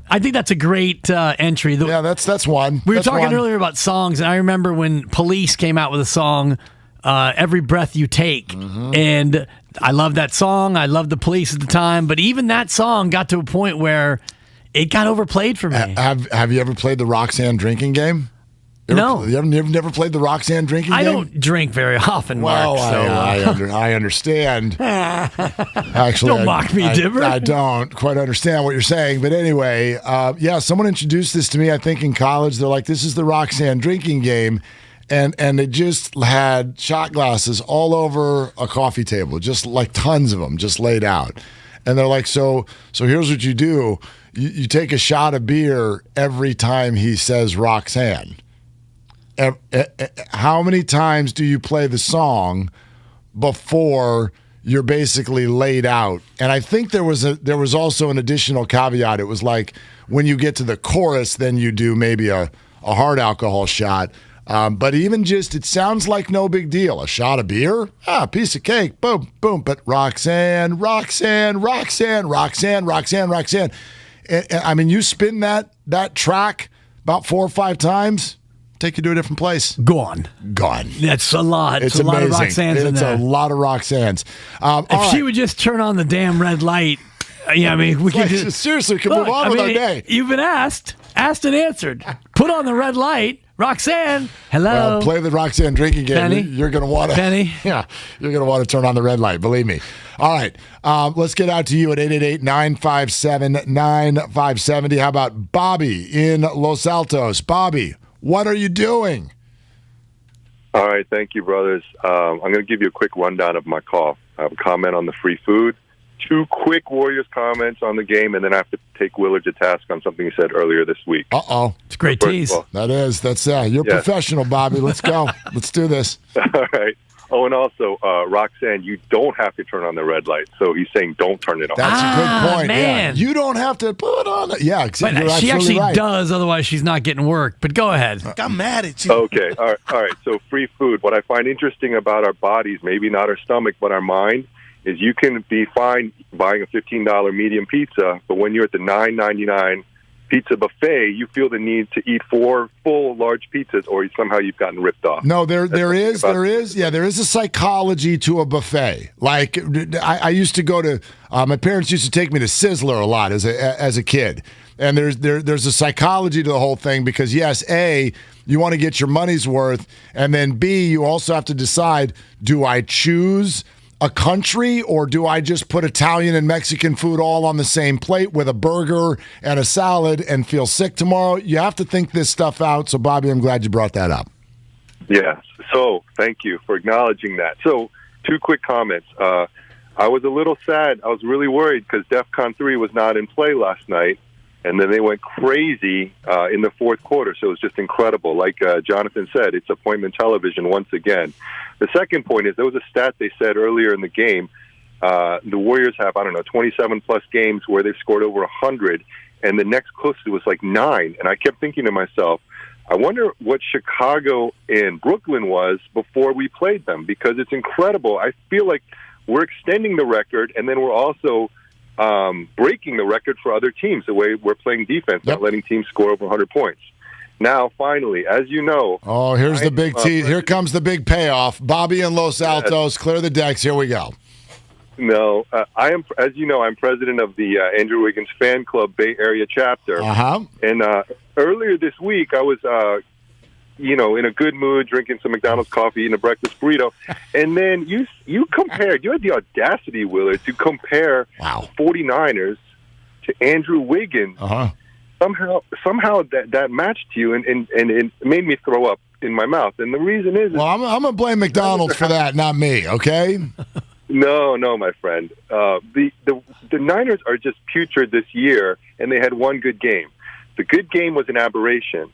I think that's a great entry.
Yeah, that's one.
We were
That's
talking
one.
earlier about songs, and I remember when Police came out with a song, Every Breath You Take,
Mm-hmm.
and I loved that song. I loved the Police at the time, but even that song got to a point where it got overplayed for me.
Have you ever played the Roxanne drinking game?
No.
You have never played the Roxanne drinking game?
I don't drink very often,
Well,
Mark.
I understand. Actually,
Don't mock me, Dibber.
I don't quite understand what you're saying. But anyway, someone introduced this to me, I think, in college. They're like, this is the Roxanne drinking game. And it just had shot glasses all over a coffee table, just like tons of them, just laid out. And they're like, so here's what you do. You take a shot of beer every time he says Roxanne. How many times do you play the song before you're basically laid out? And I think there was also an additional caveat. It was like when you get to the chorus, then you do maybe a hard alcohol shot. But even just, it sounds like no big deal. A shot of beer? A piece of cake. Boom, boom. But Roxanne, Roxanne, Roxanne, Roxanne, Roxanne, Roxanne. And, I mean, you spin that track about 4 or 5 times, take you to a different place.
Gone. That's a lot.
It's
a lot of
amazing.
Roxannes in there.
It's a lot of Roxannes.
If she would just turn on the damn red light, I mean, we could just
seriously could move on with our day.
You've been asked and answered. Put on the red light. Roxanne, hello.
Play the Roxanne drinking game.
Penny?
You're going to want to.
Penny?
Yeah, you're going to want to turn on the red light, believe me. All right, let's get out to you at 888-957-9570. How about Bobby in Los Altos? Bobby, what are you doing?
All right, thank you, brothers. I'm going to give you a quick rundown of my call. I have a comment on the free food, 2 quick Warriors comments on the game, and then I have to take Willard to task on something he said earlier this week.
Uh-oh.
It's a great tease.
That's you're
Yes.
professional, Bobby. Let's go. Let's do this.
All right. Oh, and also, Roxanne, you don't have to turn on the red light. So he's saying don't turn it on.
That's a good point.
Man.
Yeah. You don't have to put on it. Yeah,
But
you're
she actually
right.
does, otherwise she's not getting work. But go ahead.
I'm mad at you.
Okay. All right. So free food. What I find interesting about our bodies, maybe not our stomach, but our mind, is you can be fine buying a $15 medium pizza, but when you're at the $9.99 pizza buffet, you feel the need to eat 4 full large pizzas, or somehow you've gotten ripped off.
No, there is a psychology to a buffet. Like I used to go to, my parents used to take me to Sizzler a lot as a kid, and there's a psychology to the whole thing because yes, A, you want to get your money's worth, and then B, you also have to decide: do I choose a country, or do I just put Italian and Mexican food all on the same plate with a burger and a salad and feel sick tomorrow? You have to think this stuff out. So, Bobby, I'm glad you brought that up.
Yes. So, thank you for acknowledging that. So, 2 quick comments. I was a little sad. I was really worried because DEFCON 3 was not in play last night, and then they went crazy in the fourth quarter. So it was just incredible. Like Jonathan said, it's appointment television once again. The second point is there was a stat they said earlier in the game. The Warriors have, 27-plus games where they've scored over 100, and the next closest was like 9. And I kept thinking to myself, I wonder what Chicago and Brooklyn was before we played them, because it's incredible. I feel like we're extending the record, and then we're also breaking the record for other teams, the way we're playing defense, not letting teams score over 100 points. Now, finally, as you know...
Oh, here's the big here comes the big payoff. Bobby and Los Altos, clear the decks. Here we go.
No, as you know, I'm president of the Andrew Wiggins Fan Club Bay Area chapter. And earlier this week, I was, in a good mood, drinking some McDonald's coffee, eating a breakfast burrito. And then you had the audacity, Willard, to compare the 49ers to Andrew Wiggins. Somehow that matched you, and it made me throw up in my mouth. And the reason is...
Well, I'm going to blame McDonald's for that, not me, okay?
No, my friend. The Niners are just putrid this year, and they had one good game. The good game was an aberration.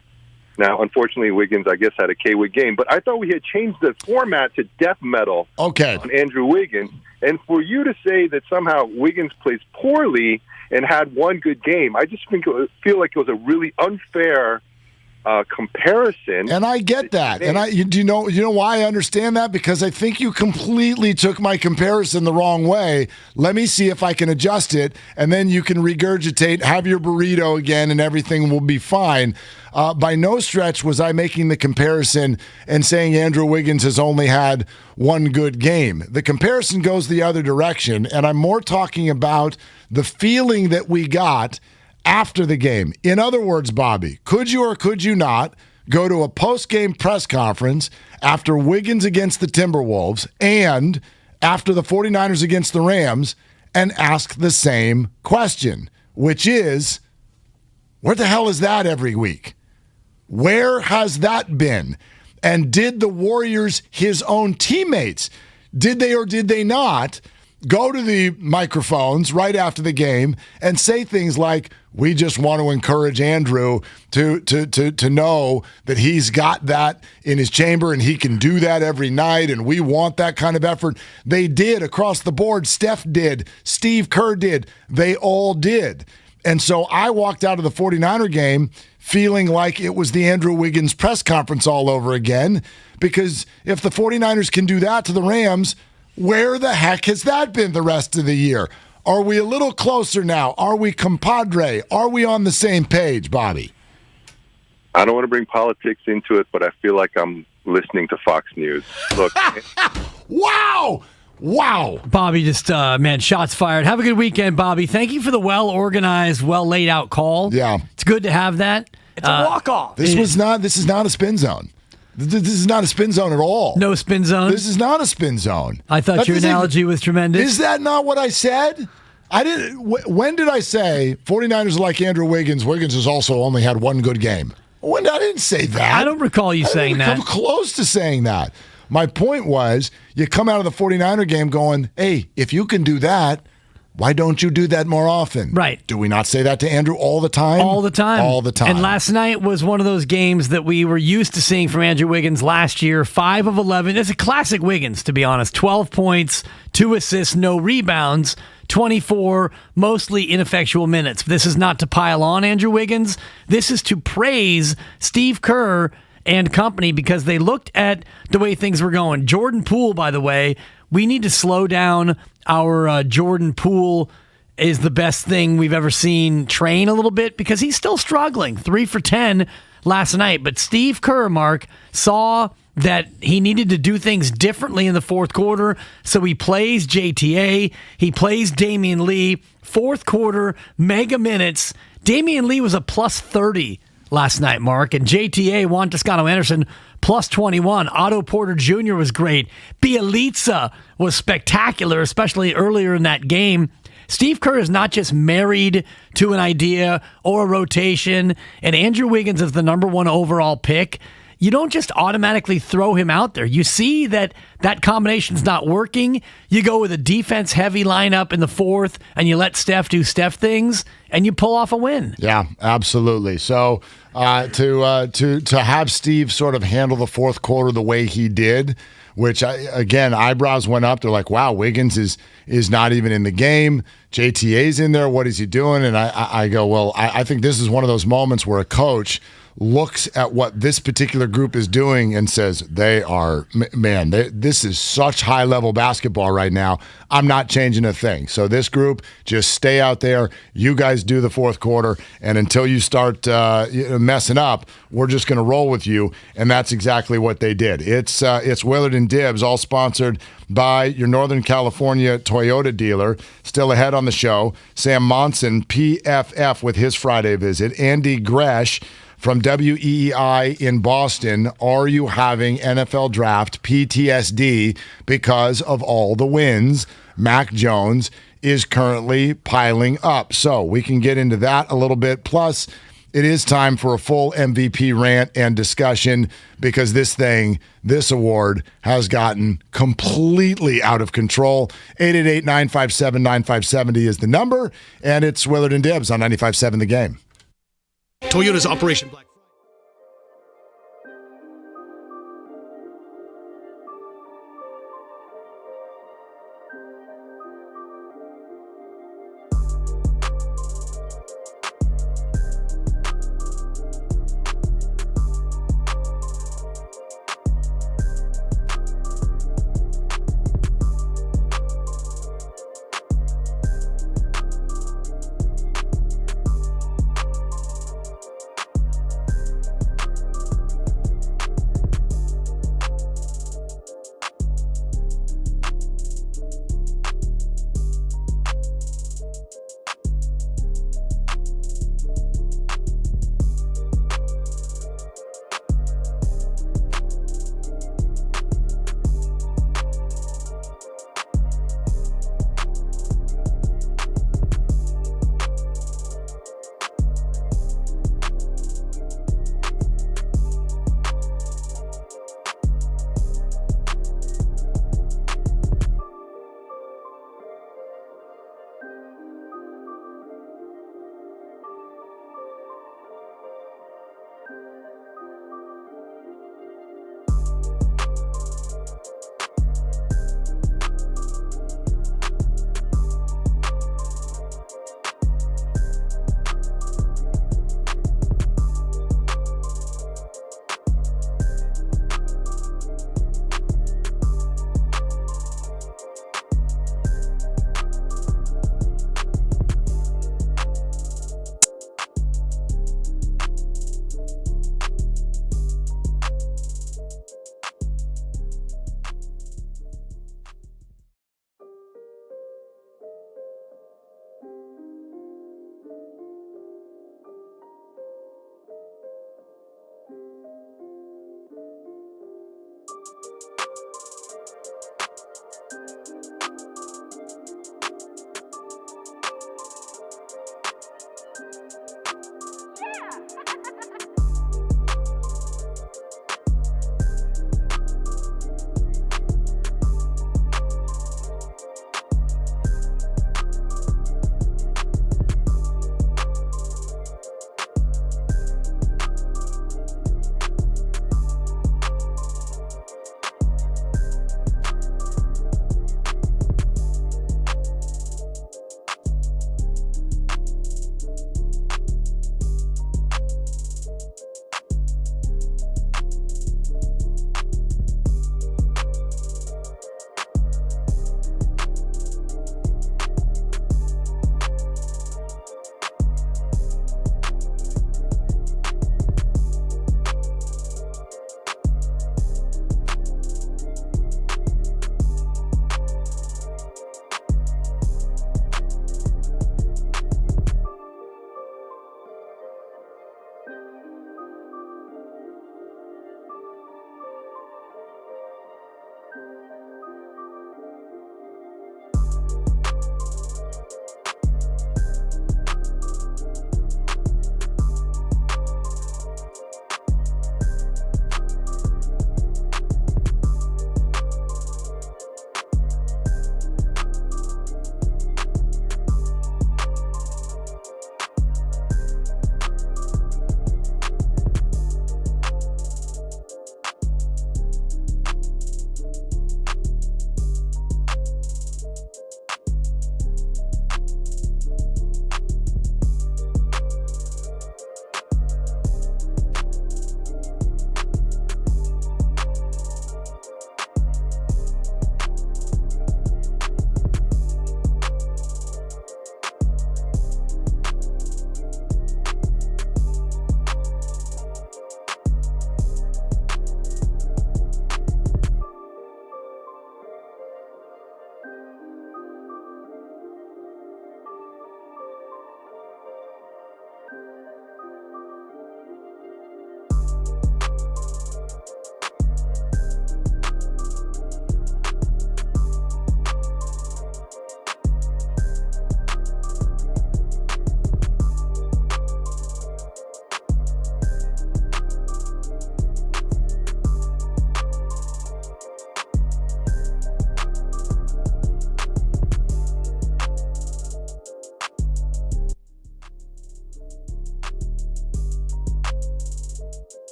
Now, unfortunately, Wiggins, I guess, had a K-Wig game. But I thought we had changed the format to death metal on Andrew Wiggins. And for you to say that somehow Wiggins plays poorly and had one good game, I just feel like it was a really unfair comparison.
And I get that. And you know why I understand that? Because I think you completely took my comparison the wrong way. Let me see if I can adjust it, and then you can regurgitate, have your burrito again, and everything will be fine. By no stretch was I making the comparison and saying Andrew Wiggins has only had one good game. The comparison goes the other direction, and I'm more talking about the feeling that we got after the game. In other words, Bobby, could you or could you not go to a post-game press conference after Wiggins against the Timberwolves and after the 49ers against the Rams and ask the same question, which is, where the hell is that every week? Where has that been? And did the Warriors, his own teammates, did they or did they not go to the microphones right after the game and say things like, we just want to encourage Andrew to know that he's got that in his chamber and he can do that every night, and we want that kind of effort. They did across the board. Steph did. Steve Kerr did. They all did. And so I walked out of the 49er game feeling like it was the Andrew Wiggins press conference all over again, because if the 49ers can do that to the Rams, where the heck has that been the rest of the year? Are we a little closer now? Are we compadre? Are we on the same page, Bobby?
I don't want to bring politics into it, but I feel like I'm listening to Fox News. Look.
Wow!
Bobby, just, shots fired. Have a good weekend, Bobby. Thank you for the well-organized, well-laid-out call.
Yeah.
It's good to have that.
It's a walk-off.
This is not a spin zone. This is not a spin zone at all.
No spin zone?
This is not a spin zone.
I thought your analogy was tremendous.
Is that not what I said? When did I say 49ers are like Andrew Wiggins? Wiggins has also only had one good game. I didn't say that.
I don't recall you saying that.
Come close to saying that. My point was, you come out of the 49er game going, hey, if you can do that, why don't you do that more often?
Right.
Do we not say that to Andrew all the time?
All the time.
All the time.
And last night was one of those games that we were used to seeing from Andrew Wiggins last year. 5 of 11. It's a classic Wiggins, to be honest. 12 points, 2 assists, no rebounds, 24 mostly ineffectual minutes. This is not to pile on Andrew Wiggins. This is to praise Steve Kerr and company, because they looked at the way things were going. Jordan Poole, by the way, we need to slow down our Jordan Poole is the best thing we've ever seen train a little bit, because he's still struggling. 3 for 10 last night. But Steve Kerr, Mark, saw that he needed to do things differently in the fourth quarter, so he plays JTA, he plays Damian Lee. Fourth quarter, mega minutes. Damian Lee was a plus 30 last night, Mark, and JTA, Juan Toscano-Anderson, plus 21. Otto Porter Jr. was great. Bielitsa was spectacular, especially earlier in that game. Steve Kerr is not just married to an idea or a rotation, and Andrew Wiggins is the number 1 overall pick. You don't just automatically throw him out there. You see that combination's not working. You go with a defense-heavy lineup in the fourth, and you let Steph do Steph things, and you pull off a win.
Yeah, absolutely. So to have Steve sort of handle the fourth quarter the way he did, which, again, eyebrows went up. They're like, wow, Wiggins is not even in the game. JTA's in there. What is he doing? And I go, well, I think this is one of those moments where a coach looks at what this particular group is doing and says, this is such high-level basketball right now. I'm not changing a thing. So this group, just stay out there. You guys do the fourth quarter, and until you start messing up, we're just going to roll with you, and that's exactly what they did. It's Willard and Dibs, all sponsored by your Northern California Toyota dealer. Still ahead on the show, Sam Monson, PFF, with his Friday visit. Andy Gresh from WEEI in Boston. Are you having NFL draft PTSD because of all the wins? Mac Jones is currently piling up. So we can get into that a little bit. Plus, it is time for a full MVP rant and discussion because this award has gotten completely out of control. 888-957-9570 is the number, and it's Willard and Dibs on 95.7 The Game.
Toyota's Operation Black.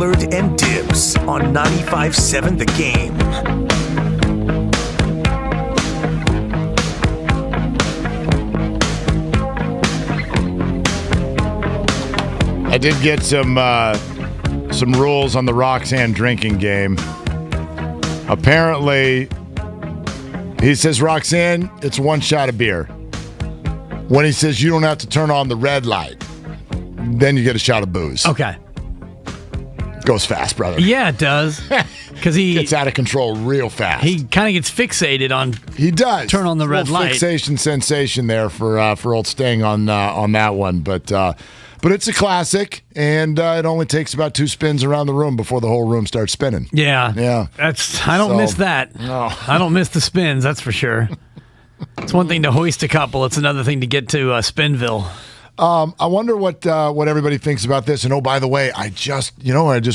Willard and Dibs on 95.7 The Game.
I did get some rules on the Roxanne drinking game. Apparently, he says, Roxanne, it's one shot of beer. When he says you don't have to turn on the red light, then you get a shot of booze.
Okay.
Goes fast, brother.
Yeah, it does. Because he
gets out of control real fast.
He kind of gets fixated on.
He does
turn on the red light.
Fixation sensation there for old Sting on that one, but it's a classic, and it only takes about 2 spins around the room before the whole room starts spinning.
Yeah. I don't miss that.
No.
I don't miss the spins, that's for sure. It's one thing to hoist a couple. It's another thing to get to Spinville.
I wonder what everybody thinks about this. And, oh, by the way, I just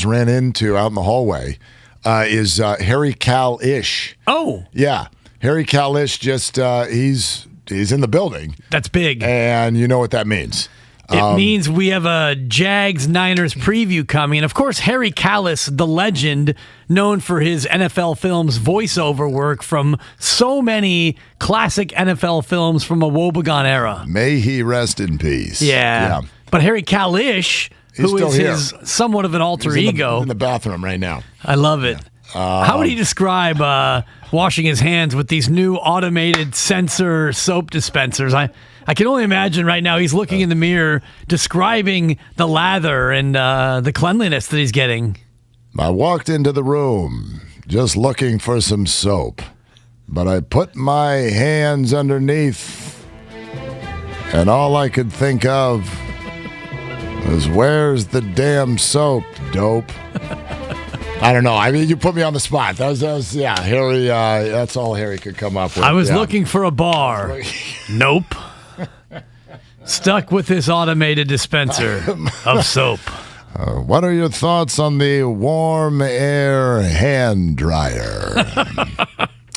ran into out in the hallway is Harry Cal-ish.
Oh.
Yeah. Harry Cal-ish just he's in the building.
That's big.
And you know what that means.
It means we have a Jags Niners preview coming. And, of course, Harry Callis, the legend, known for his NFL films voiceover work from so many classic NFL films from a woebegone era.
May he rest in peace.
Yeah. But Harry Callish, who is his somewhat of an alter ego.
In the bathroom right now.
I love it. How would he describe washing his hands with these new automated sensor soap dispensers? I can only imagine right now he's looking in the mirror, describing the lather and the cleanliness that he's getting.
I walked into the room just looking for some soap, but I put my hands underneath, and all I could think of was, where's the damn soap, dope? I don't know. I mean, you put me on the spot. That was Harry. That's all Harry could come up with.
I was looking for a bar. Nope. Stuck with this automated dispenser of soap.
What are your thoughts on the warm air hand dryer?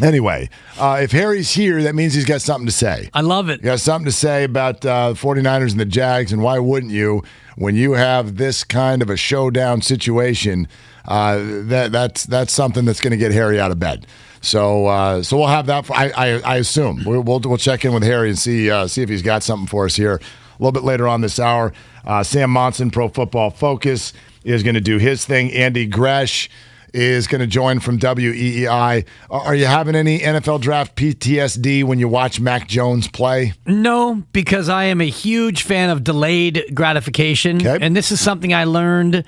Anyway, if Harry's here, that means he's got something to say.
I love it.
He got something to say about 49ers and the Jags, and why wouldn't you when you have this kind of a showdown situation? That's something that's going to get Harry out of bed. So we'll have that. I assume we'll check in with Harry and see if he's got something for us here a little bit later on this hour. Sam Monson, Pro Football Focus, is going to do his thing. Andy Gresh is going to join from WEEI. Are you having any NFL draft PTSD when you watch Mac Jones play?
No, because I am a huge fan of delayed gratification, and this is something I learned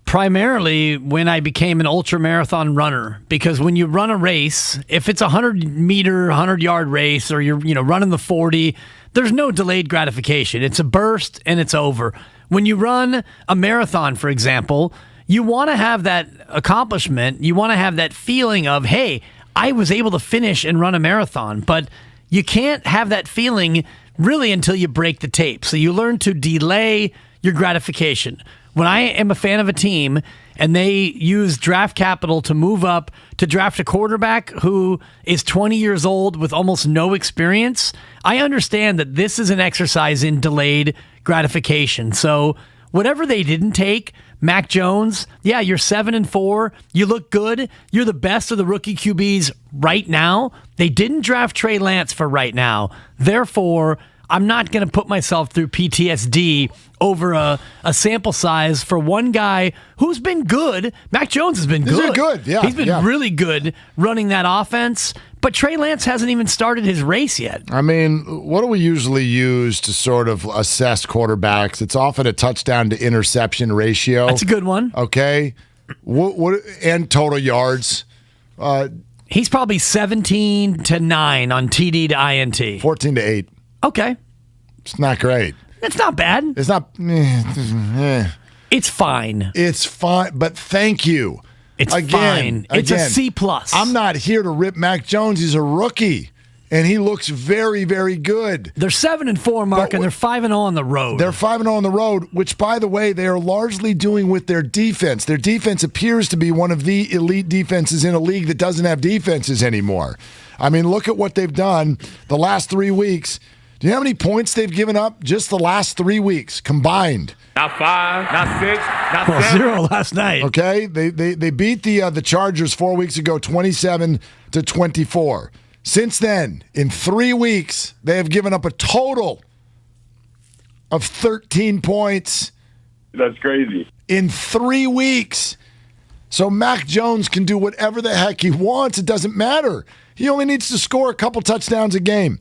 primarily when I became an ultra-marathon runner, because when you run a race, if it's a 100-meter, 100-yard race, or you're running the 40, there's no delayed gratification. It's a burst, and it's over. When you run a marathon, for example, you want to have that accomplishment. You want to have that feeling of, hey, I was able to finish and run a marathon, but you can't have that feeling really until you break the tape. So you learn to delay your gratification. When I am a fan of a team and they use draft capital to move up to draft a quarterback who is 20 years old with almost no experience, I understand that this is an exercise in delayed gratification. So whatever they didn't take, Mac Jones, yeah, you're 7-4. You look good. You're the best of the rookie QBs right now. They didn't draft Trey Lance for right now. Therefore, I'm not going to put myself through PTSD over a sample size for one guy who's been good. Mac Jones has been good.
He's been good, yeah.
He's been really good running that offense, but Trey Lance hasn't even started his race yet.
I mean, what do we usually use to sort of assess quarterbacks? It's often a touchdown to interception ratio.
That's a good one.
Okay. What and total yards?
He's probably 17 to 9 on TD to INT.
14 to 8.
Okay.
It's not great.
It's not bad.
It's not.
It's fine.
It's fine, but thank you.
It's fine. It's a C+.
I'm not here to rip Mac Jones. He's a rookie, and he looks very, very good.
They're 7-4, Mark, and they're 5-0 on the road.
They're 5-0 on the road, which, by the way, they are largely doing with their defense. Their defense appears to be one of the elite defenses in a league that doesn't have defenses anymore. I mean, look at what they've done the last 3 weeks. Do you know how many points they've given up just the last 3 weeks combined?
Not 5, not 6, not 7.
0 last night.
Okay, they beat the Chargers 4 weeks ago, 27-24. Since then, in 3 weeks, they have given up a total of 13 points.
That's crazy.
In 3 weeks. So Mac Jones can do whatever the heck he wants. It doesn't matter. He only needs to score a couple touchdowns a game.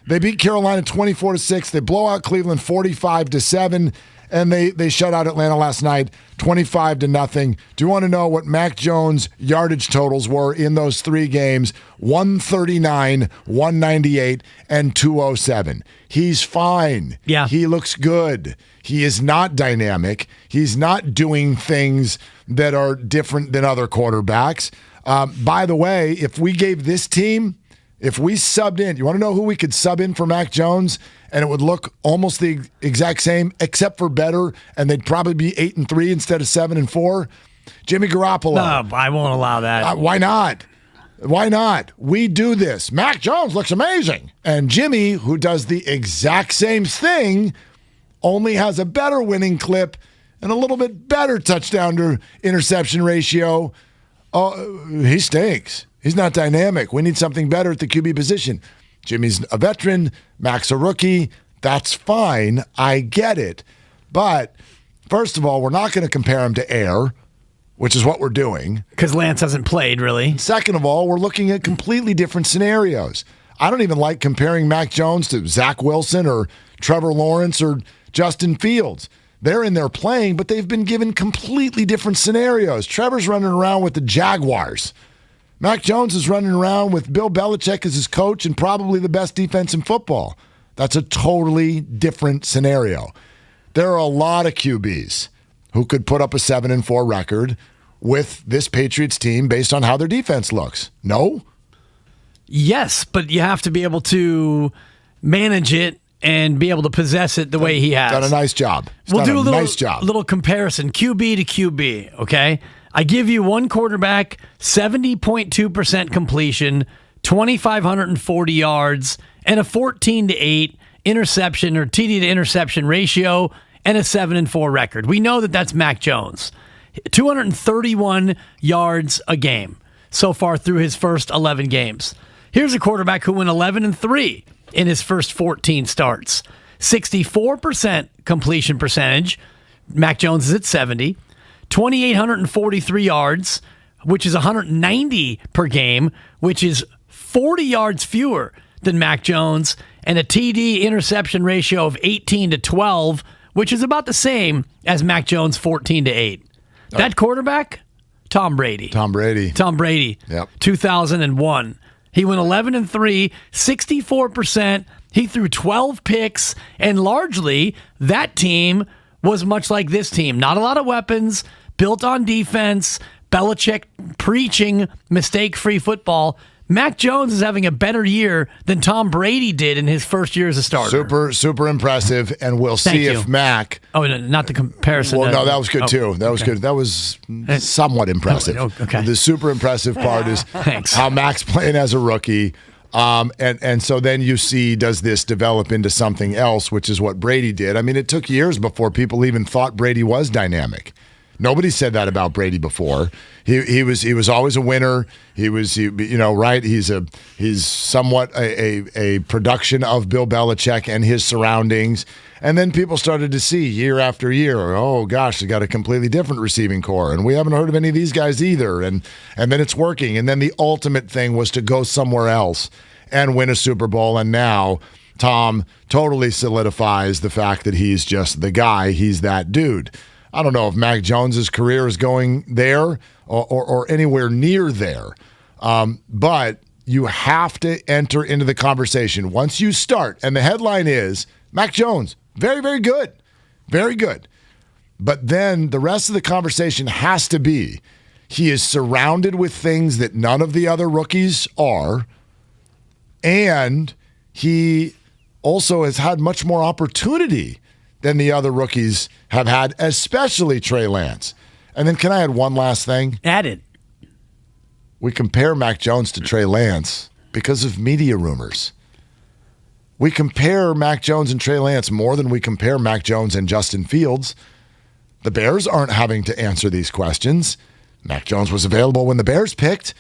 They beat Carolina 24-6. They blow out Cleveland 45-7. And they shut out Atlanta last night 25-0. Do you want to know what Mac Jones' yardage totals were in those 3 games? 139, 198, and 207. He's fine.
Yeah.
He looks good. He is not dynamic. He's not doing things that are different than other quarterbacks. By the way, if we gave this team, if we subbed in, you want to know who we could sub in for Mac Jones, and it would look almost the exact same, except for better, and they'd probably be 8-3 instead of 7-4? Jimmy Garoppolo.
No, I won't allow that.
Why not? Why not? We do this. Mac Jones looks amazing. And Jimmy, who does the exact same thing, only has a better winning clip and a little bit better touchdown to interception ratio. Oh, he stinks. He's not dynamic. We need something better at the QB position. Jimmy's a veteran. Mac's a rookie. That's fine. I get it. But first of all, we're not going to compare him to Air, which is what we're doing.
Because Lance hasn't played, really.
Second of all, we're looking at completely different scenarios. I don't even like comparing Mac Jones to Zach Wilson or Trevor Lawrence or Justin Fields. They're in there playing, but they've been given completely different scenarios. Trevor's running around with the Jaguars. Mac Jones is running around with Bill Belichick as his coach and probably the best defense in football. That's a totally different scenario. There are a lot of QBs who could put up a 7-4 record with this Patriots team based on how their defense looks. No?
Yes, but you have to be able to manage it and be able to possess it the way he has.
Done a nice job.
We'll do a
nice job.
Little comparison, QB to QB, okay? I give you one quarterback, 70.2% completion, 2,540 yards, and a 14-8 interception or TD to interception ratio, and a 7-4 record. We know that that's Mac Jones. 231 yards a game so far through his first 11 games. Here's a quarterback who went 11-3 in his first 14 starts. 64% completion percentage. Mac Jones is at 70. 2,843 yards, which is 190 per game, which is 40 yards fewer than Mac Jones, and a TD interception ratio of 18-12, which is about the same as Mac Jones' 14-8. That quarterback, Tom Brady.
Tom Brady. Yep.
2001. He went 11-3, 64%. He threw 12 picks, and largely that team was much like this team. Not a lot of weapons, built on defense, Belichick preaching mistake-free football. Mac Jones is having a better year than Tom Brady did in his first year as a starter.
Super impressive, and we'll see if Mac...
Oh, no, not the comparison.
Well, no, that was good, too. That was good. That was somewhat impressive.
Okay.
The super impressive part is how Mac's playing as a rookie. And so then you see, does this develop into something else, which is what Brady did. I mean, it took years before people even thought Brady was dynamic. Nobody said that about Brady before. He was always a winner. Right? He's somewhat a production of Bill Belichick and his surroundings. And then people started to see year after year, oh gosh, they got a completely different receiving core, and we haven't heard of any of these guys either. And then it's working. And then the ultimate thing was to go somewhere else and win a Super Bowl. And now Tom totally solidifies the fact that he's just the guy. He's that dude. I don't know if Mac Jones's career is going there or anywhere near there. But you have to enter into the conversation once you start. And the headline is Mac Jones, very, very good. Very good. But then the rest of the conversation has to be he is surrounded with things that none of the other rookies are. And he also has had much more opportunity than the other rookies have had, especially Trey Lance. And then can I add one last thing?
Add it.
We compare Mac Jones to Trey Lance because of media rumors. We compare Mac Jones and Trey Lance more than we compare Mac Jones and Justin Fields. The Bears aren't having to answer these questions. Mac Jones was available when the Bears picked.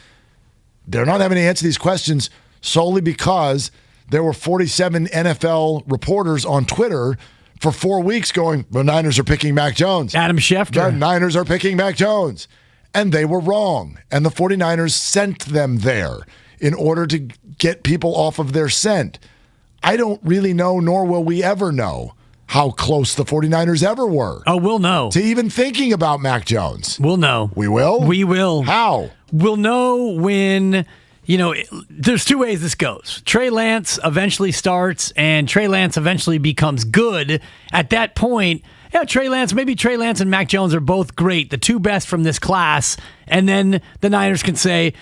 They're not having to answer these questions solely because there were 47 NFL reporters on Twitter for 4 weeks going, the Niners are picking Mac Jones.
Adam Schefter.
The Niners are picking Mac Jones. And they were wrong. And the 49ers sent them there in order to get people off of their scent. I don't really know, nor will we ever know, how close the 49ers ever were.
Oh, we'll know.
To even thinking about Mac Jones.
We'll know.
We will?
We will.
How?
We'll know when, there's two ways this goes. Trey Lance eventually starts and Trey Lance eventually becomes good. At that point, maybe Trey Lance and Mac Jones are both great, the two best from this class. And then the Niners can say,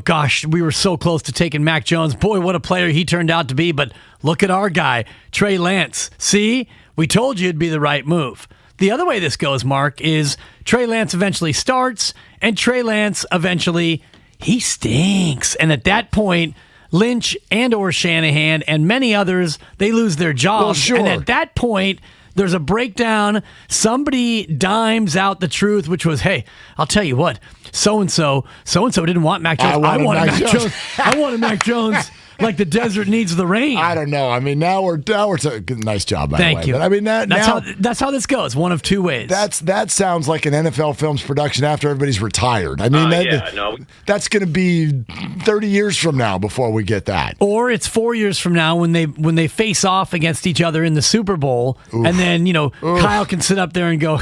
gosh, we were so close to taking Mac Jones. Boy, what a player he turned out to be. But look at our guy, Trey Lance. See, we told you it'd be the right move. The other way this goes, Mark, is Trey Lance eventually starts and Trey Lance eventually, he stinks. And at that point, Lynch and or Shanahan and many others, they lose their jobs.
Well, sure.
And at that point, there's a breakdown. Somebody dimes out the truth, which was, hey, I'll tell you what, so-and-so didn't want Mac Jones. I wanted Mac Jones. I wanted Mac Jones like the desert needs the rain.
I don't know. I mean, now we're nice job, by the way.
Thank you.
But I mean,
that's how this goes. One of two ways.
That sounds like an NFL Films production after everybody's retired. I mean, that's going to be 30 years from now before we get that.
Or it's 4 years from now when they face off against each other in the Super Bowl, and then Kyle can sit up there and go,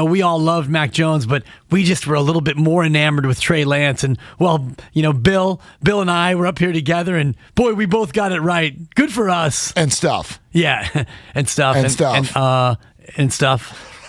we all loved Mac Jones, but we just were a little bit more enamored with Trey Lance, and Bill and I were up here together, and boy, we both got it right. Good for us.
And stuff.
Yeah, and stuff. And stuff.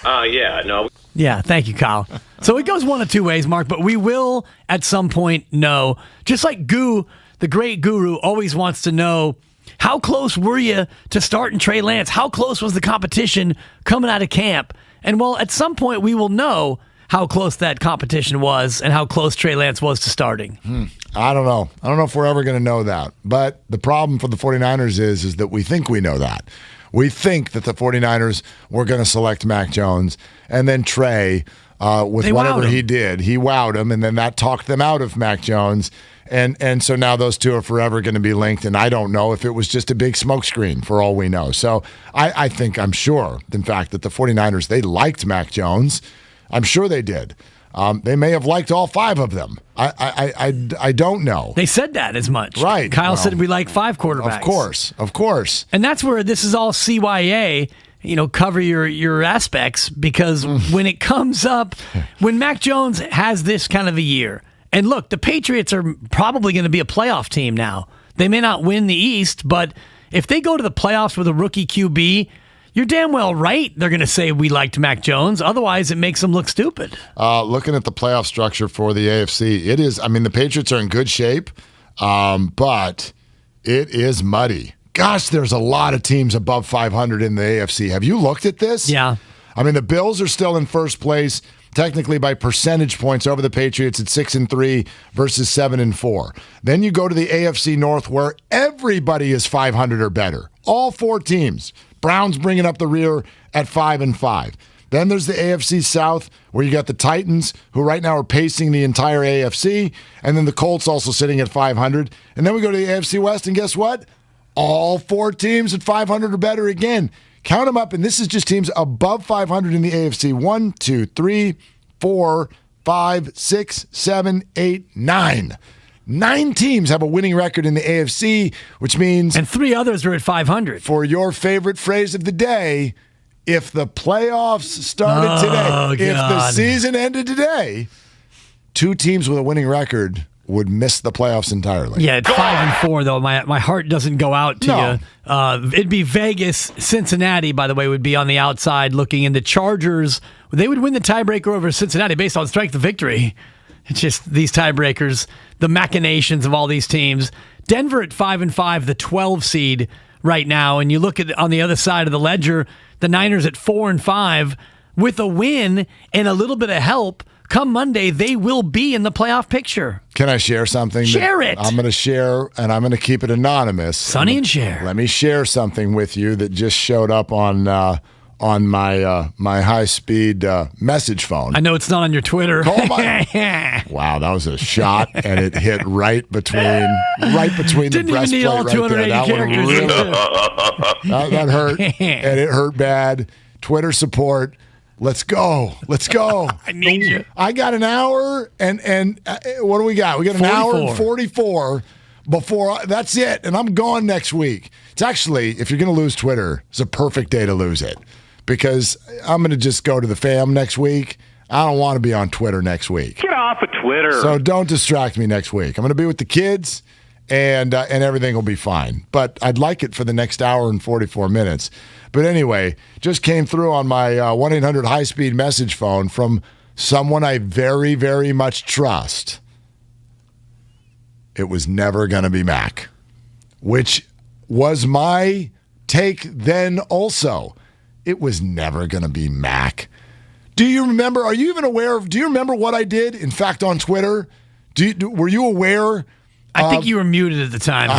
Yeah, thank you, Kyle. So it goes one of two ways, Mark, but we will at some point know. Just like the great Guru always wants to know, how close were you to starting Trey Lance? How close was the competition coming out of camp? And well, at some point we will know how close that competition was and how close Trey Lance was to starting.
I don't know. I don't know if we're ever going to know that. But the problem for the 49ers is that we think we know that. We think that the 49ers were going to select Mac Jones, and then Trey, with whatever he did, he wowed him, and then that talked them out of Mac Jones. And so now those two are forever going to be linked, and I don't know if it was just a big smokescreen for all we know. So I'm sure, in fact, that the 49ers, they liked Mac Jones. I'm sure they did. They may have liked all five of them. I don't know.
They said that as much.
Right.
Kyle said we like five quarterbacks.
Of course.
And that's where this is all CYA, cover your aspects, because when it comes up, when Mac Jones has this kind of a year, and look, the Patriots are probably going to be a playoff team now. They may not win the East, but if they go to the playoffs with a rookie QB, you're damn well right they're going to say we liked Mac Jones. Otherwise, it makes them look stupid.
Looking at the playoff structure for the AFC, the Patriots are in good shape, but it is muddy. Gosh, there's a lot of teams above 500 in the AFC. Have you looked at this?
Yeah.
The Bills are still in first place, technically by percentage points over the Patriots at 6-3 versus 7-4. Then you go to the AFC North, where everybody is 500 or better. All four teams. Browns bringing up the rear at 5-5. Then there's the AFC South, where you got the Titans, who right now are pacing the entire AFC, and then the Colts also sitting at 500. And then we go to the AFC West, and guess what? All four teams at 500 or better again. Count them up, and this is just teams above 500 in the AFC. 1, 2, 3, 4, 5, 6, 7, 8, 9. 9 teams have a winning record in the AFC, which means...
And 3 others are at 500.
For your favorite phrase of the day, if the playoffs started today, if the season ended today, 2 teams with a winning record would miss the playoffs entirely.
Yeah, at 5-4, though, my heart doesn't go out to you. It'd be Vegas. Cincinnati, by the way, would be on the outside looking, and the Chargers, they would win the tiebreaker over Cincinnati based on strength of victory. It's just these tiebreakers, the machinations of all these teams. Denver at 5-5, the 12 seed right now, and you look at on the other side of the ledger, the Niners at 4-5 with a win and a little bit of help come Monday, they will be in the playoff picture.
Can I share something?
Share it.
I'm going to share, and I'm going to keep it anonymous.
Sonny and share.
Let me share something with you that just showed up on my my high-speed message phone.
I know it's not on your Twitter.
Wow, that was a shot, and it hit right between the
Didn't even
breastplate
need all
right
280
there. That hurt, and it hurt bad. Twitter support. Let's go.
I need you.
I got an hour, and what do we got? We got an hour and 44 before that's it, and I'm gone next week. It's actually, if you're going to lose Twitter, it's a perfect day to lose it because I'm going to just go to the fam next week. I don't want to be on Twitter next week.
Get off of Twitter.
So don't distract me next week. I'm going to be with the kids, and everything will be fine. But I'd like it for the next hour and 44 minutes. But anyway, just came through on my 1-800 high-speed message phone from someone I very, very much trust. It was never going to be Mac, which was my take then also. It was never going to be Mac. Do you remember? Are you even aware of? Do you remember what I did? In fact, on Twitter, were you aware?
I think you were muted at the time.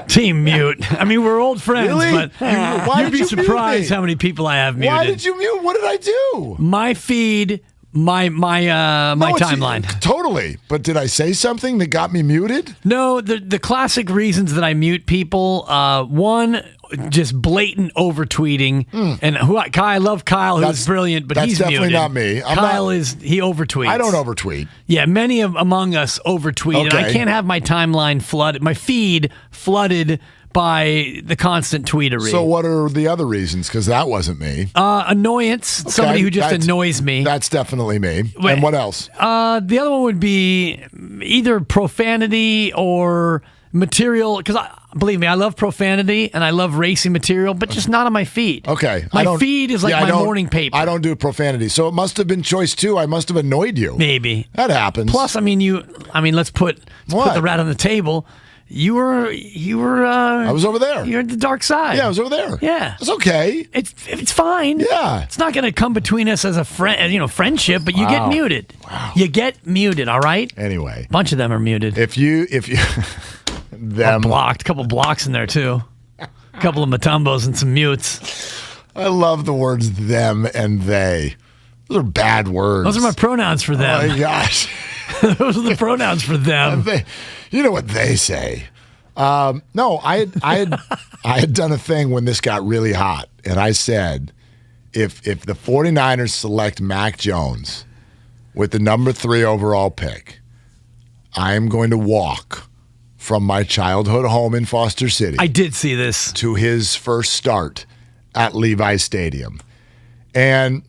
Team mute. I mean, we're old friends,
Really?
but you'd be surprised how many people I have muted.
Why did you mute? What did I do?
My feed, my timeline.
Totally. But did I say something that got me muted?
No, the classic reasons that I mute people. One, just blatant over tweeting, and I love Kyle, who's brilliant, but he's
definitely
muted.
not me.
He over tweets.
I don't over tweet.
Yeah, many among us over tweet, and I can't have my timeline flooded, my feed flooded by the constant tweetery.
So what are the other reasons? Because that wasn't me.
Annoyance. Somebody who just annoys me.
That's definitely me. And what else?
The other one would be either profanity or material, because believe me, I love profanity and I love racing material, but just not on my feed.
Okay.
My feed is like my morning paper.
I don't do profanity. So it must have been choice 2. I must have annoyed you.
Maybe.
That happens.
Plus, let's put the rat on the table. You were
I was over there.
You're at the dark side.
Yeah, I was over there.
Yeah.
It's okay.
It's fine.
Yeah.
It's not going to come between us as a friend, friendship, but you get muted.
Wow.
You get muted, all right?
Anyway.
A bunch of them are muted.
If you them
blocked, a couple blocks in there too. A couple of Matumbos and some mutes.
I love the words them and they. Those are bad words.
Those are my pronouns for them.
Oh my gosh.
Those are the pronouns for them.
You know what they say. No, I had done a thing when this got really hot, and I said, if the 49ers select Mac Jones with the number 3 overall pick, I am going to walk from my childhood home in Foster City.
I did see this.
To his first start at Levi's Stadium. And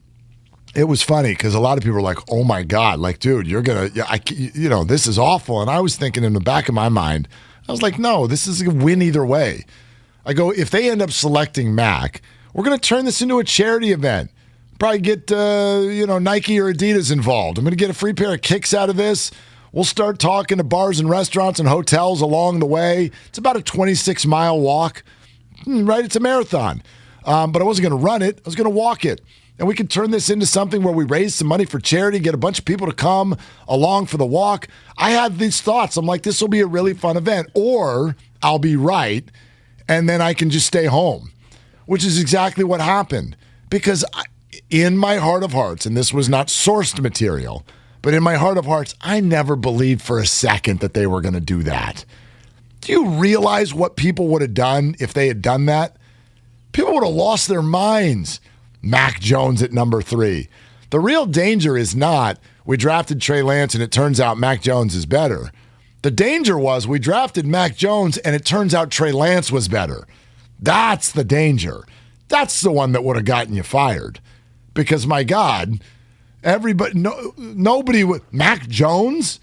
it was funny because a lot of people were like, oh my God, like, dude, you're going to, this is awful. And I was thinking in the back of my mind, I was like, no, this is a win either way. I go, if they end up selecting Mac, we're going to turn this into a charity event. Probably get, Nike or Adidas involved. I'm going to get a free pair of kicks out of this. We'll start talking to bars and restaurants and hotels along the way. It's about a 26-mile walk, right? It's a marathon. But I wasn't going to run it. I was going to walk it. And we could turn this into something where we raise some money for charity, get a bunch of people to come along for the walk. I had these thoughts. I'm like, this will be a really fun event. Or I'll be right, and then I can just stay home, which is exactly what happened. Because in my heart of hearts, and this was not sourced material, but in my heart of hearts, I never believed for a second that they were going to do that. Do you realize what people would have done if they had done that? People would have lost their minds. Mac Jones at number 3. The real danger is not we drafted Trey Lance and it turns out Mac Jones is better. The danger was we drafted Mac Jones and it turns out Trey Lance was better. That's the danger. That's the one that would have gotten you fired. Because, my God, nobody with Mac Jones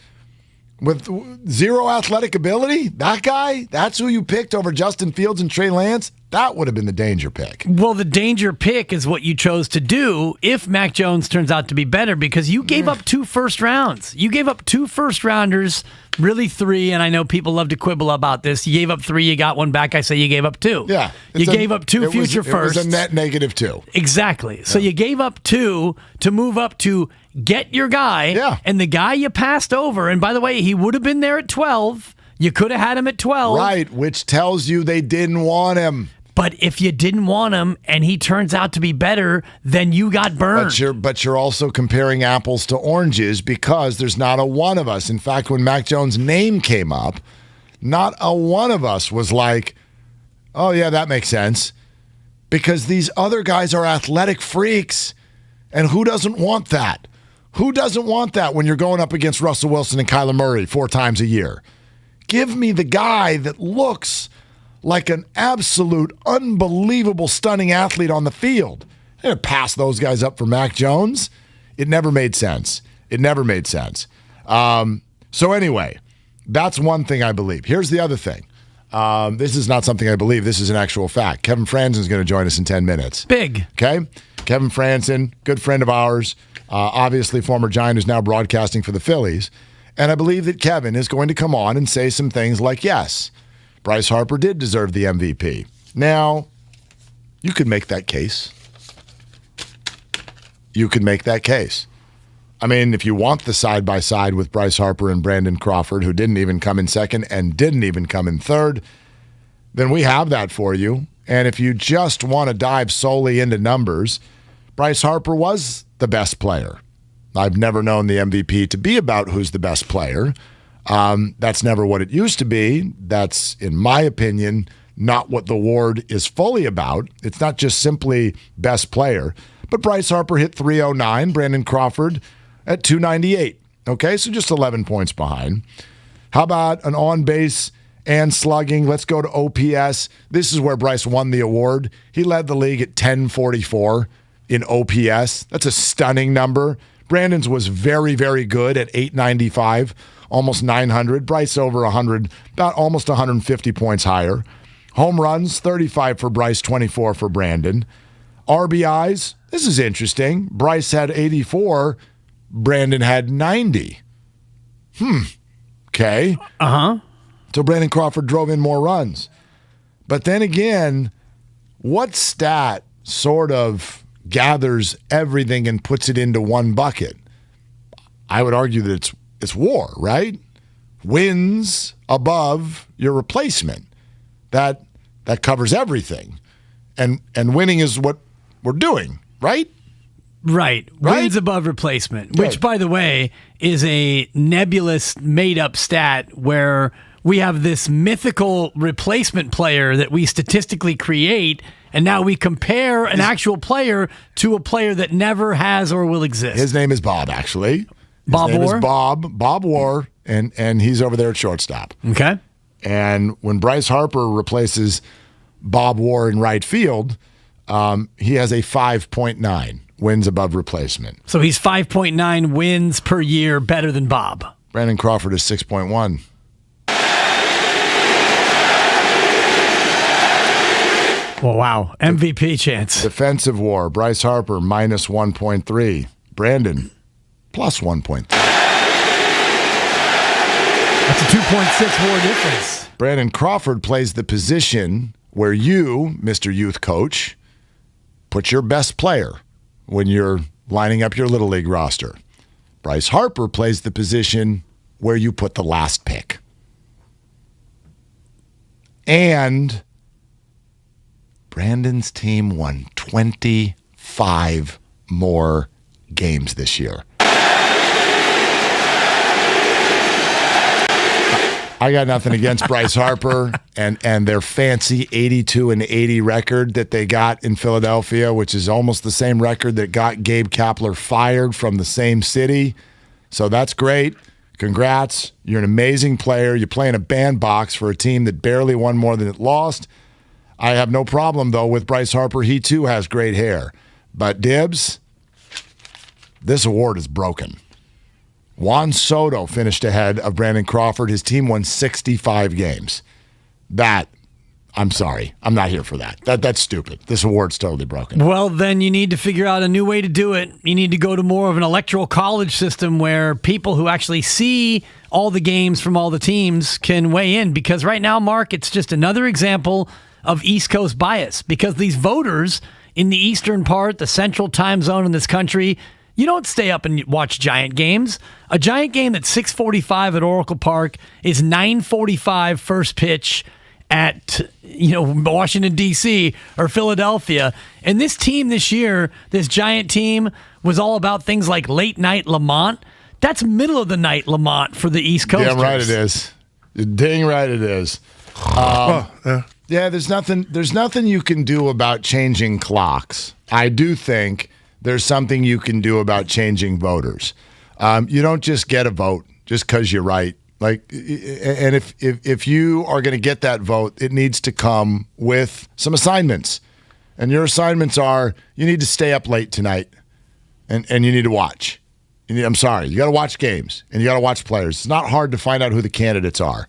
with zero athletic ability, that guy, that's who you picked over Justin Fields and Trey Lance? That would have been the danger pick.
Well, the danger pick is what you chose to do if Mac Jones turns out to be better, because you gave up 2 first rounds. You gave up 2 first rounders, really 3, and I know people love to quibble about this. You gave up 3, you got 1 back. I say you gave up 2.
Yeah.
You gave up 2 future firsts.
It was a net -2.
Exactly. So you gave up 2 to move up to get your guy, and the guy you passed over, and by the way, he would have been there at 12. You could have had him at 12.
Right, which tells you they didn't want him.
But if you didn't want him and he turns out to be better, then you got burned.
But you're also comparing apples to oranges because there's not a one of us. In fact, when Mac Jones' name came up, not a one of us was like, oh, yeah, that makes sense. Because these other guys are athletic freaks. And who doesn't want that? Who doesn't want that when you're going up against Russell Wilson and Kyler Murray 4 times a year? Give me the guy that looks like an absolute, unbelievable, stunning athlete on the field. They're going to pass those guys up for Mac Jones. It never made sense. So anyway, that's one thing I believe. Here's the other thing. This is not something I believe. This is an actual fact. Kevin Franzen is going to join us in 10 minutes.
Big.
Okay? Kevin Franzen, good friend of ours, obviously former Giant who's now broadcasting for the Phillies. And I believe that Kevin is going to come on and say some things like, yes, Bryce Harper did deserve the MVP. Now, you could make that case. I mean, if you want the side-by-side with Bryce Harper and Brandon Crawford, who didn't even come in second and didn't even come in third, then we have that for you. And if you just want to dive solely into numbers, Bryce Harper was the best player. I've never known the MVP to be about who's the best player. That's never what it used to be. That's, in my opinion, not what the award is fully about. It's not just simply best player. But Bryce Harper hit 309, Brandon Crawford at 298. Okay, so just 11 points behind. How about an on-base and slugging? Let's go to OPS. This is where Bryce won the award. He led the league at 1044 in OPS. That's a stunning number. Brandon's was very, very good at 895, almost 900. Bryce over 100, about almost 150 points higher. Home runs, 35 for Bryce, 24 for Brandon. RBIs, this is interesting. Bryce had 84, Brandon had 90. Okay. So Brandon Crawford drove in more runs. But then again, what stat sort of gathers everything and puts it into one bucket? I would argue that it's WAR, right? Wins above your replacement. That covers everything. And winning is what we're doing, right?
Right. Wins above replacement, which, by the way, is a nebulous, made-up stat where we have this mythical replacement player that we statistically create, and now we compare an actual player to a player that never has or will exist.
His name is Bob, actually. His
Bob
name
War?
is Bob War, and he's over there at shortstop.
Okay.
And when Bryce Harper replaces Bob War in right field, he has a 5.9 wins above replacement.
So he's 5.9 wins per year better than Bob.
Brandon Crawford is 6.1.
Well, wow. MVP chance.
Defensive WAR, Bryce Harper minus 1.3. Brandon plus 1.3.
That's a 2.6 WAR difference.
Brandon Crawford plays the position where you, Mr. Youth Coach, put your best player when you're lining up your Little League roster. Bryce Harper plays the position where you put the last pick. And Brandon's team won 25 more games this year. I got nothing against Bryce Harper and their fancy 82-80 record that they got in Philadelphia, which is almost the same record that got Gabe Kapler fired from the same city. So that's great. Congrats. You're an amazing player. You play in a bandbox for a team that barely won more than it lost. I have no problem, though, with Bryce Harper. He, too, has great hair. But, Dibs, this award is broken. Juan Soto finished ahead of Brandon Crawford. His team won 65 games. I'm sorry. I'm not here for that. That's stupid. This award's totally broken.
Well, then you need to figure out a new way to do it. You need to go to more of an electoral college system where people who actually see all the games from all the teams can weigh in. Because right now, Mark, it's just another example of East Coast bias. Because these voters in the eastern part, the central time zone in this country, You don't stay up and watch Giant games. A Giant game that's 6:45 at Oracle Park is 9:45 first pitch at Washington, D.C. or Philadelphia. And this team this year, this Giant team, was all about things like late night Lamont. That's middle of the night Lamont for the East Coast.
Damn right it is. You're dang right it is. Yeah, there's nothing you can do about changing clocks. I do think there's something you can do about changing voters. You don't just get a vote just because you're right. And if you are going to get that vote, it needs to come with some assignments. And your assignments are, you need to stay up late tonight, and you need to watch. I'm sorry, you got to watch games, and you got to watch players. It's not hard to find out who the candidates are,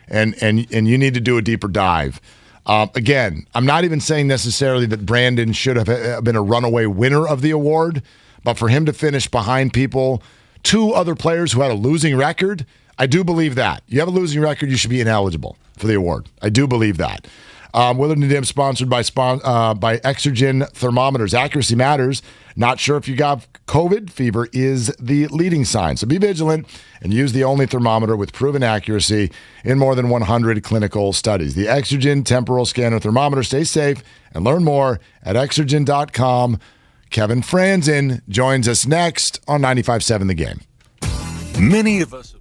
and you need to do a deeper dive. Again, I'm not even saying necessarily that Brandon should have been a runaway winner of the award, but for him to finish behind two other players who had a losing record, I do believe that. You have a losing record, you should be ineligible for the award. I do believe that. Willard Dibs sponsored by Exergen Thermometers. Accuracy matters. Not sure if you got COVID. Fever is the leading sign. So be vigilant and use the only thermometer with proven accuracy in more than 100 clinical studies. The Exergen Temporal Scanner Thermometer. Stay safe and learn more at Exergen.com. Kevin Franzen joins us next on 95.7 The Game.
Many of us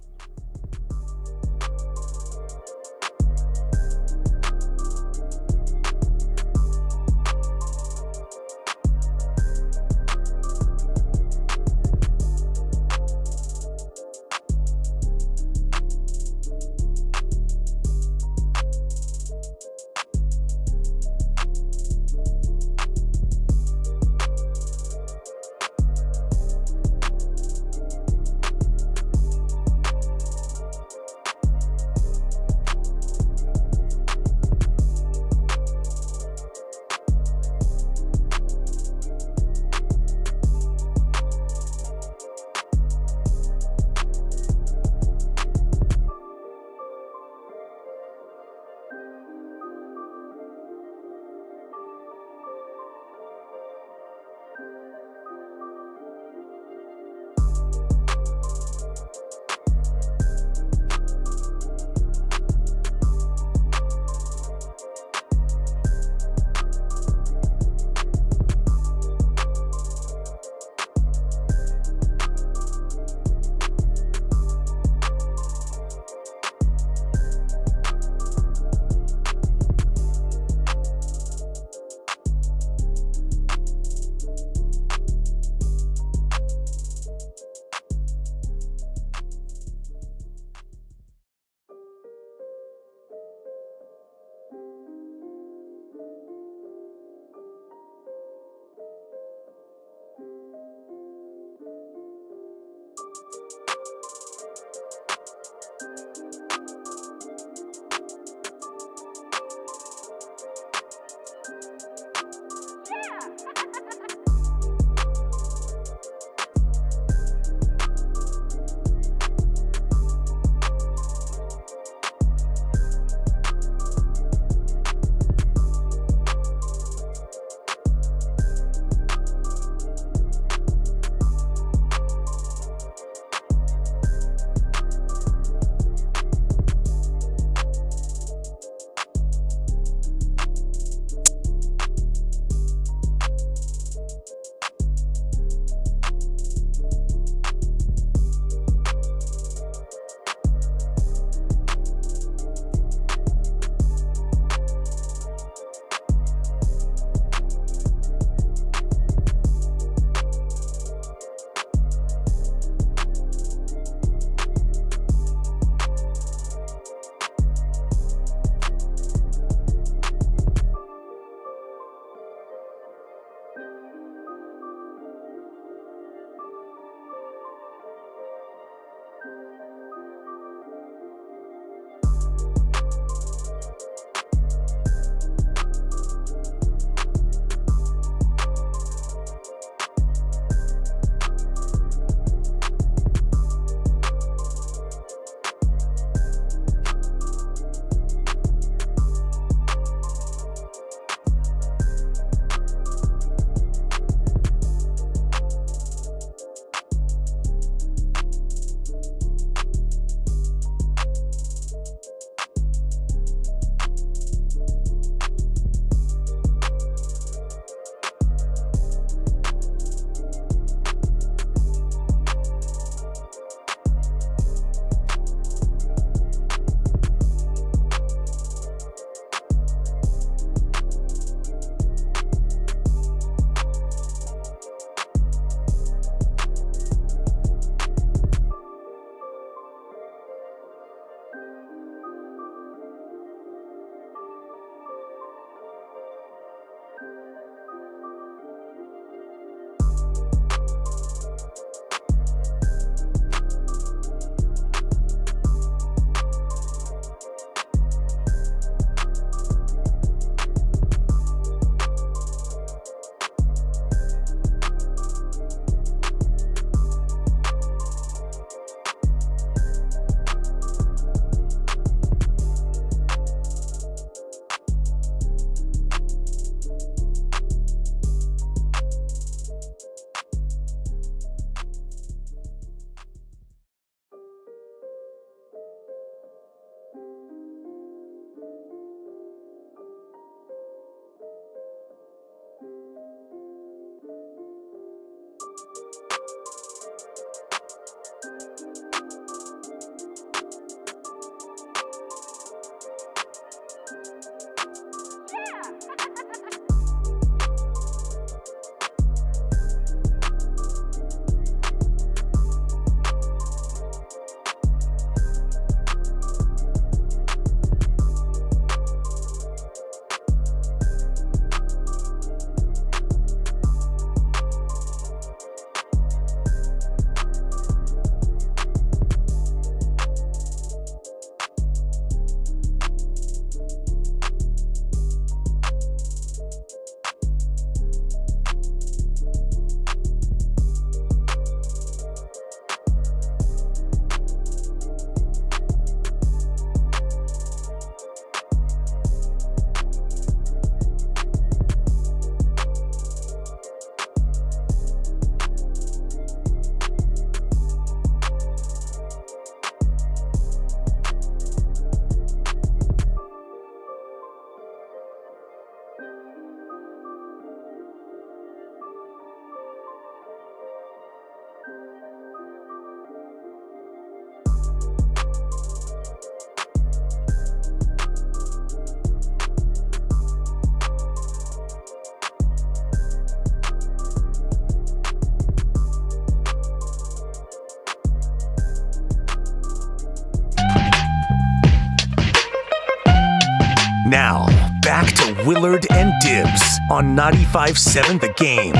Willard and Dibs on 95.7 The Game.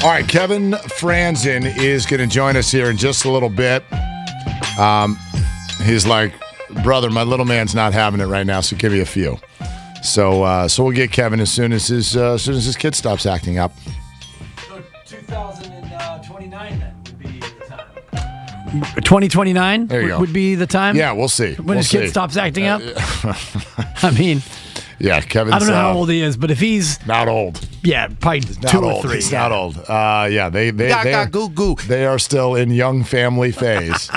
All right, Kevin Franzen is going to join us here in just a little bit. He's like, brother, my little man's not having it right now, so give me a few. So we'll get Kevin as soon as his kid stops acting up.
So 2029 then would be the time. 2029
There you go.
would be the time?
Yeah, we'll see.
When his kid stops acting up? I mean...
Yeah, Kevin's...
I don't know how old he is, but if he's...
Not old.
Yeah, probably
Not
2 or
old.
3.
He's not old. They are still in young family phase.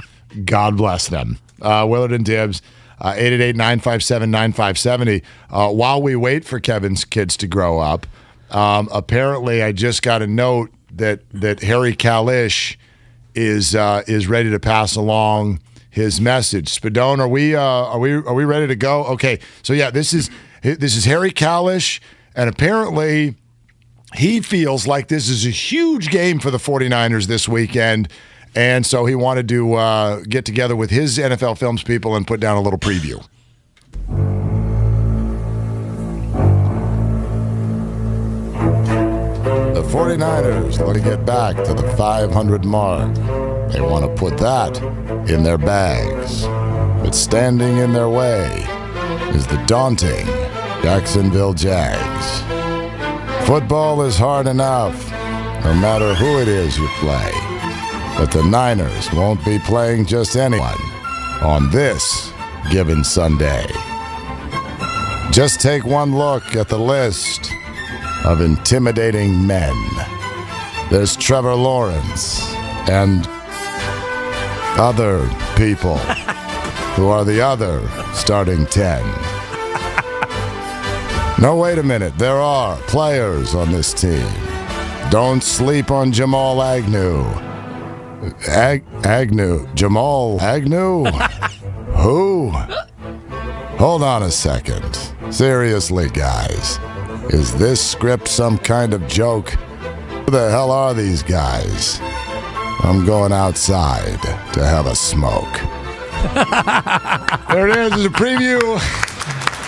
God bless them. Willard and Dibs, 888-957-9570. While we wait for Kevin's kids to grow up, apparently I just got a note that Harry Kalish is ready to pass along his message. Spadone, are we ready to go? Okay, so yeah, this is Harry Kalish, and apparently he feels like this is a huge game for the 49ers this weekend, and so he wanted to get together with his NFL Films people and put down a little preview. The 49ers want to get back to the 500 mark. They want to put that in their bags. But standing in their way is the daunting Jacksonville Jags. Football is hard enough, no matter who it is you play. But the Niners won't be playing just anyone on this given Sunday. Just take one look at the list of intimidating men. There's Trevor Lawrence and other people who are the other starting 10. No, wait a minute. There are players on this team. Don't sleep on Jamal Agnew. Jamal Agnew? Who? Hold on a second. Seriously, guys. Is this script some kind of joke? Who the hell are these guys? I'm going outside to have a smoke. There it is. It's a preview.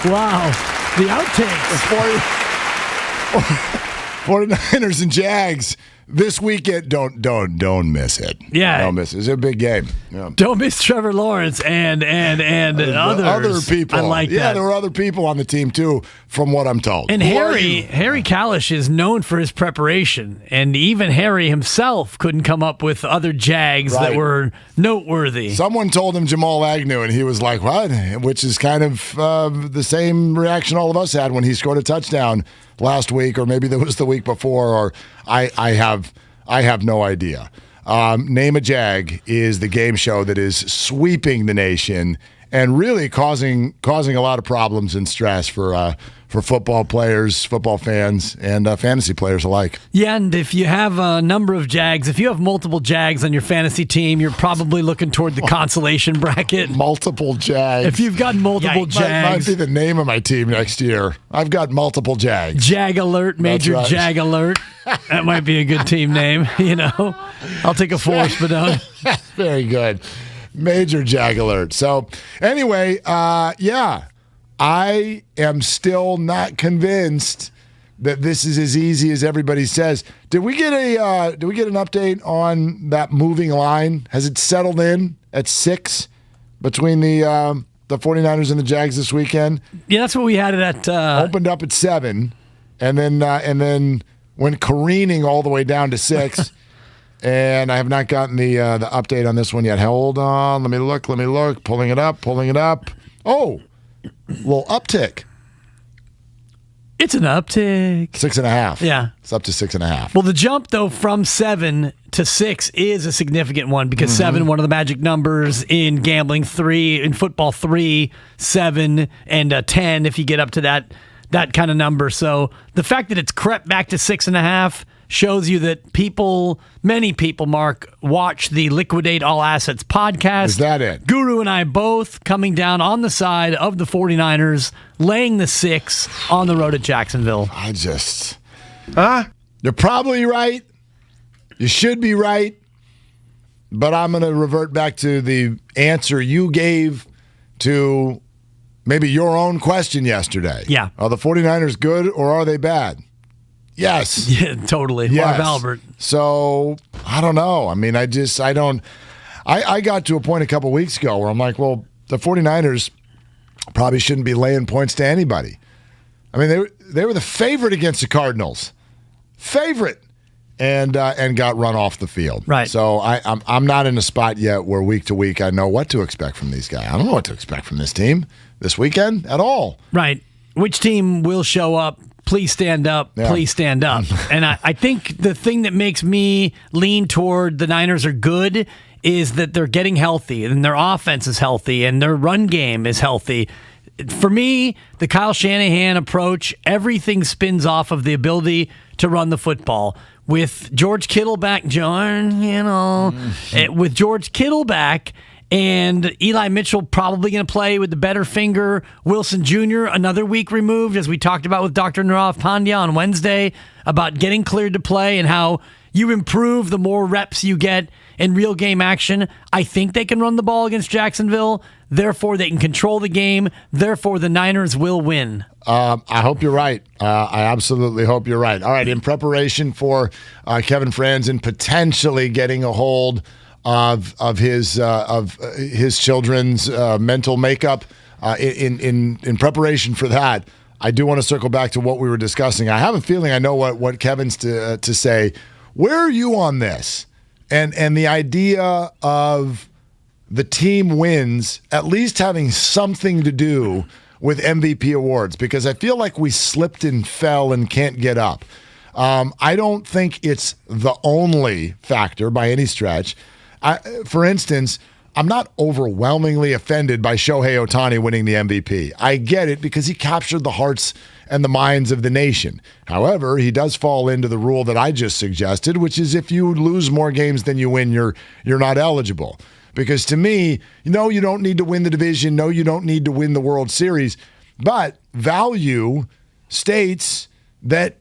Wow. The outtakes.
49ers and Jags this weekend. Don't miss it.
Yeah.
Don't miss it. It's a big game. Yeah.
Don't miss Trevor Lawrence and others.
Other people.
I like that.
Yeah, there were other people on the team too, from what I'm told.
And Harry Kalish is known for his preparation, and even Harry himself couldn't come up with other Jags that were noteworthy.
Someone told him Jamal Agnew, and he was like, "What?" Which is kind of the same reaction all of us had when he scored a touchdown last week, or maybe that was the week before, or I have no idea. Name a Jag is the game show that is sweeping the nation and really causing a lot of problems and stress for football players, football fans, and fantasy players alike.
Yeah, and if you have a number of Jags, if you have multiple Jags on your fantasy team, you're probably looking toward the consolation bracket.
Multiple Jags.
If you've got multiple Jags.
Might be the name of my team next year. I've got multiple Jags.
Jag Alert, Major Jag Alert. That might be a good team name, you know. I'll take a four, Spadone.
Very good. Major Jag Alert. So, anyway, yeah. I am still not convinced that this is as easy as everybody says. Did we get an update on that moving line? Has it settled in at 6 between the 49ers and the Jags this weekend?
Yeah, that's what we had it at.
Opened up at 7, and then went careening all the way down to 6. And I have not gotten the update on this one yet. Hold on, let me look. Pulling it up. Oh. Little uptick.
It's an uptick.
6.5.
Yeah.
It's up to 6.5.
Well, the jump, though, from 7 to 6 is a significant one because 7, one of the magic numbers in gambling, 3, in football, 3, 7, and 10 if you get up to that kind of number. So the fact that it's crept back to 6.5 shows you that many people, Mark, watch the Liquidate All Assets podcast.
Is that it?
Guru and I both coming down on the side of the 49ers, laying the 6 on the road at Jacksonville.
You're probably right. You should be right. but I'm going to revert back to the answer you gave to maybe your own question yesterday.
Yeah.
Are the 49ers good or are they bad? Yes.
Yeah, totally.
Yes.
Marv Albert.
So, I don't know. I mean, I got to a point a couple weeks ago where I'm like, well, the 49ers probably shouldn't be laying points to anybody. I mean, they were the favorite against the Cardinals. Favorite. And got run off the field.
Right.
So I'm not in a spot yet where week to week I know what to expect from these guys. I don't know what to expect from this team this weekend at all.
Right. Which team will show up? Please stand up.
Yeah.
Please stand up. And I think the thing that makes me lean toward the Niners are good is that they're getting healthy and their offense is healthy and their run game is healthy. For me, the Kyle Shanahan approach, everything spins off of the ability to run the football. With George Kittle back, John, with George Kittle back and Eli Mitchell probably going to play with the better finger, Wilson Jr. another week removed, as we talked about with Dr. Nirav Pandya on Wednesday about getting cleared to play and how you improve the more reps you get in real game action. I think they can run the ball against Jacksonville. Therefore, they can control the game. Therefore, the Niners will win.
I hope you're right. I absolutely hope you're right. All right, in preparation for Kevin Franzen potentially getting a hold of his children's mental makeup, in preparation for that, I do want to circle back to what we were discussing. I have a feeling I know what Kevin's to say. Where are you on this? And the idea of the team wins at least having something to do with MVP awards, because I feel like we slipped and fell and can't get up. I don't think it's the only factor by any stretch. For instance, I'm not overwhelmingly offended by Shohei Ohtani winning the MVP. I get it because he captured the hearts and the minds of the nation. However, he does fall into the rule that I just suggested, which is if you lose more games than you win, you're not eligible. Because to me, no, you don't need to win the division. No, you don't need to win the World Series. But value states that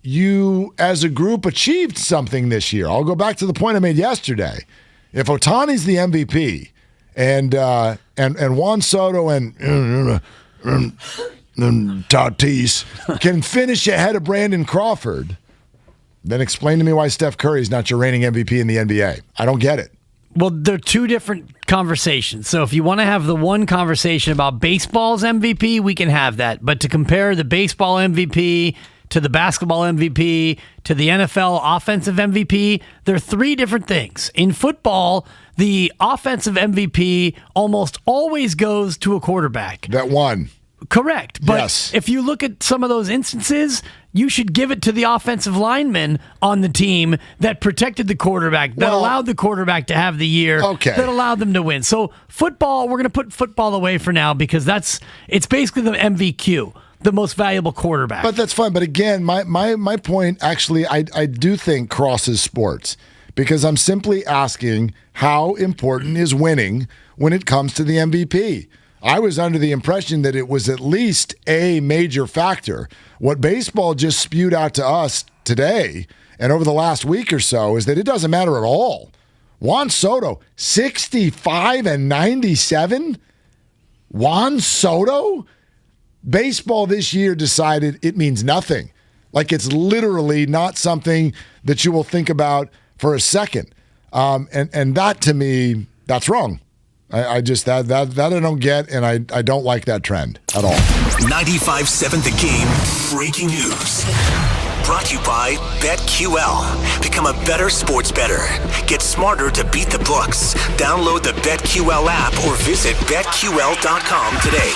you, as a group, achieved something this year. I'll go back to the point I made yesterday. If Ohtani's the MVP and Juan Soto and Tatis can finish ahead of Brandon Crawford, then explain to me why Steph Curry is not your reigning MVP in the NBA. I don't get it.
Well, they're two different conversations. So if you want to have the one conversation about baseball's MVP, we can have that. But to compare the baseball MVP to the basketball MVP to the NFL offensive MVP, they're three different things. In football, the offensive MVP almost always goes to a quarterback.
That won.
Correct. But
yes.
If you look at some of those instances, you should give it to the offensive lineman on the team that protected the quarterback, that allowed the quarterback to have the year, that allowed them to win. So football, we're going to put football away for now because it's basically the MVQ, the most valuable quarterback.
But that's fine. But again, my point actually, I do think crosses sports because I'm simply asking how important is winning when it comes to the MVP. I was under the impression that it was at least a major factor. What baseball just spewed out to us today and over the last week or so is that it doesn't matter at all. Juan Soto, 65 and 97? Juan Soto? Baseball this year decided it means nothing. Like it's literally not something that you will think about for a second. And that to me, that's wrong. I just that I don't get, and I don't like that trend at all.
95.7 The Game breaking news. Brought to you by BetQL. Become a better sports bettor. Get smarter to beat the books. Download the BetQL app or visit BetQL.com today.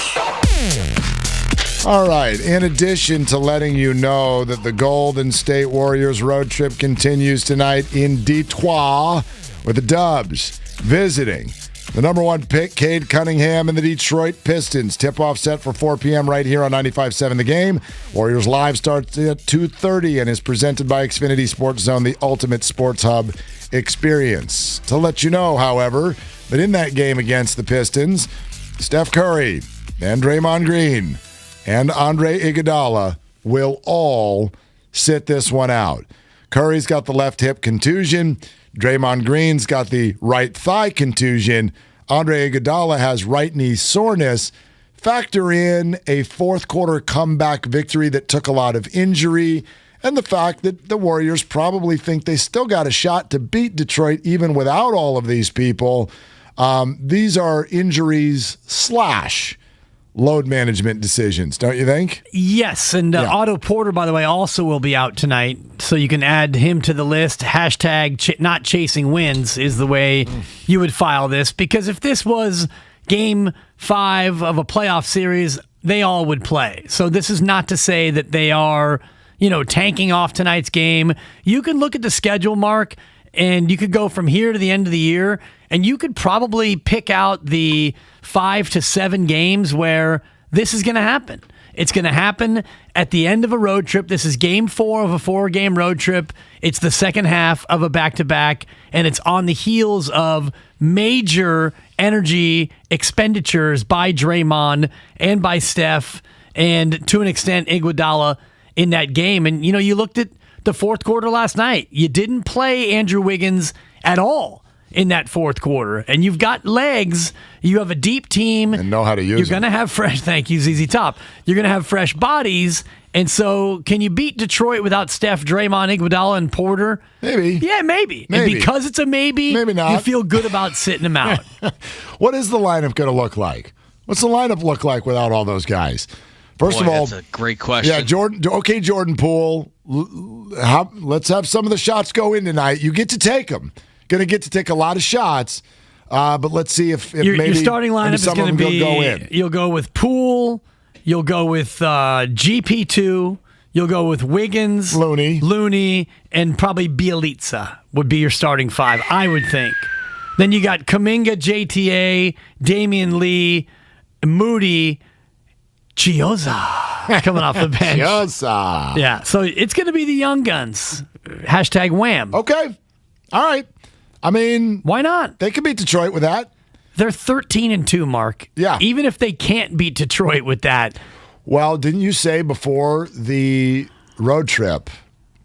All right. In addition to letting you know that the Golden State Warriors road trip continues tonight in Detroit with the Dubs visiting the number one pick, Cade Cunningham, and the Detroit Pistons. Tip-off set for 4 p.m. right here on 95.7 The Game. Warriors Live starts at 2:30 and is presented by Xfinity Sports Zone, the ultimate sports hub experience. To let you know, however, that in that game against the Pistons, Steph Curry and Draymond Green and Andre Iguodala will all sit this one out. Curry's got the left hip contusion. Draymond Green's got the right thigh contusion. Andre Iguodala has right knee soreness. Factor in a fourth quarter comeback victory that took a lot of injury, and the fact that the Warriors probably think they still got a shot to beat Detroit even without all of these people. These are injuries / load management decisions, don't you think?
Yes, and Otto Porter, by the way, also will be out tonight, so you can add him to the list. Hashtag not chasing wins is the way you would file this, because if this was Game 5 of a playoff series, they all would play. So this is not to say that they are, tanking off tonight's game. You can look at the schedule, Mark, and you could go from here to the end of the year, and you could probably pick out the 5 to 7 games where this is going to happen. It's going to happen at the end of a road trip. This is game 4 of a 4-game road trip. It's the second half of a back-to-back, and it's on the heels of major energy expenditures by Draymond and by Steph, and to an extent Iguodala in that game. And, you looked at the fourth quarter last night. You didn't play Andrew Wiggins at all in that fourth quarter, and you've got legs. You have a deep team
and know how to use.
You're going to have fresh. Thank you, ZZ Top. You're going to have fresh bodies, and so can you beat Detroit without Steph, Draymond, Iguodala, and Porter?
Maybe.
Yeah, maybe. And because it's a maybe
not.
You feel good about sitting them out.
What is the lineup going to look like? What's the lineup look like without all those guys? First of all,
that's a great question.
Yeah, Jordan Poole. Let's have some of the shots go in tonight. You get to take them. Going to get to take a lot of shots, but let's see if
your
maybe
starting lineup is going to be.
Go in.
You'll go with Poole. You'll go with GP2. You'll go with Wiggins, Looney, and probably Bielitsa would be your starting 5, I would think. Then you got Kuminga, JTA, Damian Lee, Moody, Chioza coming off the bench.
Chioza.
Yeah, so it's going to be the young guns. Hashtag wham.
Okay. All right. I mean,
why not?
They could beat Detroit with that.
They're 13-2, Mark.
Yeah.
Even if they can't beat Detroit with that.
Well, didn't you say before the road trip,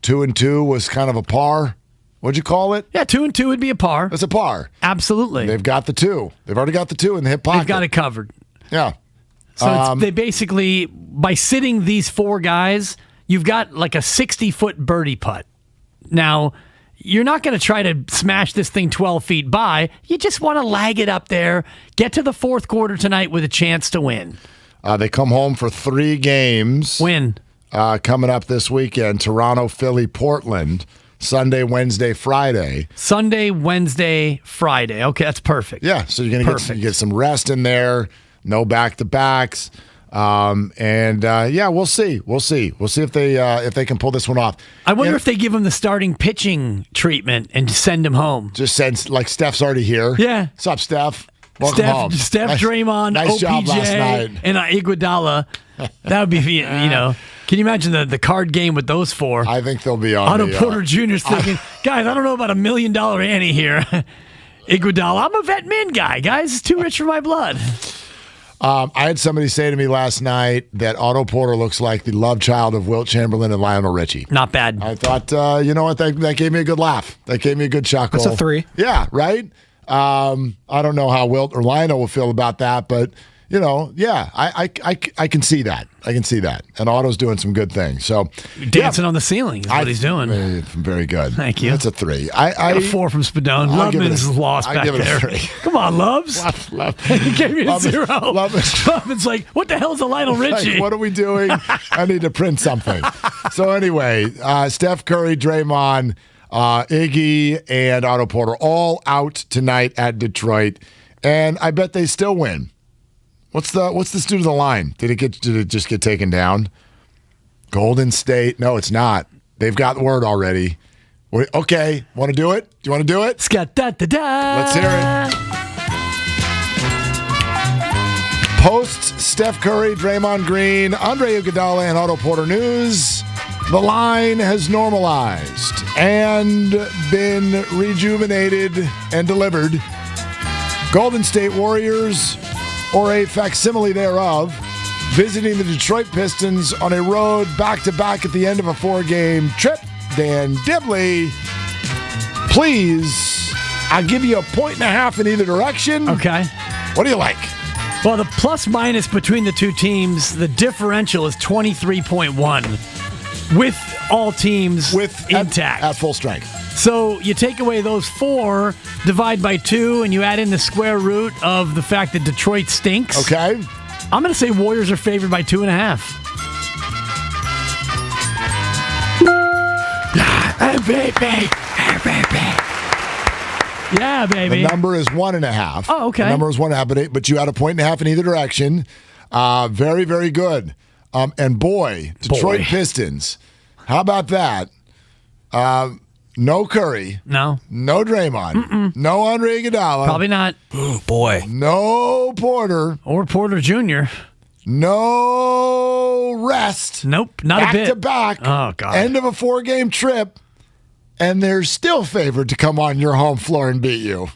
2-2 was kind of a par? What'd you call it?
Yeah, 2-2 would be a par.
That's a par.
Absolutely.
They've got the 2. They've already got the 2 in the hip pocket.
They've got it covered.
Yeah.
So they basically, by sitting these 4 guys, you've got like a 60-foot birdie putt. Now, you're not going to try to smash this thing 12 feet by. You just want to lag it up there, get to the fourth quarter tonight with a chance to win.
They come home for 3 games.
Win.
Coming up this weekend, Toronto, Philly, Portland, Sunday, Wednesday, Friday.
Sunday, Wednesday, Friday. Okay, that's perfect.
Yeah, so you're going to get some rest in there, no back-to-backs. We'll see. We'll see if they can pull this one off.
I wonder if they give him the starting pitching treatment and send him home.
Just send, like, Steph's already here.
Yeah.
What's up, Steph? Welcome home.
Steph, Draymond,
nice
OPJ,
job last night.
And Iguodala. That would be, Can you imagine the card game with those 4?
I think they'll be on.
Otto Porter Jr.'s thinking, guys, I don't know about $1 million ante here. Iguodala, I'm a vet min guy, guys. It's too rich for my blood.
I had somebody say to me last night that Otto Porter looks like the love child of Wilt Chamberlain and Lionel Richie.
Not bad.
I thought, you know what? That gave me a good laugh. That gave me a good chuckle.
That's a 3.
Yeah, right? I don't know how Wilt or Lionel will feel about that, but, I can see that. I can see that. And Otto's doing some good things. So
dancing on the ceiling is what he's doing.
Very good.
Thank you.
That's a 3.
I got a 4 from Spadone. Loveman's lost back there.
I'll give it a 3.
Come on, Loves.
He
gave me a 0. Loveman's like, what the hell's a Lionel Richie?
Like, what are we doing? I need to print something. So anyway, Steph Curry, Draymond, Iggy, and Otto Porter all out tonight at Detroit, and I bet they still win. What's this do to the line? Did it just get taken down? Golden State? No, it's not. They've got the word already. Okay, want to do it? Do you want to do it?
Ska-da-da-da.
Let's hear it. Post Steph Curry, Draymond Green, Andre Iguodala, and Otto Porter news. The line has normalized and been rejuvenated and delivered. Golden State Warriors, or a facsimile thereof, visiting the Detroit Pistons on a road back-to-back at the end of a 4-game trip. Dan Dibley Please, I'll give you 1.5 in either direction.
Okay.
What do you like?
Well, the plus minus between the two teams, the differential is 23.1 with all teams intact.
At full strength.
So you take away those 4, divide by 2, and you add in the square root of the fact that Detroit stinks.
Okay.
I'm going to say Warriors are favored by 2.5. Yeah, baby.
The number is 1.5.
Oh, okay.
The number is 1.5, but you had 1.5 in either direction. Very, very good. And boy, Detroit Pistons. How about that? No Curry.
No.
No Draymond. No Andre Iguodala.
Probably not.
Oh, boy.
No Porter.
Or Porter Jr.
No rest.
Nope, not a bit.
Back to back.
Oh, God.
End of a 4-game trip. And they're still favored to come on your home floor and beat you.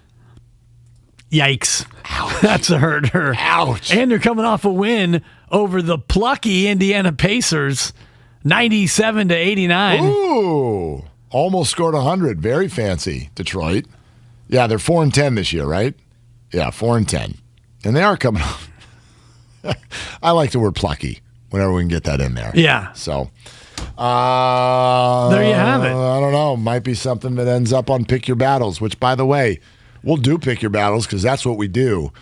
Yikes. Ouch. That's a herder.
Ouch.
And they're coming off a win over the plucky Indiana Pacers, 97-89.
Ooh. Almost scored 100. Very fancy, Detroit. Yeah, they're 4-10 this year, right? Yeah, 4-10. And they are coming off. I like the word plucky whenever we can get that in there.
Yeah.
So...
there you have it.
I don't know. Might be something that ends up on Pick Your Battles, which, by the way, we'll do Pick Your Battles because that's what we do.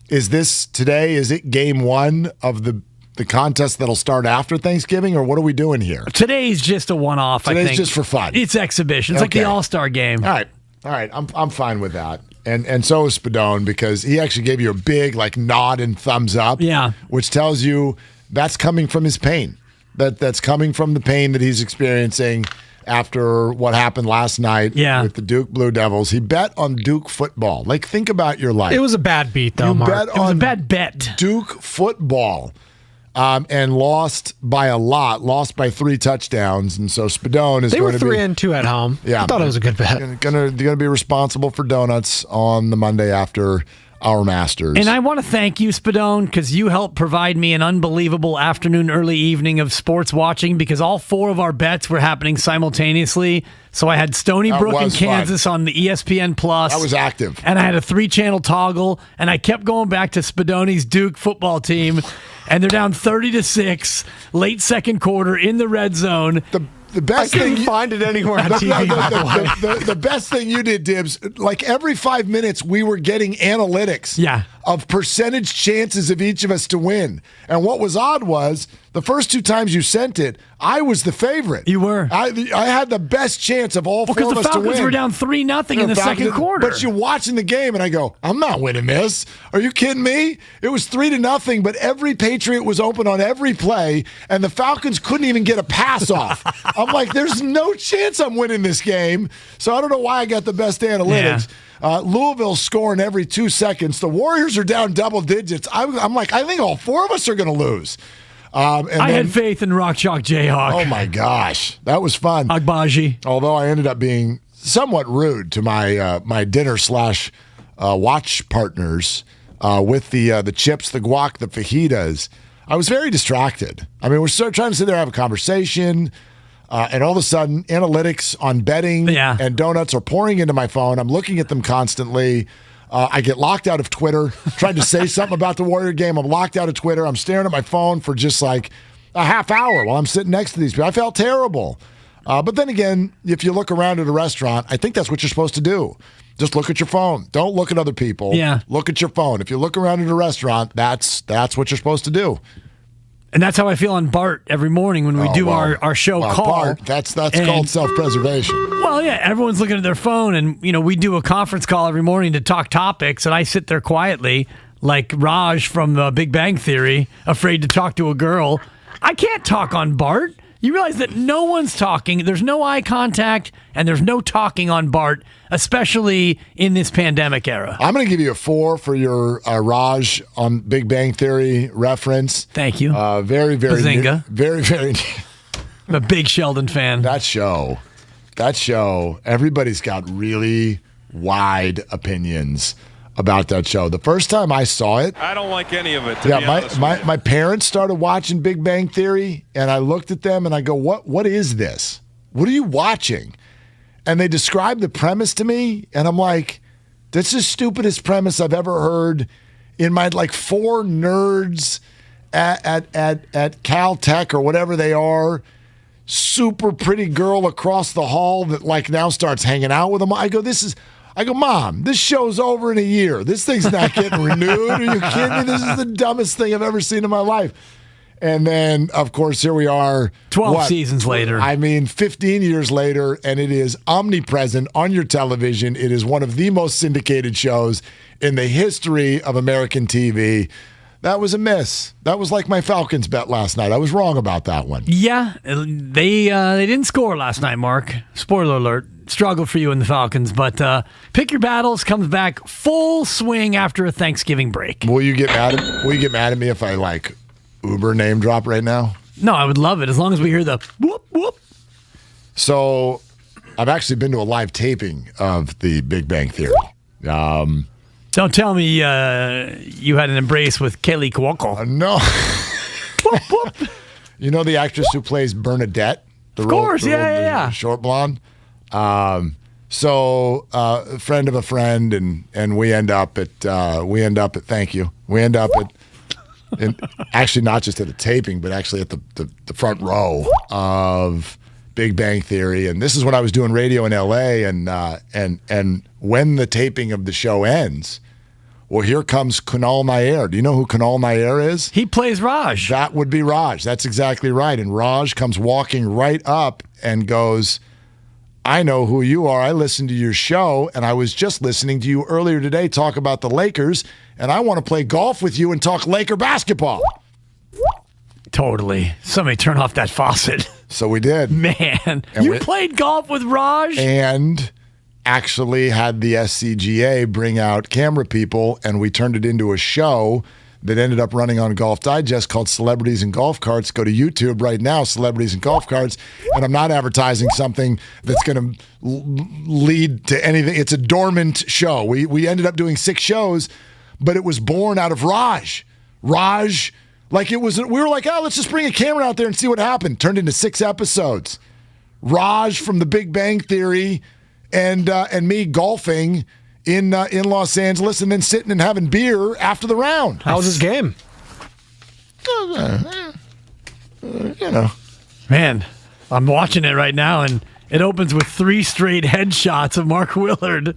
Is this today? Is it game 1 of the contest that'll start after Thanksgiving, or what are we doing here?
Today's just a one-off, I think.
Today's just for fun.
It's exhibition. It's like the All-Star game.
All right. I'm fine with that. And so is Spadone because he actually gave you a big nod and thumbs up.
Yeah.
Which tells you that's coming from his pain. That's coming from the pain that he's experiencing after what happened last night with the Duke Blue Devils. He bet on Duke football. Think about your life.
It was a bad beat, though, Mark.
It was a bad bet.
Duke football and lost by a lot, lost by 3 touchdowns. And so Spadone is going to be...
They were 3-2 at home.
Yeah.
I thought it was a good bet.
Going to be responsible for donuts on the Monday after our Masters.
And I want to thank you, Spadone, because you helped provide me an unbelievable afternoon, early evening of sports watching because all 4 of our bets were happening simultaneously. So I had Stony Brook in Kansas on the ESPN Plus.
That was active.
And I had a 3-channel toggle, and I kept going back to Spadone's Duke football team, and they're down 30-6, late second quarter in the red zone.
The best
I couldn't find it anywhere on TV.
The best thing you did, Dibs, every 5 minutes we were getting analytics of percentage chances of each of us to win. And what was odd was the first 2 times you sent it, I was the favorite.
You were.
I had the best chance of all 4 of us to win.
Because the Falcons were down 3-0 in the second quarter.
But you're watching the game, and I go, I'm not winning this. Are you kidding me? It was 3-0, but every Patriot was open on every play, and the Falcons couldn't even get a pass off. I'm like, there's no chance I'm winning this game. So I don't know why I got the best analytics. Louisville's scoring every 2 seconds. The Warriors are down double digits. I'm like, I think all 4 of us are going to lose.
I had faith in Rock Chalk Jayhawk.
Oh, my gosh. That was fun.
Agbaji.
Although I ended up being somewhat rude to my my dinner / watch partners with the chips, the guac, the fajitas. I was very distracted. I mean, we're trying to sit there and have a conversation, and all of a sudden, analytics on betting and donuts are pouring into my phone. I'm looking at them constantly. I get locked out of Twitter, tried to say something about the Warrior game. I'm locked out of Twitter. I'm staring at my phone for just a half hour while I'm sitting next to these people. I felt terrible. But then again, if you look around at a restaurant, I think that's what you're supposed to do. Just look at your phone. Don't look at other people.
Yeah.
Look at your phone. If you look around at a restaurant, that's what you're supposed to do.
And that's how I feel on Bart every morning when we do our show call.
Bart, that's called self-preservation.
Well, yeah, everyone's looking at their phone, and we do a conference call every morning to talk topics, and I sit there quietly like Raj from Big Bang Theory, afraid to talk to a girl. I can't talk on Bart. You realize that no one's talking, there's no eye contact, and there's no talking on Bart, especially in this pandemic era.
I'm going to give you a 4 for your Raj on Big Bang Theory reference.
Thank you.
Very, very
Bazinga.
Very, very
I'm a big Sheldon fan.
That show, everybody's got really wide opinions about that show. The first time I saw it,
I don't like any of it. To be honest with you.
my parents started watching Big Bang Theory, and I looked at them and I go, "What is this? What are you watching?" and they describe the premise to me, and I'm like, that's the stupidest premise I've ever heard in my 4 nerds at Caltech or whatever they are. Super pretty girl across the hall that now starts hanging out with them. I go, Mom, this show's over in a year. This thing's not getting renewed. Are you kidding me? This is the dumbest thing I've ever seen in my life. And then, of course, here we are.
12 seasons later.
15 years later, and it is omnipresent on your television. It is one of the most syndicated shows in the history of American TV. That was a miss. That was like my Falcons bet last night. I was wrong about that one.
Yeah, they didn't score last night, Mark. Spoiler alert. Struggled for you in the Falcons, but Pick Your Battles comes back full swing after a Thanksgiving break.
Will you get mad at me if I Uber name drop right now?
No, I would love it as long as we hear the whoop whoop.
So, I've actually been to a live taping of The Big Bang Theory.
Don't tell me you had an embrace with Kaylee Cuoco.
No. Whoop, whoop. You know the actress who plays Bernadette?
Of course, yeah.
Short blonde. So a friend of a friend, and we end up at thank you. We end up at. And actually, not just at a taping, but actually at the front row of Big Bang Theory. And this is when I was doing radio in L.A. And when the taping of the show ends, well, here comes Kunal Nair. Do you know who Kunal Nair is?
He plays Raj.
That would be Raj. That's exactly right. And Raj comes walking right up and goes, I know who you are. I listened to your show, and I was just listening to you earlier today talk about the Lakers, and I want to play golf with you and talk Laker basketball.
Totally. Somebody turn off that faucet.
So we did.
Man, and you played golf with Raj?
And actually had the SCGA bring out camera people, and we turned it into a show that ended up running on Golf Digest called Celebrities and Golf Carts. Go to YouTube right now, Celebrities and Golf Carts. And I'm not advertising something that's going to lead to anything. It's a dormant show. We ended up doing 6 shows, but it was born out of Raj. Raj, we were like, oh, let's just bring a camera out there and see what happened. Turned into 6 episodes. Raj from The Big Bang Theory and me golfing in Los Angeles, and then sitting and having beer after the round.
How was his game?
Man, I'm watching it right now, and it opens with 3 straight headshots of Mark Willard.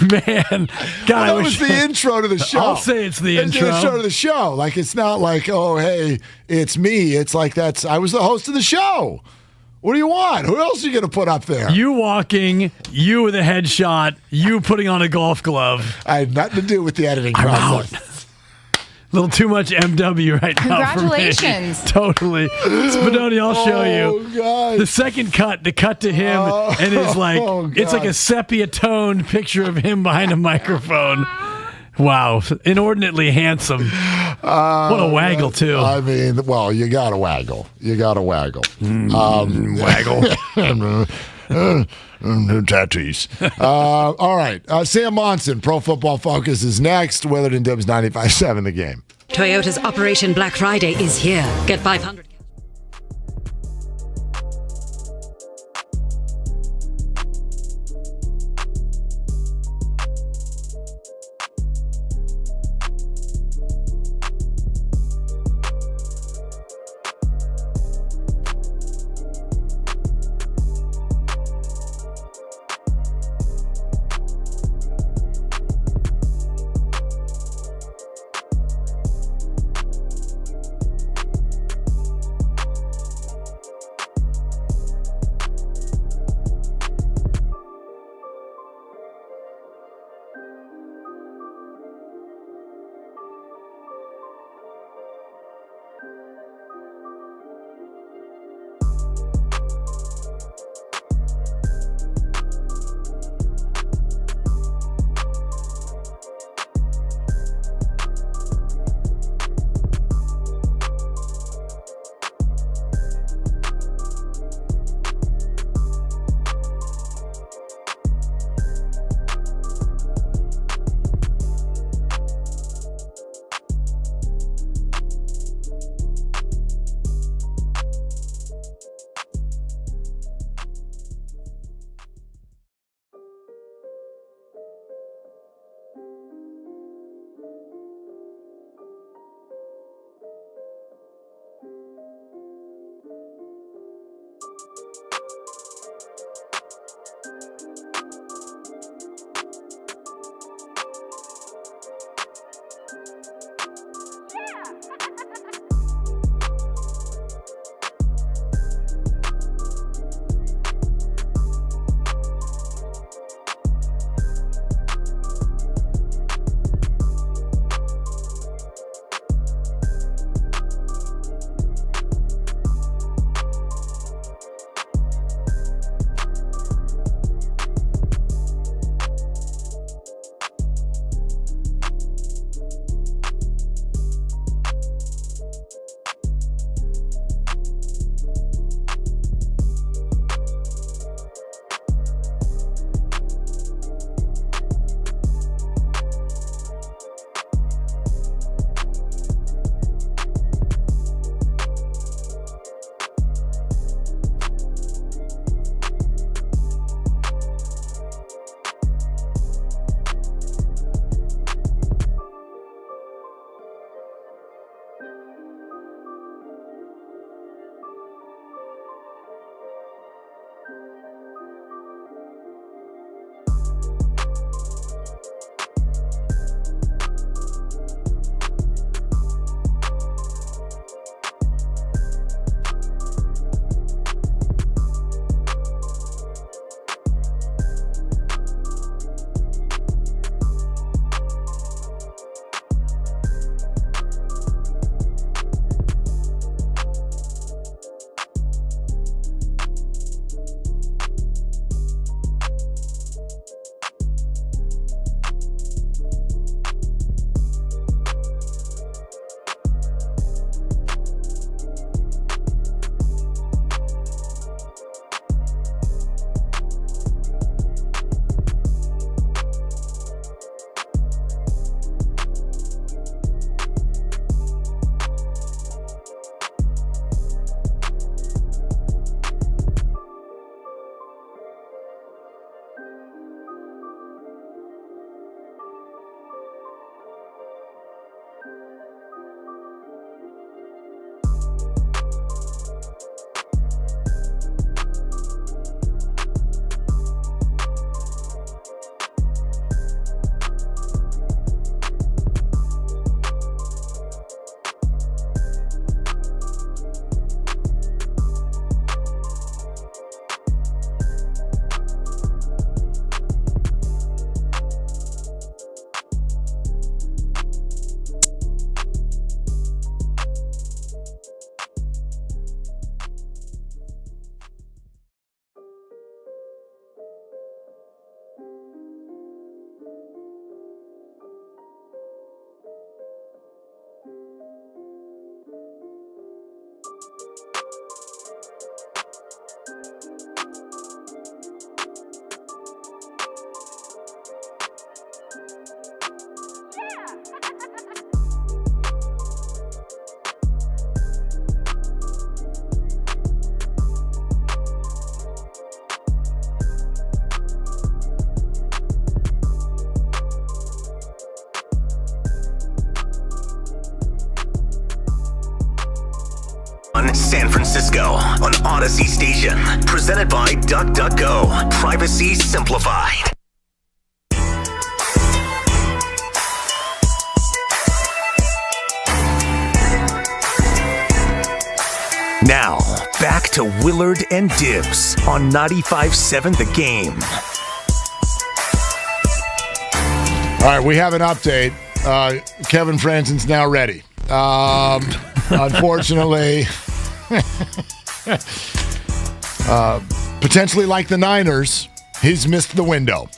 Man, God,
that was the intro to the show.
I'll say it's the intro.
It's the intro to the show. It's not like, oh, hey, it's me. It's like I was the host of the show. What do you want? Who else are you going to put up there?
You walking, you with a headshot, you putting on a golf glove.
I had nothing to do with the editing process.
A little too much MW right now.
Congratulations.
For me. Totally. Spadoni, I'll show you.
God.
The second cut, the cut to him, and it's like a sepia-toned picture of him behind a microphone. Wow. Inordinately handsome. What a waggle, too.
I mean, well, you got to waggle. Waggle. Tattoos. All right. Sam Monson, Pro Football Focus, is next. Willard and Dibs 95.7 The Game.
Toyota's Operation Black Friday is here. Get 500.
San Francisco on Odyssey Station. Presented by DuckDuckGo. Privacy simplified. Now, back to Willard and Dibs on 95.7 The Game.
All right, we have an update. Kevin Franzen's now ready. Unfortunately, potentially like the Niners, he's missed the window.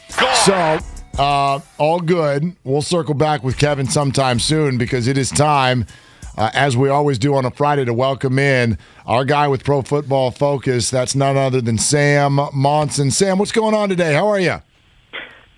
So, all good. We'll circle back with Kevin sometime soon because it is time, as we always do on a Friday, to welcome in our guy with Pro Football Focus. That's none other than Sam Monson. Sam, what's going on today? How are you?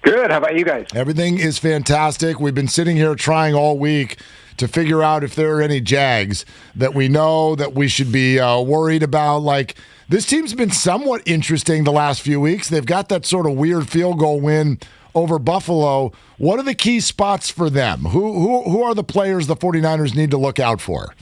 Good. How about you guys?
Everything is fantastic. We've been sitting here trying all week to figure out if there are any Jags that we know that we should be worried about. Like, this team's been somewhat interesting the last few weeks. They've got that sort of weird field goal win over Buffalo. What are the key spots for them? Who are the players the 49ers need to look out for?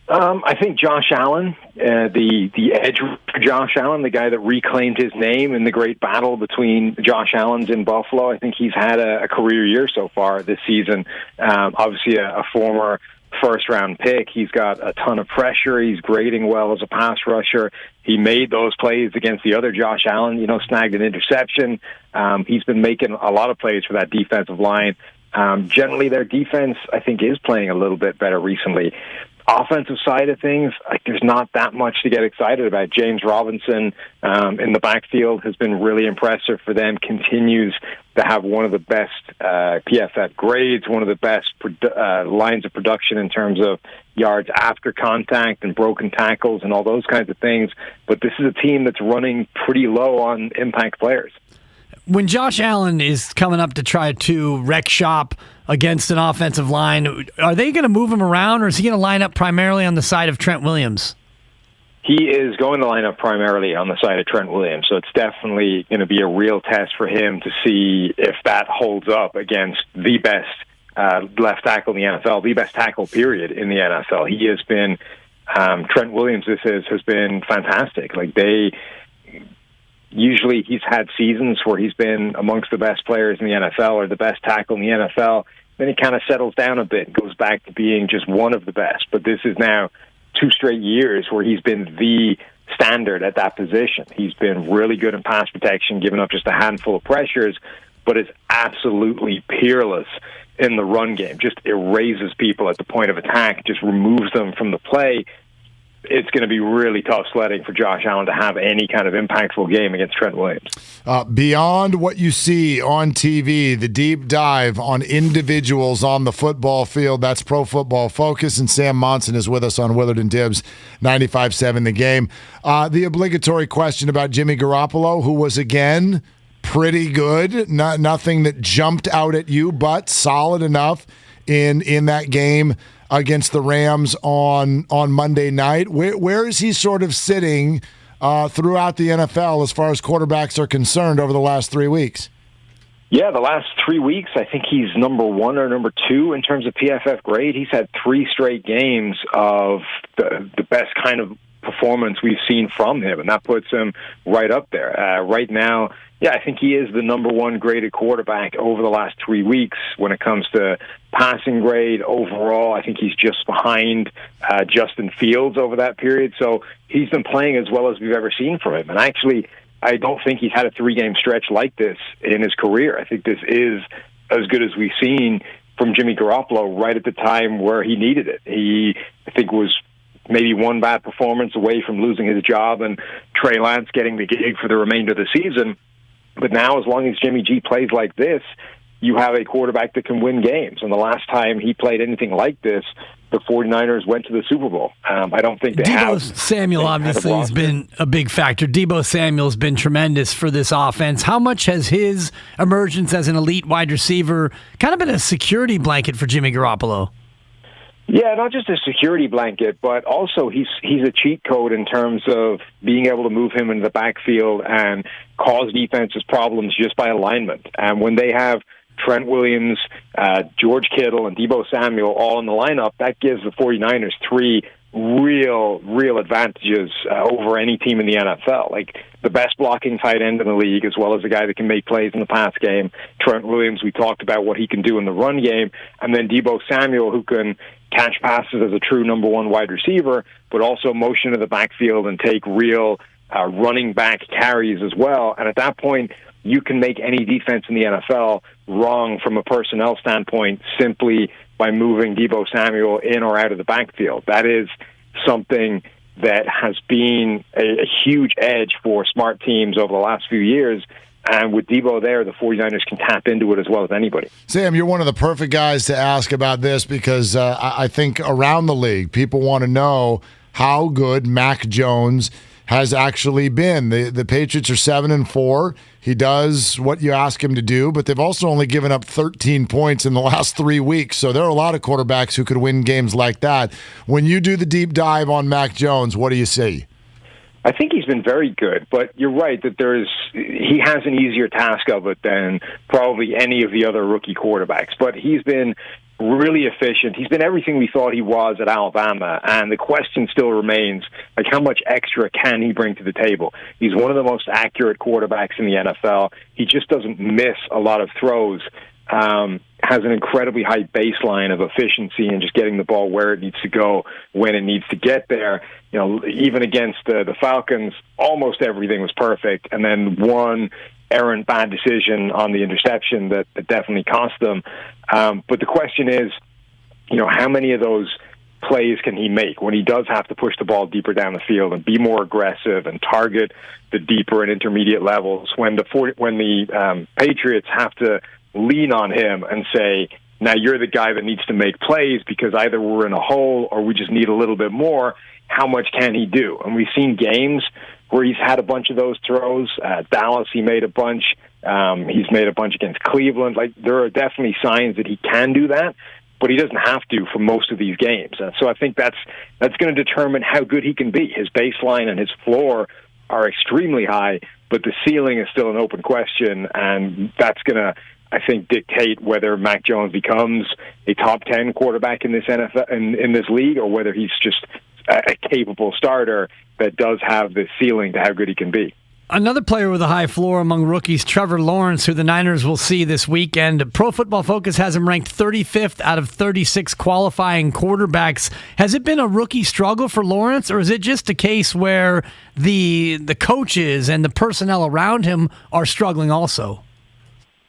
I think Josh Allen, the edge for Josh Allen, the guy that reclaimed his name in the great battle between Josh Allen's in Buffalo. I think he's had a career year so far this season. Obviously, a former first-round pick. He's got a ton of pressure. He's grading well as a pass rusher. He made those plays against the other Josh Allen, snagged an interception. He's been making a lot of plays for that defensive line. Generally, their defense, I think, is playing a little bit better recently. Offensive side of things, there's not that much to get excited about. James Robinson in the backfield has been really impressive for them, continues to have one of the best PFF grades, one of the best lines of production in terms of yards after contact and broken tackles and all those kinds of things. But this is a team that's running pretty low on impact players.
When Josh Allen is coming up to try to wreck shop against an offensive line, are they going to move him around, or is he going to line up primarily on the side of Trent Williams?
He is going to line up primarily on the side of Trent Williams, so it's definitely going to be a real test for him to see if that holds up against the best left tackle in the NFL, the best tackle, period, in the NFL. He has been, Trent Williams, has been fantastic. Usually he's had seasons where he's been amongst the best players in the NFL or the best tackle in the NFL. Then he kind of settles down a bit and goes back to being just one of the best. But this is now 2 straight years where he's been the standard at that position. He's been really good in pass protection, giving up just a handful of pressures, but is absolutely peerless in the run game. Just erases people at the point of attack, just removes them from the play. It's going to be really tough sledding for Josh Allen to have any kind of impactful game against Trent Williams.
Beyond what you see on TV, the deep dive on individuals on the football field, that's Pro Football Focus, and Sam Monson is with us on Willard and Dibs, 95.7 The Game. The obligatory question about Jimmy Garoppolo, who was, again, pretty good. Nothing that jumped out at you, but solid enough in that game against the Rams on Monday night. Where is he sort of sitting throughout the NFL as far as quarterbacks are concerned over the last 3 weeks?
Yeah, the last 3 weeks, I think he's number 1 or number 2 in terms of PFF grade. He's had 3 straight games of the best kind of performance we've seen from him, and that puts him right up there. Right now, yeah, I think he is the number 1 graded quarterback over the last 3 weeks when it comes to passing grade overall. I think he's just behind Justin Fields over that period. So he's been playing as well as we've ever seen from him. And actually, I don't think he's had a 3-game stretch like this in his career. I think this is as good as we've seen from Jimmy Garoppolo right at the time where he needed it. He, I think, was maybe 1 bad performance away from losing his job and Trey Lance getting the gig for the remainder of the season. But now, as long as Jimmy G plays like this, you have a quarterback that can win games. And the last time he played anything like this, the 49ers went to the Super Bowl. I don't think they have.
Deebo Samuel obviously has been a big factor. Deebo Samuel's been tremendous for this offense. How much has his emergence as an elite wide receiver kind of been a security blanket for Jimmy Garoppolo?
Yeah, not just a security blanket, but also he's a cheat code in terms of being able to move him into the backfield and cause defenses problems just by alignment. And when they have Trent Williams, George Kittle, and Deebo Samuel all in the lineup, that gives the 49ers 3 real advantages over any team in the NFL. Like the best blocking tight end in the league, as well as a guy that can make plays in the pass game. Trent Williams, we talked about what he can do in the run game. And then Deebo Samuel, who can catch passes as a true number one wide receiver, but also motion to the backfield and take real running back carries as well. And at that point, you can make any defense in the NFL wrong from a personnel standpoint simply by moving Deebo Samuel in or out of the backfield. That is something that has been a huge edge for smart teams over the last few years. And with Deebo there, the 49ers can tap into it as well as anybody.
Sam, you're one of the perfect guys to ask about this because I think around the league, people want to know how good Mac Jones has actually been. The Patriots are 7-4. He does what you ask him to do, but they've also only given up 13 points in the last 3 weeks. So there are a lot of quarterbacks who could win games like that. When you do the deep dive on Mac Jones, what do you see?
I think he's been very good, but you're right that he has an easier task of it than probably any of the other rookie quarterbacks. But he's been really efficient. He's been everything we thought he was at Alabama, and the question still remains, like, how much extra can he bring to the table? He's one of the most accurate quarterbacks in the NFL. He just doesn't miss a lot of throws. Has an incredibly high baseline of efficiency and just getting the ball where it needs to go when it needs to get there. You know, even against the Falcons, almost everything was perfect, and then one errant bad decision on the interception that definitely cost them. But the question is, you know, how many of those plays can he make when he does have to push the ball deeper down the field and be more aggressive and target the deeper and intermediate levels when the Patriots have to lean on him and say, now you're the guy that needs to make plays because either we're in a hole or we just need a little bit more. How much can he do? And we've seen games where he's had a bunch of those throws. Dallas, he made a bunch. He's made a bunch against Cleveland. Like, there are definitely signs that he can do that, but he doesn't have to for most of these games. So I think that's going to determine how good he can be. His baseline and his floor are extremely high, but the ceiling is still an open question, and that's going to, I think, dictate whether Mac Jones becomes a top 10 quarterback in this NFL in this league, or whether he's just a capable starter that does have the ceiling to how good he can be.
Another player with a high floor among rookies, Trevor Lawrence, who the Niners will see this weekend. Pro Football Focus has him ranked 35th out of 36 qualifying quarterbacks. Has it been a rookie struggle for Lawrence, or is it just a case where the coaches and the personnel around him are struggling also?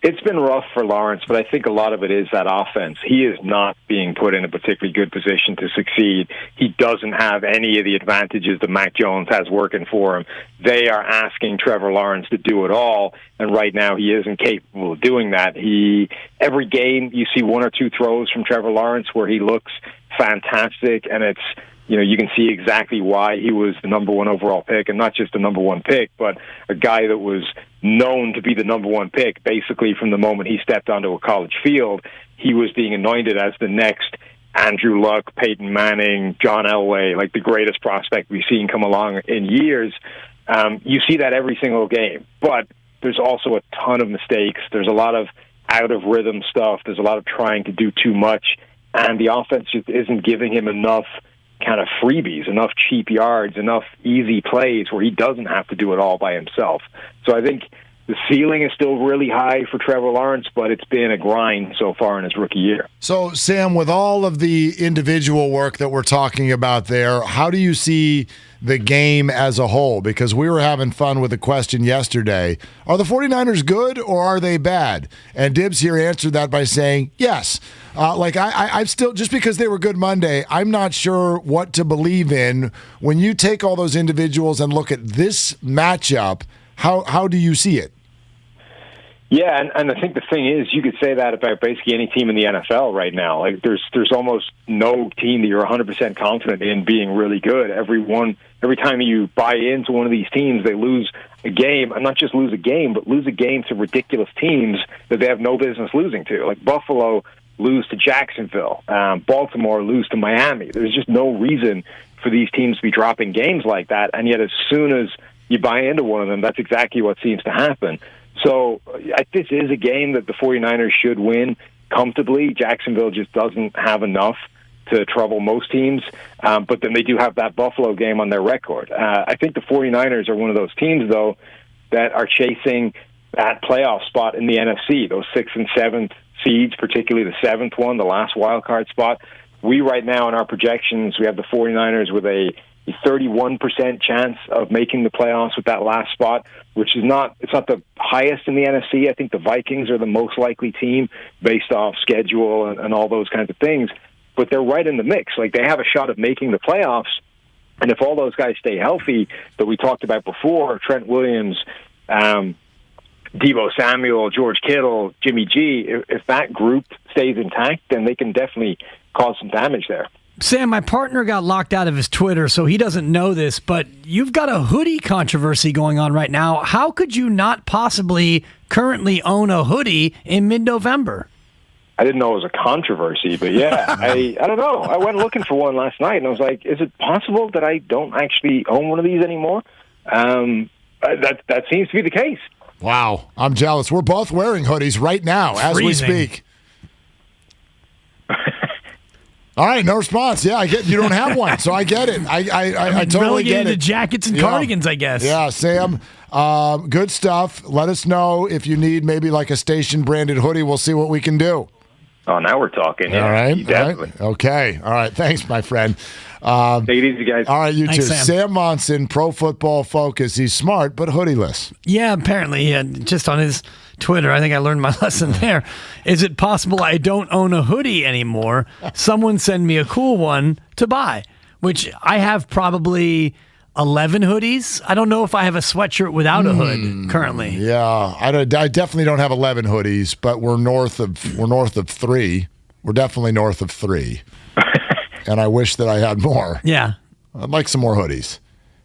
It's been rough for Lawrence, but I think a lot of it is that offense. He is not being put in a particularly good position to succeed. He doesn't have any of the advantages that Mac Jones has working for him. They are asking Trevor Lawrence to do it all, and right now he isn't capable of doing that. Every game you see one or two throws from Trevor Lawrence where he looks fantastic, and it's, you know, you can see exactly why he was the number one overall pick, and not just the number one pick, but a guy that was known to be the number one pick basically from the moment he stepped onto a college field. He was being anointed as the next Andrew Luck, Peyton Manning, John Elway, like the greatest prospect we've seen come along in years. You see that every single game, but there's also a ton of mistakes. There's a lot of out-of-rhythm stuff. There's a lot of trying to do too much, and the offense just isn't giving him enough kind of freebies, enough cheap yards, enough easy plays where he doesn't have to do it all by himself. So I think the ceiling is still really high for Trevor Lawrence, but it's been a grind so far in his rookie year.
So, Sam, with all of the individual work that we're talking about there, how do you see the game as a whole? Because we were having fun with the question yesterday. Are the 49ers good or are they bad? And Dibs here answered that by saying, yes. I'm still, just because they were good Monday, I'm not sure what to believe in. When you take all those individuals and look at this matchup, how do you see it?
Yeah, and I think the thing is, you could say that about basically any team in the NFL right now. Like, there's almost no team that you're 100% confident in being really good. Every time you buy into one of these teams, they lose a game, and not just lose a game, but lose a game to ridiculous teams that they have no business losing to. Like Buffalo lose to Jacksonville, Baltimore lose to Miami. There's just no reason for these teams to be dropping games like that, and yet as soon as you buy into one of them, that's exactly what seems to happen. So this is a game that the 49ers should win comfortably. Jacksonville just doesn't have enough to trouble most teams. But then they do have that Buffalo game on their record. I think the 49ers are one of those teams, though, that are chasing that playoff spot in the NFC, those 6th and 7th seeds, particularly the 7th one, the last wild card spot. We right now in our projections, we have the 49ers with a 31% chance of making the playoffs with that last spot, which is it's not the highest in the NFC. I think the Vikings are the most likely team based off schedule and all those kinds of things. But they're right in the mix. Like, they have a shot of making the playoffs. And if all those guys stay healthy that we talked about before, Trent Williams, Deebo Samuel, George Kittle, Jimmy G, if that group stays intact, then they can definitely cause some damage there.
Sam, my partner got locked out of his Twitter, so he doesn't know this, but you've got a hoodie controversy going on right now. How could you not possibly currently own a hoodie in mid-November?
I didn't know it was a controversy, but yeah, I don't know. I went looking for one last night, and I was like, is it possible that I don't actually own one of these anymore? That seems to be the case.
Wow, I'm jealous. We're both wearing hoodies right now as we speak. All right, no response. Yeah, I get you don't have one, so I get it. I totally get it.
To jackets and cardigans, I guess.
Yeah, Sam, good stuff. Let us know if you need maybe like a station-branded hoodie. We'll see what we can do.
Oh, now we're talking. Yeah,
all right,
definitely.
All right. Okay, all right. Thanks, my friend.
Take it easy, guys.
All right, you
Thanks,
too.
Sam.
Monson, Pro Football Focus. He's smart, but hoodieless.
Yeah, apparently. Just on his Twitter, I think I learned my lesson there. Is it possible I don't own a hoodie anymore? Someone send me a cool one to buy, which I have probably 11 hoodies. I don't know if I have a sweatshirt without a hood currently.
Yeah, I definitely don't have 11 hoodies, but we're north of 3. We're definitely north of 3. And I wish that I had more.
Yeah.
I'd like some more hoodies.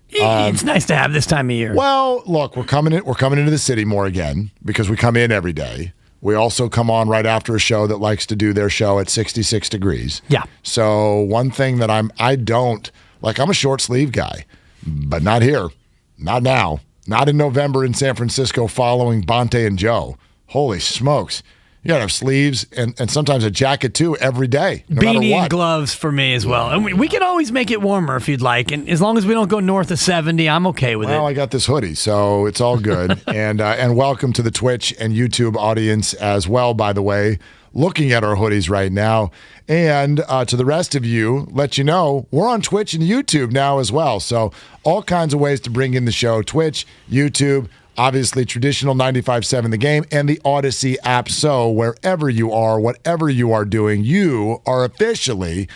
It's nice to have this time of year.
Well, look, we're coming into the city more again because we come in every day. We also come on right after a show that likes to do their show at 66 degrees.
Yeah.
So one thing that I'm a short sleeve guy, but not here. Not now. Not in November in San Francisco following Bonte and Joe. Holy smokes. You got to have sleeves and sometimes a jacket, too, every day, no matter
Beanie
what.
and gloves for me as well. And we can always make it warmer if you'd like. And as long as we don't go north of 70, I'm okay with it.
Well, I got this hoodie, so it's all good. And welcome to the Twitch and YouTube audience as well, by the way, looking at our hoodies right now. And to the rest of you, let you know, we're on Twitch and YouTube now as well. So all kinds of ways to bring in the show. Twitch, YouTube, obviously, traditional 95.7 The Game, and the Odyssey app. So wherever you are, whatever you are doing, you are officially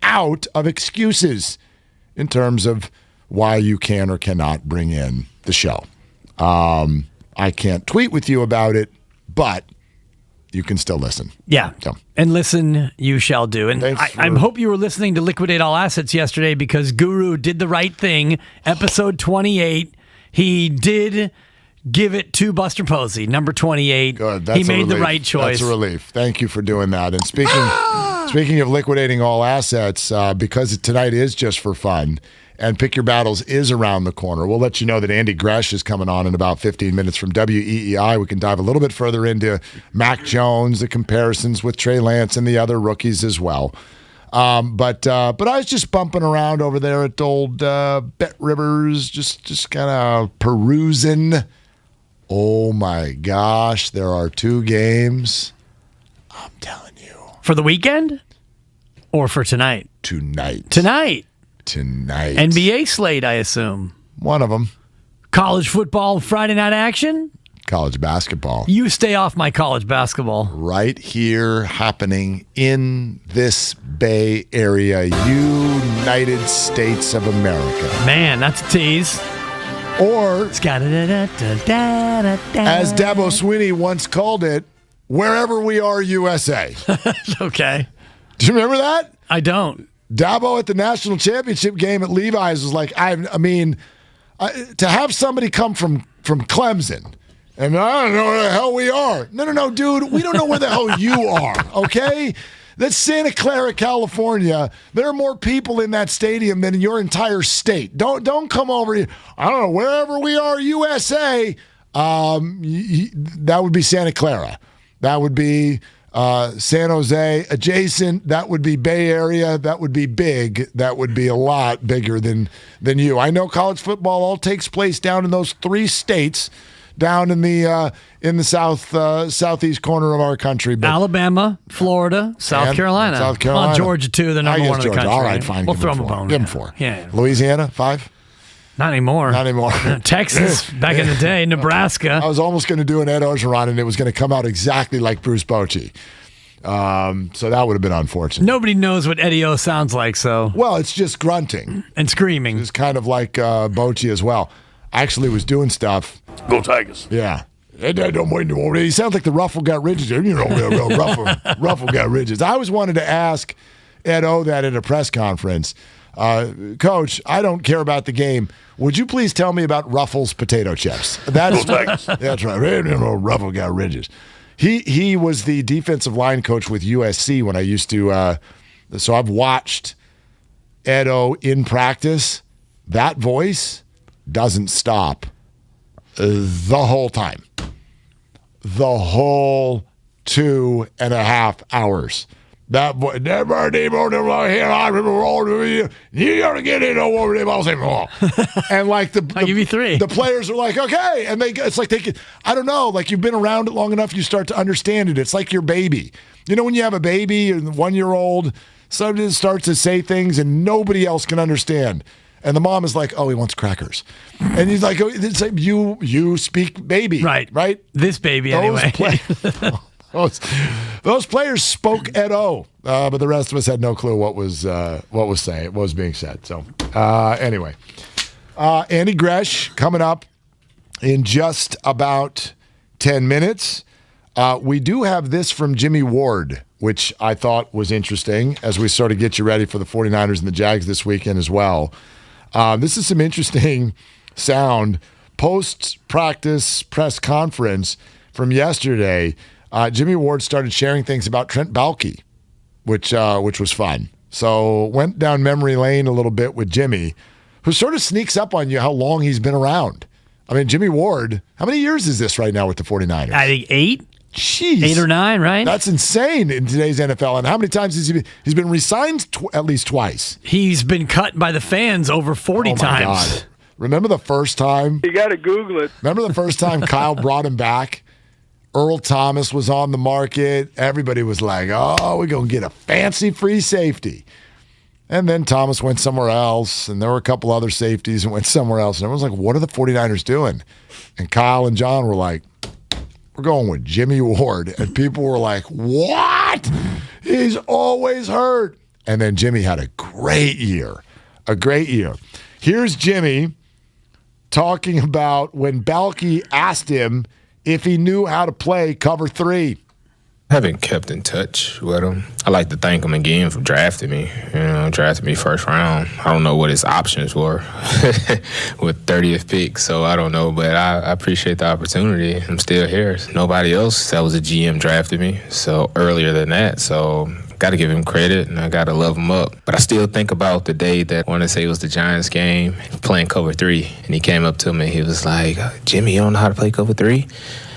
out of excuses in terms of why you can or cannot bring in the show. I can't tweet with you about it, but you can still listen.
Yeah.
So.
And listen, you shall do. And I hope you were listening to Liquidate All Assets yesterday because Guru did the right thing. Episode 28, he did give it to Buster Posey, number 28.
Good.
He made the right choice.
That's a relief. Thank you for doing that. And speaking of liquidating all assets, because tonight is just for fun, and Pick Your Battles is around the corner, we'll let you know that Andy Gresh is coming on in about 15 minutes from WEEI. We can dive a little bit further into Mac Jones, the comparisons with Trey Lance and the other rookies as well. But I was just bumping around over there at old Bet Rivers, just kind of perusing. Oh my gosh, there are 2 games. I'm telling you.
For the weekend? Or for tonight?
Tonight.
NBA slate, I assume.
One of them.
College football, Friday night action?
College basketball.
You stay off my college basketball.
Right here, happening in this Bay Area, United States of America.
Man, that's a tease.
Or, as Dabo Swinney once called it, wherever we are, USA.
Okay.
Do you remember that?
I don't.
Dabo at the national championship game at Levi's was like, to have somebody come from Clemson, and I don't know where the hell we are. No, dude, we don't know where the hell you are, okay? That's Santa Clara, California. There are more people in that stadium than in your entire state. Don't come over here. I don't know, wherever we are, USA, that would be Santa Clara. That would be San Jose adjacent, that would be Bay Area. That would be big. That would be a lot bigger than you. I know college football all takes place down in those 3 states down in the southeast corner of our country. But
Alabama, Florida, South Carolina. Well, Georgia, too. They're number one in the country.
All right, fine.
We'll throw them a bone.
Give them 4.
Yeah.
Louisiana, 5?
Not anymore. Texas, back in the day. Nebraska.
I was almost going to do an Ed Orgeron, and it was going to come out exactly like Bruce Bochy. So that would have been unfortunate.
Nobody knows what Eddie O sounds like, so.
Well, it's just grunting.
And screaming.
It's kind of like Bochy as well. I actually was doing stuff.
Go Tigers.
Yeah. He sounds like the Ruffle Got Ridges. You know, Ruffle Got Ridges. I always wanted to ask Ed O that at a press conference. Coach, I don't care about the game. Would you please tell me about Ruffles potato chips? That's right. Ruffle Got Ridges. He was the defensive line coach with USC when I used to. So I've watched Ed O in practice. That voice doesn't stop the whole time. The whole 2.5 hours. That boy, never here. I remember you gotta get in over them. I'll say more. And like
I'll give you 3.
The players are like, okay, and it's like I don't know, like you've been around it long enough, you start to understand it. It's like your baby. You know when you have a baby and 1-year-old, somebody starts to say things and nobody else can understand. And the mom is like, oh, he wants crackers. And he's like, it's like you speak baby. Right?
This baby, anyway.
Those players spoke Ed O, but the rest of us had no clue what was being said. So anyway, Andy Gresh coming up in just about 10 minutes. We do have this from Jimmy Ward, which I thought was interesting as we sort of get you ready for the 49ers and the Jags this weekend as well. This is some interesting sound post-practice press conference from yesterday. Jimmy Ward started sharing things about Trent Baalke, which was fun. So went down memory lane a little bit with Jimmy, who sort of sneaks up on you how long he's been around. I mean, Jimmy Ward, how many years is this right now with the 49ers?
I think 8.
Jeez.
8 or 9, right?
That's insane in today's NFL. And how many times has he been? He's been re-signed at least twice.
He's been cut by the fans over 40 times. God.
Remember the first time?
You got to Google it.
Remember the first time Kyle brought him back? Earl Thomas was on the market. Everybody was like, oh, we're going to get a fancy free safety. And then Thomas went somewhere else, and there were a couple other safeties and went somewhere else. And everyone's like, what are the 49ers doing? And Kyle and John were like, we're going with Jimmy Ward. And people were like, what? He's always hurt. And then Jimmy had a great year. A great year. Here's Jimmy talking about when Baalke asked him if he knew how to play cover 3.
I haven't kept in touch with him. I like to thank him again for drafting me. Drafted me first round. I don't know what his options were with 30th pick, so I don't know. But I appreciate the opportunity. I'm still here. Nobody else that was a GM drafted me. So earlier than that, so got to give him credit, and I got to love him up. But I still think about the day that I want to say it was the Giants game, playing cover 3. And he came up to me. He was like, Jimmy, you don't know how to play cover 3?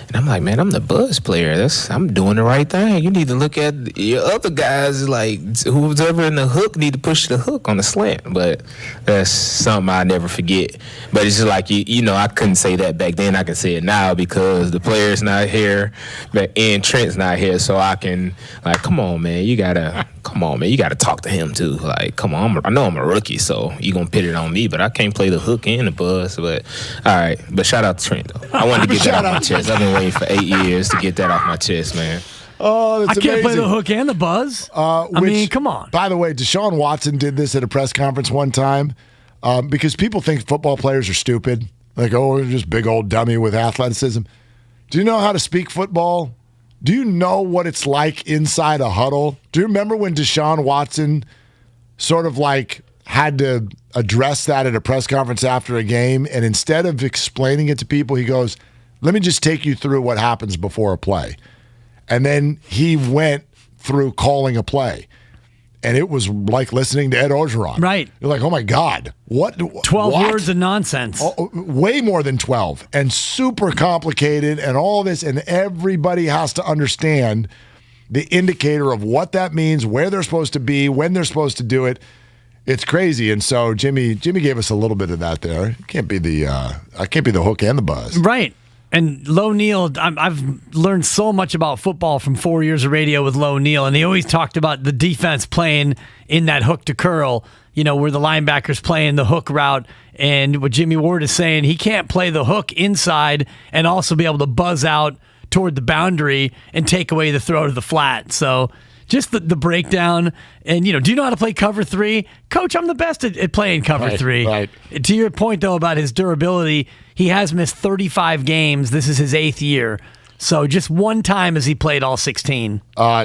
And I'm like, man, I'm the buzz player. I'm doing the right thing. You need to look at your other guys, like who's ever in the hook, need to push the hook on the slant. But that's something I never forget. But it's just like, I couldn't say that back then. I can say it now because the player's not here, and Trent's not here. So I can, come on, man, you got to talk to him too. Like, come on, I know I'm a rookie, so you're going to pit it on me, but I can't play the hook and the buzz. But all right, but shout out to Trent, though. I wanted to get that off my chest. I've been waiting for 8 years to get that off my chest, man.
Oh, that's amazing.
I can't play the hook and the buzz. I mean, come on.
By the way, Deshaun Watson did this at a press conference one time because people think football players are stupid. Like, oh, they're just big old dummy with athleticism. Do you know how to speak football? Do you know what it's like inside a huddle? Do you remember when Deshaun Watson sort of had to address that at a press conference after a game, and instead of explaining it to people, he goes, let me just take you through what happens before a play. And then he went through calling a play. And it was like listening to Ed Orgeron.
Right.
You're like, oh, my God. What?
12 words of nonsense.
Oh, way more than 12. And super complicated and all this. And everybody has to understand the indicator of what that means, where they're supposed to be, when they're supposed to do it. It's crazy. And so Jimmy gave us a little bit of that there. I can't be the hook and the buzz.
Right. And Lo Neal, I've learned so much about football from 4 years of radio with Lo Neal, and he always talked about the defense playing in that hook to curl, where the linebackers playing the hook route. And what Jimmy Ward is saying, he can't play the hook inside and also be able to buzz out toward the boundary and take away the throw to the flat. So just the breakdown. And, do you know how to play cover 3? Coach, I'm the best at playing cover 3.
Right.
To your point, though, about his durability, he has missed 35 games. This is his 8th year. So just one time has he played all 16.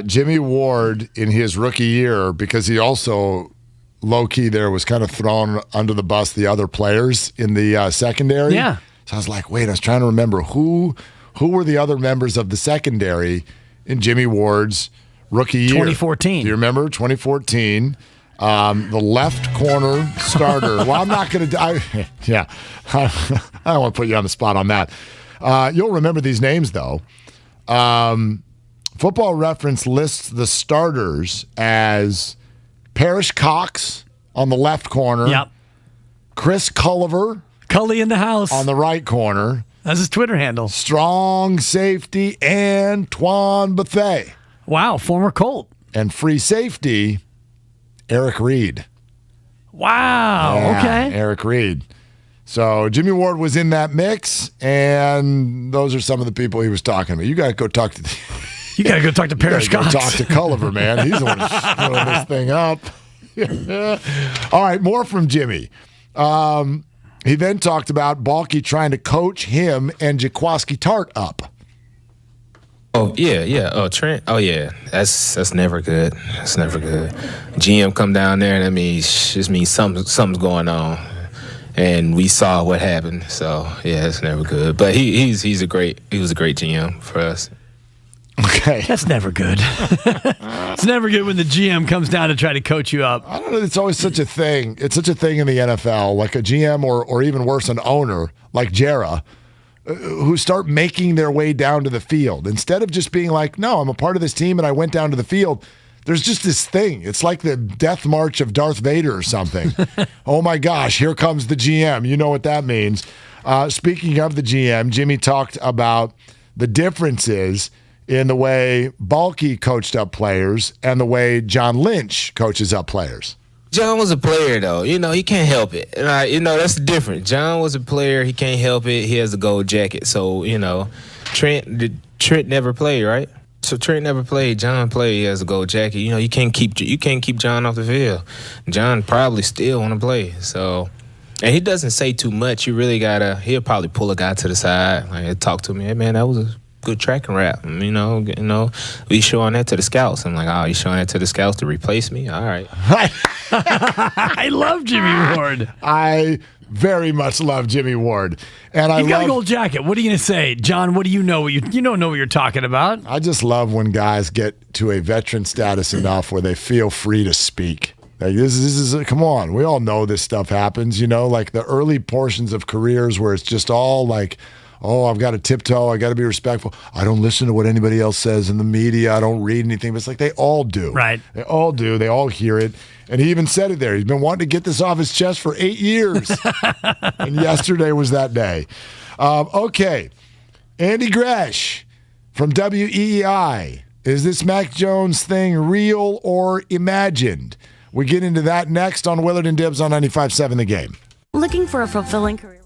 Jimmy Ward, in his rookie year, because he also, low-key there, was kind of thrown under the bus the other players in the secondary.
Yeah.
So I was like, wait, I was trying to remember who were the other members of the secondary in Jimmy Ward's rookie year.
2014.
Do you remember? 2014. The left corner starter. Well, I'm not going to. I don't want to put you on the spot on that. You'll remember these names, though. Football Reference lists the starters as Parrish Cox on the left corner.
Yep.
Chris Culliver.
Cully in the house.
On the right corner.
That's his Twitter handle.
Strong safety, Antoine Bethea.
Wow, former Colt.
And free safety, Eric Reed.
Wow,
yeah,
okay.
Eric Reed. So Jimmy Ward was in that mix, and those are some of the people he was talking about. You got to go talk to
Parrish Cox.
Talk to Culliver, man. He's the one who's throwing this thing up. All right, more from Jimmy. He then talked about Balky trying to coach him and Jaquaski Tart up.
Oh, yeah. Oh, Trent. Oh, yeah. That's never good. That's never good. GM come down there, and that means something's going on. And we saw what happened. So, yeah, it's never good. But he was a great GM for us.
Okay.
That's never good. It's never good when the GM comes down to try to coach you up.
I don't know. It's always such a thing. It's such a thing in the NFL, like a GM or even worse, an owner like Jera, who start making their way down to the field. Instead of just being like, no, I'm a part of this team and I went down to the field. There's just this thing. It's like the death march of Darth Vader or something. Oh my gosh, here comes the GM. You know what that means. Speaking of the GM, Jimmy talked about the differences in the way Balky coached up players and the way John Lynch coaches up players.
John was a player, though. He can't help it. And that's different. John was a player. He can't help it. He has a gold jacket. So, Trent never played, right? So Trent never played. John played. He has a gold jacket. You can't keep John off the field. John probably still want to play. So, and he doesn't say too much. You really he'll probably pull a guy to the side, talk to me. Hey, man, that was a good track and wrap. We showing that to the scouts. I'm like, oh, you showing that to the scouts to replace me? All right.
I love Jimmy Ward.
I very much love Jimmy Ward. And
You've got a gold jacket. What are you going to say? John, what do you know? You don't know what you're talking about.
I just love when guys get to a veteran status enough where they feel free to speak. Like this is come on. We all know this stuff happens, like the early portions of careers where it's just all like, oh, I've got to tiptoe. I got to be respectful. I don't listen to what anybody else says in the media. I don't read anything. But it's like they all do.
Right.
They all do. They all hear it. And he even said it there. He's been wanting to get this off his chest for 8 years. And yesterday was that day. Okay. Andy Gresh from WEEI. Is this Mac Jones thing real or imagined? We get into that next on Willard and Dibs on 95.7 The Game.
Looking for a fulfilling career?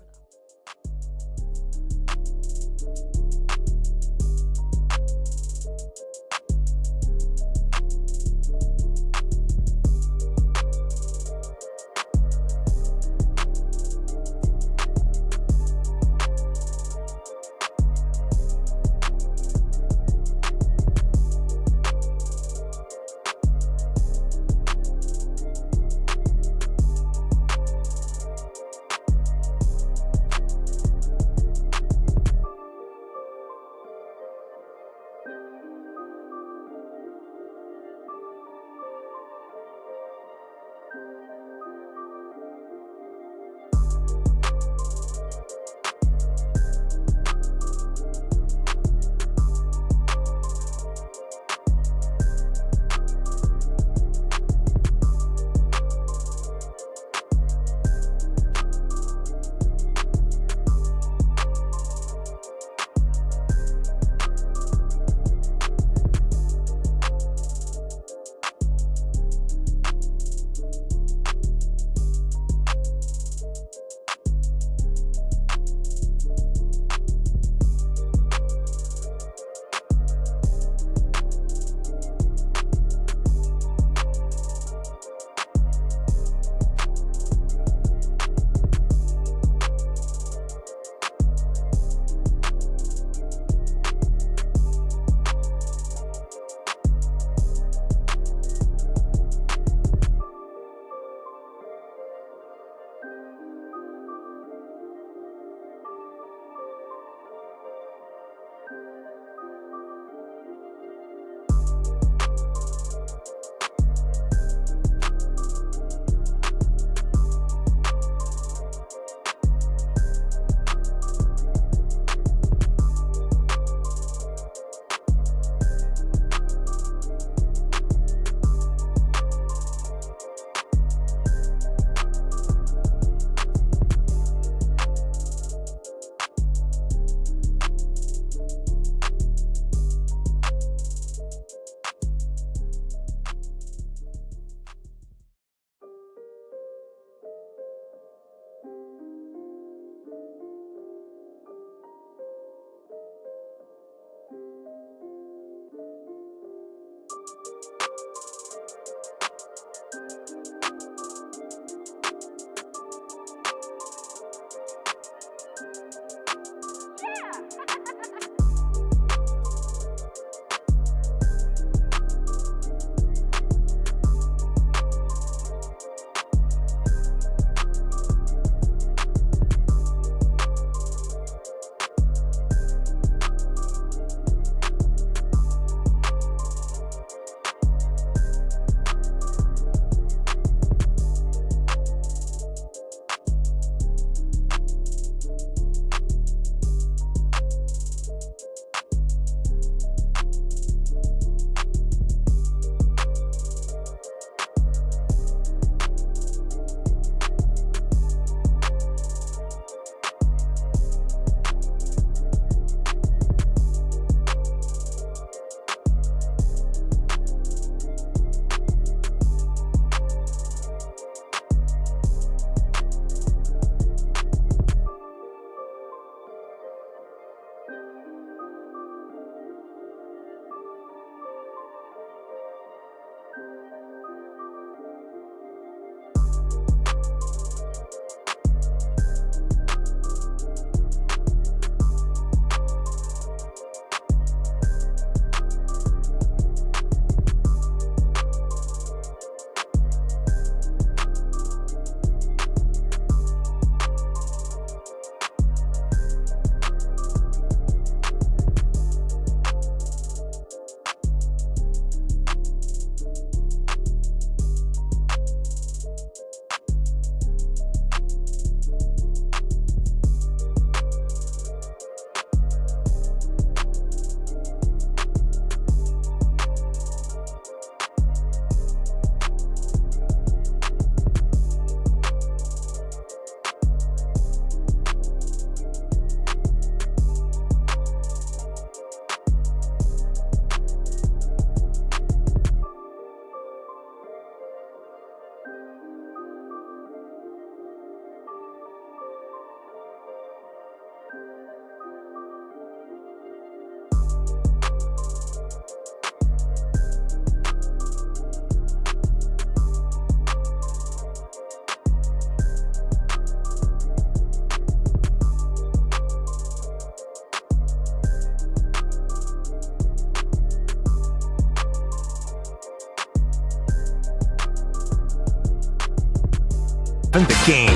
The game.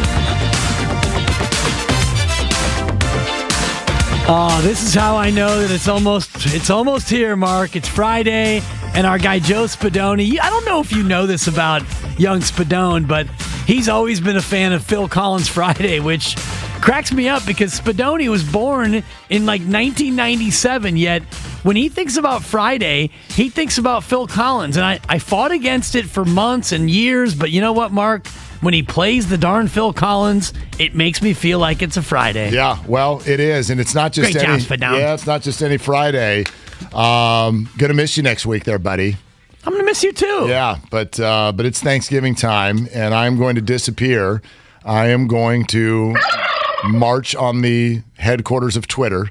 Oh, this is how I know that it's almost here, Mark. It's Friday, and our guy Joe Spadoni. I don't know if you know this about young Spadone, but he's always been a fan of Phil Collins Friday, which cracks me up because Spadoni was born in like 1997, yet when he thinks about Friday, he thinks about Phil Collins. And I fought against it for months and years, but you know what, Mark? When he plays the darn Phil Collins, it makes me feel like it's a Friday.
Yeah, well, it is, and it's not just
Great
any.
job, Spadone.
Yeah, it's not just any Friday. Gonna miss you next week, there, buddy.
I'm gonna miss you too.
Yeah, but it's Thanksgiving time, and I'm going to disappear. I am going to march on the headquarters of Twitter,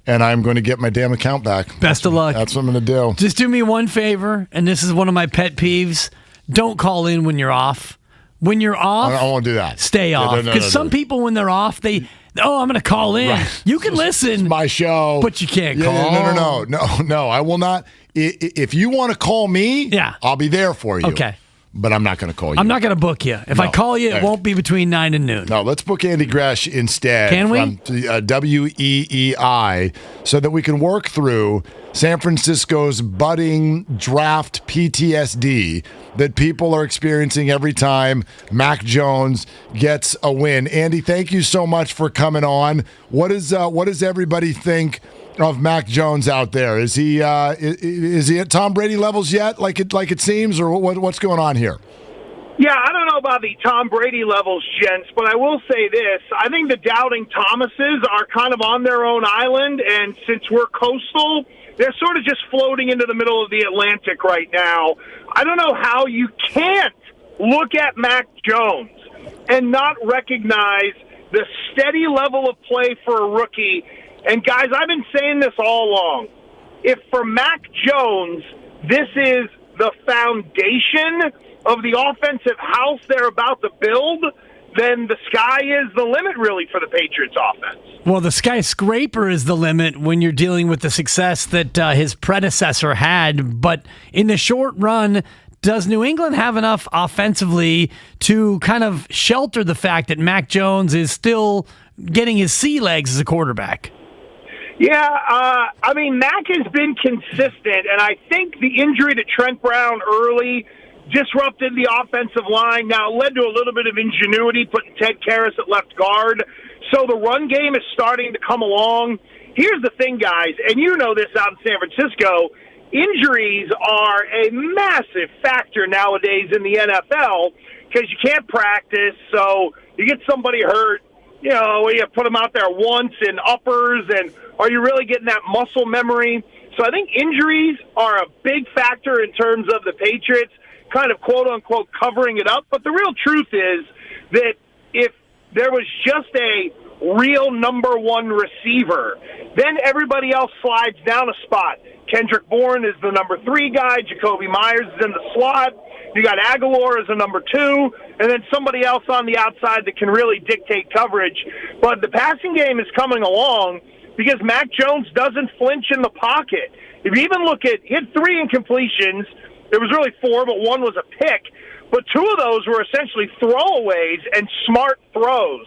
and I'm going to get my damn account back.
Best of luck.
That's what I'm going to do.
Just do me one favor, and this is one of my pet peeves. Don't call in when you're off. When you're off,
I won't do that.
Stay off. Because some people, when they're off, I'm going to call in.
Right.
You can listen.
It's my show.
But you can't call.
No. I will not. If you want to call me, I'll be there for you.
Okay.
But I'm not going to call you.
I'm not going to book you. If I call you, it won't be between 9 and noon.
No, let's book Andy Gresh instead.
Can we?
From WEEI, so that we can work through San Francisco's budding draft PTSD that people are experiencing every time Mac Jones gets a win. Andy, thank you so much for coming on. What does everybody think of Mac Jones out there? Is he at Tom Brady levels yet, like it seems, or what's going on here?
Yeah, I don't know about the Tom Brady levels, gents, but I will say this. I think the doubting Thomases are kind of on their own island, and since we're coastal, they're sort of just floating into the middle of the Atlantic right now. I don't know how you can't look at Mac Jones and not recognize the steady level of play for a rookie. And, guys, I've been saying this all along. If for Mac Jones, this is the foundation of the offensive house they're about to build, then the sky is the limit, really, for the Patriots offense.
Well, the skyscraper is the limit when you're dealing with the success that his predecessor had. But in the short run, does New England have enough offensively to kind of shelter the fact that Mac Jones is still getting his sea legs as a quarterback?
Yeah, I mean, Mac has been consistent, and I think the injury to Trent Brown early disrupted the offensive line. Now, it led to a little bit of ingenuity, putting Ted Karras at left guard. So the run game is starting to come along. Here's the thing, guys, and you know this out in San Francisco, injuries are a massive factor nowadays in the NFL because you can't practice, so you get somebody hurt. You know, you put them out there once in uppers, and are you really getting that muscle memory? So I think injuries are a big factor in terms of the Patriots kind of quote-unquote covering it up. But the real truth is that if there was just a real number one receiver, then everybody else slides down a spot. Kendrick Bourne is the number 3 guy. Jacoby Myers is in the slot. You got Aguilar as a number 2, and then somebody else on the outside that can really dictate coverage. But the passing game is coming along because Mac Jones doesn't flinch in the pocket. If you even look at, he had 3 incompletions. There was really 4, but 1 was a pick. But 2 of those were essentially throwaways and smart throws.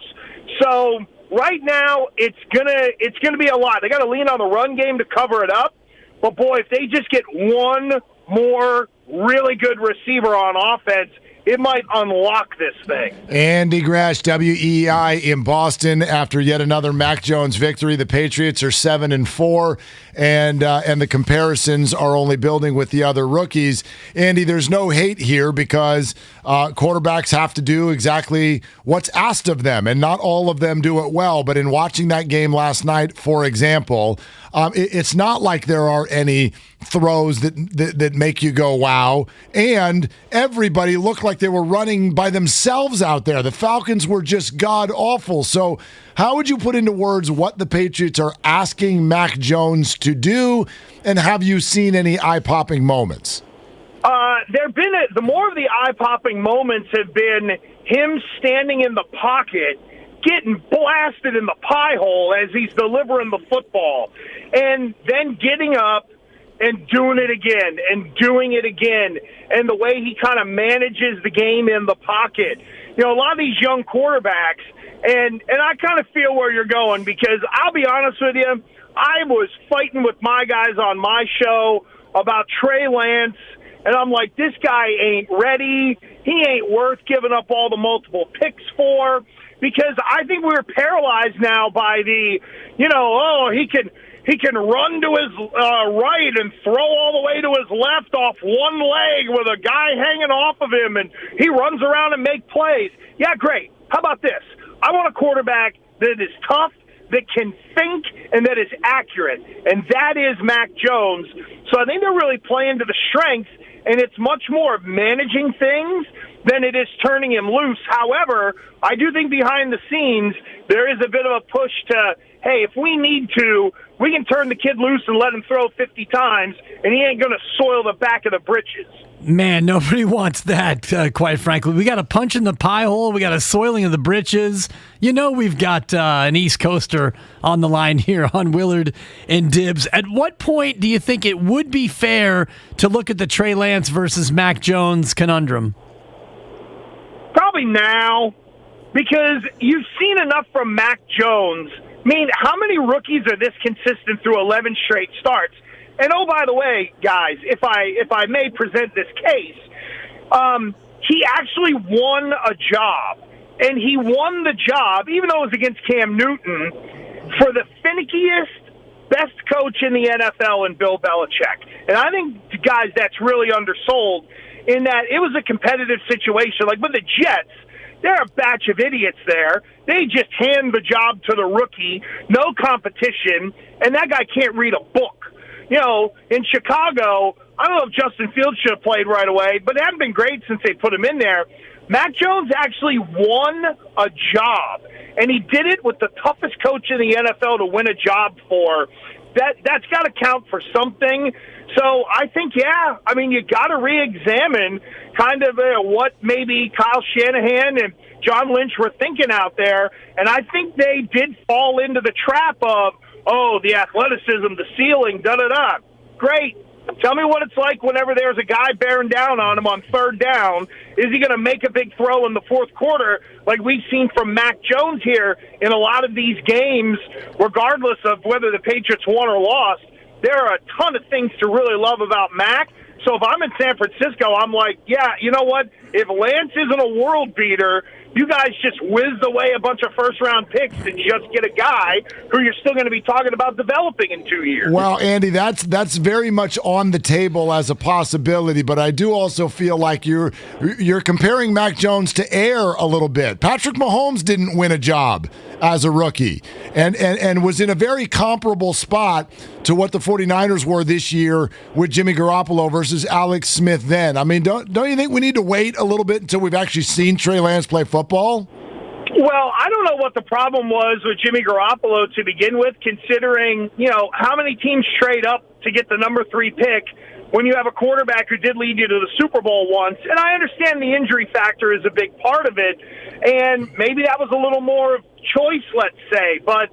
So right now, it's gonna be a lot. They got to lean on the run game to cover it up. But boy, if they just get one more really good receiver on offense, it might unlock this thing.
Andy Gresh, WEI in Boston after yet another Mac Jones victory. The Patriots are 7-4, and the comparisons are only building with the other rookies. Andy, there's no hate here because quarterbacks have to do exactly what's asked of them, and not all of them do it well. But in watching that game last night, for example, it's not like there are any throws that make you go wow, and everybody looked like they were running by themselves out there. The Falcons were just god awful. So how would you put into words what the Patriots are asking Mac Jones to do, and have you seen any eye-popping moments?
There have been the more of the eye-popping moments have been him standing in the pocket, getting blasted in the pie hole as he's delivering the football, and then getting up and doing it again and doing it again, and the way he kind of manages the game in the pocket. a lot of these young quarterbacks, and I kind of feel where you're going, because I'll be honest with you, I was fighting with my guys on my show about Trey Lance, and I'm like, this guy ain't ready. He ain't worth giving up all the multiple picks for, because I think we're paralyzed now by the, he can run to his right and throw all the way to his left off one leg with a guy hanging off of him, and he runs around and make plays. Yeah, great. How about this? I want a quarterback that is tough, that can think, and that is accurate, and that is Mac Jones. So I think they're really playing to the strengths, and it's much more of managing things than it is turning him loose. However, I do think behind the scenes there is a bit of a push to, hey, if we need to, we can turn the kid loose and let him throw 50 times, and he ain't going to soil the back of the britches.
Man, nobody wants that, quite frankly. We got a punch in the pie hole. We got a soiling of the britches. We've got an East Coaster on the line here on Willard and Dibs. At what point do you think it would be fair to look at the Trey Lance versus Mac Jones conundrum?
Probably now, because you've seen enough from Mac Jones. I mean, how many rookies are this consistent through 11 straight starts? And oh, by the way, guys, if I may present this case, he actually won a job. And he won the job, even though it was against Cam Newton, for the finickiest, best coach in the NFL in Bill Belichick. And I think, guys, that's really undersold in that it was a competitive situation. Like with the Jets, they're a batch of idiots there. They just hand the job to the rookie, no competition, and that guy can't read a book. In Chicago, I don't know if Justin Fields should have played right away, but it hasn't been great since they put him in there. Mac Jones actually won a job, and he did it with the toughest coach in the NFL to win a job for. That's got to count for something. So I think, you got to re-examine kind of what maybe Kyle Shanahan and John Lynch were thinking out there, and I think they did fall into the trap of, the athleticism, the ceiling, da-da-da. Great. Tell me what it's like whenever there's a guy bearing down on him on third down. Is he going to make a big throw in the fourth quarter like we've seen from Mac Jones here in a lot of these games, regardless of whether the Patriots won or lost? There are a ton of things to really love about Mac. So if I'm in San Francisco, I'm like, yeah, you know what? If Lance isn't a world beater, you guys just whizzed away a bunch of first-round picks and just get a guy who you're still going to be talking about developing in 2 years.
Well, Andy, that's very much on the table as a possibility, but I do also feel like you're comparing Mac Jones to air a little bit. Patrick Mahomes didn't win a job as a rookie and was in a very comparable spot to what the 49ers were this year with Jimmy Garoppolo versus Alex Smith then. I mean, don't you think we need to wait a little bit until we've actually seen Trey Lance play football?
Well, I don't know what the problem was with Jimmy Garoppolo to begin with, considering, how many teams trade up to get the number 3 pick when you have a quarterback who did lead you to the Super Bowl once. And I understand the injury factor is a big part of it, and maybe that was a little more choice, let's say. But,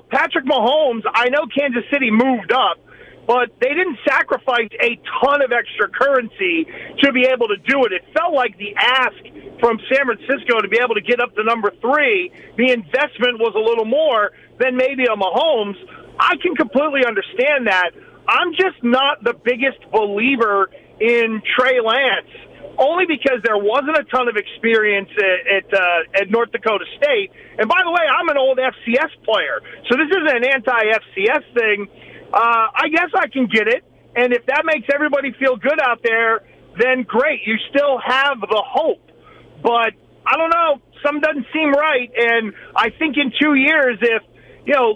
Patrick Mahomes, I know Kansas City moved up, but they didn't sacrifice a ton of extra currency to be able to do it. It felt like the ask from San Francisco to be able to get up to number 3, the investment was a little more than maybe a Mahomes. I can completely understand that. I'm just not the biggest believer in Trey Lance, only because there wasn't a ton of experience at North Dakota State. And by the way, I'm an old FCS player, so this isn't an anti-FCS thing. I guess I can get it, and if that makes everybody feel good out there, then great. You still have the hope. But I don't know, something doesn't seem right, and I think in 2 years, if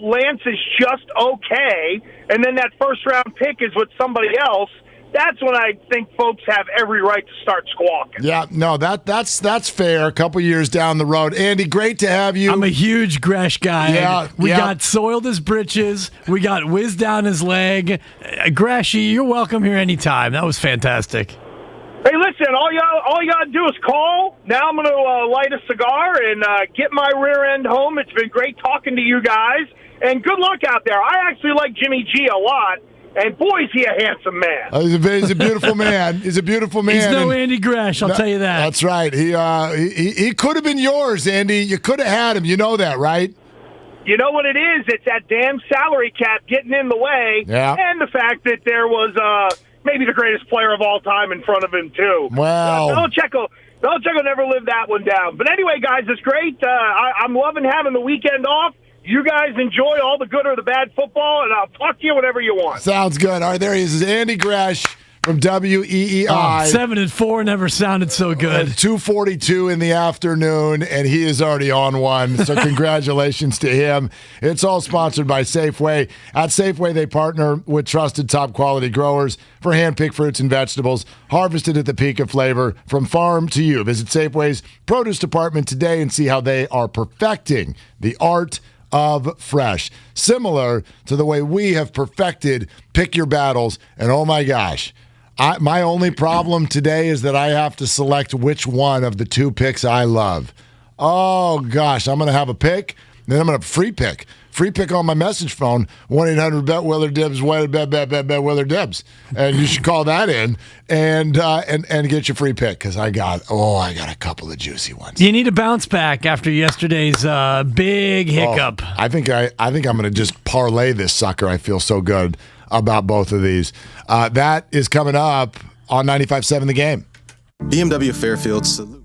Lance is just okay, and then that first-round pick is with somebody else, that's when I think folks have every right to start squawking.
Yeah, no, that's fair. A couple years down the road. Andy, great to have you.
I'm a huge Gresh guy.
Yeah,
we got soiled his britches. We got whizzed down his leg. Greshy, you're welcome here anytime. That was fantastic.
Hey, listen, all you got to do is call. Now I'm going to light a cigar and get my rear end home. It's been great talking to you guys, and good luck out there. I actually like Jimmy G a lot. And boy, is he a handsome man.
He's a beautiful man. He's a beautiful man.
He's no Andy Gresh, I'll tell you that.
That's right. He could have been yours, Andy. You could have had him. You know that, right?
You know what it is? It's that damn salary cap getting in the way, and the fact that there was maybe the greatest player of all time in front of him, too.
Wow.
Belichick will never live that one down. But anyway, guys, it's great. I'm loving having the weekend off. You guys enjoy all the good or the bad football, and I'll talk to you whenever you want.
Sounds good. All right, there he is. Andy Gresh from WEEI.
7-4 never sounded so good.
2:42 in the afternoon, and he is already on one. So congratulations to him. It's all sponsored by Safeway. At Safeway, they partner with trusted top-quality growers for hand-picked fruits and vegetables, harvested at the peak of flavor from farm to you. Visit Safeway's produce department today and see how they are perfecting the art of fresh, similar to the way we have perfected pick your battles. And oh my gosh, my only problem today is that I have to select which one of the two picks I love. Oh gosh, I'm going to have a pick, then I'm going to free pick on my message phone, 1-800-BET Willard Dibs, bet Willard Dibs, and you should call that in and get your free pick, because I got a couple of juicy ones.
You need a bounce back after yesterday's big hiccup.
I think I'm going to just parlay this sucker. I feel so good about both of these. That is coming up on 95.7 The Game.
BMW Fairfield salute.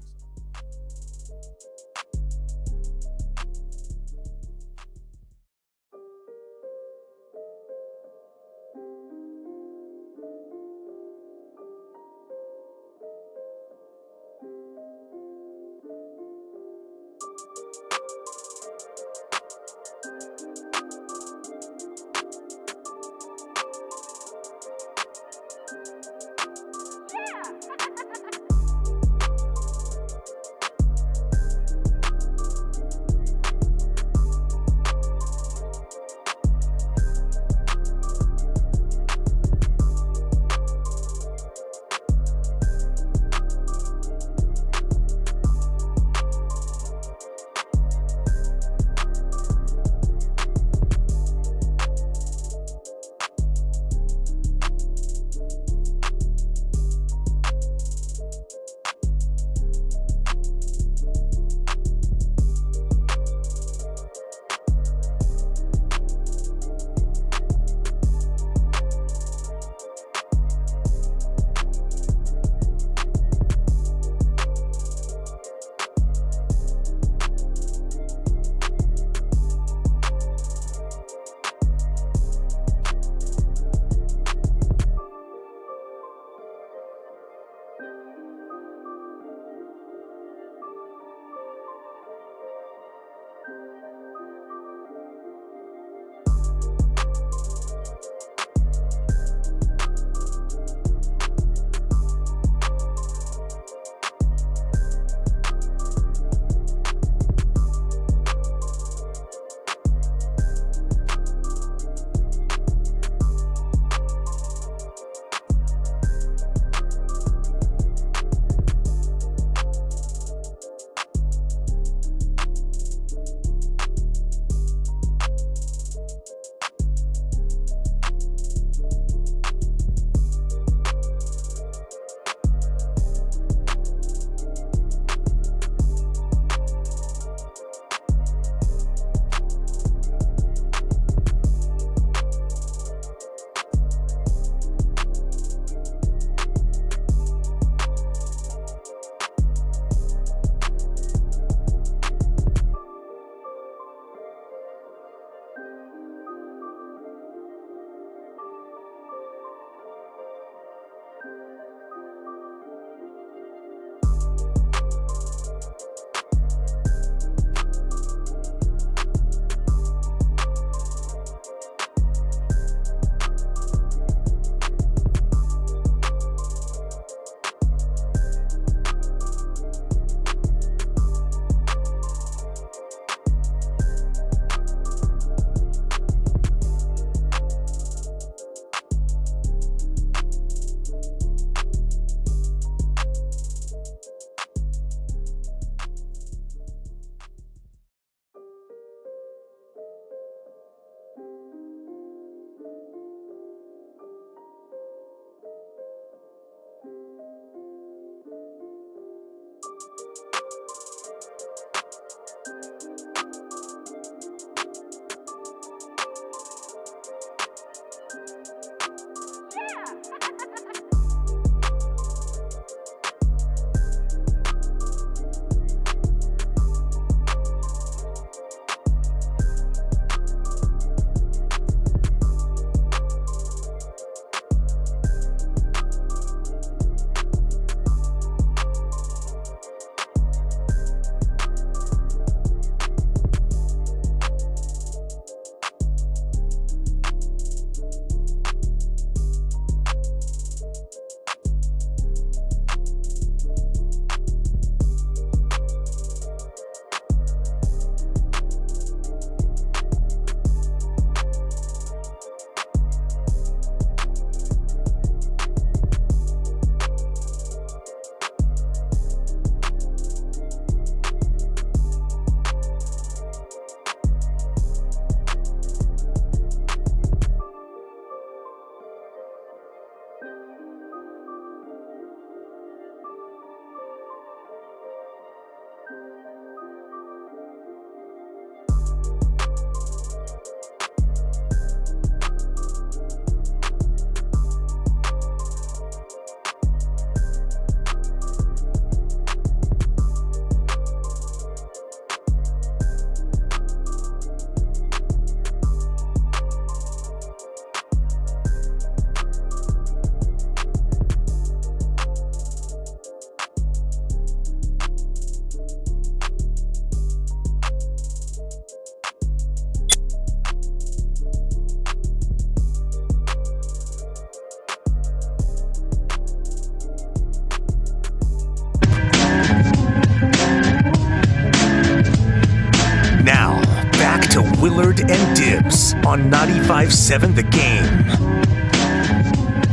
Willard and Dibs on 95.7 The Game.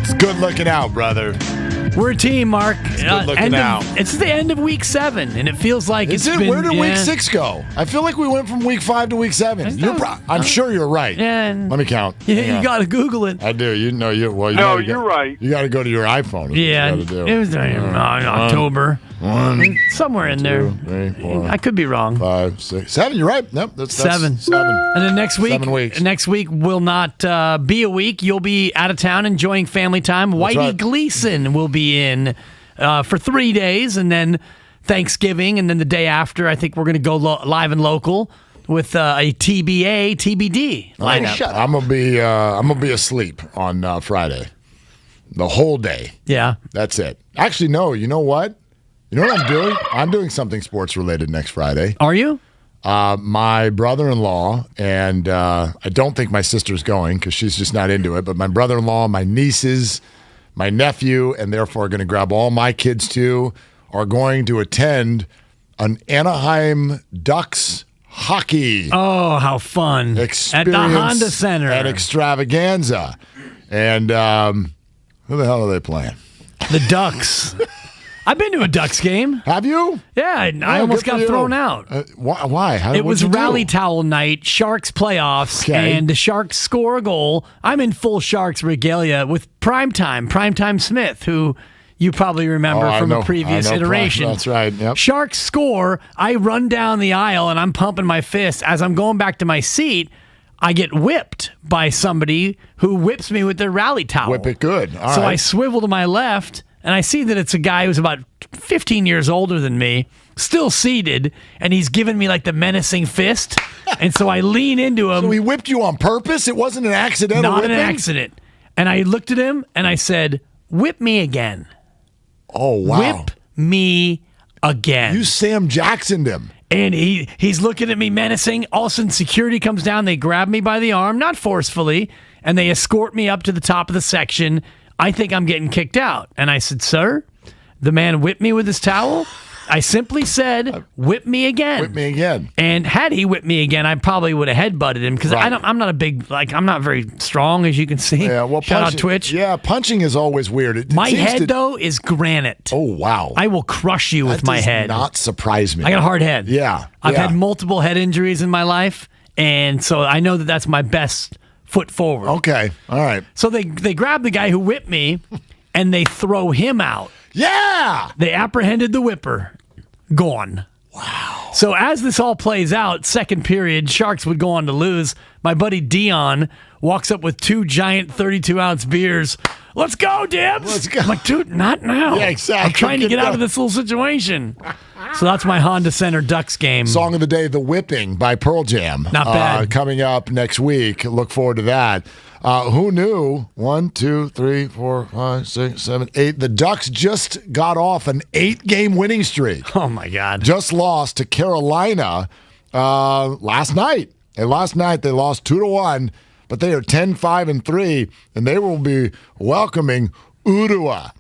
It's good looking out, brother.
We're a team, Mark.
Good looking out.
It's the end of week 7, and it feels like
Is
it's
it?
been...
Where did week 6 go? I feel like we went from week 5 to week 7. I'm sure you're right.
Yeah,
Let me count.
Yeah, you got to Google it.
I do.
you're right.
You got to go to your iPhone.
Yeah, it was in October. Somewhere in there.
2, 3, 4.
I could be wrong.
5, 6, 7. You're right. Nope, that's
7.
7.
And then next week,
7 weeks.
Next week will not be a week. You'll be out of town enjoying family time. Whitey
right.
Gleason will be in for 3 days, and then Thanksgiving, and then the day after, I think we're going to go live and local with a TBA, TBD lineup.
I'm gonna be asleep on Friday, the whole day.
Yeah,
that's it. Actually, no. You know what? You know what I'm doing? I'm doing something sports related next Friday.
Are you?
My brother-in-law, and I don't think my sister's going because she's just not into it, but my brother-in-law, my nieces, my nephew, and therefore going to grab all my kids too, are going to attend an Anaheim Ducks hockey.
Oh, how fun.
Experience
at the Honda Center.
At Extravaganza. And who the hell are they playing?
The Ducks. I've been to a Ducks game.
Have you?
Yeah, I almost got thrown out.
Why?
It was rally towel night, Sharks playoffs, and the Sharks score a goal. I'm in full Sharks regalia with Primetime Smith, who you probably remember from a previous iteration.
That's right. Yep.
Sharks score. I run down the aisle, and I'm pumping my fist. As I'm going back to my seat, I get whipped by somebody who whips me with their rally towel.
Whip it good. All
so
right.
I swivel to my left, and I see that it's a guy who's about 15 years older than me, still seated, and he's giving me like the menacing fist. And so I lean into him.
So he whipped you on purpose? It wasn't an accidental
Not
whipping?
an accident. And I looked at him, and I said, "Whip me again."
Oh, wow.
Whip me again.
You Sam Jacksoned him.
And he's looking at me menacing. All of a sudden, security comes down. They grab me by the arm, not forcefully, and they escort me up to the top of the section. I think I'm getting kicked out. And I said, "Sir," the man whipped me with his towel. I simply said, "Whip me again."
Whip me again.
And had he whipped me again, I probably would have headbutted him because I'm not a big, I'm not very strong, as you can see.
Yeah, well,
shout out Twitch.
Yeah, punching is always weird.
My head, though, is granite.
Oh, wow.
I will crush you with my head.
That does not surprise me.
I got a hard head.
Yeah.
I've had multiple head injuries in my life, and so I know that that's my best foot forward.
Okay. All right.
So they grab the guy who whipped me, and they throw him out.
Yeah!
They apprehended the whipper. Gone.
Wow.
So as this all plays out, second period, Sharks would go on to lose. My buddy Dion walks up with 2 giant 32-ounce beers. "Let's go, Dibs!"
Let's go.
I'm like, "Dude, not now."
Yeah, exactly.
I'm trying to get out of this little situation. So that's my Honda Center Ducks game.
Song of the day, The Whipping by Pearl Jam.
Not bad.
Coming up next week. Look forward to that. Who knew? 1, 2, 3, 4, 5, 6, 7, 8. The Ducks just got off an 8-game winning streak.
Oh, my God.
Just lost to Carolina last night. And last night they lost 2-1, but they are 10-5-3, and they will be welcoming Udoa.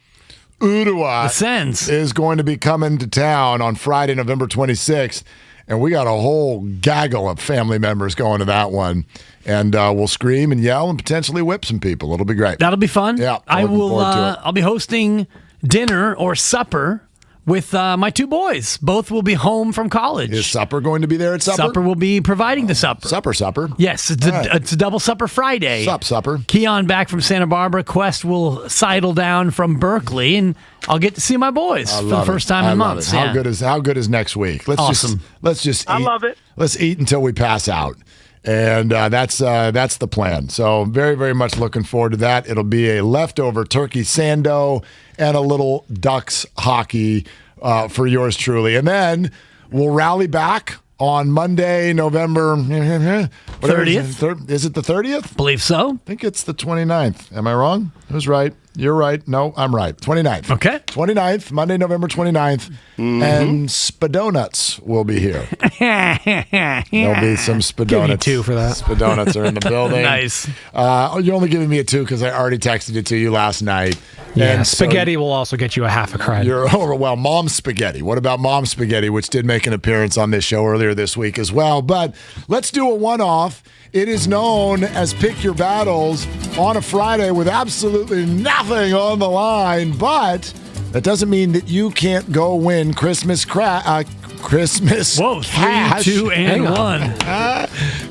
Udoa is going to be coming to town on Friday, November 26th, and we got a whole gaggle of family members going to that one. And we'll scream and yell and potentially whip some people. It'll be great.
That'll be fun.
Yeah,
I
looking
will.
forward to it.
I'll be hosting dinner or supper with my 2 boys. Both will be home from college.
Is supper going to be there at supper?
Supper will be providing the supper.
Supper.
Yes, it's a double supper Friday.
Supper.
Keon back from Santa Barbara. Quest will sidle down from Berkeley, and I'll get to see my boys for the first time in months.
How good is next week?
Awesome.
Let's just
I
eat.
love it.
Let's eat until we pass out. And that's the plan. So very, very much looking forward to that. It'll be a leftover turkey sando and a little Ducks hockey for yours truly. And then we'll rally back on Monday, November
30th.
Is it the 30th?
Believe so.
I think it's the 29th. Am I wrong? Who's right? You're right. No, I'm right. 29th.
Okay.
29th, Monday, November 29th. And Spadonuts will be here. There'll be some Spadonuts.
Give you 2 for that.
Spadonuts are in the building.
Nice.
You're only giving me a 2 because I already texted it to you last night.
Yeah,
And
spaghetti will also get you a half a credit.
Well, Mom's Spaghetti. What about Mom's Spaghetti, which did make an appearance on this show earlier this week as well? But let's do a one-off. It is known as Pick Your Battles on a Friday with absolutely nothing on the line, but that doesn't mean that you can't go win Christmas Christmas cash.
3, 2, and 1.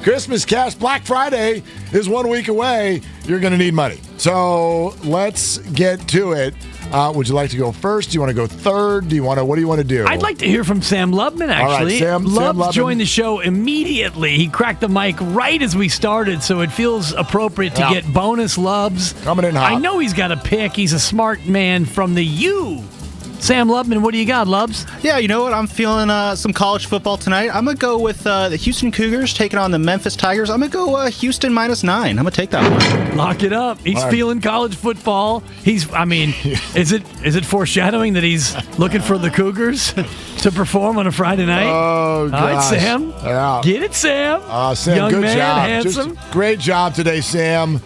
Christmas cash. Black Friday is 1 week away. You're going to need money. So let's get to it. Would you like to go first? Do you want to go third? What do you want to do?
I'd like to hear from Sam Lubman, actually.
All right, Sam
Lubman joined the show immediately. He cracked the mic right as we started, so it feels appropriate to get bonus Lubs.
Coming in hot.
I know he's got a pick. He's a smart man from the U. Sam Lubman, what do you got, Lubs?
Yeah, you know what? I'm feeling some college football tonight. I'm going to go with the Houston Cougars taking on the Memphis Tigers. I'm going to go Houston -9. I'm going to take that one.
Lock it up. He's feeling college football. Is it foreshadowing that he's looking for the Cougars to perform on a Friday night?
Oh, gosh.
All right, Sam.
Yeah.
Get it, Sam.
Sam,
Young
good
man,
job.
handsome.
Great job today, Sam.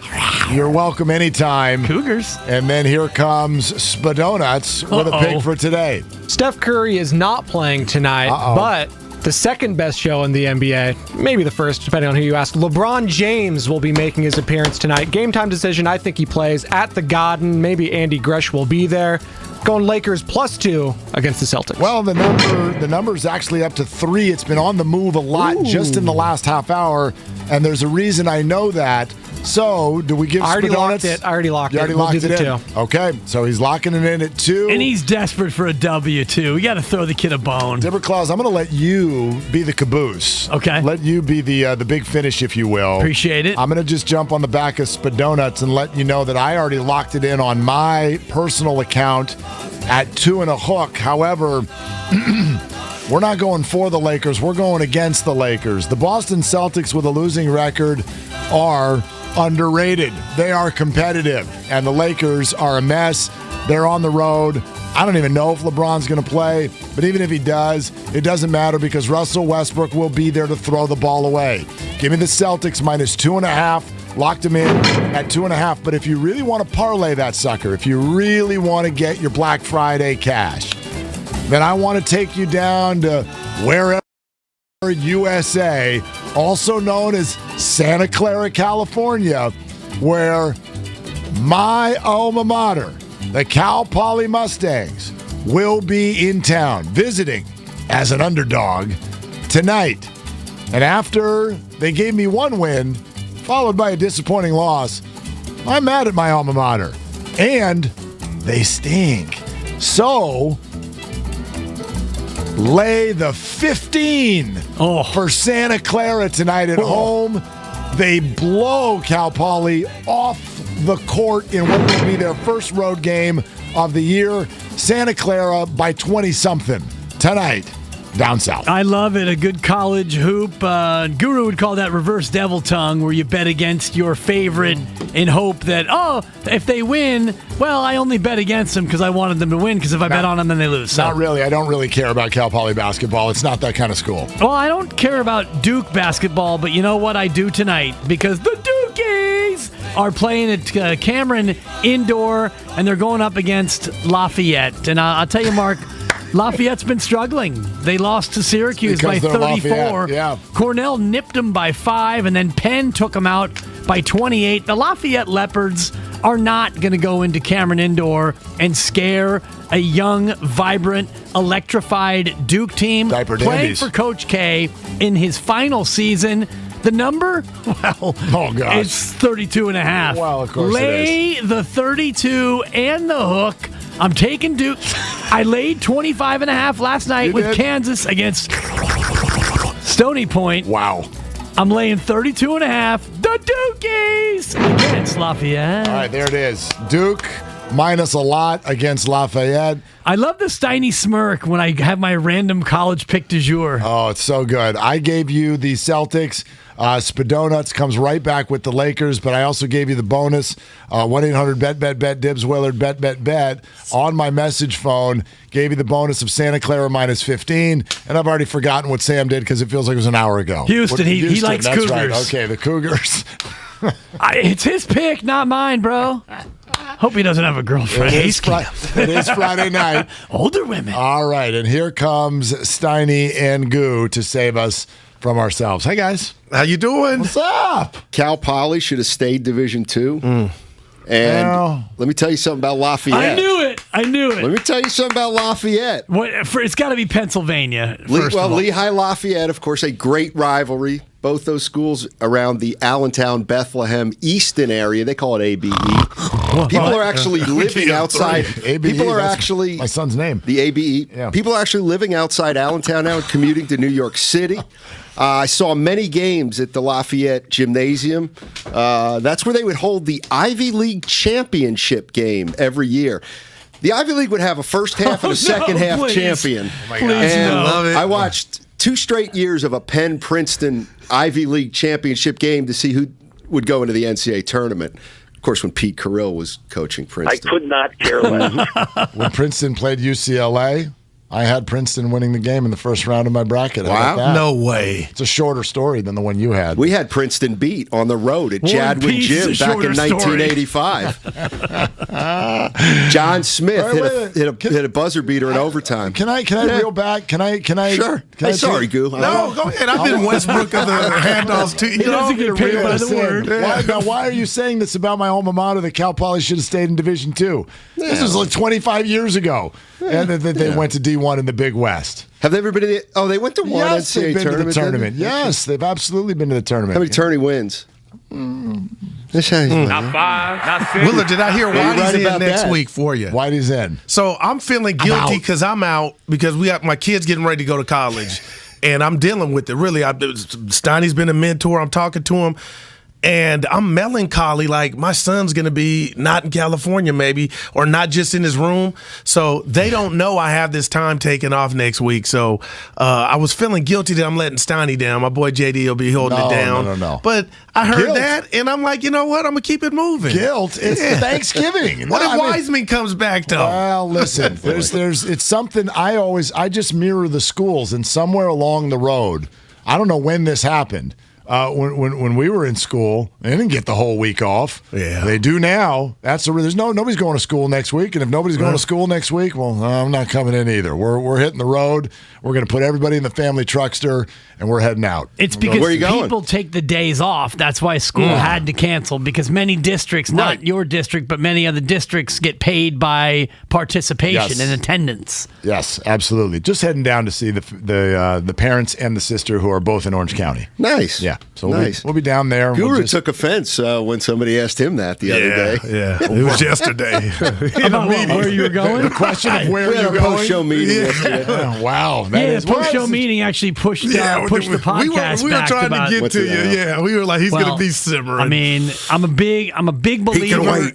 You're welcome anytime.
Cougars.
And then here comes Spadonuts with a pick for today.
Steph Curry is not playing tonight, but the second best show in the NBA, maybe the first, depending on who you ask, LeBron James will be making his appearance tonight. Game time decision, I think he plays at the Garden. Maybe Andy Gresh will be there. Going Lakers +2 against the Celtics.
Well, the number's actually up to 3. It's been on the move a lot just in the last half hour, and there's a reason I know that. So, do we give
I already
Spadonuts?
locked it.
You already
We'll
locked
do
it
the
in?
2.
Okay, so he's locking it in at 2.
And he's desperate for a W, too. We got to throw the kid a bone.
Dibber Claus, I'm going to let you be the caboose.
Okay.
Let you be the big finish, if you will.
Appreciate it.
I'm going to just jump on the back of Spadonuts and let you know that I already locked it in on my personal account at 2 and a hook. However, we're not going for the Lakers. We're going against the Lakers. The Boston Celtics with a losing record are underrated. They are competitive. And the Lakers are a mess. They're on the road. I don't even know if LeBron's going to play. But even if he does, it doesn't matter because Russell Westbrook will be there to throw the ball away. Give me the Celtics -2.5. Locked them in at 2.5. But if you really want to parlay that sucker, if you really want to get your Black Friday cash, then I want to take you down to wherever USA, also known as Santa Clara, California, where my alma mater, the Cal Poly Mustangs, will be in town visiting as an underdog tonight. And after they gave me one win, followed by a disappointing loss, I'm mad at my alma mater. And they stink. So, lay the 15 for Santa Clara tonight at home. They blow Cal Poly off the court in what will be their first road game of the year. Santa Clara by 20-something tonight. Down south.
I love it. A good college hoop. Guru would call that reverse devil tongue, where you bet against your favorite in hope that, if they win, well, I only bet against them because I wanted them to win, because if I bet on them, then they lose. So.
Not really. I don't really care about Cal Poly basketball. It's not that kind of school.
Well, I don't care about Duke basketball, but you know what I do tonight? Because the Dukies are playing at Cameron Indoor, and they're going up against Lafayette. And I'll tell you, Mark, Lafayette's been struggling. They lost to Syracuse by 34.
Yeah.
Cornell nipped them by 5, and then Penn took them out by 28. The Lafayette Leopards are not going to go into Cameron Indoor and scare a young, vibrant, electrified Duke team playing for Coach K in his final season. The number? Well, it's 32.5.
Well, of course
Lay
it is.
the 32 and the hook. I'm taking Duke. I laid 25.5 last night with Kansas against Stony Point.
Wow.
I'm laying 32.5. The Dukies against Lafayette.
All right, there it is. Duke minus a lot against Lafayette.
I love the Steiny smirk when I have my random college pick du jour.
Oh, it's so good. I gave you the Celtics. Spadonuts comes right back with the Lakers, but I also gave you the bonus 1-800-BET-BET-BET-DIBS Willard bet on my message phone. Gave you the bonus of Santa Clara minus 15, and I've already forgotten what Sam did because it feels like it was an hour ago.
Houston, he likes
that's
Cougars.
Right. Okay, the Cougars.
It's his pick, not mine, bro. Hope he doesn't have a girlfriend.
It is Friday night.
Older women.
All right, and here comes Steiny and Goo to save us from ourselves. Hey, guys.
How you doing?
What's up?
Cal Poly should have stayed Division II. And let me tell you something about Lafayette.
I knew it.
Let me tell you something about Lafayette.
It's got to be Pennsylvania.
Lehigh Lafayette, of course, a great rivalry. Both those schools around the Allentown, Bethlehem, Easton area. They call it ABE. People are actually living outside. People are actually
my son's name.
The ABE. Yeah. People are actually living outside Allentown now and commuting to New York City. I saw many games at the Lafayette Gymnasium. That's where they would hold the Ivy League championship game every year. The Ivy League would have a first half and a second half champion.
Oh my God.
And I watched 2 straight years of a Penn-Princeton Ivy League championship game to see who would go into the NCAA tournament. Of course, when Pete Carrill was coaching Princeton.
I could not care less.
When Princeton played UCLA, I had Princeton winning the game in the first round of my bracket.
Wow.
No way. It's a shorter story than the one you had.
We had Princeton beat on the road at Jadwin Gym back in 1985. John Smith hit a buzzer beater in overtime.
Can I reel back? Can I?
Sure. Sorry, Goo.
No,
go ahead. I've been Westbrook of the handoffs too.
He doesn't get paid by the word. Why are you saying this about my alma mater that Cal Poly should have stayed in Division II? This was like 25 years ago. And they went to D1 in the Big West.
Have they ever been to they went to one
yes,
NCAA
they've been
tournament?
To the tournament. Yes, they've absolutely been to the tournament.
How many tourney wins?
Not 5, not 6.
Willard, did I hear Whitey's in next week
for you? Whitey's in.
So I'm feeling guilty because I'm out because we got my kids getting ready to go to college, and I'm dealing with it. Really, Steiny's been a mentor. I'm talking to him. And I'm melancholy, like my son's going to be not in California maybe, or not just in his room. So they don't know I have this time taken off next week. So I was feeling guilty that I'm letting Steiny down. My boy JD will be holding it down.
No.
But I heard that, and I'm like, you know what? I'm going to keep it moving.
Guilt? It's Thanksgiving.
What if Wiseman comes back, though?
Well, listen, it's something I just mirror the schools, and somewhere along the road, I don't know when this happened. When we were in school, they didn't get the whole week off. Yeah, they do now. Nobody's going to school next week, and if nobody's going to school next week, well, I'm not coming in either. We're hitting the road. We're going to put everybody in the family truckster, and we're heading out.
It's because people take the days off. That's why school had to cancel, because many districts, not your district, but many other districts, get paid by participation and attendance.
Yes, absolutely. Just heading down to see the parents and the sister who are both in Orange County.
Nice.
Yeah. So
nice.
We'll be down there.
Guru took offense when somebody asked him that the other day.
Yeah, it was yesterday.
About where you were going?
The question of where you're going.
Post-show meeting yesterday.
Wow.
The post-show meeting actually pushed the podcast
we were
back
trying
to
get to you. Yeah, we were like, he's going to be simmering.
I mean, I'm a big believer.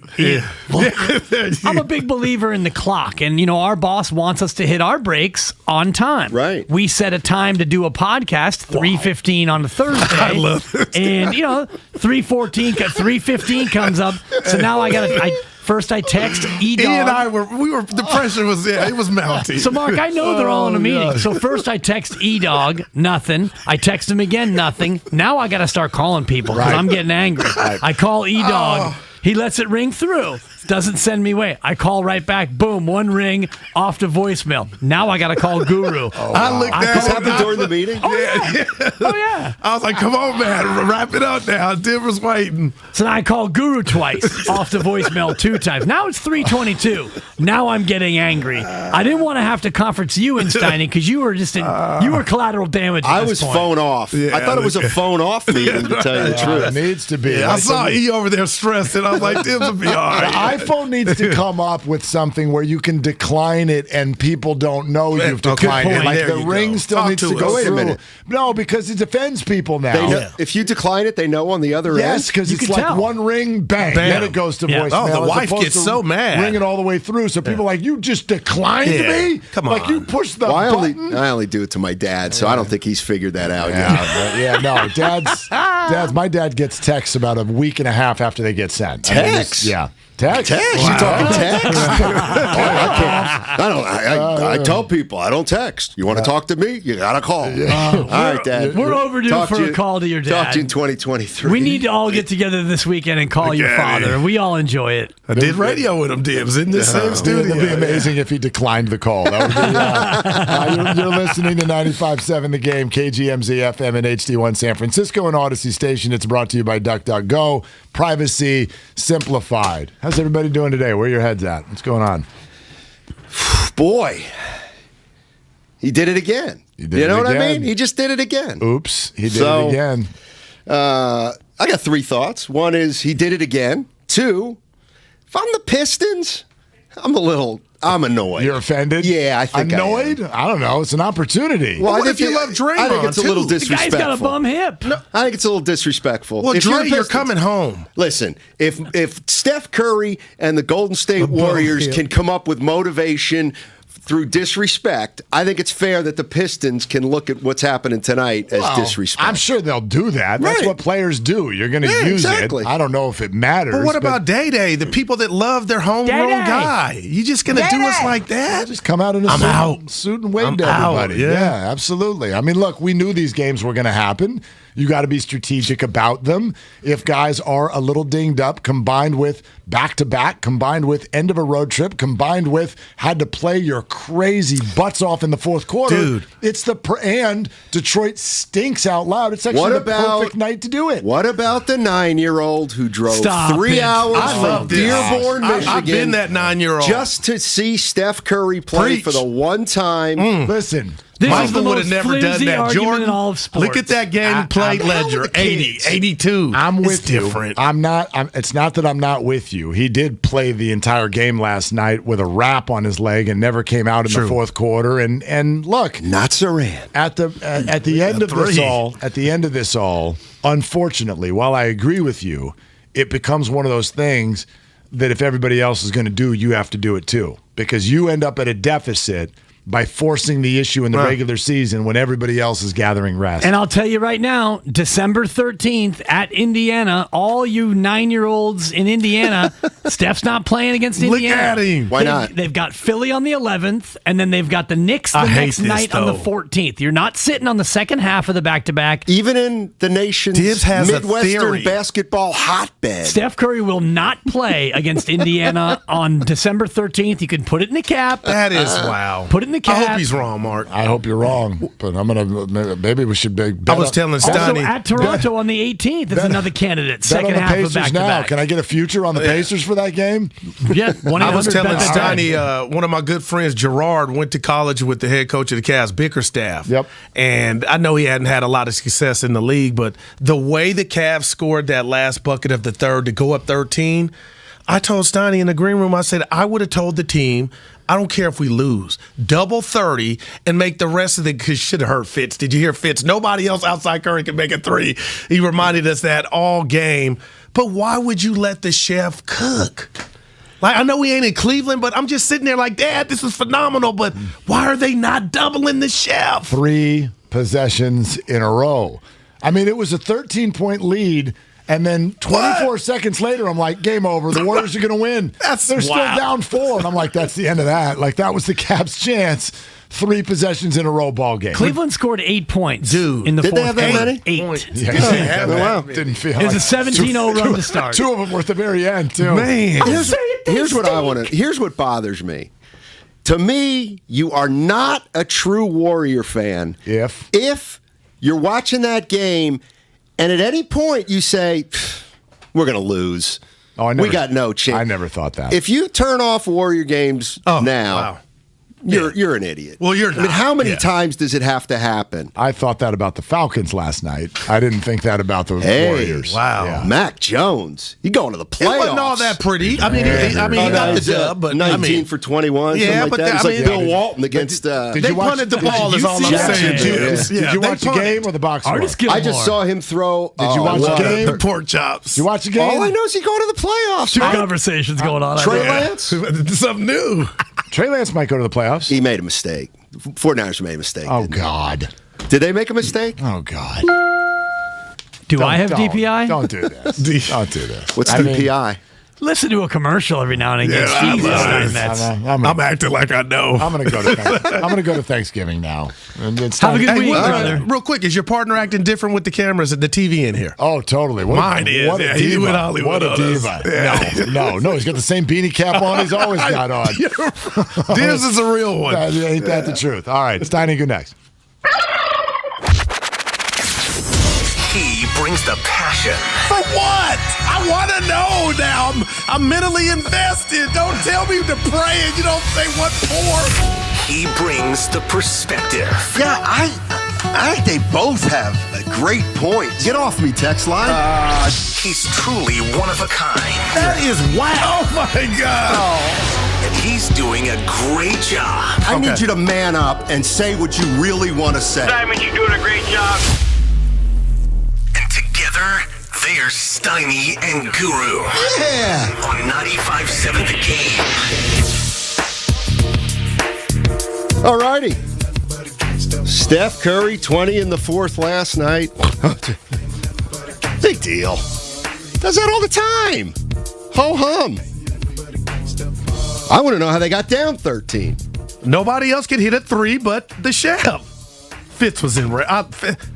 I'm a big believer in the clock, and our boss wants us to hit our breaks on time.
Right.
We
set a time to do a podcast, 3:15 on a Thursday.
I love it.
And 3:15 comes up. So now I text E-Dog.
He and I were the pressure was it was mounting.
So Mark, I know they're all in a meeting. So first I text E-Dog, nothing. I text him again, nothing. Now I got to start calling people because I'm getting angry. I call E-Dog. He lets it ring through. Doesn't send me away. I call right back. Boom, one ring off to voicemail. Now I got to call Guru.
I looked at this happened during the meeting.
Oh yeah.
I was like, come on, man, wrap it up now. Dib was waiting.
So now I call Guru twice, off to voicemail 2 times. Now it's 3:22. Now I'm getting angry. I didn't want to have to conference you and Steiny because you were just you were collateral damage.
I was phone off.
Yeah,
I thought it was a phone off meeting, to tell you the truth.
It needs to be.
Yeah, I saw E over there stressed, and I was like, this will be all right.
iPhone needs to come up with something where you can decline it and people don't know you've declined it. Like the ring still needs to go
Wait a
through.
minute.
No, because it defends people now.
They know, if you decline it, they know on the other end.
Yes, because it's like one ring, bang, then it goes to voicemail.
Oh, the wife gets so mad.
Ring it all the way through. So people are like, you just declined me?
Come on.
Like you pushed the
Well,
button?
I only do it to my dad, so I don't think he's figured that out yet.
No, my dad gets texts about a week and a half after they get sent.
Text?
Text?
Wow. You talking text? I tell people I don't text. You want to talk to me? You got to call. All right, Dad.
We're overdue for a call to your dad.
Talk to you in 2023.
We need to all get together this weekend and call your father. We all enjoy it.
I did radio with him, Dibs, in the same studio.
It would be amazing if he declined the call. That would be, you're listening to 95.7 The Game, KGMZ FM and HD1 San Francisco and Odyssey Station. It's brought to you by DuckDuckGo. Privacy simplified. How's everybody doing today? Where are your heads at? What's going on?
Boy, he did it again. You know what I mean? He just did it again.
Oops, he did it again.
I got 3 thoughts. One is he did it again. 2, if I'm the Pistons, I'm annoyed.
You're offended?
Yeah, I think
annoyed? I don't know. It's an opportunity.
Well,
what if you love Draymond?
I think it's a little disrespectful.
The guy's got a bum hip.
No, I think it's a little disrespectful.
Well, Dre, you're coming home.
Listen, if Steph Curry and the Golden State Warriors can come up with motivation through disrespect, I think it's fair that the Pistons can look at what's happening tonight as disrespect.
I'm sure they'll do that. That's what players do. You're going to use it. I don't know if it matters.
But what about Day-Day, the people that love their homegrown guy? You just going to do us like that?
Just come out in a suit and wave to everybody. Yeah, absolutely. I mean, look, we knew these games were going to happen. You got to be strategic about them. If guys are a little dinged up, combined with back-to-back, combined with end of a road trip, combined with had to play your crazy butts off in the fourth quarter.
Dude.
It's and Detroit stinks out loud. It's actually the perfect night to do it.
What about the 9-year-old who drove 3 hours from Dearborn, Michigan?
I've been that 9-year-old.
Just to see Steph Curry play for the one time.
Listen.
Michael would have never done that. Jordan, look at that game play ledger, 80, 82.
I'm with
it's different.
It's not that I'm not with you. He did play the entire game last night with a wrap on his leg and never came out in the fourth quarter. And look,
not Saran.
At the end of this all, unfortunately, while I agree with you, it becomes one of those things that if everybody else is going to do, you have to do it too, because you end up at a deficit by forcing the issue in the regular season when everybody else is gathering rest.
And I'll tell you right now, December 13th at Indiana, all you 9-year-olds in Indiana, Steph's not playing against Indiana.
Look at him.
Why not?
They've got Philly on the 11th, and then they've got the Knicks the next night on the 14th. You're not sitting on the second half of the back-to-back.
Even in the nation's Midwestern basketball hotbed.
Steph Curry will not play against Indiana on December 13th. You can put it in the cap.
That is wow.
Put it in the cap.
I hope he's wrong, Mark.
I hope you're wrong, but maybe we should be.
I was telling Steiny.
Also at Toronto on the 18th is another candidate. Second half of back-to-back.
Can I get a future on the Pacers for that game?
Yeah,
I was telling Steiny, one of my good friends, Gerard, went to college with the head coach of the Cavs, Bickerstaff.
Yep.
And I know he hadn't had a lot of success in the league, but the way the Cavs scored that last bucket of the third to go up 13, I told Steiny in the green room, I said, I would have told the team, I don't care if we lose. Double 30 and make the rest of the, because should have hurt Fitz. Did you hear Fitz? Nobody else outside Curry can make a 3. He reminded us that all game. But why would you let the chef cook? Like, I know we ain't in Cleveland, but I'm just sitting there like, Dad, this is phenomenal, but why are they not doubling the chef?
3 possessions in a row. I mean, it was a 13-point lead. And then 24 seconds later, I'm like, game over. The Warriors are going to win. They're still down 4. And I'm like, that's the end of that. Like, that was the Cavs' chance. 3 possessions in a row ball game.
Cleveland scored 8 points.
Dude.
In the
Did
fourth
they have that many?
8.
Yeah, didn't feel
it was a 17-0 run to start.
2 of them were at the very end, too.
Man.
Here's what I want to. Here's what bothers me. To me, you are not a true Warrior fan if you're watching that game and at any point you say, we're going to lose. We got no chance.
I never thought that.
If you turn off Warrior games now, you're an idiot.
Well, you're not.
I mean, how many times does it have to happen?
I thought that about the Falcons last night. I didn't think that about the Warriors.
Wow.
Yeah.
Mac Jones, he going to the playoffs.
It wasn't all that pretty. I mean, he got the dub, but
19 for 21.
Yeah,
something
but
like that. It's like
I mean,
Bill Walton against.
They punted the ball. Is all I'm saying.
Did you watch the game or the box score?
I just saw him throw.
Did you watch the game?
The pork chops.
Did you watch the game?
All I know is he going to the playoffs.
Two conversations going on.
Trey Lance,
something new.
Trey Lance might go to the playoffs.
He made a mistake. 49ers made a mistake.
Oh God!
Did they make a mistake?
Oh God!
Do I have DPI?
Don't do this. Don't do this.
What's DPI?
Listen to a commercial every now and again.
I'm acting like I know.
I'm gonna go to Thanksgiving now.
Have a good week, brother.
Real quick, is your partner acting different with the cameras and the TV in here?
Oh, totally.
Mine is.
What a diva.
He went Hollywood.
What a diva.
Yeah.
No. He's got the same beanie cap on. He's always got on.
Dibs is a real one.
Ain't that the truth? All right, Steiny, good next.
He brings the passion.
For what? I want to know now. I'm mentally invested. Don't tell me to pray and you don't say what for.
He brings the perspective.
Yeah, I think they both have a great point. Get off me, text line.
He's truly one of a kind.
That is wow. Oh, my God.
And he's doing a great job.
I need you to man up and say what you really want to say.
Simon, you're doing a great job.
And together, they're Steiny and Guru.
Yeah.
On 95.7 The Game.
All righty. Steph Curry, 20 in the fourth last night. Big deal. Does that all the time. Ho-hum. I want to know how they got down 13.
Nobody else could hit a three but the Chef. Fitz was in.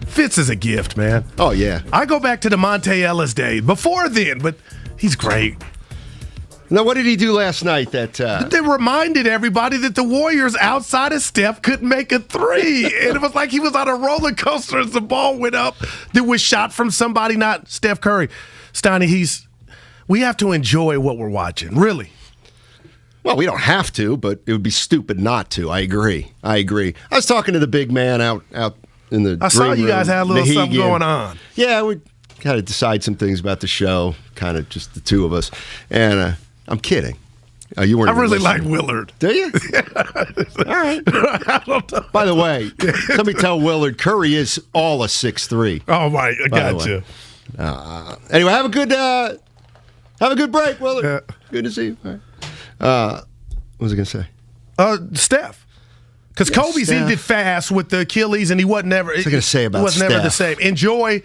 Fitz is a gift, man.
Oh, yeah.
I go back to the Monte Ellis days. Before then, but he's great.
Now, what did he do last night that...
They reminded everybody that the Warriors outside of Steph couldn't make a three. And it was like he was on a roller coaster as the ball went up that was shot from somebody, not Steph Curry. Steiny, we have to enjoy what we're watching, really.
Well, we don't have to, but it would be stupid not to. I agree. I was talking to the big man out in the
I saw you guys
room,
had a little something going on.
Yeah, we got to decide some things about the show, kind of just the two of us. And I'm kidding. You weren't.
I really
listening.
like Willard.
Do you? All right.
I don't know.
By the way, let me tell Willard, Curry is all a 6'3".
Oh, my. I got you.
Anyway, have a good break, Willard.
Yeah.
Good to see you. All right. What was I going to say?
Steph. Because Kobe's ended fast with the Achilles, and he wasn't never.
What's I going to say about
was
Steph?
Never the same. Enjoy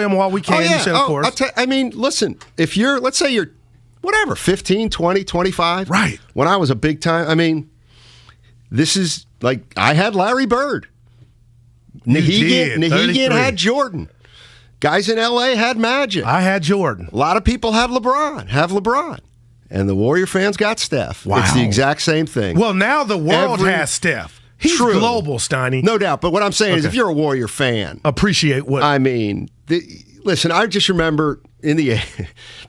him while we can.
Oh, yeah.
You said, of course.
I mean, listen, if let's say you're, whatever, 15, 20, 25.
Right.
When I was a big time, I mean, this is like, I had Larry Bird. Nahegan had Jordan. Guys in L.A. had Magic.
I had Jordan.
A lot of people have LeBron. And the Warrior fans got Steph.
Wow.
It's the exact same thing.
Well, now the world has Steph. He's global, Steiny.
No doubt. But what I'm saying is if you're a Warrior fan.
Appreciate what.
I mean, listen, I just remember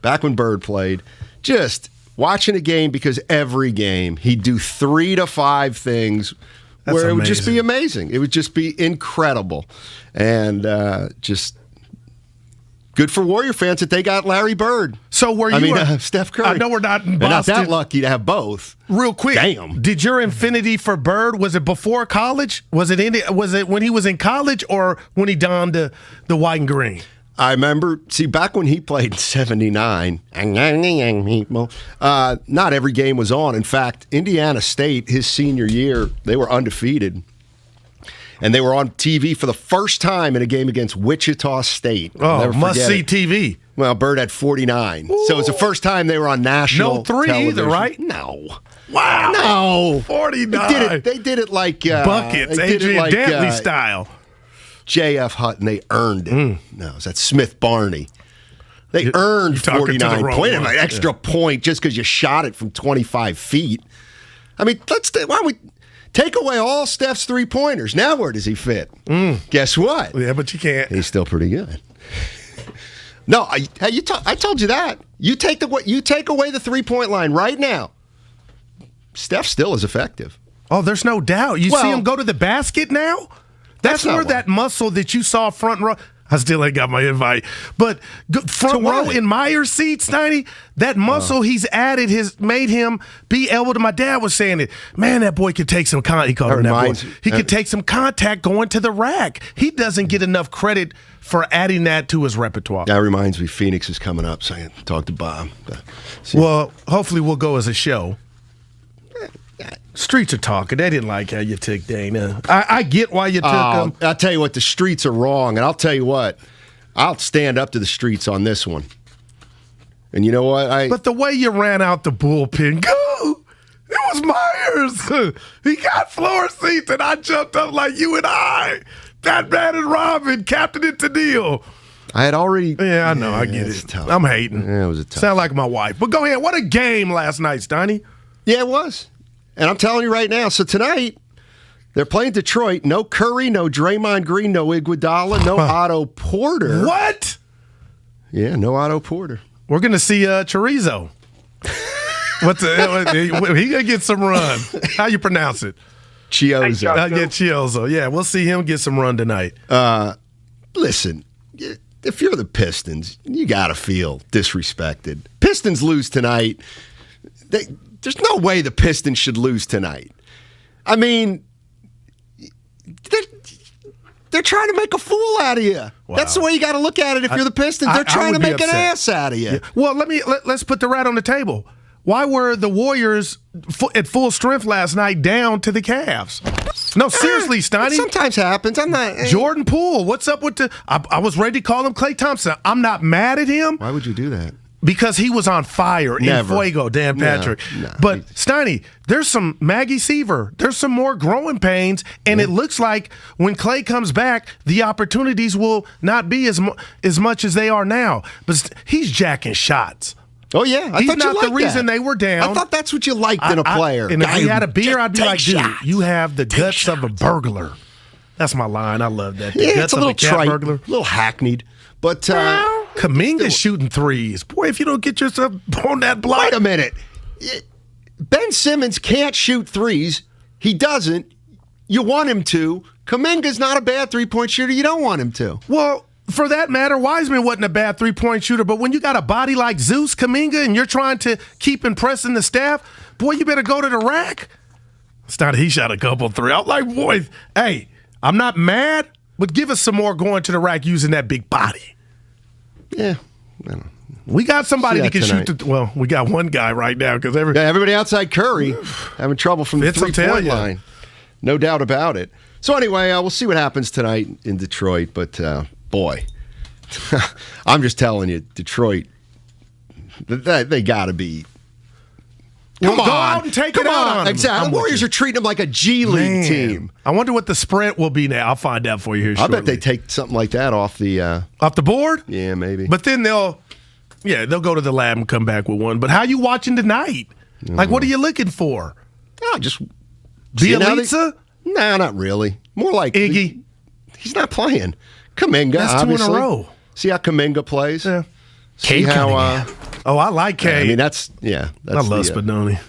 back when Bird played, just watching a game because every game he'd do 3 to 5 things where it would just be amazing. It would just be incredible. And just... good for Warrior fans that they got Larry Bird.
So
Steph Curry.
I know we're not in
They're
Boston.
not that lucky to have both.
Real quick,
damn.
Did your infinity for Bird, was it before college? Was it when he was in college or when he donned the white and green?
I remember, back when he played in 79, not every game was on. In fact, Indiana State, his senior year, they were undefeated. And they were on TV for the first time in a game against Wichita State.
Oh, must-see TV.
Well, Bird had 49. Ooh. So it was the first time they were on national television.
either, right?
No.
Wow.
No.
49.
They did it like...
buckets, Adrian Dantley style.
J.F. Hutton, they earned it. No, is that Smith Barney? They earned 49 points. An extra point just because you shot it from 25 feet. I mean, why don't we... take away all Steph's three-pointers. Now where does he fit? Guess what?
Yeah, but you can't.
He's still pretty good. No, I told you that. You take away the three-point line right now. Steph still is effective.
Oh, there's no doubt. You see him go to the basket now? That's where that muscle that you saw front row. I still ain't got my invite. But front row in Meyer's seat, Steiny, that muscle he's added has made him be able to. My dad was saying it. Man, that boy could take some contact. He called him that boy. He could take some contact going to the rack. He doesn't get enough credit for adding that to his repertoire.
That reminds me, Phoenix is coming up, so I can talk to Bob.
Well, hopefully we'll go as a show. Streets are talking. They didn't like how you took Dana. I get why you took him.
I'll tell you what, the streets are wrong, and I'll tell you what, I'll stand up to the streets on this one. And you know what?
But the way you ran out the bullpen, go! It was Myers. He got floor seats, and I jumped up like you and I. Batman and Robin, Captain and Tennille.
I had already.
Yeah, I know. I get it.
Tough.
I'm hating.
Yeah, it was a tough.
Sound like my wife. But go ahead. What a game last night, Steiny.
Yeah, it was. And I'm telling you right now, so tonight, they're playing Detroit. No Curry, no Draymond Green, no Iguodala, no Otto Porter.
What?
Yeah, no Otto Porter.
We're going to see Chorizo. He going to get some run. How you pronounce it?
Chiozo.
Yeah, Chiozo. Yeah, we'll see him get some run tonight.
Listen, if you're the Pistons, you got to feel disrespected. Pistons lose tonight. There's no way the Pistons should lose tonight. I mean, they're trying to make a fool out of you. Wow. That's the way you got to look at it if you're the Pistons. They're trying to make an ass out of you.
Yeah. Well, let's put the rat on the table. Why were the Warriors at full strength last night down to the Cavs? No, seriously, Steiny.
It sometimes happens. I'm not.
Jordan Poole, what's up with the... I was ready to call him Klay Thompson. I'm not mad at him.
Why would you do that?
Because he was on fire in fuego, Dan Patrick. No. But, Steiny, there's some Maggie Seaver. There's some more growing pains, and it looks like when Klay comes back, the opportunities will not be as much as they are now. But he's jacking shots.
Oh, yeah.
He's not the reason they were down.
I thought that's what you liked in a player.
And if we had a beer, I'd be like, dude, you have the guts of a burglar. That's my line. I love that.
Yeah, it's a little trite, a little hackneyed. But
Kuminga's shooting threes. Boy, if you don't get yourself on that block.
Wait a minute. Ben Simmons can't shoot threes. He doesn't. You want him to. Kuminga's not a bad three-point shooter. You don't want him to.
Well, for that matter, Wiseman wasn't a bad three-point shooter, but when you got a body like Zeus Kuminga and you're trying to keep impressing the staff, boy, you better go to the rack. He shot a couple three. I'm like, boy, hey, I'm not mad, but give us some more going to the rack using that big body.
Yeah.
We got somebody that can shoot. Well, we got one guy right now because
everybody outside Curry having trouble from the three-point line. No doubt about it. So anyway, we'll see what happens tonight in Detroit. But, boy, I'm just telling you, Detroit, they got to be.
Come on. Go out and take it out on them.
Exactly. The Warriors are treating them like a G League team.
I wonder what the spread will be now. I'll find out for you here shortly.
I bet they take something like that off the
board?
Yeah, maybe.
But then they'll go to the lab and come back with one. But how you watching tonight? Like, what are you looking for?
Just
Bielitsa?
No, not really. More like
Iggy.
He's not playing. Kuminga,
that's
obviously.
2 in a row.
See how Kuminga plays?
Yeah.
See how
I like K.
I mean, that's
I love Spadoni.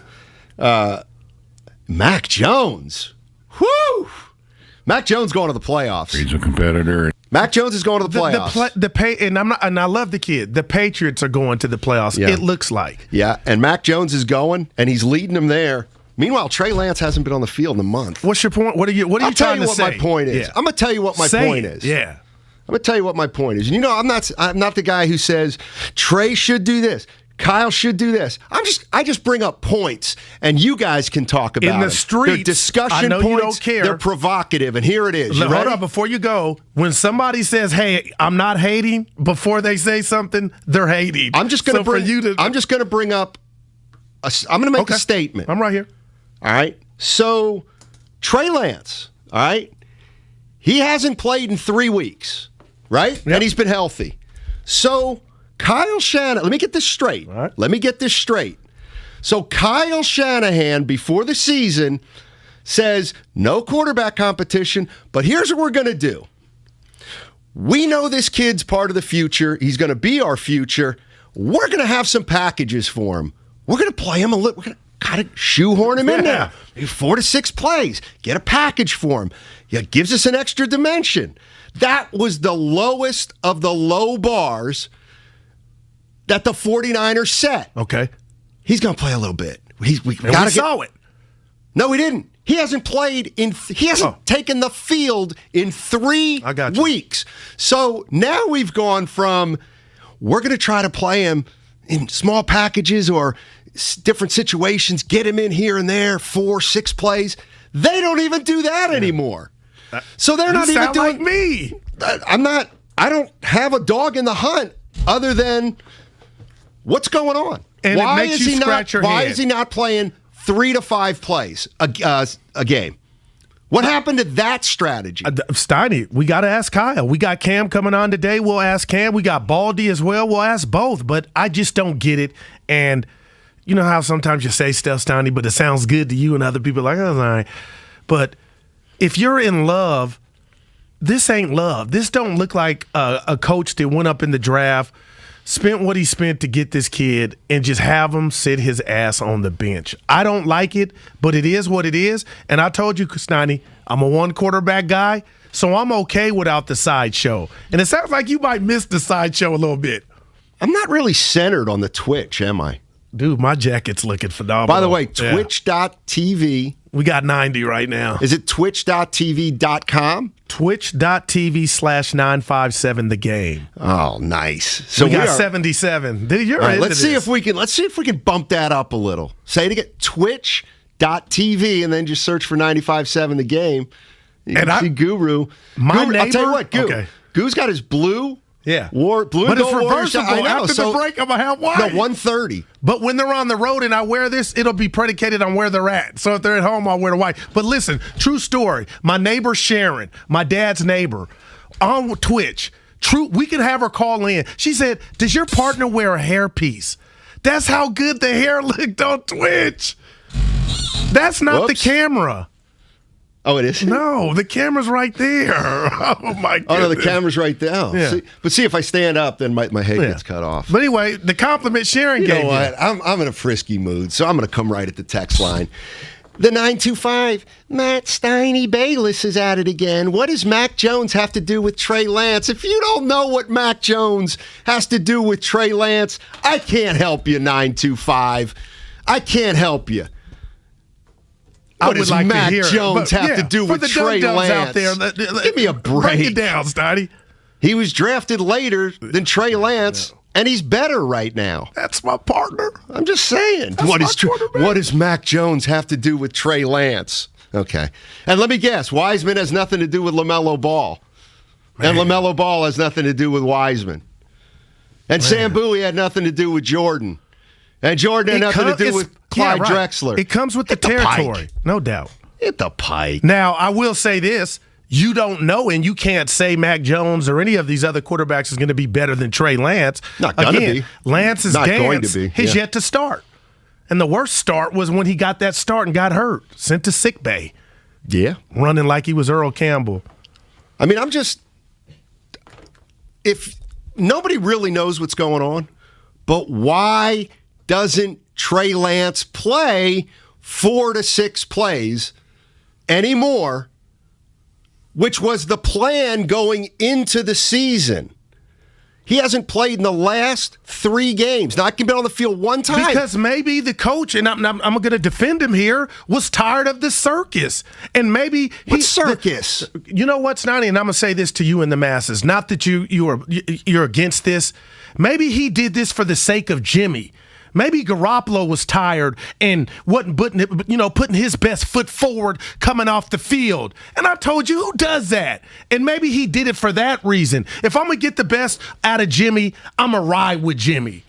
Mac Jones. Whoo! Mac Jones going to the playoffs.
He's a competitor.
Mac Jones is going to the playoffs.
And I love the kid. The Patriots are going to the playoffs. Yeah. It looks like.
Yeah, and Mac Jones is going, and he's leading them there. Meanwhile, Trey Lance hasn't been on the field in a month.
What's your point? What are you trying to say?
I'll tell you what my point is.
Yeah.
I'm going to tell you what my point is.
Yeah.
I'm going to tell you what my point is. And I'm not the guy who says Trey should do this. Kyle should do this. I just bring up points, and you guys can talk about
in the streets.
They're discussion
I know
points.
You don't care.
They're provocative, and here it is.
Hold on, before you go. When somebody says, "Hey, I'm not hating," before they say something, they're hating.
I'm just going to bring up. I'm going to make a statement.
I'm right here.
All right. So Trey Lance. All right. He hasn't played in 3 weeks, right? Yep. And he's been healthy. So Kyle Shanahan, let me get this straight.
Right.
Let me get this straight. So Kyle Shanahan, before the season, says no quarterback competition, but here's what we're going to do. We know this kid's part of the future. He's going to be our future. We're going to have some packages for him. We're going to play him a little. got to shoehorn him in there. 4 to 6 plays. Get a package for him. It gives us an extra dimension. That was the lowest of the low bars that the 49ers set.
Okay.
He's going to play a little bit. We
saw it.
No, he didn't. He hasn't played he hasn't taken the field in 3 weeks. So now we've gone from we're going to try to play him in small packages or different situations, get him in here and there, 4, 6 plays. They don't even do that anymore. So they're not even doing
like me.
I don't have a dog in the hunt other than what's going on.
And it makes you scratch your head.
Why is he not playing 3 to 5 plays a game? What happened to that strategy?
Steiny, we got to ask Kyle. We got Cam coming on today. We'll ask Cam. We got Baldy as well. We'll ask both. But I just don't get it. And you know how sometimes you say stuff, Steiny, but it sounds good to you and other people like, oh, all right. But if you're in love, this ain't love. This don't look like a coach that went up in the draft, spent what he spent to get this kid, and just have him sit his ass on the bench. I don't like it, but it is what it is. And I told you, Steiny, I'm a 1-quarterback guy, so I'm okay without the sideshow. And it sounds like you might miss the sideshow a little bit.
I'm not really centered on the Twitch, am I?
Dude, my jacket's looking phenomenal.
By the way, twitch.tv.
We got 90 right now.
Is it twitch.tv.com?
Twitch.tv/957 the game.
Oh, nice. So
we got 77. Dude, you're
right, let's see if we can bump that up a little. Say it again. Twitch.tv and then just search for 95.7 the game. You can see Guru.
Neighbor,
I'll tell you what, Guru's got his blue.
Yeah.
Blue
but it's reversible.
I know.
After the break, I'm going to have white.
No, 130.
But when they're on the road and I wear this, it'll be predicated on where they're at. So if they're at home, I'll wear the white. But listen, true story. My neighbor Sharon, my dad's neighbor, on Twitch, we could have her call in. She said, does your partner wear a hairpiece? That's how good the hair looked on Twitch. That's not the camera.
Oh, it is?
No, the camera's right there. Oh, my goodness.
Oh, no, the camera's right there.
Yeah.
See, if I stand up, then my head gets cut off.
But anyway, the compliment Sharon gave you.
You know what? I'm in a frisky mood, so I'm going to come right at the text line. The 925, Matt Steiny Bayless is at it again. What does Mac Jones have to do with Trey Lance? If you don't know what Mac Jones has to do with Trey Lance, I can't help you, 925. I can't help you. What does Mac Jones have to do with Trey Lance?
Out there,
give me a break.
Break it down, Steiny.
He was drafted later than Trey Lance, and he's better right now.
That's my partner.
I'm just saying. What does Mac Jones have to do with Trey Lance? Okay. And let me guess, Wiseman has nothing to do with LaMelo Ball. Man. And LaMelo Ball has nothing to do with Wiseman. And Sam Bowie had nothing to do with Jordan. And Jordan had nothing to do with Clyde Drexler.
It comes with the territory, no doubt.
Hit the pike.
Now, I will say this. You don't know, and you can't say Mac Jones or any of these other quarterbacks is going to be better than Trey Lance.
Not going to be.
Lance's dance has yet to start. And the worst start was when he got that start and got hurt, sent to sick bay.
Yeah.
Running like he was Earl Campbell.
I mean, if nobody really knows what's going on, but why doesn't Trey Lance play 4 to 6 plays anymore, which was the plan going into the season? He hasn't played in the last 3 games. Not been on the field one time.
Because maybe the coach, and I'm going to defend him here, was tired of the circus. And maybe
what circus?
You know what, Steiny? And I'm going to say this to you and the masses. Not that you're against this. Maybe he did this for the sake of Jimmy. Maybe Garoppolo was tired and wasn't putting his best foot forward coming off the field. And I told you, who does that? And maybe he did it for that reason. If I'm going to get the best out of Jimmy, I'm going to ride with Jimmy.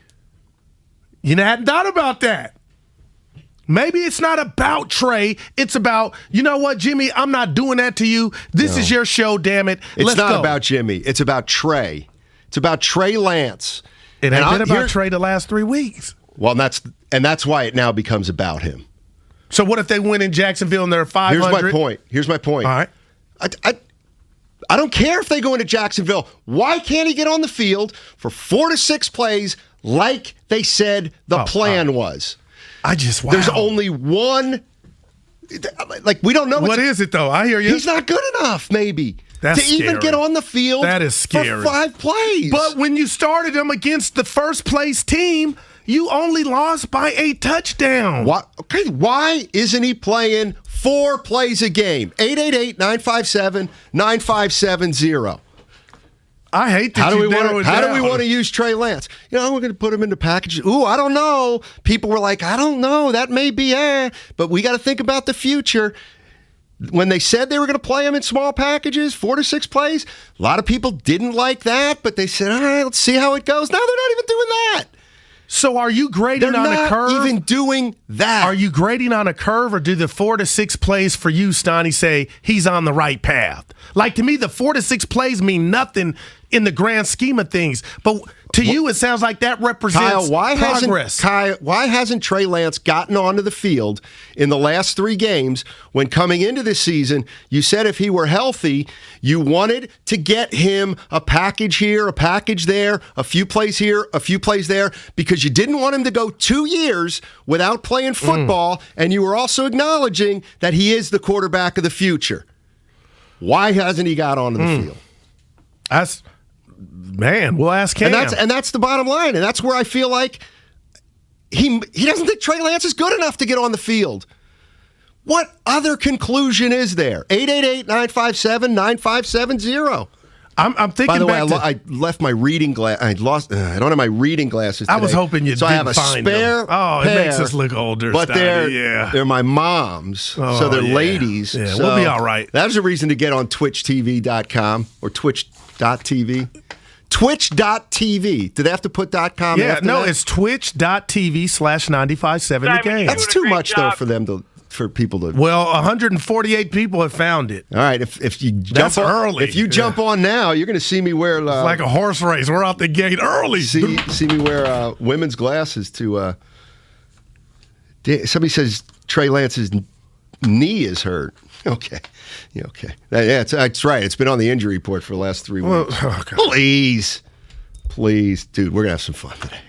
You know, I hadn't thought about that. Maybe it's not about Trey. It's about, you know what, Jimmy, I'm not doing that to you. This is your show, damn it.
It's not about Jimmy. It's about Trey. It's about Trey Lance.
It ain't been about Trey the last 3 weeks.
Well, that's why it now becomes about him.
So what if they win in Jacksonville and they're 500?
Here's my point.
All right.
I don't care if they go into Jacksonville. Why can't he get on the field for 4 to 6 plays like they said the plan was?
There's
only one. Like, we don't know.
What is it, though? I hear you.
He's not good enough, maybe.
That's
to even
scary.
get on the field
that is scary.
for 5 plays.
But when you started him against the first-place team, you only lost by 8 touchdowns.
Why isn't he playing 4 plays a game? 888-957-9570.
I hate that
How do we
down.
want to use Trey Lance? We're going to put him into packages. Ooh, I don't know. People were like, I don't know. That may be but we got to think about the future. When they said they were going to play him in small packages, 4 to 6 plays, a lot of people didn't like that, but they said, all right, let's see how it goes. Now they're not even doing that.
So are you grading on a curve?
They're not even doing that.
Are you grading on a curve, or do the 4 to 6 plays for you, Steiny, say he's on the right path? Like, to me, the 4 to 6 plays mean nothing in the grand scheme of things. But to you, it sounds like that represents progress.
Why hasn't Trey Lance gotten onto the field in the last 3 games when coming into this season, you said if he were healthy, you wanted to get him a package here, a package there, a few plays here, a few plays there, because you didn't want him to go 2 years without playing football, and you were also acknowledging that he is the quarterback of the future. Why hasn't he got onto the field?
We'll ask him.
And that's the bottom line. And that's where I feel like he doesn't think Trey Lance is good enough to get on the field. What other conclusion is there? 888-957-9570.
I'm thinking.
By the way, I left my reading glass. I don't have my reading glasses today.
I was hoping you'd
so I have a
find
spare
them. Oh,
pair,
it makes us look older.
But
Steiny,
they're my mom's, so they're ladies.
Yeah,
so
we'll be all right.
That's a reason to get on twitchtv.com or twitch.tv. Twitch.tv. Do they have to put .com?
Yeah,
after
no,
that?
it's twitch.tv/957 the game.
That's too much though for people to.
Well, 148 people have found it.
All right, if you jump on, if you jump on now, you're going to see me wear
it's like a horse race. We're out the gate early.
See me wear women's glasses to. Somebody says Trey Lance's knee is hurt. Okay. Yeah, okay. That's right. It's been on the injury report for the last 3 weeks. Please, dude, we're gonna have some fun today.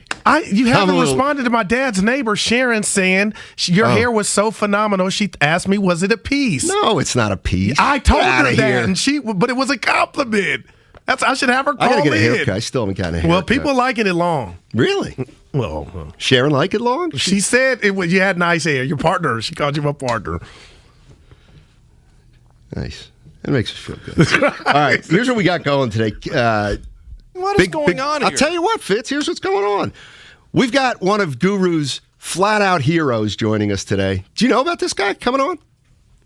You haven't responded to my dad's neighbor, Sharon, saying your hair was so phenomenal. She asked me, was it a piece?
No, it's not a piece.
I told her
here.
that, but it was a compliment. I should have her call
I gotta get a
in.
haircut. I still haven't gotten a haircut.
Well, people liking it long.
Really?
Well,
Sharon like it long?
She said you had nice hair. Your partner. She called you my partner.
Nice. That makes us feel good. All right, here's what we got going today.
What is going on here?
I'll tell you what, Fitz, here's what's going on. We've got one of Guru's flat-out heroes joining us today. Do you know about this guy coming on?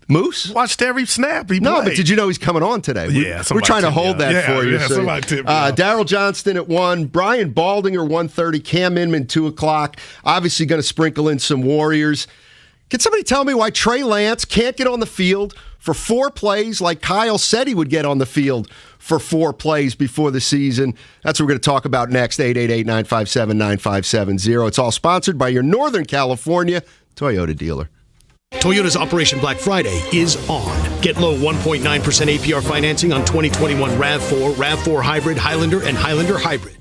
Moose?
Watched every snap he
No,
played.
but did you know he's coming on today? We're trying to hold that for you. So, Darryl Johnston at 1, Brian Baldinger 1:30, Cam Inman 2 o'clock. Obviously going to sprinkle in some Warriors. Can somebody tell me why Trey Lance can't get on the field for 4 plays like Kyle said he would get on the field for 4 plays before the season? That's what we're going to talk about next, 888-957-9570. It's all sponsored by your Northern California Toyota dealer.
Toyota's Operation Black Friday is on. Get low 1.9% APR financing on 2021 RAV4, RAV4 Hybrid, Highlander, and Highlander Hybrid.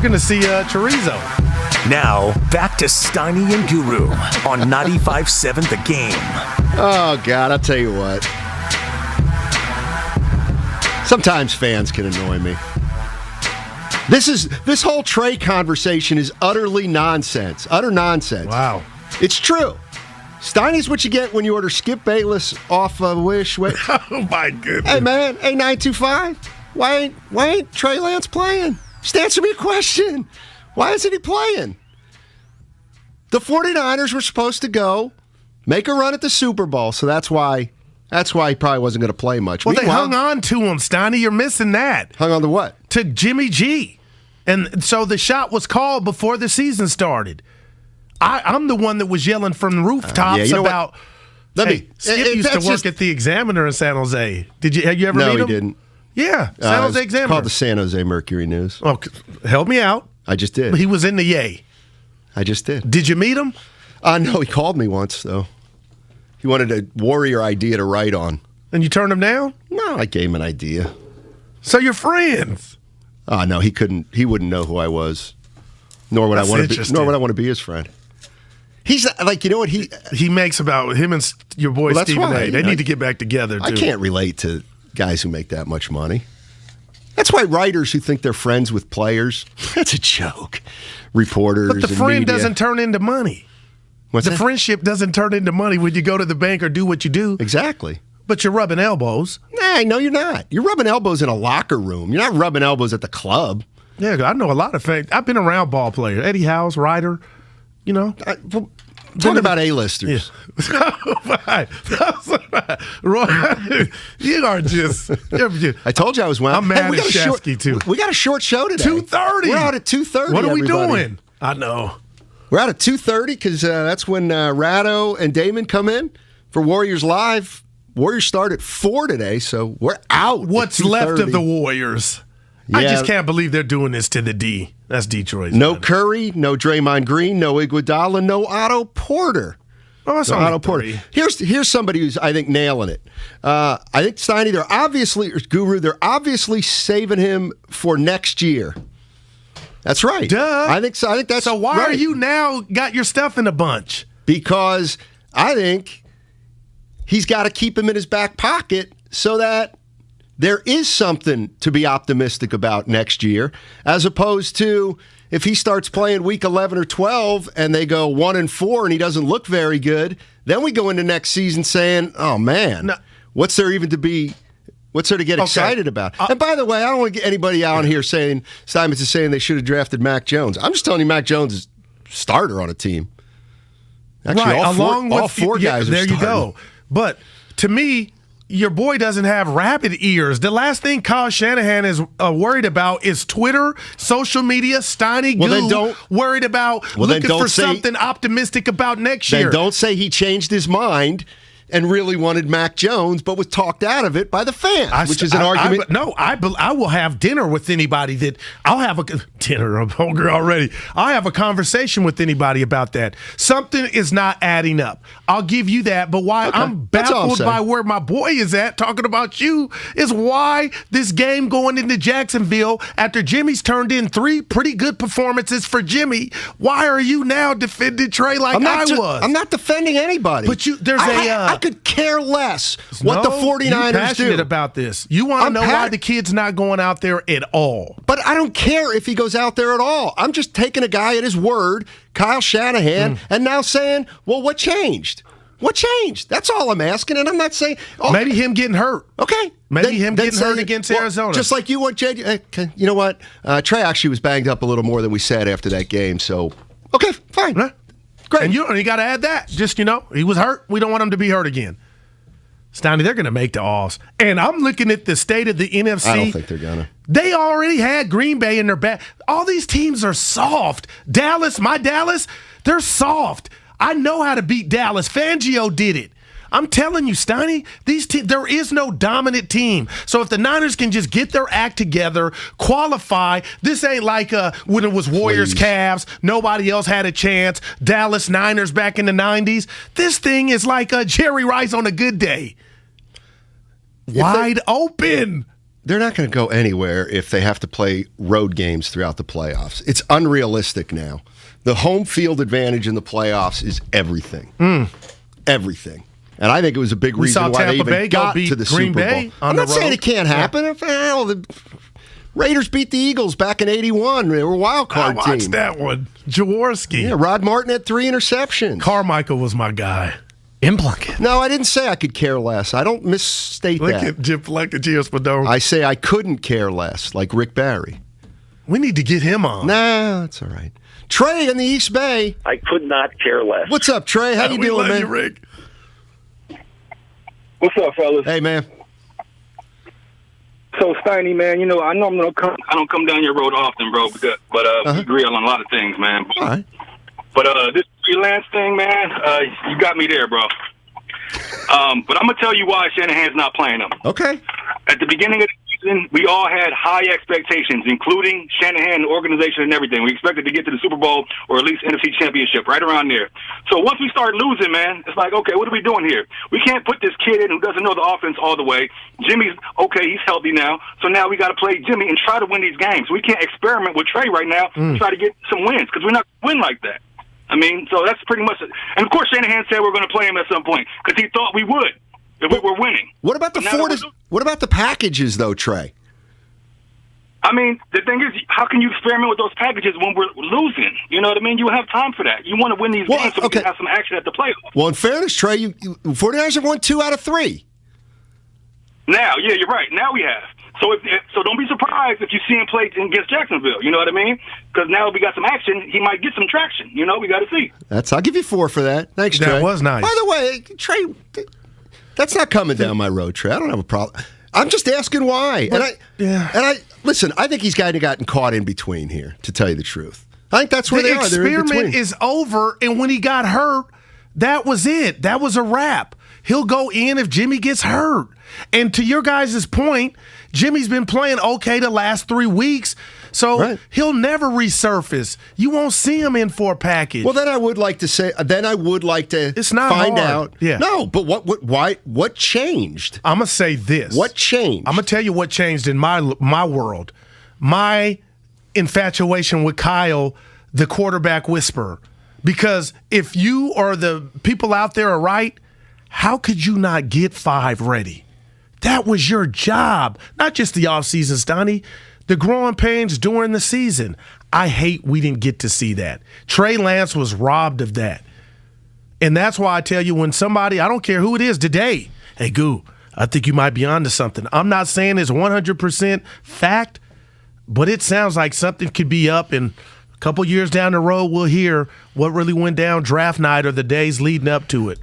going to see chorizo.
Now, back to Steiny and Guru on 95.7 The Game.
Oh, God, I'll tell you what. Sometimes fans can annoy me. This whole Trey conversation is utterly nonsense. Utter nonsense.
Wow.
It's true. Steiny's what you get when you order Skip Bayless off Wish.
Oh, my goodness.
Hey, man, A925, why ain't Trey Lance playing? Just answer me a question. Why isn't he playing? The 49ers were supposed to go make a run at the Super Bowl, so that's why he probably wasn't going to play much.
Well, they hung on to him, Steiny. You're missing that.
Hung on to what?
To Jimmy G. And so the shot was called before the season started. I'm the one that was yelling from the rooftops about. Skip used to work at the Examiner in San Jose. Have you ever met him?
No, he didn't.
Yeah, San Jose Examiner.
It's called the San Jose Mercury News.
Oh, help me out.
I just did.
He was in the Yay.
I just did.
Did you meet him?
No, he called me once, though. He wanted a Warrior idea to write on.
And you turned him down?
No, I gave him an idea.
So you're friends?
Oh, no, he couldn't. He wouldn't know who I was. Nor would I want to be his friend. He's like, you know what
he makes about him and your boy Stephen A. They need to get back together, too.
I can't relate to guys who make that much money. That's why writers who think they're friends with players, that's a joke. Reporters
But the
and
friend
media.
doesn't turn into money.
What's that?
Friendship doesn't turn into money when you go to the bank or do what you do.
Exactly.
But you're rubbing elbows.
Nah, no, you're not. You're rubbing elbows in a locker room. You're not rubbing elbows at the club.
Yeah, I know a lot of fans. I've been around ball players. Eddie House, Ryder, you know.
Talking about A-listers.
Yeah. Roy, you are just.
I told you I was well.
I'm mad at Shasky, too.
We got a short show today.
2:30.
We're out at 2:30.
What are we
everybody.
doing? I know.
We're out at 2:30 because that's when Ratto and Damon come in for Warriors Live. Warriors start at 4 today, so we're out.
What's left of the Warriors? Yeah. I just can't believe they're doing this to the D. That's Detroit.
No Curry, no Draymond Green, no Iguodala, no Otto Porter.
Oh, that's
Otto Porter. Here's somebody who's, I think, nailing it. I think Steiny, they're obviously saving him for next year. That's right.
Duh.
I think so. I think that's
so. Why
right.
are you now got your stuff in a bunch?
Because I think he's got to keep him in his back pocket so that there is something to be optimistic about next year, as opposed to if he starts playing week 11 or 12 and they go 1-4 and he doesn't look very good, then we go into next season saying, oh, man, what's there to get excited about? And by the way, I don't want to get anybody out here saying Simons is saying they should have drafted Mac Jones. I'm just telling you Mac Jones is starter on a team. Actually,
right,
all four guys are
there
starting.
You go. But to me, your boy doesn't have rabbit ears. The last thing Kyle Shanahan is worried about is Twitter, social media, Steiny Guru worried about looking for something optimistic about next year.
Then don't say he changed his mind and really wanted Mac Jones, but was talked out of it by the fans, which is an argument.
I will have dinner with anybody that I'll have a dinner. I'm hungry already. I'll have a conversation with anybody about that. Something is not adding up. I'll give you that. But why I'm baffled by where my boy is at talking about you is why this game going into Jacksonville after Jimmy's turned in 3 pretty good performances for Jimmy. Why are you now defending Trey like I was?
I'm not defending anybody.
But
I could care less what the 49ers
you're passionate
do.
about this. You want to know why the kid's not going out there at all.
But I don't care if he goes out there at all. I'm just taking a guy at his word, Kyle Shanahan, and now saying, well, what changed? What changed? That's all I'm asking, and I'm not saying...
maybe him getting hurt.
Okay.
Maybe him getting hurt against Arizona.
Just like you want JJ... you know what? Trey actually was banged up a little more than we said after that game, so... Okay, fine.
Huh?
Great.
And you got to add that. Just, he was hurt. We don't want him to be hurt again. Steiny, they're going to make the offs. And I'm looking at the state of the NFC.
I don't think they're going to.
They already had Green Bay in their back. All these teams are soft. My Dallas, they're soft. I know how to beat Dallas. Fangio did it. I'm telling you, Steiny, there is no dominant team. So if the Niners can just get their act together, qualify, this ain't like when it was Warriors, Cavs, nobody else had a chance, Dallas, Niners back in the 90s. This thing is like Jerry Rice on a good day. Wide open.
they're not going to go anywhere if they have to play road games throughout the playoffs. It's unrealistic now. The home field advantage in the playoffs is everything. Everything. And I think it was a big reason why they even got to the Super Bowl. I'm not saying it can't happen. Hell, the Raiders beat the Eagles back in '81. They were a wild card team.
I watched that one. Jaworski.
Yeah, Rod Martin had 3 interceptions.
Carmichael was my guy.
Implunket.
No, I didn't say I could care less. I don't misstate
Look
that.
at Jim Spadone.
I say I couldn't care less, like Rick Barry.
We need to get him on.
Nah, that's all right. Trey in the East Bay.
I could not care less.
What's up, Trey? How you
we
doing,
love
man?
You, Rick.
What's up, fellas?
Hey, man.
So, Steiny, man, I know I don't come down your road often, bro, but we agree on a lot of things, man.
All right.
But this freelance thing, man, you got me there, bro. But I'm going to tell you why Shanahan's not playing them.
Okay.
At the beginning of the season, we all had high expectations, including Shanahan, the organization, and everything. We expected to get to the Super Bowl or at least NFC Championship, right around there. So once we start losing, man, it's like, okay, what are we doing here? We can't put this kid in who doesn't know the offense all the way. Jimmy's okay, he's healthy now. So now we got to play Jimmy and try to win these games. We can't experiment with Trey right now and try to get some wins because we're not going to win like that. I mean, so that's pretty much it. And, of course, Shanahan said we're going to play him at some point because he thought we would if we were winning.
What about what about the packages, though, Trey?
I mean, the thing is, how can you experiment with those packages when we're losing? You know what I mean? You have time for that. You want to win these games so we can have some action at the playoffs.
Well, in fairness, Trey, 49ers have won 2 out of 3.
Now, yeah, you're right. Now we have. So don't be surprised if you see him play against Jacksonville. You know what I mean? Because now we got some action. He might get some traction. We got to see.
I'll give you 4 for that. Thanks, Trey.
That was nice.
By the way, Trey, that's not coming down my road, Trey. I don't have a problem. I'm just asking why. Listen, I think he's kind of gotten caught in between here, to tell you the truth. I think that's where they are. They're in between.
The experiment is over, and when he got hurt, that was it. That was a wrap. He'll go in if Jimmy gets hurt. And to your guys' point, Jimmy's been playing okay the last 3 weeks, so he'll never resurface. You won't see him in for a package.
Well, then I would like to
it's not
find
hard.
out.
Yeah.
No, but what changed?
I'm going to say this.
What changed?
I'm going to tell you what changed in my world. My infatuation with Kyle, the quarterback whisperer. Because if you or the people out there are right, how could you not get 5 ready? That was your job. Not just the offseason, Steiny. The growing pains during the season. I hate we didn't get to see that. Trey Lance was robbed of that. And that's why I tell you, when somebody, I don't care who it is today, hey, Goo, I think you might be onto something. I'm not saying it's 100% fact, but it sounds like something could be up, and a couple years down the road, we'll hear what really went down draft night or the days leading up to it.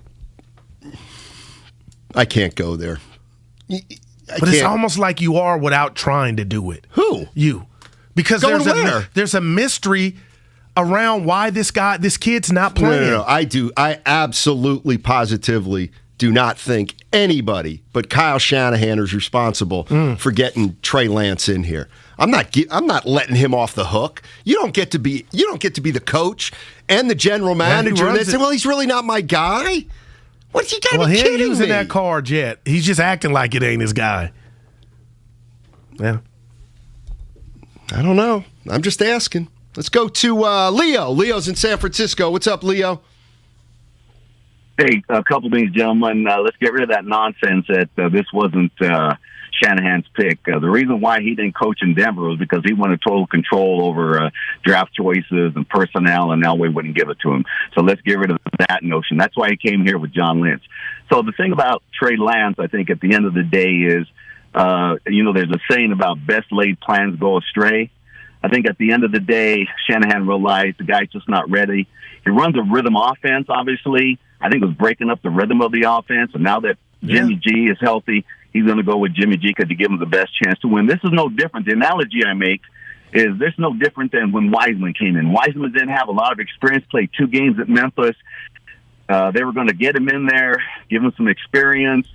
I can't go there.
But it's almost like you are without trying to do it.
Who?
You. Because there's a mystery around why this kid's not playing.
No. I absolutely, positively do not think anybody but Kyle Shanahan is responsible for getting Trey Lance in here. I'm not letting him off the hook. You don't get to be the coach and the general manager and say, well, he's really not my guy. What, you gotta be kidding me?
He ain't using that card yet. He's just acting like it ain't his guy. Yeah.
I don't know. I'm just asking. Let's go to Leo. Leo's in San Francisco. What's up, Leo?
Hey, a couple things, gentlemen. Let's get rid of that nonsense that this wasn't Shanahan's pick. The reason why he didn't coach in Denver was because he wanted total control over draft choices and personnel, and Elway wouldn't give it to him. So let's get rid of that notion. That's why he came here with John Lynch. So the thing about Trey Lance, I think, at the end of the day is, there's a saying about best laid plans go astray. I think at the end of the day, Shanahan realized the guy's just not ready. He runs a rhythm offense, obviously. I think it was breaking up the rhythm of the offense, and now that Jimmy G is healthy, he's going to go with Jimmy G because to give him the best chance to win. This is no different. The analogy I make is this no different than when Wiseman came in. Wiseman didn't have a lot of experience, played 2 games at Memphis. They were going to get him in there, give him some experience.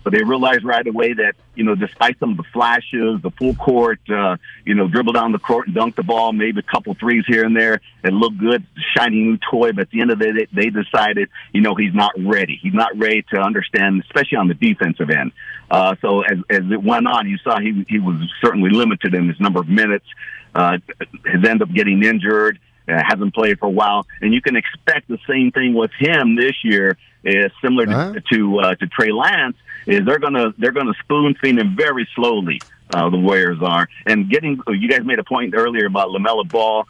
but they realized right away that, despite some of the flashes, the full court, dribble down the court and dunk the ball, maybe a couple threes here and there, it looked good, shiny new toy, but at the end of the day, they decided, he's not ready. He's not ready to understand, especially on the defensive end. So as it went on, you saw he was certainly limited in his number of minutes, has ended up getting injured, hasn't played for a while, and you can expect the same thing with him this year. Is similar to Trey Lance. Is they're gonna spoon feed him very slowly. The Warriors are, and you guys made a point earlier about LaMelo Ball.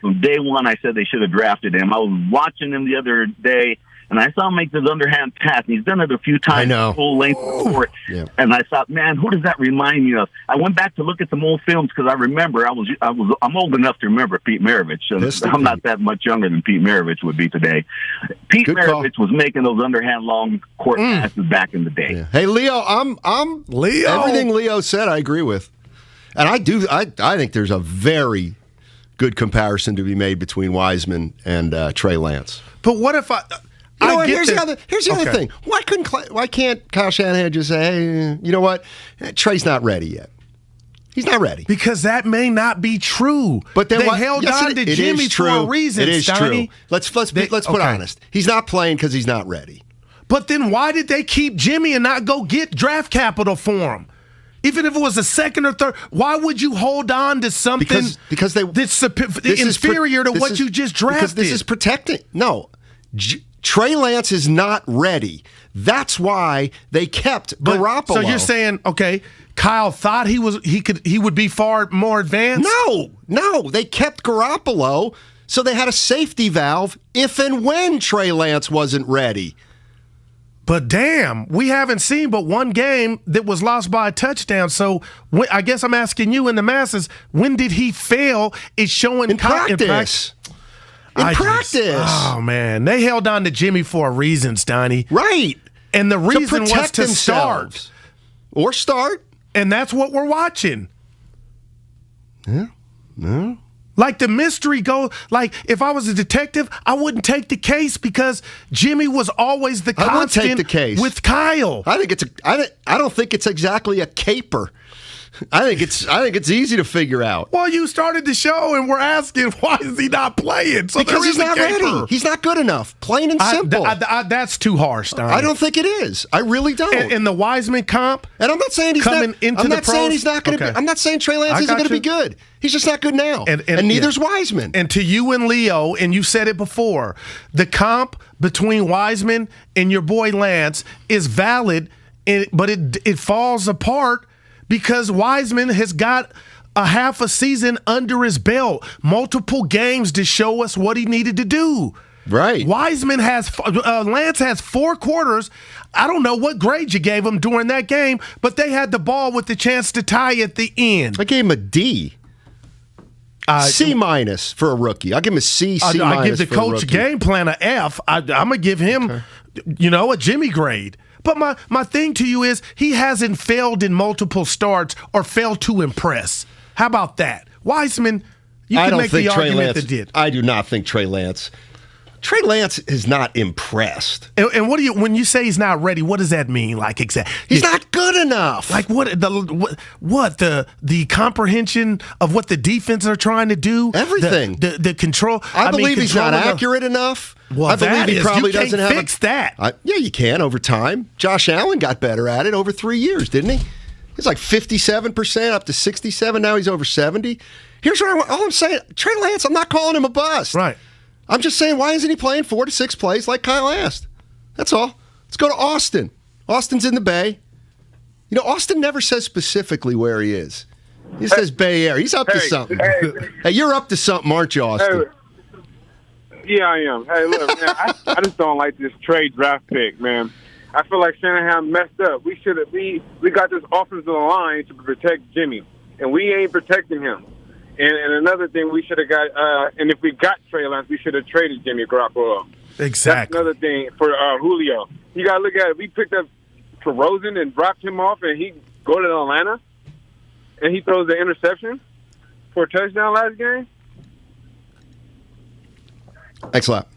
From day one, I said they should have drafted him. I was watching him the other day, and I saw him make this underhand pass. And he's done it a few times. I know. Full length of the court. Yeah. And I thought, man, who does that remind me of? I went back to look at some old films because I remember I'm old enough to remember Pete Maravich. I'm not that much younger than Pete Maravich would be today. Pete Maravich was making those underhand long court passes back in the day.
Yeah. Hey, Leo, I'm
Leo.
Everything Leo said, I agree with, and I think there's a very good comparison to be made between Wiseman and Trey Lance.
But what if
here's the other thing. Why can't Kyle Shanahan just say, hey, you know what? Trey's not ready yet. He's not ready.
Because that may not be true.
But then
they held on to Jimmy for a reason,
It is
Steiny.
true. Let's put honest. He's not playing because he's not ready.
But then why did they keep Jimmy and not go get draft capital for him? Even if it was a second or third, why would you hold on to something that's inferior to what you just drafted?
Because this is protecting. No. Trey Lance is not ready. That's why they kept Garoppolo.
So you're saying, okay, Kyle thought he would be far more advanced?
No. They kept Garoppolo, so they had a safety valve if and when Trey Lance wasn't ready.
But damn, we haven't seen but one game that was lost by a touchdown. So I guess I'm asking you in the masses, when did he fail? It's showing
in practice. In practice.
Oh, man. They held on to Jimmy for a reason, Steiny.
Right.
And the reason was to start.
Or start.
And that's what we're watching.
Yeah. No.
Like the mystery if I was a detective, I wouldn't take the case because Jimmy was always the constant. I would take the case with Kyle.
I don't think it's exactly a caper. I think it's easy to figure out.
Well, you started the show and we're asking why is he not playing? So
because he's not ready. He's not good enough. Plain and simple.
That's too harsh, Steiny.
I don't think it is. I really don't.
And the Wiseman comp,
and I'm not saying he's
coming into
I'm
the
not
pros.
Saying he's not going to. I'm not saying Trey Lance isn't going to be good. He's just not good now. And neither's Wiseman.
And to you and Leo, and you said it before, the comp between Wiseman and your boy Lance is valid, but it falls apart. Because Wiseman has got a half a season under his belt, multiple games to show us what he needed to do.
Right.
Lance has 4 quarters. I don't know what grade you gave him during that game, but they had the ball with the chance to tie at the end.
I gave him a D. C- for a rookie. I'll give him a C.
I give the coach game plan a F. I'm going to give him, a Jimmy grade. But my thing to you is he hasn't failed in multiple starts or failed to impress. How about that? Wiseman, you can make the argument that did.
I do not think Trey Lance is not impressed.
And when you say he's not ready, what does that mean? Like exactly,
he's not good enough.
Like what the comprehension of what the defense are trying to do,
everything,
the control.
I believe he's not accurate enough.
Well,
I believe he probably doesn't have
fix that.
Yeah, you can over time. Josh Allen got better at it over 3 years, didn't he? He's like 57% up to 67. Now he's over 70. Here's what all I'm saying: Trey Lance. I'm not calling him a bust.
Right.
I'm just saying, why isn't he playing 4 to 6 plays like Kyle asked? That's all. Let's go to Austin. Austin's in the Bay. Austin never says specifically where he is. He says Bay Area. He's up to something. Hey, you're up to something, aren't you, Austin?
Yeah, I am. Hey, look, man, I just don't like this trade draft pick, man. I feel like Shanahan messed up. We got this offensive line to protect Jimmy, and we ain't protecting him. And another thing, we should have got, and if we got Trey Lance, we should have traded Jimmy Garoppolo.
Exactly.
That's another thing for Julio. You got to look at it. We picked up Rosen and dropped him off, and he go to Atlanta, and he throws the interception for a touchdown last game.
Thanks a lot.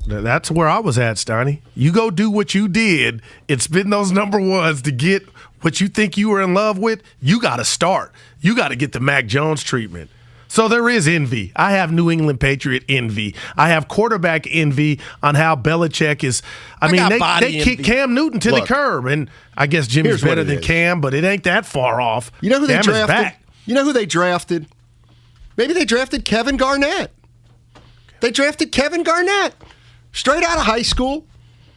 That's where I was at, Steiny. You go do what you did and spend those number ones to get what you think you were in love with. You got to start. You got to get the Mac Jones treatment. So there is envy. I have New England Patriot envy. I have quarterback envy on how Belichick is. I mean, they kicked Cam Newton to the curb, and I guess Jimmy's better than Cam, but it ain't that far off.
You know who they
Cam
drafted?
is back.
You know who they drafted? Maybe they drafted Kevin Garnett. They drafted Kevin Garnett. Straight out of high school.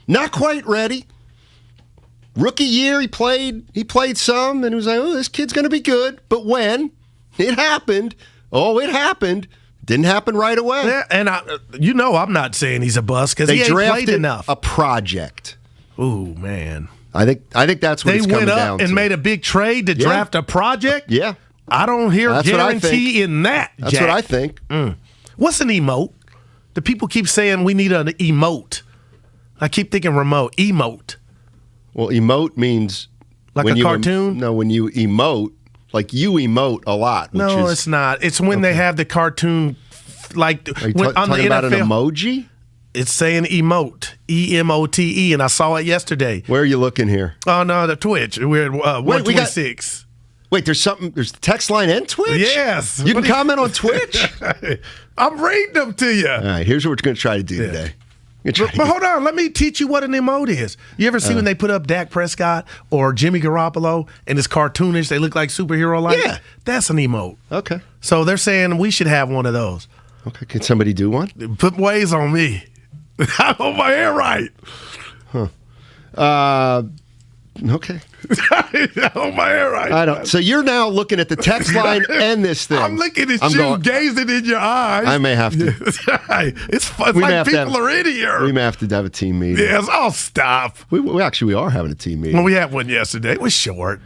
Not quite ready. Rookie year, he played some, and it was like, oh, this kid's going to be good. But when it happened, it happened. Didn't happen right away.
Yeah, and I'm not saying he's a bust because he ain't played enough.
A project.
Ooh, man.
I think that's what it's coming down to.
They went up and made a big trade to draft a project?
Yeah.
I don't hear guarantee in that, Jack.
That's what I think.
What's an emote? The people keep saying we need an emote. I keep thinking remote. Emote.
Well, emote means...
Like a cartoon?
When you emote, like you emote a lot.
No, it's not. It's when they have the cartoon, like
on the
NFL.
About an emoji?
It's saying emote, E-M-O-T-E, and I saw it yesterday.
Where are you looking here?
Oh, no, the Twitch. We're at 126.
Wait, there's the text line and Twitch?
Yes.
You can comment on Twitch?
I'm reading them to you.
All right, here's what we're going to try to do today.
But hold on, let me teach you what an emote is. You ever see when they put up Dak Prescott or Jimmy Garoppolo and it's cartoonish, they look like superhero-like? Yeah. That's an emote.
Okay.
So they're saying we should have one of those.
Okay, can somebody do one?
Put waves on me. I hold my hair right.
Okay.
I hold my hair right.
I don't. So you're now looking at the text line and this thing.
I'm looking at you, gazing in your eyes.
I may have to.
It's fun. Like people are in here.
We may have to have a team meeting.
Yes, I'll stop.
We are having a team meeting.
Well, we had one yesterday. It was short.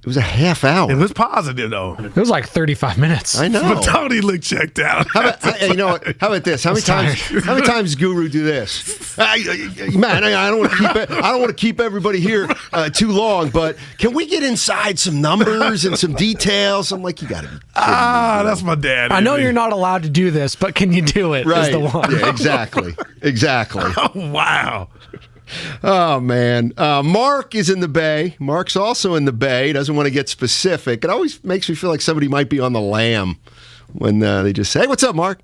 It was a half hour.
It was positive, though.
It was like 35 minutes.
I know.
But Tony looked checked out.
How about this? How many times Guru do this? Man, I don't want to keep everybody here too long, but can we get inside some numbers and some details? I'm like, you got to be kidding me.
That's my dad.
I know you're not allowed to do this, but can you do it?
Right.
Is the one.
Yeah, exactly.
Oh, wow.
Oh, man. Mark is in the Bay. Mark's also in the Bay. He doesn't want to get specific. It always makes me feel like somebody might be on the lam when they just say, hey, what's up, Mark?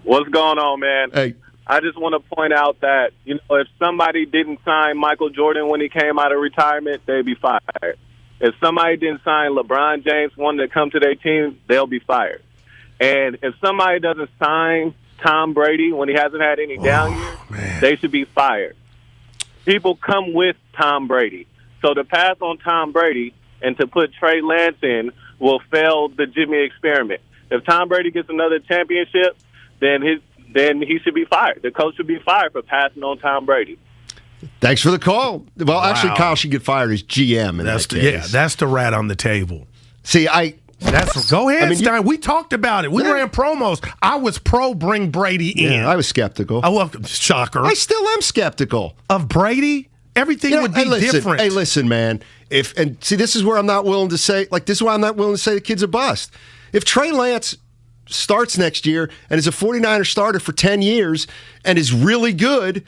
What's going on, man?
Hey.
I just want to point out that, if somebody didn't sign Michael Jordan when he came out of retirement, they'd be fired. If somebody didn't sign LeBron James, wanted to come to their team, they'll be fired. And if somebody doesn't sign Tom Brady when he hasn't had any down years, they should be fired. People come with Tom Brady. So to pass on Tom Brady and to put Trey Lance in will fail the Jimmy experiment. If Tom Brady gets another championship, then he should be fired. The coach should be fired for passing on Tom Brady.
Thanks for the call. Well, actually, Kyle should get fired as GM in that case.
Yeah, that's the rat on the table.
See,
go ahead, Stein. We talked about it. We ran promos. I was pro bring Brady in.
Yeah, I was skeptical.
Shocker.
I still am skeptical.
Of Brady? Everything would be different.
Hey, listen, man. This is where I'm not willing to say, this is why I'm not willing to say the kid's a bust. If Trey Lance starts next year and is a 49er starter for 10 years and is really good,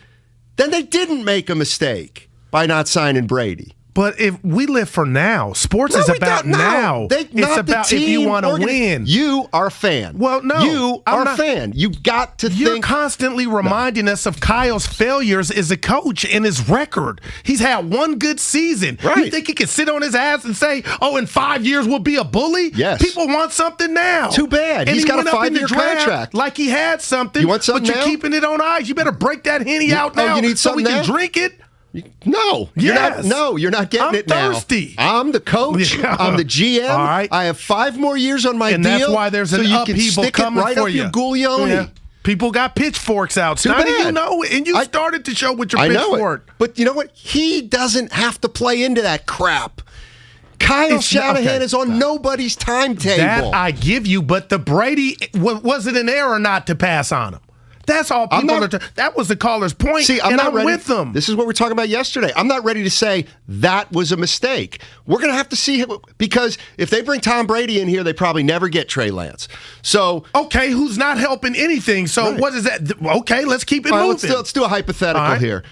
then they didn't make a mistake by not signing Brady.
But if we live for now, sports is about now. It's about if you want to win.
You are a fan.
Well, no.
You are a fan. You've got to
You're
think.
constantly reminding us of Kyle's failures as a coach and his record. He's had one good season.
Right.
You think he can sit on his ass and say, in 5 years we'll be a bully?
Yes.
People want something now.
Too bad.
And
He's got a 5-year contract.
Like he had something.
You want something
but you're
now?
keeping it on ice. You better break that Henny out now
you need
so we
something
can
now?
drink it.
No,
Yes.
you're not getting it now.
I'm thirsty.
I'm the coach.
Yeah.
I'm the GM.
All right.
I have 5 more years on my
And
deal.
that's why there's an
so you
upheaval
can stick
coming
it right
for
up
you.
your Guglioni.
Yeah. People got pitchforks out.
Too
Steiny,
bad.
you know, and you started the show with your
I know
pitchfork.
it. But you know what? He doesn't have to play into that crap. Kyle Shanahan is on nobody's timetable.
That I give you, but the Brady, was it an error not to pass on him? That's all people are. That was the caller's point.
See, I'm
not with them.
This is what we're talking about yesterday. I'm not ready to say that was a mistake. We're going to have to see, because if they bring Tom Brady in here, they probably never get Trey Lance. So
okay, who's not helping anything? So what is that? Okay, let's keep it moving.
Let's do a hypothetical here.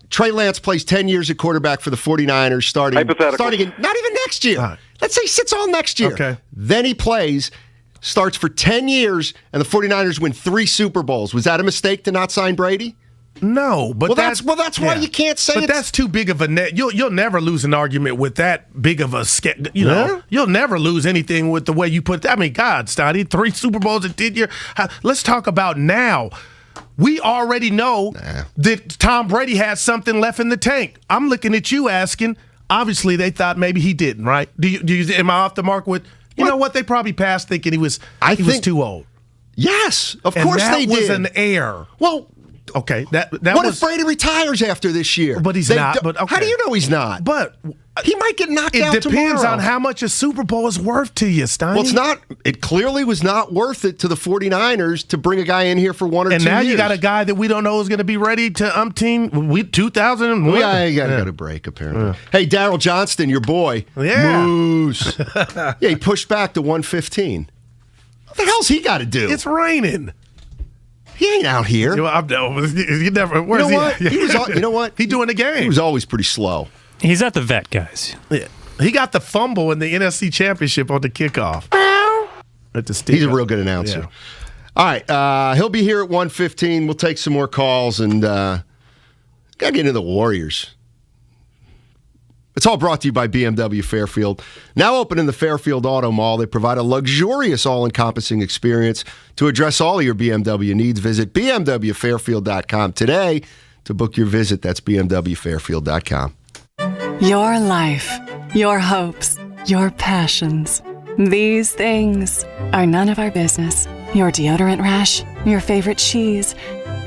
Trey Lance plays 10 years at quarterback for the 49ers, starting in not even next year. Let's say he sits all next year.
Okay.
Then he plays. Starts for 10 years, and the 49ers win 3 Super Bowls. Was that a mistake to not sign Brady?
No, but
that's why you can't say.
But that's too big of a net. You'll never lose an argument with that big of a know. You'll never lose anything with the way you put that. I mean, God, Steiny, 3 Super Bowls in 10 years. Let's talk about now. We already know that Tom Brady has something left in the tank. I'm looking at you asking. Obviously, they thought maybe he didn't, right? Am I off the mark with? You know what? They probably passed thinking he was too old.
Yes, of course they did.
That was an error.
Well,
okay. That
what
was,
if Brady retires after this year?
But he's not. But okay.
How do you know he's not?
But
he might get knocked out tomorrow.
It depends on how much a Super Bowl is worth to you, Steiny.
Well, it's not. It clearly was not worth it to the 49ers to bring a guy in here for 1 or 2 years.
And now you got a guy that we don't know is going to be ready to 2001.
Yeah, you got to go to break, apparently. Yeah. Hey, Darryl Johnston, your boy.
Yeah.
Moose. Yeah, he pushed back to 115. What the hell's he got to do?
It's raining.
He ain't out here.
You never. Where's
you know what?
He doing the game.
He was always pretty slow.
He's at the vet, guys.
Yeah. He got the fumble in the NFC Championship on the kickoff.
He's a real good announcer. Yeah. All right. He'll be here at 1:15. We'll take some more calls and got to get into the Warriors. It's all brought to you by BMW Fairfield. Now open in the Fairfield Auto Mall, they provide a luxurious, all-encompassing experience to address all of your BMW needs. Visit BMWFairfield.com today to book your visit. That's BMWFairfield.com.
Your life, your hopes, your passions. These things are none of our business. Your deodorant rash, your favorite cheese,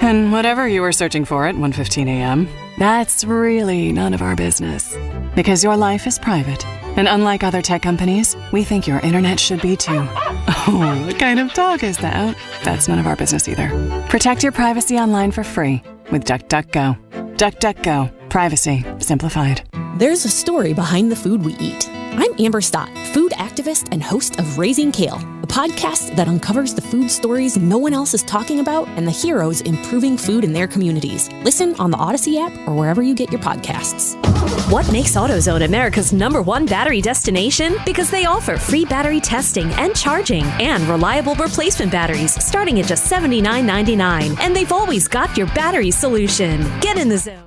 and whatever you were searching for at 1:15 a.m., that's really none of our business. Because your life is private. And unlike other tech companies, we think your internet should be too. Oh, what kind of talk is that? That's none of our business either. Protect your privacy online for free with DuckDuckGo. DuckDuckGo. Privacy simplified.
There's a story behind the food we eat. I'm Amber Stott, food activist and host of Raising Kale, a podcast that uncovers the food stories no one else is talking about and the heroes improving food in their communities. Listen on the Odyssey app or wherever you get your podcasts.
What makes AutoZone America's #1 battery destination? Because they offer free battery testing and charging and reliable replacement batteries starting at just $79.99. And they've always got your battery solution. Get in the zone.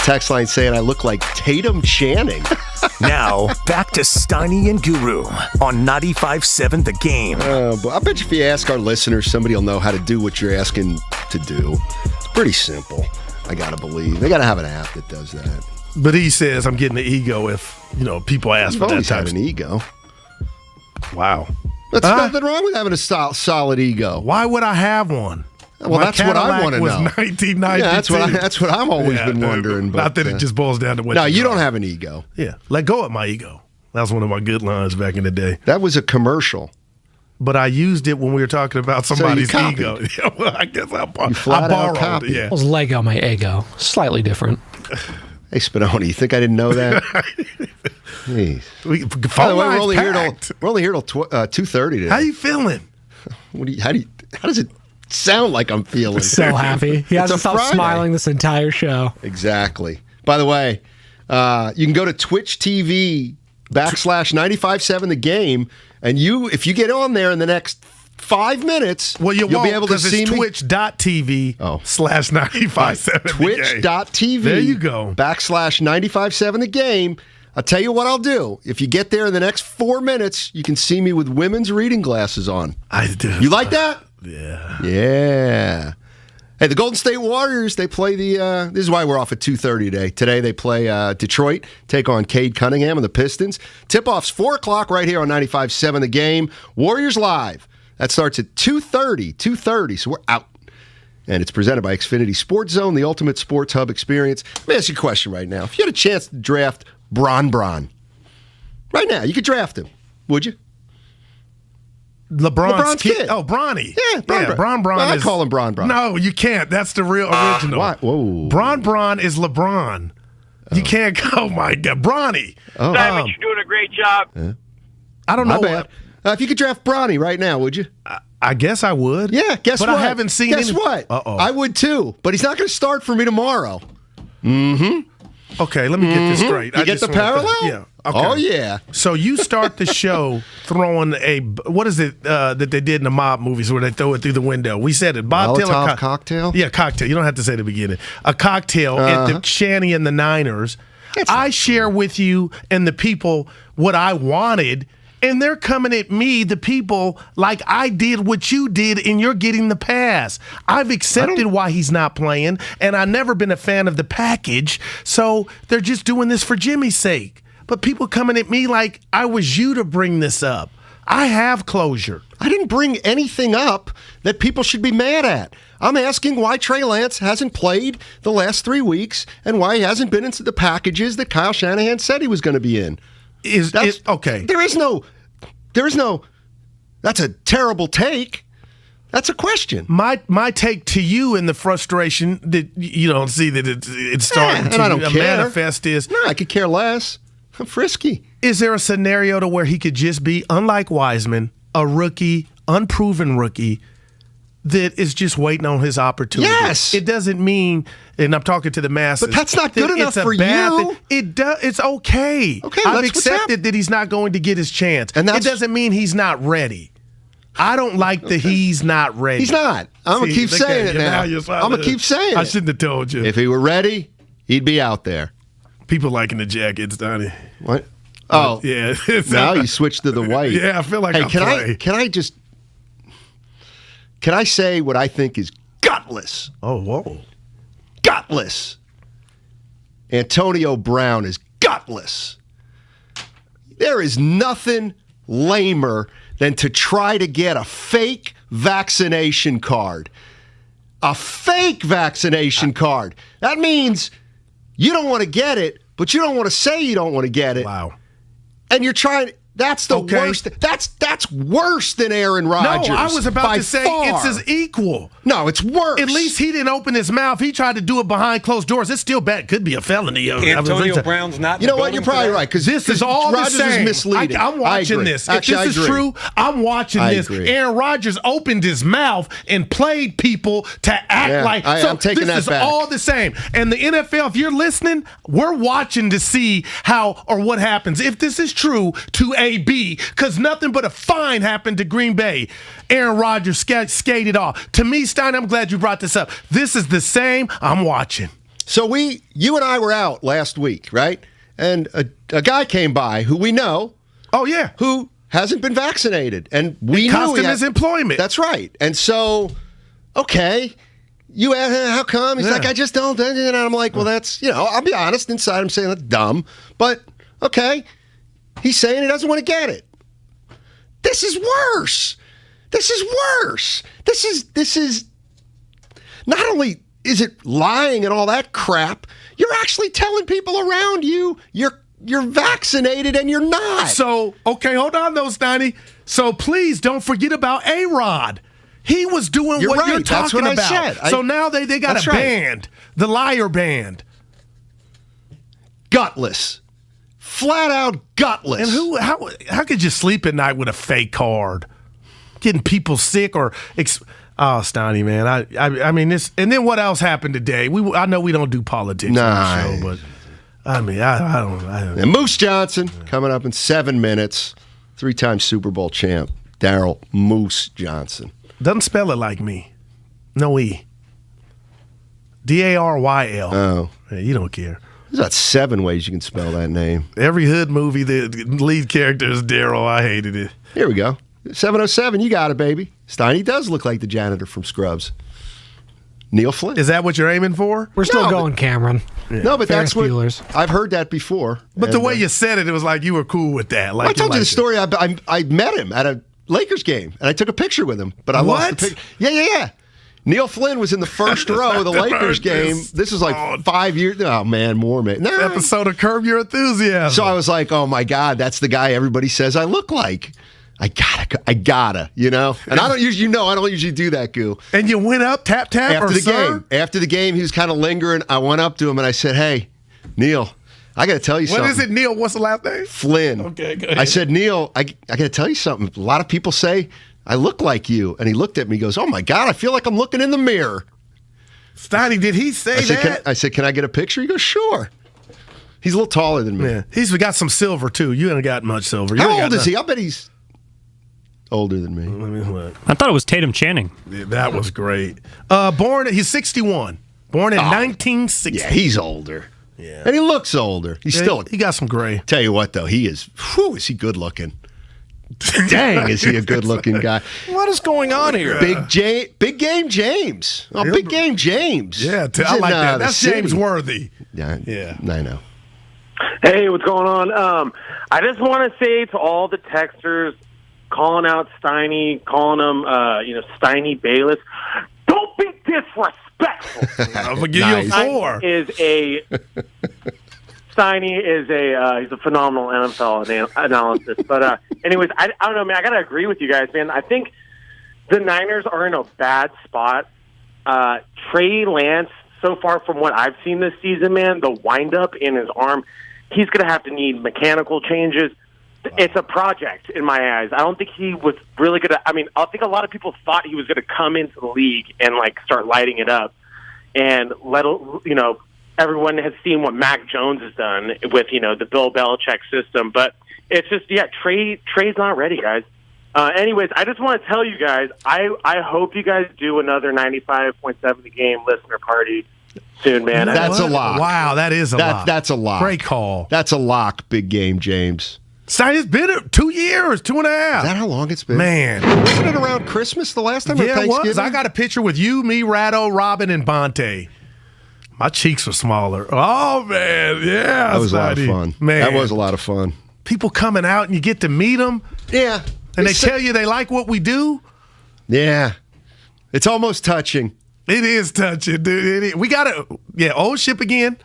text line saying I look like Tatum Channing.
Now, back to Steiny and Guru on 95.7 The Game.
But I bet you if you ask our listeners, somebody will know how to do what you're asking to do. It's pretty simple, I got to believe. They got to have an app that does that.
But he says I'm getting the ego if, people ask for that.
You've always had an ego.
Wow.
There's nothing wrong with having a solid ego.
Why would I have one?
Well, that's what I want to know.
Was 1992.
Yeah, that's what I've always been wondering. But,
not that it just boils down to what.
No, you don't have an ego.
Yeah, let go of my ego. That was one of my good lines back in the day.
That was a commercial.
But I used it when we were talking about somebody's ego. Yeah, well, I guess I borrowed. Yeah,
it was Lego, my ego. Slightly different.
Hey, Spinoni, you think I didn't know that? Jeez. By the way, we're only here till 2:30 today.
How you feeling?
How does it sound like I'm feeling?
So happy. He hasn't stopped smiling this entire show.
Exactly. By the way, you can go to Twitch TV /957 The Game, and if you get on there in the next 5 minutes, you'll be able to see me.
Twitch.tv /957
Twitch.tv.
There you go.
/957 The Game. I'll tell you what I'll do. If you get there in the next 4 minutes, you can see me with women's reading glasses on.
I do.
You like that?
Yeah.
Yeah. Hey, the Golden State Warriors, they play this is why we're off at 2:30 today. Today they play Detroit, take on Cade Cunningham and the Pistons. Tip-off's 4 o'clock right here on 95.7 The Game. Warriors Live. That starts at 2:30, so we're out. And it's presented by Xfinity Sports Zone, the ultimate sports hub experience. Let me ask you a question right now. If you had a chance to draft Bron right now, you could draft him, would you?
LeBron's kid. Oh, Bronny.
Yeah, Bron. I call him Bron.
No, you can't. That's the real original.
What? Whoa.
Bron is LeBron. You can't. Oh my God, Bronny.
Oh.
Simon, you're doing a great job.
I don't know.
Bad. If you could draft Bronny right now, would you?
I guess I would.
Yeah, guess what?
But I haven't seen.
Guess what?
Uh-oh.
I would too, but he's not going to start for me tomorrow. Mm-hmm.
Okay, let me get this straight.
You get the parallel?
Yeah. Okay.
Oh, yeah.
So you start the show throwing what is it that they did in the mob movies where they throw it through the window? We said it.
Molotov cocktail?
Yeah, cocktail. You don't have to say the beginning. A cocktail at the Shanny and the Niners. I share with you and the people what I wanted, and they're coming at me, the people, like I did what you did, and you're getting the pass. I've accepted why he's not playing, and I've never been a fan of the package, so they're just doing this for Jimmy's sake. But people coming at me like I was you to bring this up. I have closure.
I didn't bring anything up that people should be mad at. I'm asking why Trey Lance hasn't played the last 3 weeks and why he hasn't been into the packages that Kyle Shanahan said he was going to be in.
Okay.
There is no, that's a terrible take. That's a question.
My take to you in the frustration that you don't see that it's starting to manifest is...
No, I could care less. I'm frisky.
Is there a scenario to where he could just be, unlike Wiseman, a rookie, unproven rookie, that is just waiting on his opportunity?
Yes.
It doesn't mean, and I'm talking to the masses.
But that's not good enough for you.
It's okay.
Okay,
I've accepted that he's not going to get his chance. And it doesn't mean he's not ready. I don't like the he's not ready.
He's not. I'm going to keep saying it now. I'm going to keep saying it.
I shouldn't have told you.
If he were ready, he'd be out there.
People liking the jackets, Donnie.
What? Oh.
Yeah.
Now you switched to the white.
Yeah, I feel like
Can I say what I think is gutless?
Oh, whoa.
Gutless. Antonio Brown is gutless. There is nothing lamer than to try to get a fake vaccination card. A fake vaccination card. That means you don't want to get it, but you don't want to say you don't want to get it.
Wow.
And you're trying... That's the worst. That's worse than Aaron Rodgers.
No, I was about to say it's as equal.
No, it's worse.
At least he didn't open his mouth. He tried to do it behind closed doors. It's still bad. Could be a felony.
Antonio Brown's not.
You know what? You're probably right because
this is all
Rodgers
the same.
Is misleading.
I'm watching this.
Actually,
if this is true, I'm watching this. Aaron Rodgers opened his mouth and played people to act like.
I'm taking that back.
This is all the same. And the NFL, if you're listening, we're watching to see how or what happens if this is true to AB. Because nothing but a fine happened to Green Bay. Aaron Rodgers skated off. To me, Stein, I'm glad you brought this up. This is the same. I'm watching.
So you and I were out last week, right? And a guy came by who we know.
Oh, yeah.
Who hasn't been vaccinated. And we knew
cost him his employment.
That's right. And so, okay, you ask him, how come? He's like, I just don't. And I'm like, well, that's, I'll be honest. Inside, I'm saying that's dumb. But, okay, he's saying he doesn't want to get it. This is worse. This is not only is it lying and all that crap, you're actually telling people around you you're vaccinated and you're not.
So, okay, hold on though, Steiny. So please don't forget about A-Rod. He was doing what you're talking
That's what
about.
I said.
So now they got a band, the liar band.
Gutless. Flat out gutless.
And how could you sleep at night with a fake card? Getting people sick or Steiny, man. I mean this. And then what else happened today? I know we don't do politics on the show, but I mean I don't.
And Moose Johnson coming up in 7 minutes. 3-time Super Bowl champ Darryl Moose Johnson.
Doesn't spell it like me. No E. Daryl.
Oh,
yeah, you don't care.
There's about 7 ways you can spell that name.
Every hood movie, the lead character is Darryl. I hated it.
Here we go. 707, you got it, baby. Steiny does look like the janitor from Scrubs. Neil Flynn.
Is that what you're aiming for?
We're still going, Cameron.
Yeah. No, but
Ferris
that's what
Bueller's.
I've heard that before.
But the way you said it, it was like you were cool with that. Like
I told you the story. I met him at a Lakers game, and I took a picture with him. But I lost the picture. Yeah. Neil Flynn was in the first row of the Lakers game. This is like 5 years. Oh man, more man. No.
Episode of Curb Your Enthusiasm.
So I was like, oh my God, that's the guy everybody says I look like. I gotta, And I don't usually do that, Goo.
And you went up, tap,
after the game. After the game, he was kind of lingering. I went up to him and I said, hey, Neil, I got to tell you something.
What is it, Neil? What's the last name?
Flynn.
Okay, go ahead.
I said, Neil, I got to tell you something. A lot of people say I look like you. And he looked at me, he goes, oh my God, I feel like I'm looking in the mirror.
Steiny, did he say that?
I said, can I get a picture? He goes, sure. He's a little taller than me.
Yeah. He's got some silver, too. You haven't got much silver.
How old is he? I bet he's older than me.
Let me look.
I thought it was Tatum Channing.
Yeah, that was great. He's 61. Born in 1960.
Yeah, he's older.
Yeah.
And he looks older. He
got some gray.
Tell you what, though, is he good looking. Dang, is he a good looking guy.
What is going on here?
Big Game James. Oh, Big Game James.
Yeah, I like that. That's James Worthy.
Yeah, I know.
Hey, what's going on? I just want to say to all the texters calling out Steiny, calling him, Steiny Bayless, don't be disrespectful.
I'm gonna give you a 4.
Steiny is he's a phenomenal NFL analysis. But anyways, I don't know, man. I gotta agree with you guys, man. I think the Niners are in a bad spot. Trey Lance, so far from what I've seen this season, man, the windup in his arm, he's gonna have to need mechanical changes. It's a project in my eyes. I don't think he was really going to. I mean, I think a lot of people thought he was going to come into the league and start lighting it up, and everyone has seen what Mac Jones has done with the Bill Belichick system. But it's just Trey's not ready, guys. Anyways, I just want to tell you guys, I hope you guys do another 95.7 The Game listener party soon, man.
That's a lock.
Wow, that is a lock.
That's a lock.
Great call.
That's a lock. Big Game James.
It's been 2 years, 2.5.
Is that how long it's been?
Man.
Wasn't it around Christmas the last time?
Yeah,
or
it was.
Thanksgiving?
I got a picture with you, me, Ratto, Robin, and Bonte. My cheeks were smaller. Oh, man. Yeah.
That was a lot of fun.
Man.
That was a lot of fun.
People coming out and you get to meet them.
Yeah.
And they tell you they like what we do.
Yeah. It's almost touching.
It is touching, dude. We got to, old ship again.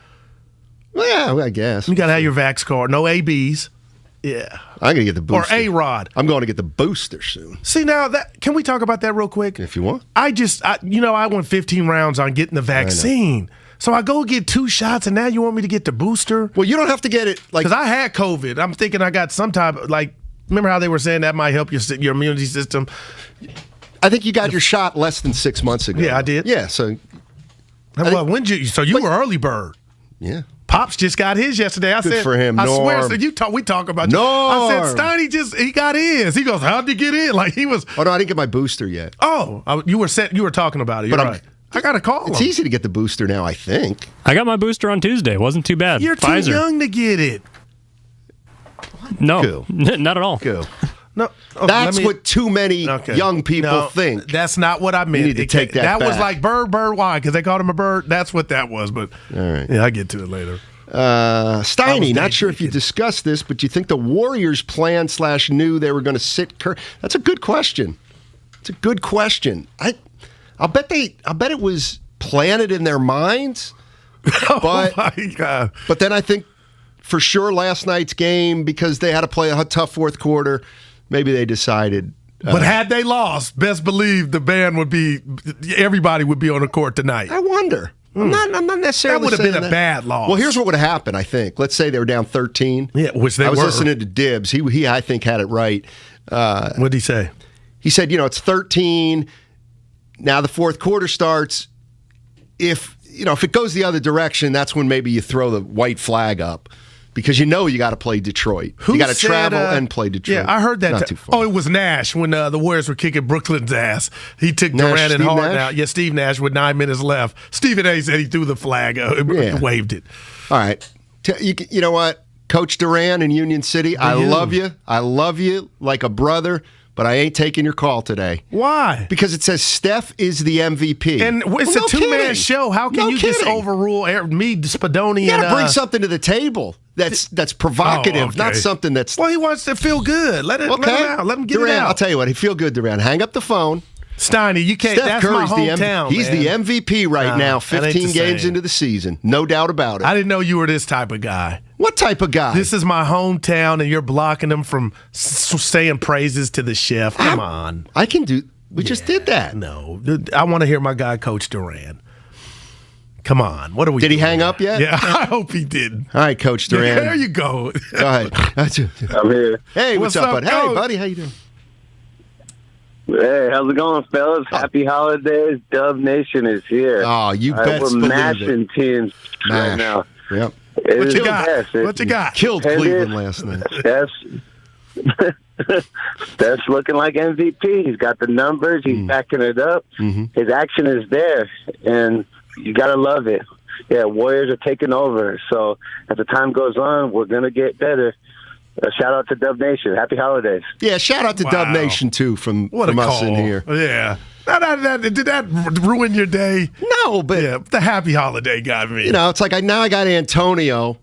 Well, yeah, I guess.
You got to have your Vax card. No ABs. Yeah.
I'm going to get the booster.
Or A-Rod.
I'm going to get the booster soon.
See, now, can we talk about that real quick?
If you want.
I went 15 rounds on getting the vaccine. So I go get 2 shots, and now you want me to get the booster?
Well, you don't have to get it.
Because I had COVID. I'm thinking I got some type of, remember how they were saying that might help your immunity system?
I think you got your shot less than 6 months ago.
Yeah, I did.
Yeah, so.
So you were early bird.
Yeah.
Pops just got his yesterday. I
Good
said,
for him,
I
Norm.
swear, so we talk about you. I said, Steiny he got his. He goes, how'd he get in? Like he was.
Oh no, I didn't get my booster yet.
Oh, you were talking about it. You're right. I got to call
It's
him.
easy to get the booster now, I think.
I got my booster on Tuesday. It wasn't too bad.
You're
Pfizer.
too young to get it.
No, not at all.
Go.
No,
That's what too many young people think.
That's not what I meant.
You need to take that
was
back.
like bird. Why? Because they called him a bird. That's what that was. But
all right.
Yeah, I get to it later.
Steiny, not sure if you discussed this, but you think the Warriors planned / knew they were going to sit Curry? That's a good question. It's a good question. I'll bet it was planted in their minds. But,
oh my God.
But then I think for sure last night's game, because they had to play a tough fourth quarter, maybe they decided.
But had they lost, best believe the band would be, everybody would be on the court tonight.
I wonder. I'm not necessarily.
That would have
saying
been a bad loss.
Well, here's what would have happened. I think. Let's say they were down 13.
Yeah, which they were.
I was listening to Dibs. He I think had it right.
What did he say?
He said, it's 13. Now the fourth quarter starts. If it goes the other direction, that's when maybe you throw the white flag up. Because you got to play Detroit. You got to travel and play Detroit.
Yeah, I heard that.
Not too far.
Oh, it was Nash when the Warriors were kicking Brooklyn's ass. He took Durant and Harden out. Yeah, Steve Nash with 9 minutes left. Stephen A. said he threw the flag. Waved it.
All right. You know what? Coach Durant in Union City, I love you. I love you like a brother. But I ain't taking your call today.
Why?
Because it says Steph is the MVP.
And it's a two-man show. How can you just overrule me, Spadoni?
You got to bring something to the table that's provocative, not something that's.
Well, he wants to feel good. Let him out. Let him get
Durant,
it out.
I'll tell you what. He feel good, Durant. Hang up the phone.
Steiny, you can't.
Steph
That's
Curry's
my hometown.
He's the MVP right now. 15 games into the season, no doubt about it.
I didn't know you were this type of guy.
What type of guy?
This is my hometown, and you're blocking them from saying praises to the chef. Come on.
I can do. We just did that.
No, I want to hear my guy, Coach Durant. Come on. What are we?
Did he
doing
hang up yet?
Yeah, I hope he did.
All right, Coach Durant.
There you go.
Go ahead.
I'm here.
Hey, what's up, bud?
Coach?
Hey, buddy, how you doing?
Hey, how's it going, fellas? Happy holidays. Dub Nation is here.
Oh, you best
We're
believe
mashing
it.
teams right now.
Yep.
What
you got? What you got? Killed Cleveland last night.
Steph's looking like MVP. He's got the numbers. He's backing it up. His action is there, and you got to love it. Yeah, Warriors are taking over. So as the time goes on, we're going to get better. Shout out to Dub Nation. Happy holidays.
Yeah, shout out to Dub Nation, too, from us in here.
Yeah. Did that ruin your day?
No, but...
Yeah, the happy holiday got me.
It's like now I got Antonio,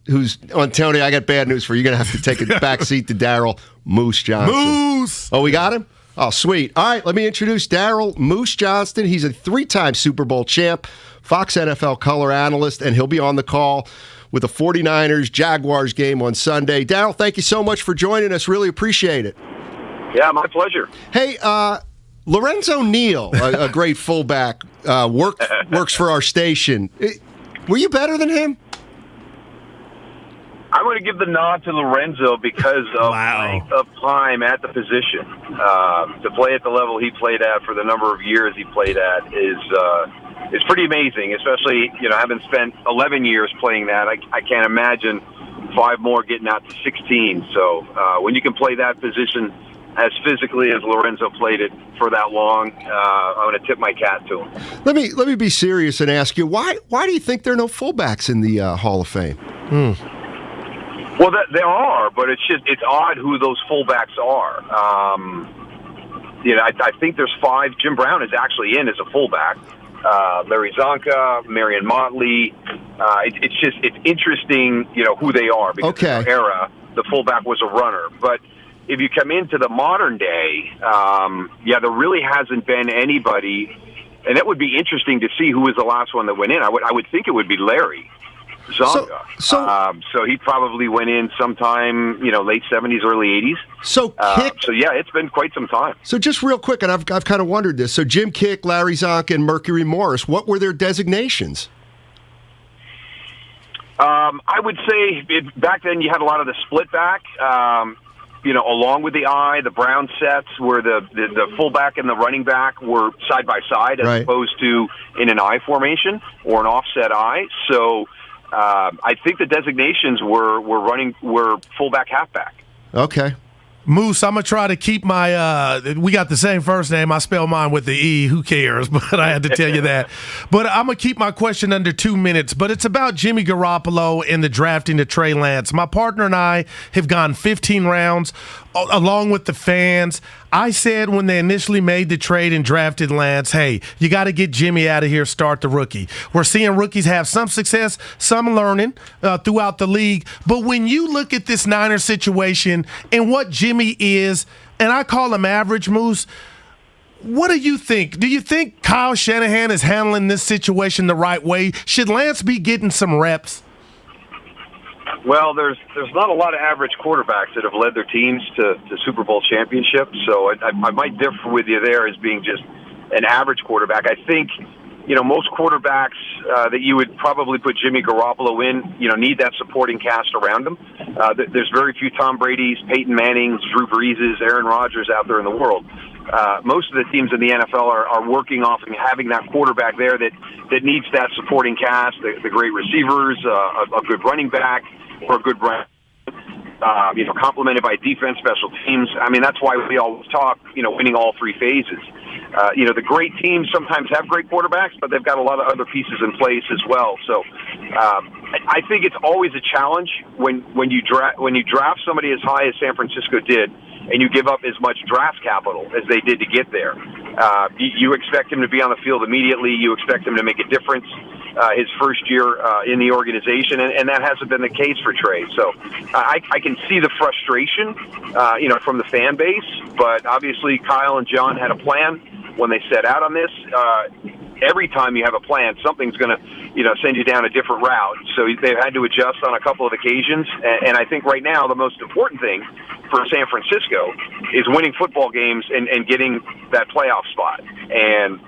who's... Antonio, I got bad news for you. You're going to have to take a back seat to Darryl Moose Johnston.
Moose!
Oh, we got him? Oh, sweet. All right, let me introduce Darryl Moose Johnston. He's a 3-time Super Bowl champ, Fox NFL color analyst, and he'll be on the call with the 49ers Jaguars game on Sunday. Darryl, thank you so much for joining us. Really appreciate it.
Yeah, my pleasure.
Hey, Lorenzo Neal, a great fullback, works for our station. Were you better than him?
I'm going to give the nod to Lorenzo because of length of time at the position. To play at the level he played at for the number of years he played at is pretty amazing, especially, having spent 11 years playing that. I can't imagine 5 more getting out to 16. So when you can play that position as physically as Lorenzo played it for that long, I'm going to tip my hat to him.
Let me be serious and ask you, why do you think there are no fullbacks in the Hall of Fame?
Well, there are, but it's odd who those fullbacks are. I think there's 5. Jim Brown is actually in as a fullback. Larry Zonka, Marion Motley. It's interesting, who they are because in their era, the fullback was a runner. But if you come into the modern day, there really hasn't been anybody, and it would be interesting to see who was the last one that went in. I would think it would be Larry Zonka. So he probably went in sometime, late 70s, early 80s. So it's been quite some time.
So just real quick, and I've kind of wondered this. So Jim Kick, Larry Zonka, and Mercury Morris, what were their designations?
I would say back then you had a lot of the split back, along with the I. The Brown sets where the fullback and the running back were side by side as opposed to in an I formation or an offset I. So I think the designations were fullback, halfback.
Okay.
Moose, I'm going to try to keep my we got the same first name. I spell mine with the E. Who cares? But I had to tell you that. But I'm going to keep my question under 2 minutes. But it's about Jimmy Garoppolo and the drafting of Trey Lance. My partner and I have gone 15 rounds along with the fans. I said when they initially made the trade and drafted Lance, hey, you got to get Jimmy out of here, start the rookie. We're seeing rookies have some success, some learning throughout the league. But when you look at this Niners situation and what Jimmy is, and I call him average, Moose, what do you think? Do you think Kyle Shanahan is handling this situation the right way? Should Lance be getting some reps?
Well, there's not a lot of average quarterbacks that have led their teams to Super Bowl championships, so I might differ with you there as being just an average quarterback. I think, most quarterbacks that you would probably put Jimmy Garoppolo in, need that supporting cast around him. There's very few Tom Brady's, Peyton Manning's, Drew Brees's, Aaron Rodgers out there in the world. Most of the teams in the NFL are working off and having that quarterback there that needs that supporting cast, the great receivers, a good running back, or a good run, complemented by defense, special teams. I mean, that's why we always talk, winning all three phases. The great teams sometimes have great quarterbacks, but they've got a lot of other pieces in place as well. So I think it's always a challenge when you draft somebody as high as San Francisco did, and you give up as much draft capital as they did to get there. You expect him to be on the field immediately. You expect him to make a difference his first year in the organization, and that hasn't been the case for Trey. So I can see the frustration, from the fan base, but obviously Kyle and John had a plan when they set out on this. Every time you have a plan, something's going to, send you down a different route. So they've had to adjust on a couple of occasions, and I think right now the most important thing for San Francisco is winning football games and getting that playoff spot. And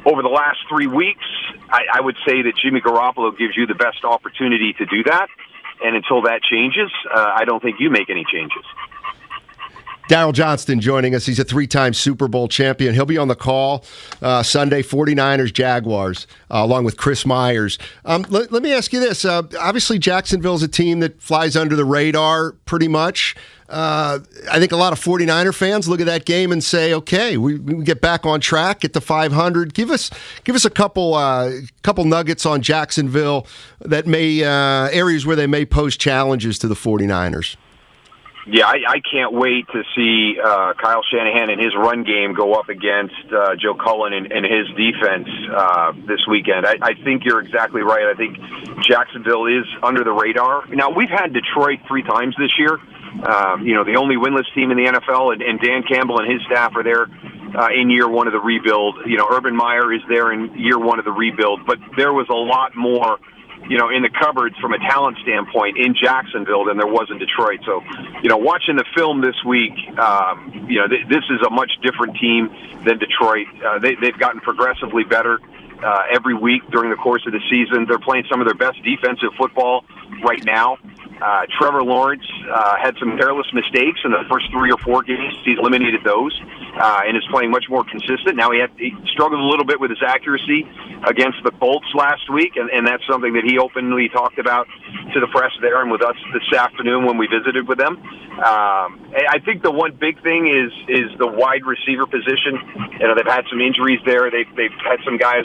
over the last 3 weeks, I would say that Jimmy Garoppolo gives you the best opportunity to do that. And until that changes, I don't think you make any changes.
Darryl Johnston joining us. He's a 3-time Super Bowl champion. He'll be on the call Sunday, 49ers, Jaguars, along with Chris Myers. Let me ask you this. Obviously, Jacksonville's a team that flies under the radar pretty much. I think a lot of 49er fans look at that game and say, okay, we get back on track, get to 500. Give us a couple nuggets on Jacksonville that may areas where they may pose challenges to the 49ers.
Yeah, I can't wait to see Kyle Shanahan and his run game go up against Joe Cullen and his defense this weekend. I think you're exactly right. I think Jacksonville is under the radar. Now, we've had Detroit 3 times this year. The only winless team in the NFL, and Dan Campbell and his staff are there in year one of the rebuild. Urban Meyer is there in year one of the rebuild. But there was a lot more in the cupboards from a talent standpoint in Jacksonville than there was in Detroit. So, watching the film this week, this is a much different team than Detroit. They've gotten progressively better every week during the course of the season. They're playing some of their best defensive football right now. Trevor Lawrence had some careless mistakes in the first 3 or 4 games. He's eliminated those and is playing much more consistent. Now he struggled a little bit with his accuracy against the Colts last week, and that's something that he openly talked about to the press there and with us this afternoon when we visited with them. I think the one big thing is the wide receiver position. They've had some injuries there. They've had some guys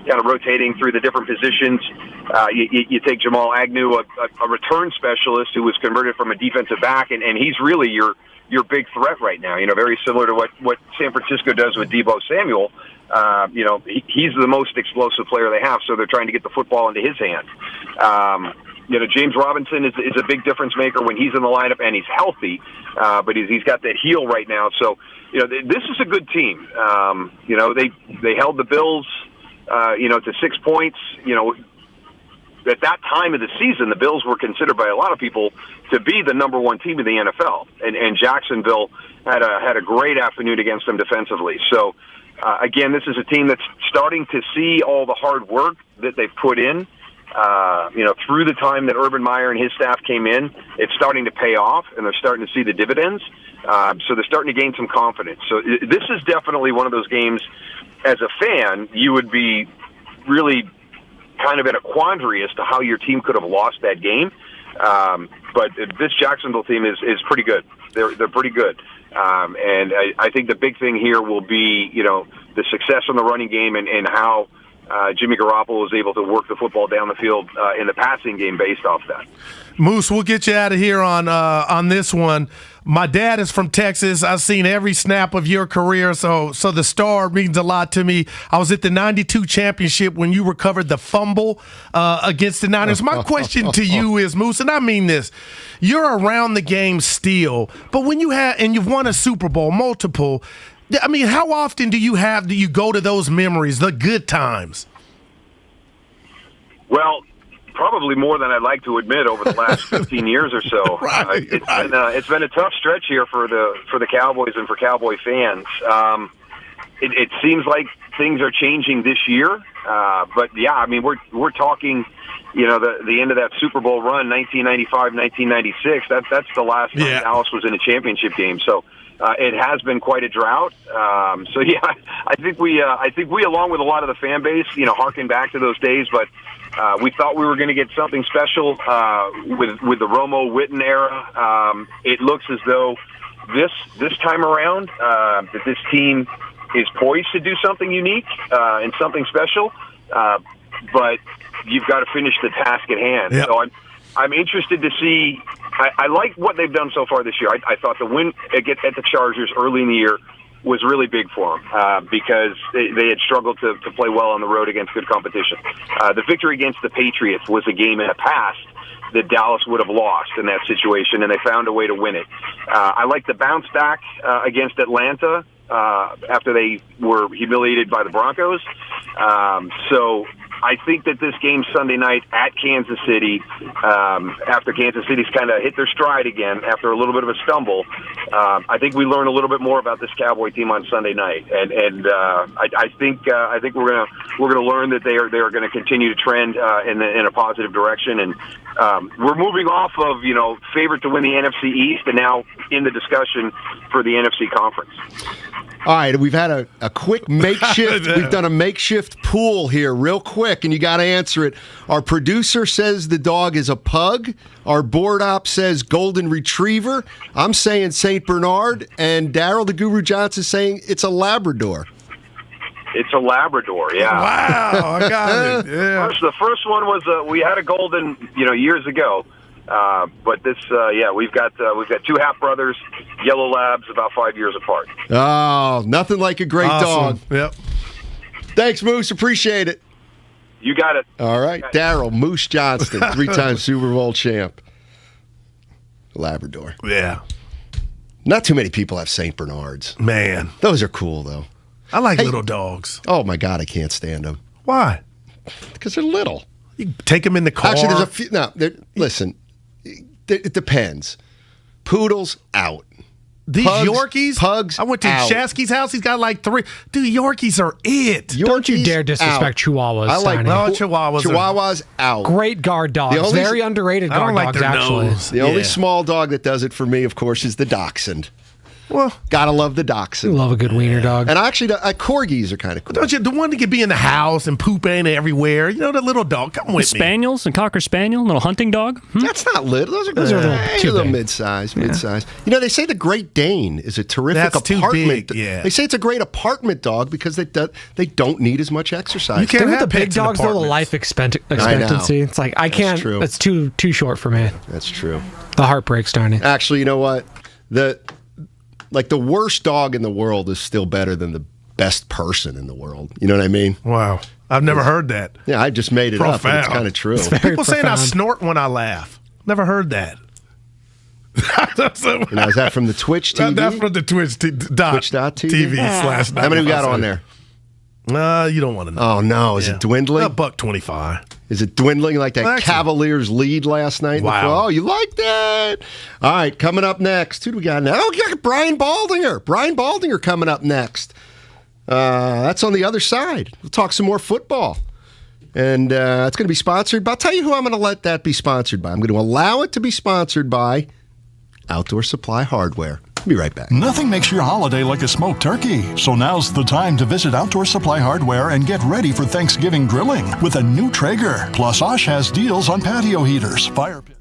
kind of rotating through the different positions. You take Jamal Agnew, a return specialist who was converted from a defensive back, and he's really your big threat right now. Very similar to what San Francisco does with Deebo Samuel. He's the most explosive player they have, so they're trying to get the football into his hands. James Robinson is a big difference maker when he's in the lineup and he's healthy, but he's got that heel right now. So, this is a good team. They held the Bills, to 6 points. At that time of the season, the Bills were considered by a lot of people to be the number 1 team in the NFL, and Jacksonville had a great afternoon against them defensively. So, again, this is a team that's starting to see all the hard work that they've put in. Through the time that Urban Meyer and his staff came in, it's starting to pay off, and they're starting to see the dividends. So they're starting to gain some confidence. So this is definitely one of those games, as a fan, you would be really kind of in a quandary as to how your team could have lost that game. But this Jacksonville team is pretty good. They're pretty good. And I think the big thing here will be, the success in the running game and how Jimmy Garoppolo is able to work the football down the field in the passing game based off that.
Moose, we'll get you out of here on this one. My dad is from Texas. I've seen every snap of your career, so the star means a lot to me. I was at the 92 championship when you recovered the fumble against the Niners. My question to you is, Moose, and I mean this, you're around the game still, but when you've won a Super Bowl, multiple, I mean, how often do you go to those memories, the good times?
Well, probably more than I'd like to admit over the last 15 years or so. It's been a tough stretch here for the Cowboys and for Cowboy fans. It seems like things are changing this year, but yeah, I mean we're talking, the end of that Super Bowl run, 1995, 1996. That's the last time Dallas was in a championship game. So. It has been quite a drought. So yeah, I think we, along with a lot of the fan base, harken back to those days. But we thought we were going to get something special with the Romo Witten era. It looks as though this time around that this team is poised to do something unique and something special. But you've got to finish the task at hand. Yep. So I'm interested to see. I like what they've done so far this year. I thought the win at the Chargers early in the year was really big for them because they had struggled to play well on the road against good competition. The victory against the Patriots was a game in the past that Dallas would have lost in that situation, and they found a way to win it. I like the bounce back against Atlanta after they were humiliated by the Broncos. So I think that this game Sunday night at Kansas City, after Kansas City's kind of hit their stride again after a little bit of a stumble, I think we learn a little bit more about this Cowboy team on Sunday night, and I think we're gonna learn that they are going to continue to trend in a positive direction, and we're moving off of favorite to win the NFC East, and now in the discussion for the NFC Conference.
All right, we've had a quick makeshift. We've done a makeshift pool here real quick, and you got to answer it. Our producer says the dog is a pug. Our board op says golden retriever. I'm saying St. Bernard, and Darryl the Guru Johnston is saying it's a Labrador.
It's a Labrador, yeah.
Wow, I got it. Yeah.
The first one was we had a golden, years ago. But this, we've got two half brothers, yellow labs, about 5 years apart.
Oh, nothing like a great dog.
Yep.
Thanks, Moose. Appreciate it.
You got it.
All right, Darryl Moose Johnston, 3-time Super Bowl champ, Labrador.
Yeah.
Not too many people have St. Bernards.
Man,
those are cool though.
I like little dogs.
Oh my God, I can't stand them.
Why?
Because they're little.
You take them in the car.
Actually, there's a few. No, listen. It depends. Poodles out.
These Yorkies?
Pugs
I went to Shasky's house. He's got like 3. Dude, Yorkies are it.
Don't you dare disrespect Chihuahuas.
I like
Chihuahuas.
Chihuahuas out.
Great guard dogs. Very underrated guard dogs, actually.
The only small dog that does it for me, of course, is the Dachshund.
Well,
gotta love the Dachshund.
Love a good wiener dog.
And actually, corgis are kind of cool.
Don't you? The one that can be in the house and pooping everywhere. The little dog. Come with me.
Spaniels and Cocker Spaniel, little hunting dog.
That's not little. Those are little mid-size. They say the Great Dane is a terrific apartment.
Too big. Yeah.
They say it's a great apartment dog because they don't need as much exercise.
You can't have
the big dogs though. The life expectancy. It's like I can't. It's too short for me.
That's true.
The heart breaks, Steiny.
Actually, you know what? The worst dog in the world is still better than the best person in the world. You know what I mean?
Wow. I've never heard that.
Yeah, I just made it up. And it's kind of true.
People saying I snort when I laugh. Never heard that.
Now, is that from the Twitch TV?
That's from the Twitch.tv.
How many we got on there?
You don't want to know.
Oh, no. Is it dwindling?
$1.25.
Is it dwindling like that Cavaliers lead last night?
Wow.
Oh, you like that? All right, coming up next. Who do we got now? Oh, we got Brian Baldinger. Brian Baldinger coming up next. That's on the other side. We'll talk some more football. And it's going to be sponsored by, I'll tell you who I'm going to let that be sponsored by. I'm going to allow it to be sponsored by Outdoor Supply Hardware. Be right back.
Nothing makes your holiday like a smoked turkey. So now's the time to visit Outdoor Supply Hardware and get ready for Thanksgiving grilling with a new Traeger. Plus, Osh has deals on patio heaters, fire pits.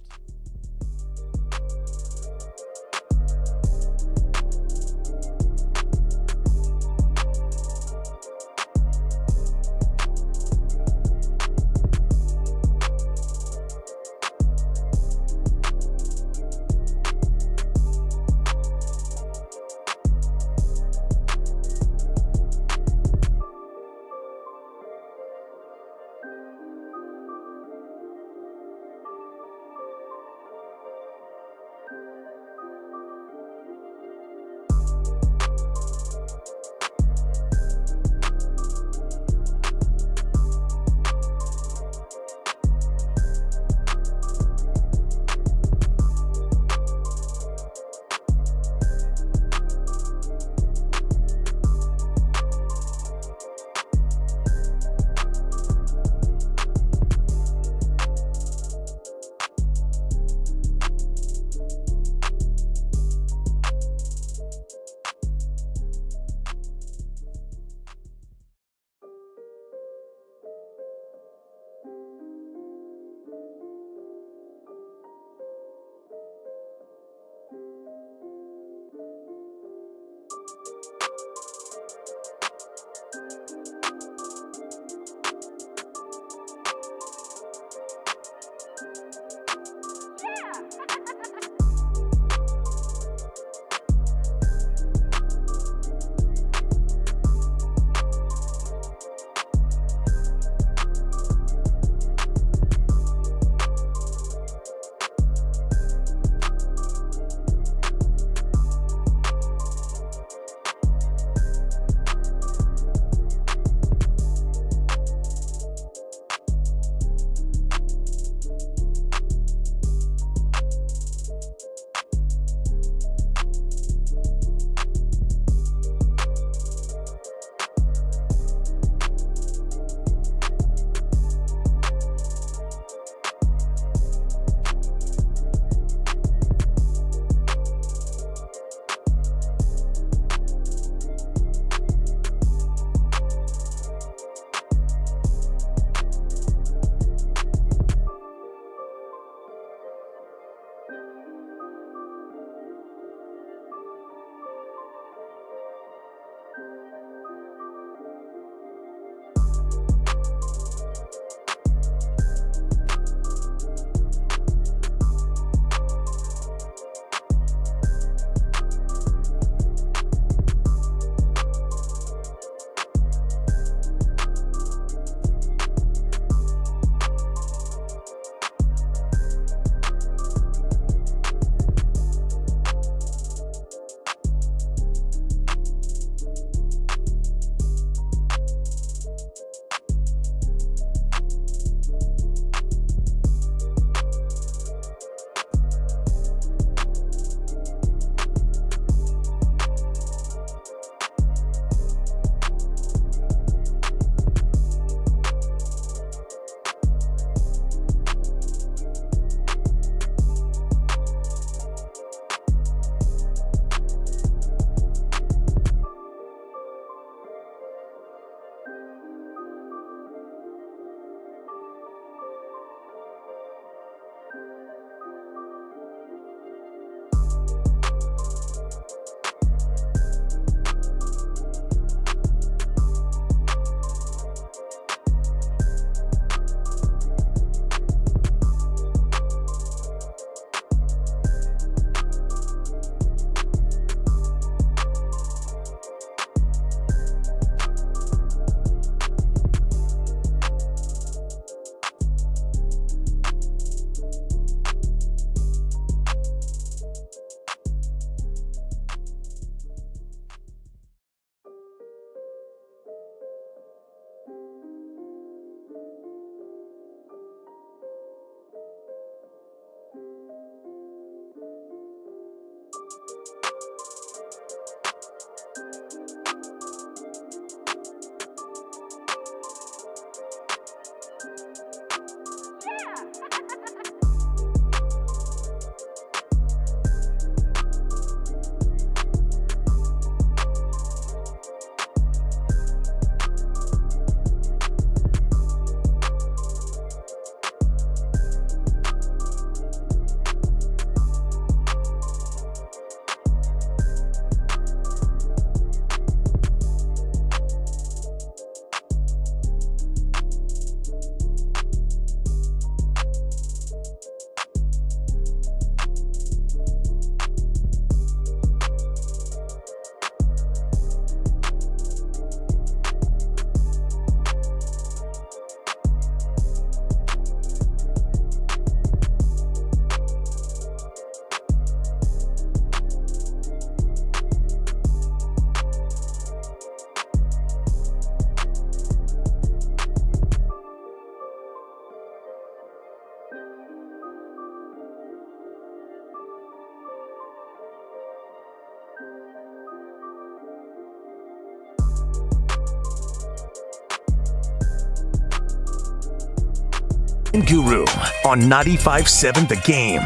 Guru on 95.7 The Game.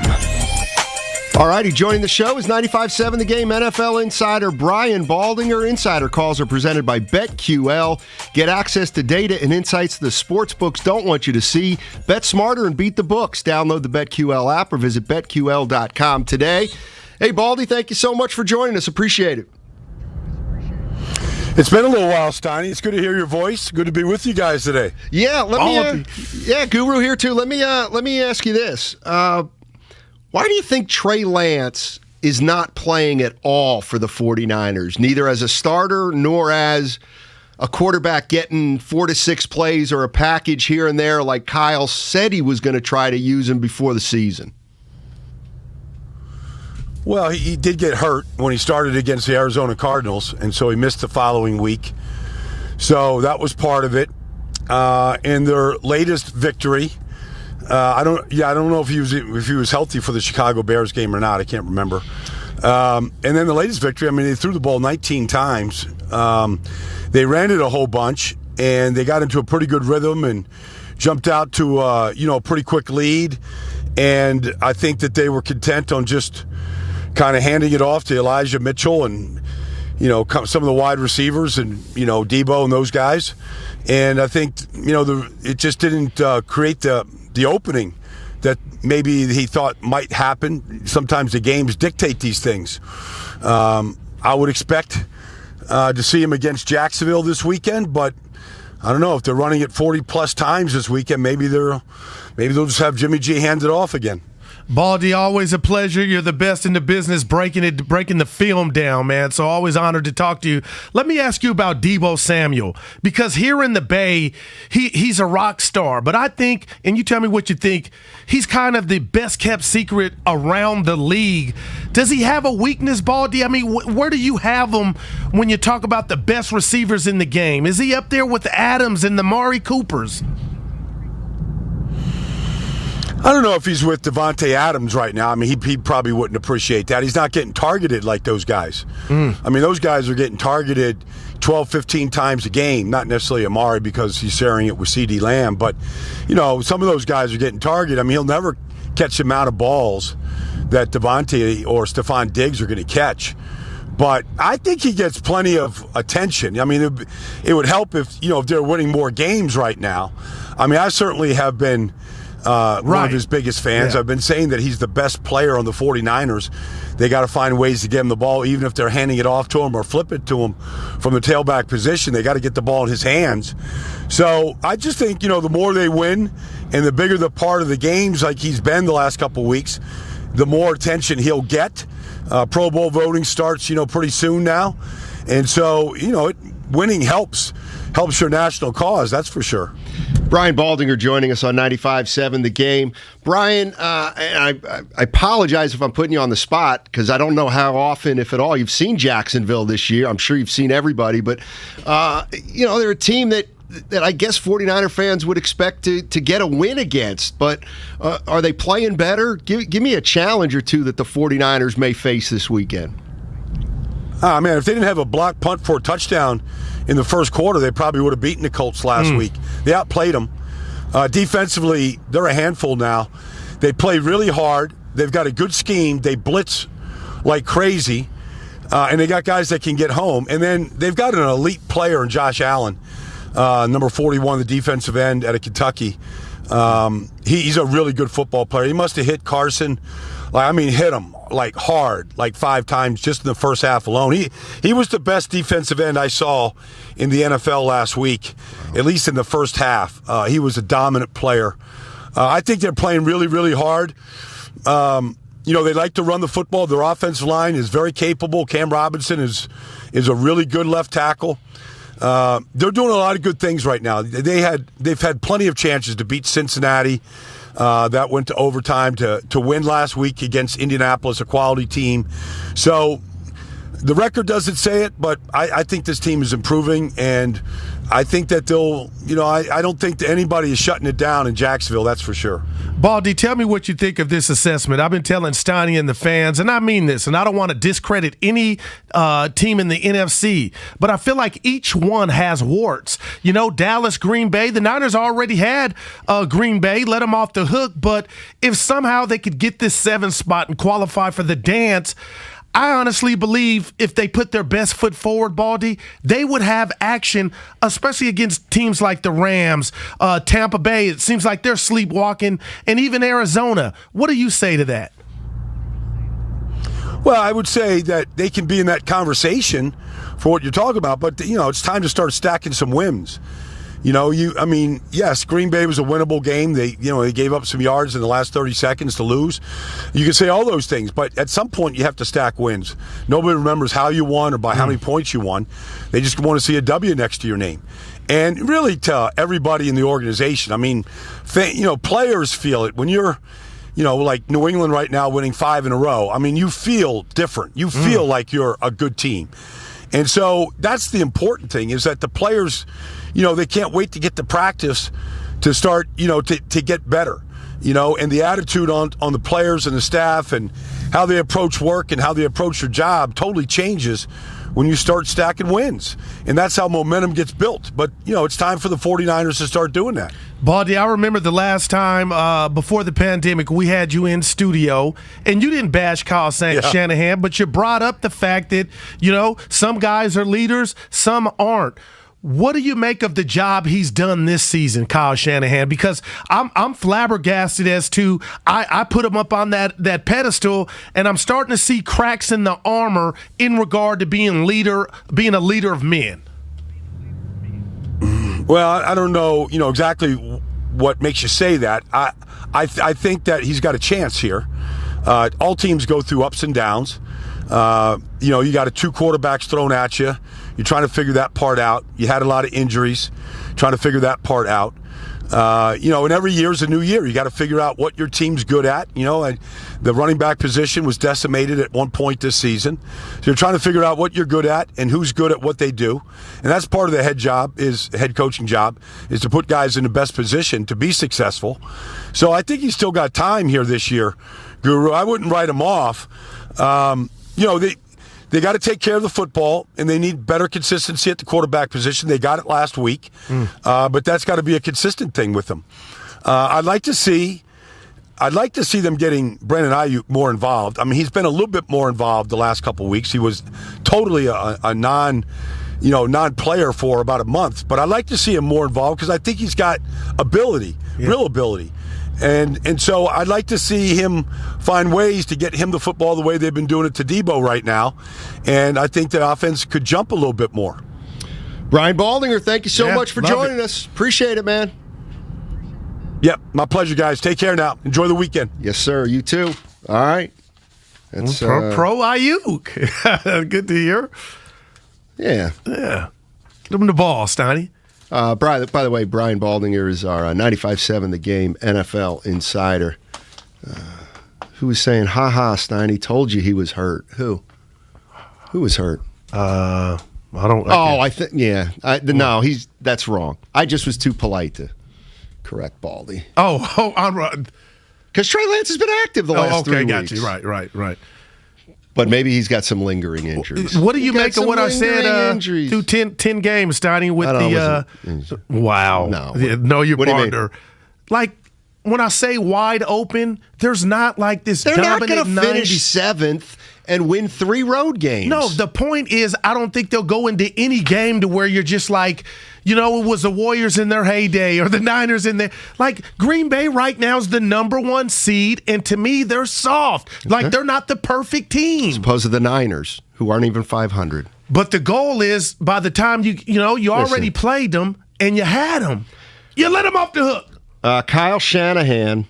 All righty, joining the show is 95.7 The Game NFL insider Brian Baldinger. Insider calls are presented by BetQL. Get access to data and insights the sportsbooks don't want you to see. Bet smarter and beat the books. Download the BetQL app or visit BetQL.com today. Hey, Baldy, thank you so much for joining us. Appreciate it.
It's been a little while, Steiny. It's good to hear your voice. Good to be with you guys today.
Yeah, Guru here too. Let me ask you this. Why do you think Trey Lance is not playing at all for the 49ers, neither as a starter nor as a quarterback getting 4 to 6 plays or a package here and there like Kyle said he was going to try to use him before the season?
Well, he did get hurt when he started against the Arizona Cardinals, and so he missed the following week. So that was part of it. In their latest victory, I don't know if he was healthy for the Chicago Bears game or not. I can't remember. And then the latest victory, I mean, they threw the ball 19 times. They ran it a whole bunch, and they got into a pretty good rhythm and jumped out to a pretty quick lead. And I think that they were content on just kind of handing it off to Elijah Mitchell and some of the wide receivers and Debo and those guys. And I think it just didn't create the opening that maybe he thought might happen. Sometimes the games dictate these things. I would expect to see him against Jacksonville this weekend, but I don't know if they're running it 40 plus times this weekend. Maybe they'll just have Jimmy G hand it off again.
Baldy, always a pleasure. You're the best in the business breaking the film down, man. So always honored to talk to you. Let me ask you about Debo Samuel, because here in the Bay, he's a rock star. But I think, and you tell me what you think, he's kind of the best kept secret around the league. Does he have a weakness, Baldy? I mean, where do you have him when you talk about the best receivers in the game? Is he up there with Adams and the Mari Coopers?
I don't know if he's with Devontae Adams right now. I mean, he probably wouldn't appreciate that. He's not getting targeted like those guys. I mean, those guys are getting targeted 12, 15 times a game. Not necessarily Amari because he's sharing it with CeeDee Lamb, but, some of those guys are getting targeted. I mean, he'll never catch the amount of balls that Devontae or Stephon Diggs are going to catch. But I think he gets plenty of attention. I mean, it would help if they're winning more games right now. I mean, I certainly have been one of his biggest fans.
Yeah.
I've been saying that he's the best player on the 49ers. They got to find ways to get him the ball, even if they're handing it off to him or flip it to him from the tailback position. They got to get the ball in his hands. So I just think, the more they win and the bigger the part of the games like he's been the last couple of weeks, the more attention he'll get. Pro Bowl voting starts, pretty soon now. And so, winning helps your national cause, that's for sure.
Brian Baldinger joining us on 95.7 The Game. Brian, and I apologize if I'm putting you on the spot because I don't know how often, if at all, you've seen Jacksonville this year. I'm sure you've seen everybody, but they're a team that I guess 49er fans would expect to get a win against. But are they playing better? Give me a challenge or two that the 49ers may face this weekend.
Man, if they didn't have a block punt for a touchdown in the first quarter, they probably would have beaten the Colts last week. They outplayed them. Defensively, they're a handful now. They play really hard. They've got a good scheme. They blitz like crazy. And they got guys that can get home. And then they've got an elite player in Josh Allen, number 41, the defensive end out of Kentucky. He's a really good football player. He must have hit Carson. Hit him like hard, like 5 times just in the first half alone. He was the best defensive end I saw in the NFL last week, at least in the first half. He was a dominant player. I think they're playing really, really hard. They like to run the football. Their offensive line is very capable. Cam Robinson is a really good left tackle. They're doing a lot of good things right now. They've had plenty of chances to beat Cincinnati. That went to overtime to win last week against Indianapolis, a quality team. So, The record doesn't say it, but I think this team is improving, and I think that they'll, I don't think that anybody is shutting it down in Jacksonville, that's for sure.
Baldy, tell me what you think of this assessment. I've been telling Steiny and the fans, and I mean this, and I don't want to discredit any team in the NFC, but I feel like each one has warts. Dallas, Green Bay, the Niners already had Green Bay, let them off the hook, but if somehow they could get this 7th spot and qualify for the dance, I honestly believe if they put their best foot forward, Baldy, they would have action, especially against teams like the Rams, Tampa Bay. It seems like they're sleepwalking, and even Arizona. What do you say to that?
Well, I would say that they can be in that conversation for what you're talking about, but, it's time to start stacking some wins. Yes, Green Bay was a winnable game. They gave up some yards in the last 30 seconds to lose. You can say all those things, but at some point you have to stack wins. Nobody remembers how you won or by how many points you won. They just want to see a W next to your name. And really to everybody in the organization, players feel it. When you're, like New England right now winning 5 in a row, you feel different. You feel like you're a good team. And so that's the important thing, is that the players, they can't wait to get to practice to start, to get better, and the attitude on the players and the staff and how they approach work and how they approach their job totally changes when you start stacking wins. And that's how momentum gets built. But, it's time for the 49ers to start doing that.
Baldy, I remember the last time before the pandemic we had you in studio, and you didn't bash Kyle Shanahan, but you brought up the fact that, some guys are leaders, some aren't. What do you make of the job he's done this season, Kyle Shanahan? Because I'm flabbergasted as to I put him up on that pedestal, and I'm starting to see cracks in the armor in regard to being a leader of men.
Well, I don't know, exactly what makes you say that. I think that he's got a chance here. All teams go through ups and downs. You got 2 quarterbacks thrown at you. You're trying to figure that part out. You had a lot of injuries, trying to figure that part out. And every year's a new year. You got to figure out what your team's good at. And the running back position was decimated at one point this season. So you're trying to figure out what you're good at and who's good at what they do. And that's part of the head coaching job, is to put guys in the best position to be successful. So I think he's still got time here this year, Guru. I wouldn't write him off. They got to take care of the football, and they need better consistency at the quarterback position. They got it last week, but that's got to be a consistent thing with them. I'd like to see them getting Brandon Ayuk more involved. He's been a little bit more involved the last couple of weeks. He was totally a non-player for about a month, but I'd like to see him more involved because I think he's got ability, real ability. And so I'd like to see him find ways to get him the football the way they've been doing it to Debo right now. And I think the offense could jump a little bit more.
Brian Baldinger, thank you so much for joining us. Appreciate it, man.
Yep, my pleasure, guys. Take care now. Enjoy the weekend.
Yes, sir. You too. All right.
That's pro Ayuk. Good to hear.
Yeah.
Give him the ball, Steiny.
By the way, Brian Baldinger is our 95.7 The Game NFL insider. Who was saying, ha, Steiny, told you he was hurt. Who was hurt?
I don't.
No, that's wrong. I just was too polite to correct Baldy.
I'm right.
Because Trey Lance has been active the last 3 weeks.
Got you. Right.
But maybe he's got some lingering injuries.
What do you make of what I said through 10 games, Steiny, with the wow. No, your partner. Like, when I say wide open, there's not like this
They're
dominant
not going to finish 7th and win 3 road games.
No, the point is I don't think they'll go into any game to where you're just like, it was the Warriors in their heyday or the Niners in their... Like, Green Bay right now is the number 1 seed, and to me, they're soft. Okay. Like, they're not the perfect team.
As opposed to the Niners, who aren't even 500.
But the goal is, by the time you already played them and you had them, you let them off the hook.
Kyle Shanahan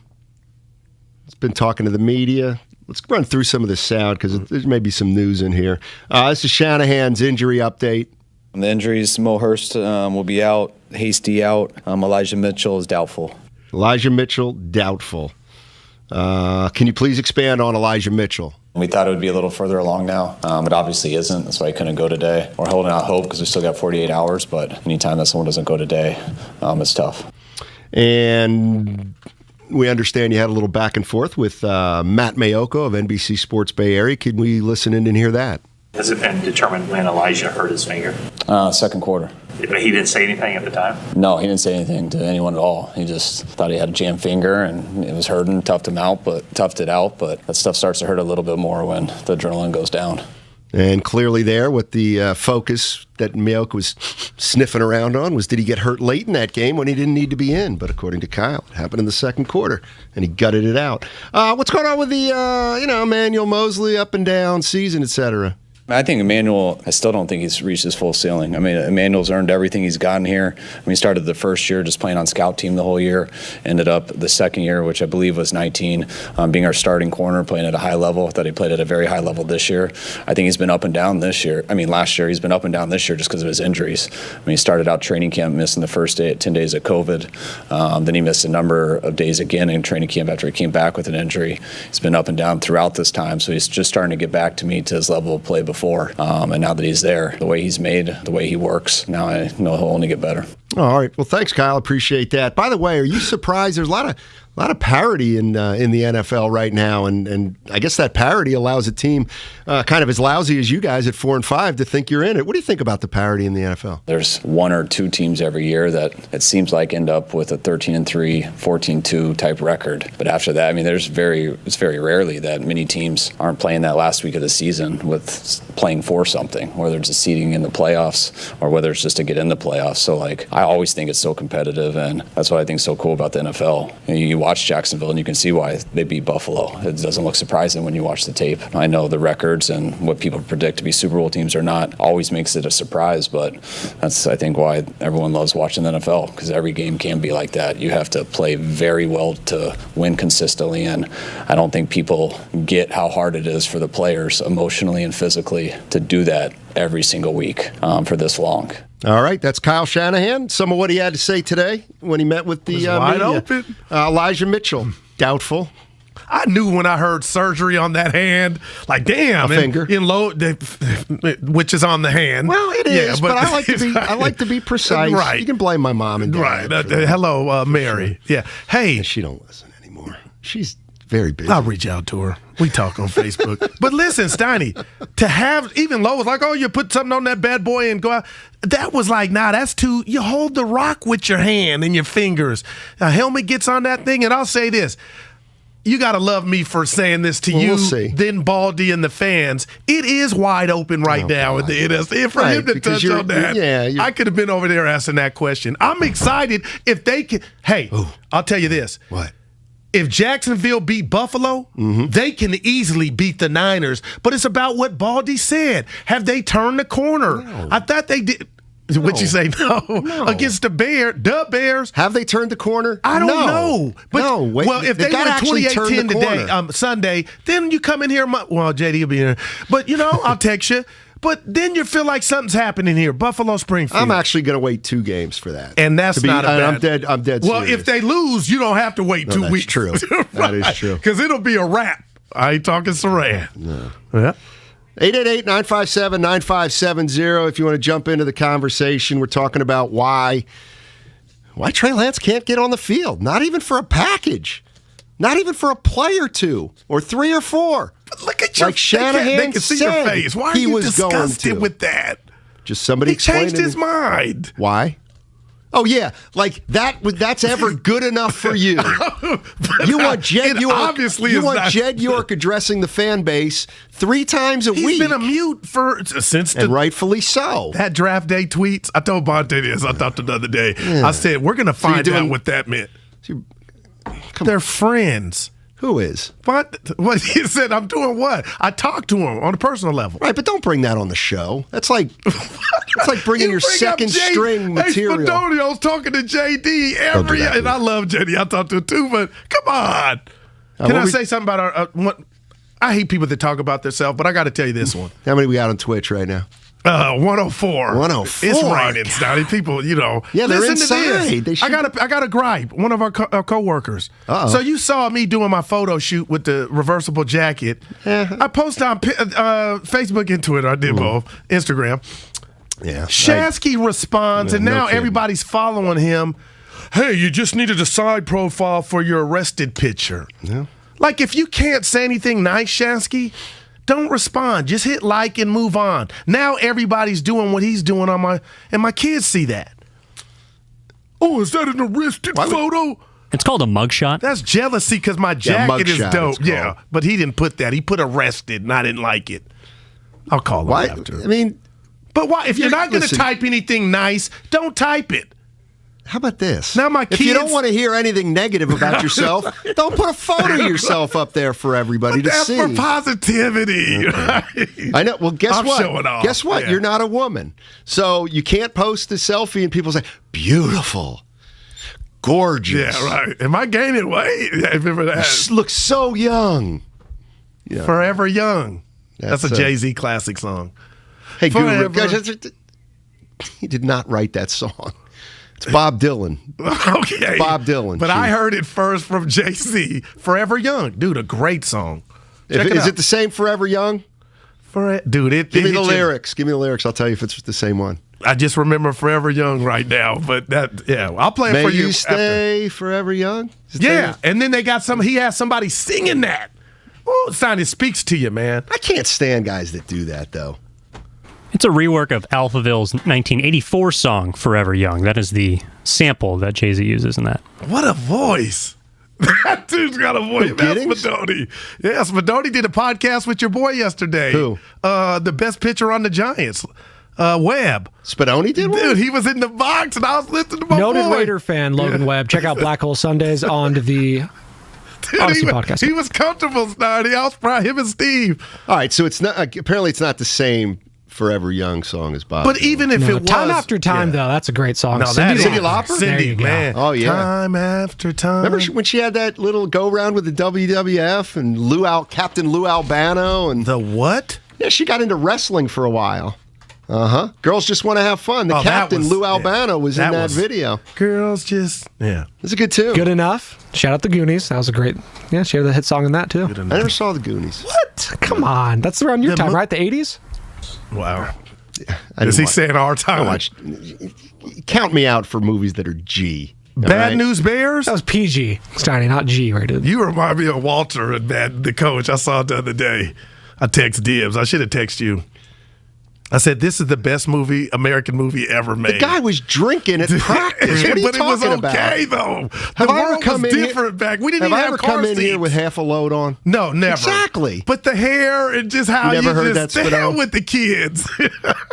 has been talking to the media. Let's run through some of the sound because there may be some news in here. This is Shanahan's injury update.
The injuries, Mo Hurst will be out, Hasty out. Elijah Mitchell is doubtful.
Elijah Mitchell, doubtful. Can you please expand on Elijah Mitchell?
We thought it would be a little further along now. It obviously isn't. That's why I couldn't go today. We're holding out hope because we still got 48 hours, but anytime that someone doesn't go today, it's tough.
And we understand you had a little back and forth with Matt Mayoko of NBC Sports Bay Area. Can we listen in and hear that?
Has it been determined when Elijah hurt his finger?
Second quarter.
But he didn't say anything at the time?
No, he didn't say anything to anyone at all. He just thought he had a jammed finger and it was hurting, toughed it out, but that stuff starts to hurt a little bit more when the adrenaline goes down.
And clearly there, what the focus that Mayok was sniffing around on was, did he get hurt late in that game when he didn't need to be in? But according to Kyle, it happened in the second quarter, and he gutted it out. What's going on with the, Emmanuel Mosley up and down season, et cetera?
I think Emmanuel, I still don't think he's reached his full ceiling. I mean, Emmanuel's earned everything he's gotten here. He started the first year just playing on scout team the whole year, ended up the second year, which I believe was 19, being our starting corner, playing at a high level. I thought he played at a very high level this year. I think he's been up and down this year. I mean, last year, he's been up and down this year just because of his injuries. I mean, he started out training camp missing the first 10 days of COVID. Then he missed a number of days again in training camp after he came back with an injury. He's been up and down throughout this time, so he's just starting to get back to me to his level of play before. And now that he's there, the way he's made, the way he works, now I know he'll only get better.
All right. Well, thanks, Kyle. Appreciate that. By the way, are you surprised? There's a lot of parity in the NFL right now, and I guess that parity allows a team kind of as lousy as you guys at 4-5 to think you're in it. What do you think about the parity in the NFL?
There's one or two teams every year that it seems like end up with a 13-3, 14-2 type record. But after that, I mean, it's very rarely that many teams aren't playing that last week of the season with playing for something, whether it's a seeding in the playoffs or whether it's just to get in the playoffs. So, I always think it's so competitive, and that's what I think is so cool about the NFL. You watch Jacksonville, and you can see why they beat Buffalo. It doesn't look surprising when you watch the tape. I know the records and what people predict to be Super Bowl teams or not always makes it a surprise, but that's, I think, why everyone loves watching the NFL, because every game can be like that. You have to play very well to win consistently, and I don't think people get how hard it is for the players emotionally and physically to do that every single week for this long.
All right, that's Kyle Shanahan. Some of what he had to say today when he met with the
wide
media.
Open.
Elijah Mitchell, doubtful.
I knew when I heard surgery on that hand, damn,
a finger,
which is on the hand.
Well, it is, but I like to be precise.
Right.
You can blame my mom and dad.
Right. Hello, Mary. Sure. Yeah. Hey,
she don't listen anymore. She's very busy.
I'll reach out to her. We talk on Facebook. But listen, Steiny, to have even Lois you put something on that bad boy and go out. That was that's too. You hold the rock with your hand and your fingers. A helmet gets on that thing, and I'll say this. You got to love me for saying this to you,
we'll see.
Then Baldy and the fans. It is wide open right now at the NSA. For him to touch on that, I could have been over there asking that question. I'm excited if they can. Hey, I'll tell you this.
What?
If Jacksonville beat Buffalo, they can easily beat the Niners. But it's about what Baldy said. Have they turned the corner?
No.
I thought they did. No. What'd you say? No. Against the Bears.
Have they turned the corner?
I don't know. But,
wait.
Well, if they win 28-10 today, Sunday, then you come in here. Well, JD will be here. But, I'll text you. But then you feel like something's happening here. Buffalo, Springfield.
I'm actually going to wait 2 games for that.
And that's not a bad.
I'm dead
Well,
serious.
if they lose, you don't have to wait 2 weeks.
True.
Right.
That is true.
Because it'll be a wrap. I ain't talking Saran.
No.
Yeah.
888-957-9570 if you want to jump into the conversation. We're talking about why Trey Lance can't get on the field. Not even for a package. Not even for a play or 2 or 3 or 4.
But look at your
Shanahan
they can see your face. Why are you disgusted with that?
Just somebody
changed his mind.
Why? Oh yeah, that's ever good enough for you. You want Jed York? You want Jed York addressing the fan base 3 times a week?
He's been a mute since
and rightfully so.
That draft day tweets. I told Bonte this. I thought the other day. Yeah. I said we're going to find out what that meant. They're friends.
Who is?
What he said, I'm doing what? I talked to him on a personal level.
Right, but don't bring that on the show. That's like bringing your second string material.
Hey, Spadonio's talking to JD and I love JD. I talked to him too, but come on. Can I say something about I hate people that talk about themselves, but I got to tell you this one.
How many we got on Twitch right now?
104.
104.
It's raining, Steiny. People,
Yeah, they're
listen
inside.
To this. I got a gripe. One of our coworkers. So you saw me doing my photo shoot with the reversible jacket. I posted on Facebook and Twitter. I did both. Instagram.
Yeah.
Shasky responds, and now everybody's following him. Hey, you just needed a side profile for your arrested picture.
Yeah.
Like, if you can't say anything nice, Shasky, don't respond. Just hit like and move on. Now everybody's doing what he's doing and my kids see that. Oh, is that an arrested photo?
It's called a mugshot.
That's jealousy because my jacket is
mugshot,
dope.
it's
Yeah,
called.
but he didn't put that. He put arrested, and I didn't like it. I'll call him after.
I mean,
but why? If you're not going to
listen.
type anything nice, don't type it.
How about this?
Now my kids,
if you don't want to hear anything negative about yourself, don't put a photo of yourself up there for everybody to
that's
see.
for positivity.
Okay. I know. Well, guess
I'm
what?
showing off.
Guess what?
Yeah.
You're not a woman, so you can't post a selfie and people say beautiful, gorgeous.
Yeah, right. Am I gaining weight? Yeah, I remember that.
You look so young. Yeah.
Forever Young. That's a
That's
Jay-Z classic song.
Hey, Guru,
Forever.
he did not write that song. It's Bob Dylan.
Okay.
Bob Dylan.
But I heard it first from Jay-Z. Forever Young. Dude, a great song.
Is it the same Forever Young?
Dude,
Give me the lyrics. Give me the lyrics. I'll tell you if it's the same one.
I just remember Forever Young right now, but I'll play it
May
for you.
you stay forever young?
Yeah, and then he has somebody singing that. Oh, it speaks to you, man.
I can't stand guys that do that, though.
It's a rework of Alphaville's 1984 song, Forever Young. That is the sample that Jay-Z uses in that.
What a voice. That dude's got a voice. That's Spadoni. Yeah, Spadoni did a podcast with your boy yesterday.
Who?
The best pitcher on the Giants. Webb.
Spadoni did one?
Dude, he was in the box, and I was listening to my
Noted
boy.
Raider fan, Logan Webb. Check out Black Hole Sundays on the Odyssey podcast.
He was comfortable, Snarty. I was proud. Him and Steve.
All right, so it's not. Apparently, it's not the same Forever Young song as Bob.
But
Dylan.
even if it was.
Time After Time, though, that's a great song.
No,
Cyndi
Cyndi
Lauper?
There
Cindy,
you go.
man.
Oh, yeah.
Time after time.
Remember when she had that little go-round with the WWF and Captain Lou Albano? And
the what?
Yeah, she got into wrestling for a while. Uh-huh. Girls Just Want to Have Fun. The captain, Lou Albano, was in that video.
Girls Just... Yeah.
It's a good tune.
Good Enough. Shout out the Goonies. That was a great... Yeah, she had the hit song in that, too.
I never saw the Goonies.
What? Come on. That's around your time, right? The 80s?
Wow.
I
Is
didn't
he
watch-
saying our
I
time?
watched- Count me out for movies that are G. all
Bad
right?
News Bears?
That was PG, Steiny, not G rated.
You remind me of Walter and the coach. I saw it the other day. I text Dibs. I should have texted you. I said, this is the best American movie ever made.
The guy was drinking at practice. What are you
but it was
talking about?
okay, though.
Have
the
I ever
world
come
was
in
different back. We didn't
Have
even
I
have
ever
car
come in here
seats.
with half a load on?
No, never.
Exactly.
But the hair and just how
You never heard
just
that,
stand
Spadone?
with the kids.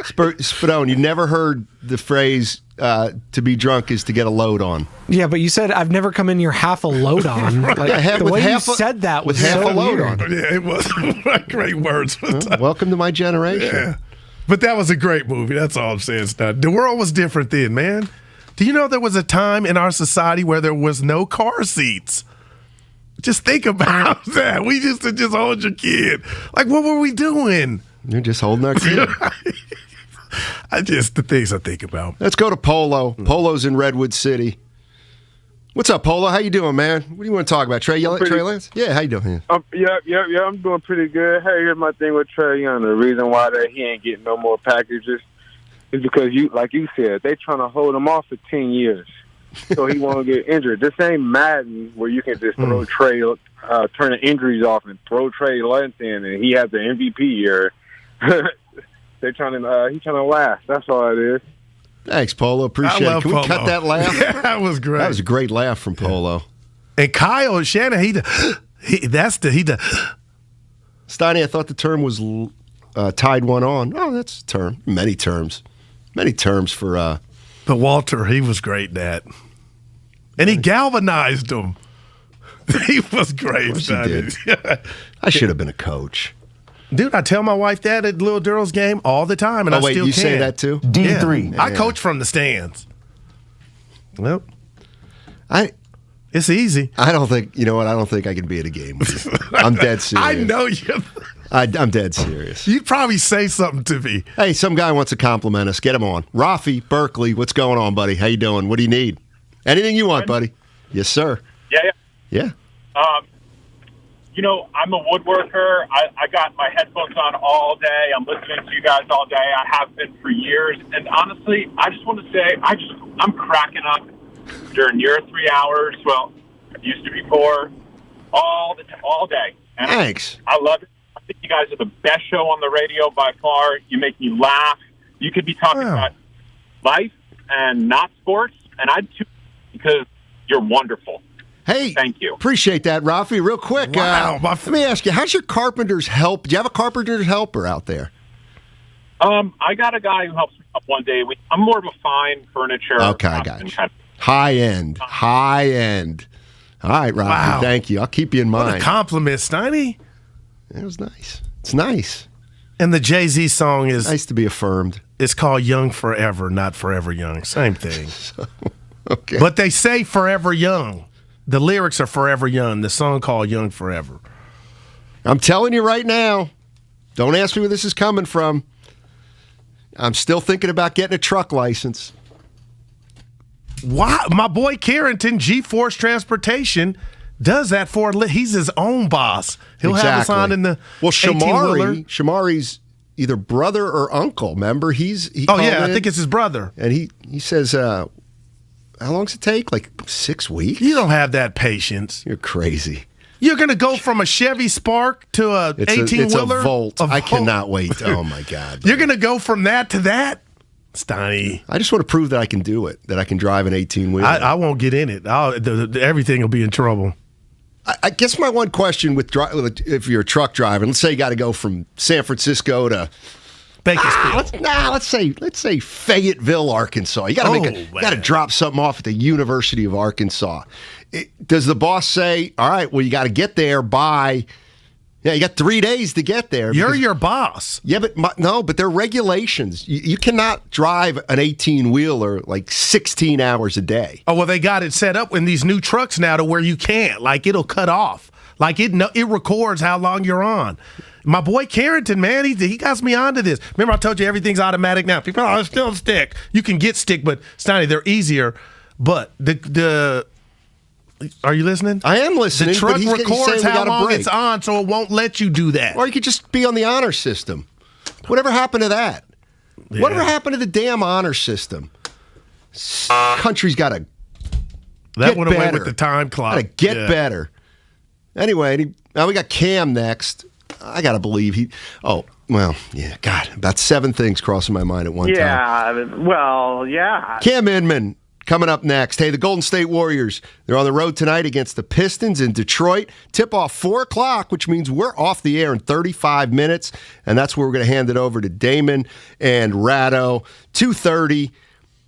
Spadone, you never heard the phrase to be drunk is to get a load on.
Yeah, but you said I've never come in here half a load on. Like,
Yeah,
the
with
way you
half a-
said that
with
was
half
so
a load
weird.
on.
Yeah, it was great words.
Welcome to my generation.
Yeah. But that was a great movie. That's all I'm saying. The world was different then, man. Do you know there was a time in our society where there was no car seats? Just think about that. We used to just hold your kid. Like, what were we doing?
You're just holding our kid.
The things I think about.
Let's go to Polo. Polo's in Redwood City. What's up, Polo? How you doing, man? What do you want to talk about? Trey Lance? Yeah, how you doing?
Yeah, I'm doing pretty good. Hey, here's my thing with Trey Young. The reason why that he ain't getting no more packages is because like you said, they trying to hold him off for 10 years, so he won't get injured. This ain't Madden where you can just throw Trey, turn the injuries off and throw Trey Lance in, and he has the MVP year. He's trying to last. That's all it is.
Thanks, Polo. Appreciate it. Can we cut that laugh?
Yeah, that was great.
That was a great laugh from Polo.
And Kyle Shannon, he
Steiny, I thought the term was tied one on. Oh, that's a term. Many terms for.
But Walter, he was great, Dad. And he galvanized them. He was great.
Of course he did. I should have been a coach.
Dude, I tell my wife that at Little Daryl's game all the time, and I still
you
can.
say that too?
D3.
Yeah.
I coach from the stands. Well, it's easy.
I don't think I can be at a game with you. I'm dead serious.
I know you.
I'm dead serious.
You'd probably say something to me.
Hey, some guy wants to compliment us. Get him on. Rafi, Berkeley, what's going on, buddy? How you doing? What do you need? Anything you want, buddy. Yes, sir.
Yeah. I'm a woodworker. I got my headphones on all day. I'm listening to you guys all day. I have been for years. And honestly, I just want to say I'm cracking up during your 3 hours. Well, it used to be 4 all day. And
Thanks.
I love it. I think you guys are the best show on the radio by far. You make me laugh. You could be talking about life and not sports, and I'd tune in because you're wonderful.
Hey,
thank you.
Appreciate that, Rafi. Real quick,
Wow.
let me ask you, how's your carpenter's help? Do you have a carpenter's helper out there?
I got a guy who helps me up one day. I'm more of a fine furniture.
Okay, I got you. High end. All right, Rafi,
Wow.
thank you. I'll keep you in mind.
What a compliment, Steiny.
It was nice. It's nice.
And the Jay-Z song is...
Nice to be affirmed.
It's called Young Forever, not Forever Young. Same thing.
Okay.
But they say Forever Young. The lyrics are Forever Young. The song called Young Forever.
I'm telling you right now, don't ask me where this is coming from. I'm still thinking about getting a truck license.
Wow. My boy Carrington, G-Force Transportation, does that for he's his own boss. He'll have us on in the 18-wheeler.
Shamari's either brother or uncle. Remember, he
Oh, yeah,
called
I think it's his brother.
And he says, how long does it take? Like 6 weeks?
You don't have that patience.
You're crazy.
You're going to go from a Chevy Spark to a 18-wheeler?
It's a Volt. I cannot wait. Oh, my God.
You're going to go from that to that? Steiny.
I just want to prove that I can do it, that I can drive an 18-wheeler.
I won't get in it. Everything will be in trouble.
I guess my one question with if you're a truck driver, let's say you got to go from San Francisco to
Bakersfield.
Let's say Fayetteville, Arkansas. You got to drop something off at the University of Arkansas. Does the boss say, "All right, well, you got to get there by"? Yeah, you got 3 days to get there.
You're your boss.
Yeah, but there are regulations. You cannot drive an 18-wheeler like 16 hours a day.
Oh, well, they got it set up in these new trucks now to where you can't. Like, it'll cut off. Like, it records how long you're on. My boy Carrington, man, he got me onto this. Remember I told you everything's automatic now. People are still stick. You can get stick, but Steiny, they're easier. But are you listening?
I am listening.
The truck
but he's
records
saying
how long
break.
it's on, so it won't let you do that.
Or you could just be on the honor system. Whatever happened to that? Yeah. Whatever happened to the damn honor system? Country's got to
that went away with the time clock.
Got to get better. Anyway, now we got Cam next. I got to believe God, about 7 things crossing my mind at one time.
Yeah.
Cam Inman. Coming up next, hey, the Golden State Warriors, they're on the road tonight against the Pistons in Detroit. Tip-off 4 o'clock, which means we're off the air in 35 minutes, and that's where we're going to hand it over to Damon and Ratto. 2:30,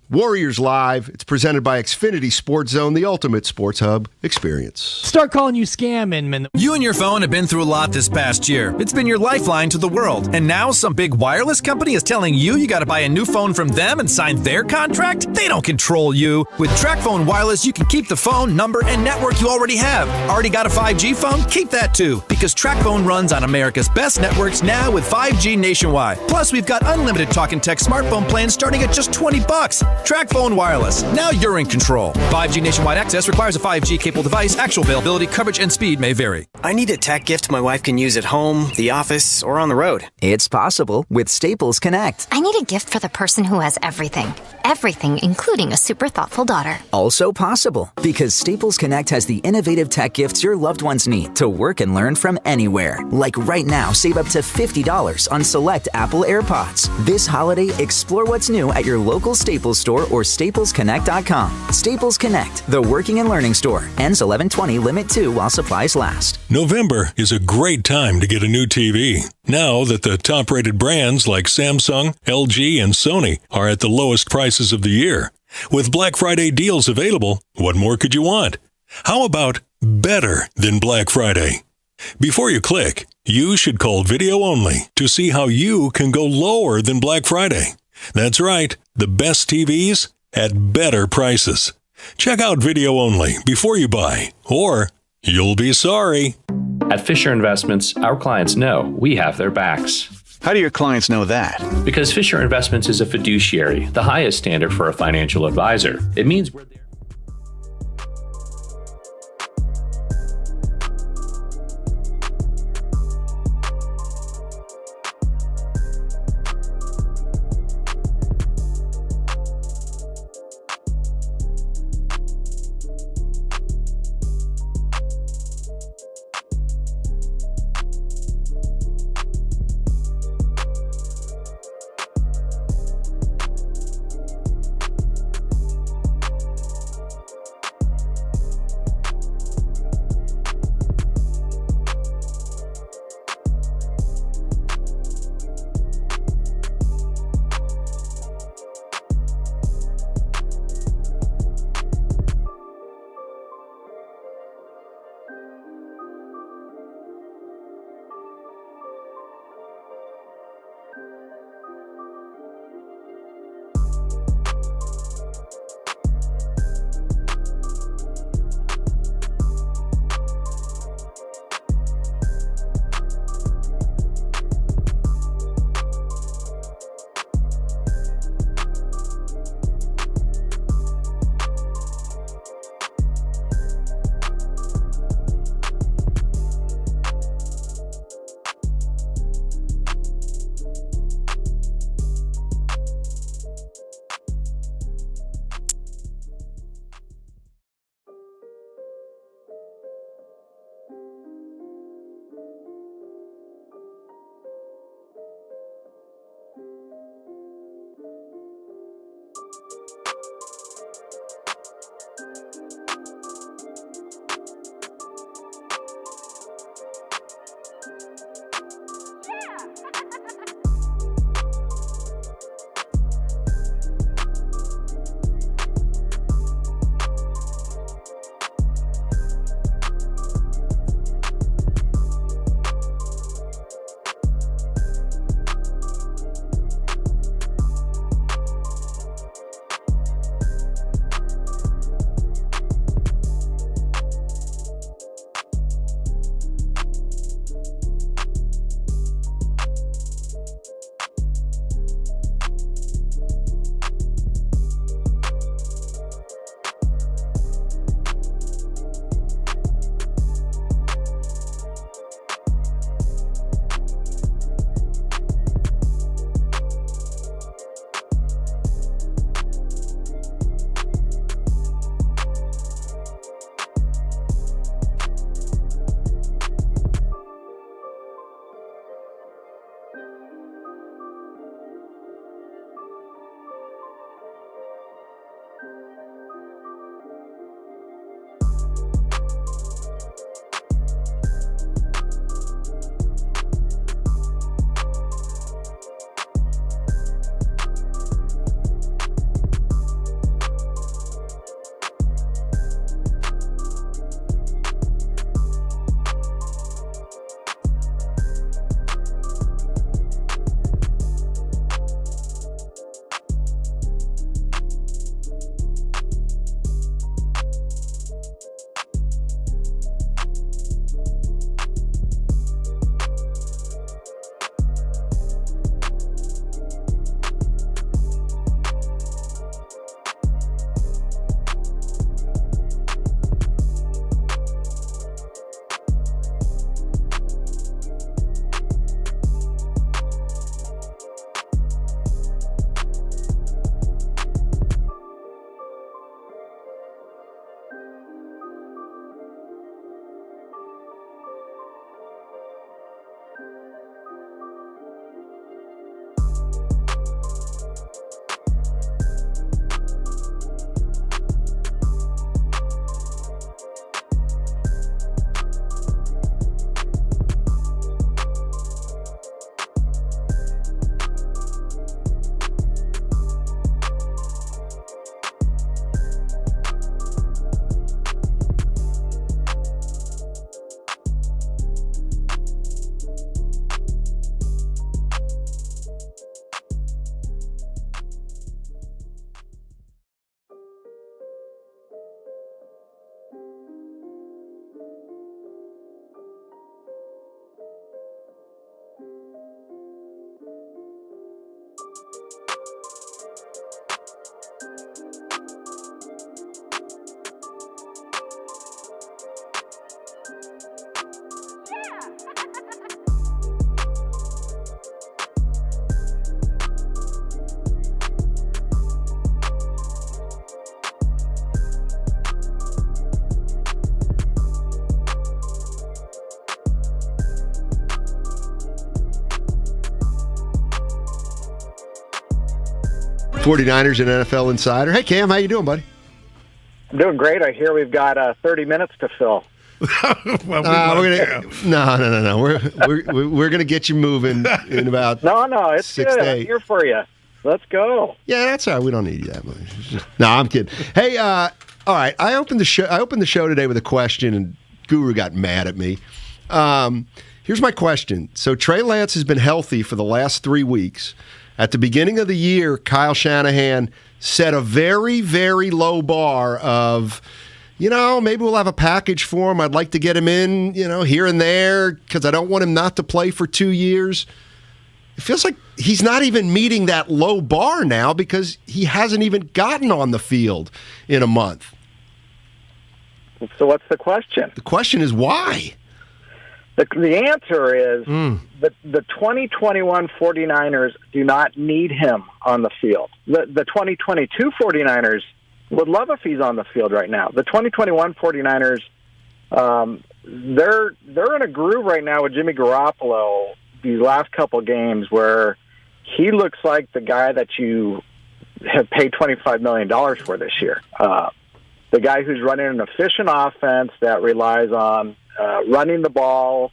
Warriors Live. It's presented by Xfinity Sports Zone, the ultimate sports hub experience.
Start calling you Scam Inman.
You and your phone have been through a lot this past year. It's been your lifeline to the world. And now some big wireless company is telling you got to buy a new phone from them and sign their contract? They don't control you. With TracFone Wireless, you can keep the phone, number, and network you already have. Already got a 5G phone? Keep that too. Because TracFone runs on America's best networks now with 5G nationwide. Plus, we've got unlimited talk and text smartphone plans starting at just $20. TracFone Wireless. Now you're in control. 5G nationwide access requires a 5G capable device. Actual availability, coverage, and speed may vary.
I need a tech gift my wife can use at home, the office, or on the road. It's possible with Staples Connect.
I need a gift for the person who has everything. Everything, including a super thoughtful daughter.
Also possible because Staples Connect has the innovative tech gifts your loved ones need to work and learn from anywhere. Like right now, save up to $50 on select Apple AirPods. This holiday, explore what's new at your local Staples store or staplesconnect.com. Staples Connect, the working and learning store. Ends 11/20, limit 2 while supplies last.
November is a great time to get a new TV. Now that the top-rated brands like Samsung, LG, and Sony are at the lowest prices of the year. With Black Friday deals available, what more could you want? How about better than Black Friday? Before you click, you should call Video Only to see how you can go lower than Black Friday. That's right, the best TVs at better prices. Check out Video Only before you buy, or You'll be sorry.
At Fisher Investments, our clients know we have their backs.
How do your clients know that?
Because Fisher Investments is a fiduciary, the highest standard for a financial advisor. It means we're there.
49ers and NFL Insider. Hey, Cam, how you doing, buddy?
I'm doing great. I hear we've got 30 minutes to fill.
Well,
No. We're gonna get you moving in about
No, it's
6
good.
to
I'm
8.
here for you. Let's go.
Yeah, that's all right. We don't need you that much. No, I'm kidding. Hey, all right. I opened the show today with a question, and Guru got mad at me. Here's my question. So Trey Lance has been healthy for the last 3 weeks. At the beginning of the year, Kyle Shanahan set a very, very low bar of, maybe we'll have a package for him. I'd like to get him in, here and there because I don't want him not to play for 2 years. It feels like he's not even meeting that low bar now because he hasn't even gotten on the field in a month.
So what's the question?
The question is why?
The answer is the 2021 49ers do not need him on the field. The 2022 49ers would love if he's on the field right now. The 2021 49ers, they're in a groove right now with Jimmy Garoppolo these last couple games where he looks like the guy that you have paid $25 million for this year. The guy who's running an efficient offense that relies on running the ball,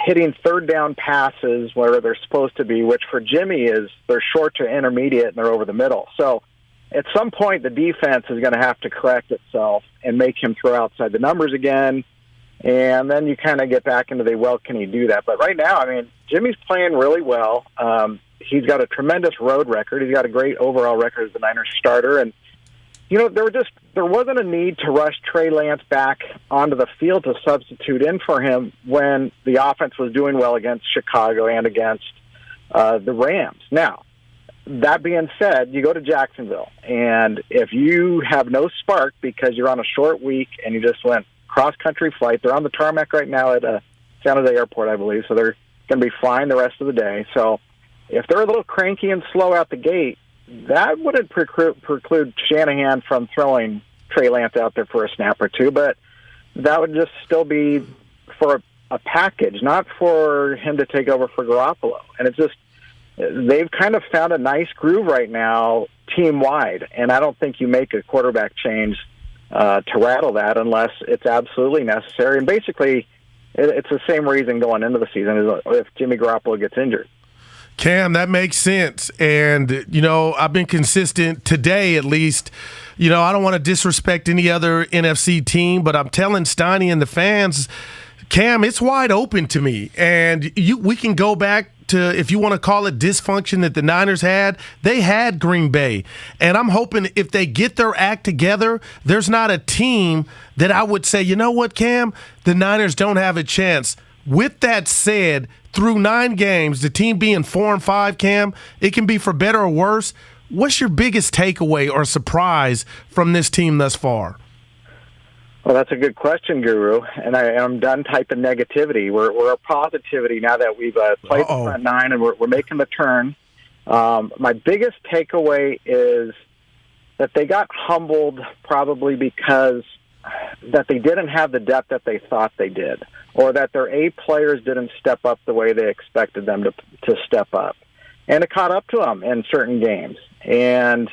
hitting third down passes where they're supposed to be, which for Jimmy is they're short to intermediate and they're over the middle. So at some point the defense is going to have to correct itself and make him throw outside the numbers again. And then you kind of get back into can he do that? But right now, Jimmy's playing really well. He's got a tremendous road record. He's got a great overall record as the Niners starter. And, there wasn't a need to rush Trey Lance back onto the field to substitute in for him when the offense was doing well against Chicago and against the Rams. Now, that being said, you go to Jacksonville, and if you have no spark because you're on a short week and you just went cross-country flight, they're on the tarmac right now at San Jose Airport, I believe, so they're going to be flying the rest of the day. So if they're a little cranky and slow out the gate, that wouldn't preclude Shanahan from throwing Trey Lance out there for a snap or two, but that would just still be for a package, not for him to take over for Garoppolo. And it's just, they've kind of found a nice groove right now team-wide, and I don't think you make a quarterback change to rattle that unless it's absolutely necessary. And basically, it's the same reason going into the season as if Jimmy Garoppolo gets injured.
Cam, that makes sense. And, I've been consistent today at least. I don't want to disrespect any other NFC team, but I'm telling Steiny and the fans, Cam, it's wide open to me. And we can go back to, if you want to call it dysfunction that the Niners had, they had Green Bay. And I'm hoping if they get their act together, there's not a team that I would say, you know what, Cam, the Niners don't have a chance. With that said, through 9 games, the team being 4-5, Cam, it can be for better or worse. What's your biggest takeaway or surprise from this team thus far?
Well, that's a good question, Guru, and I'm done typing negativity. We're a positivity now that we've played the front 9 and we're making the turn. My biggest takeaway is that they got humbled probably because that they didn't have the depth that they thought they did, or that their A players didn't step up the way they expected them to step up. And it caught up to them in certain games. And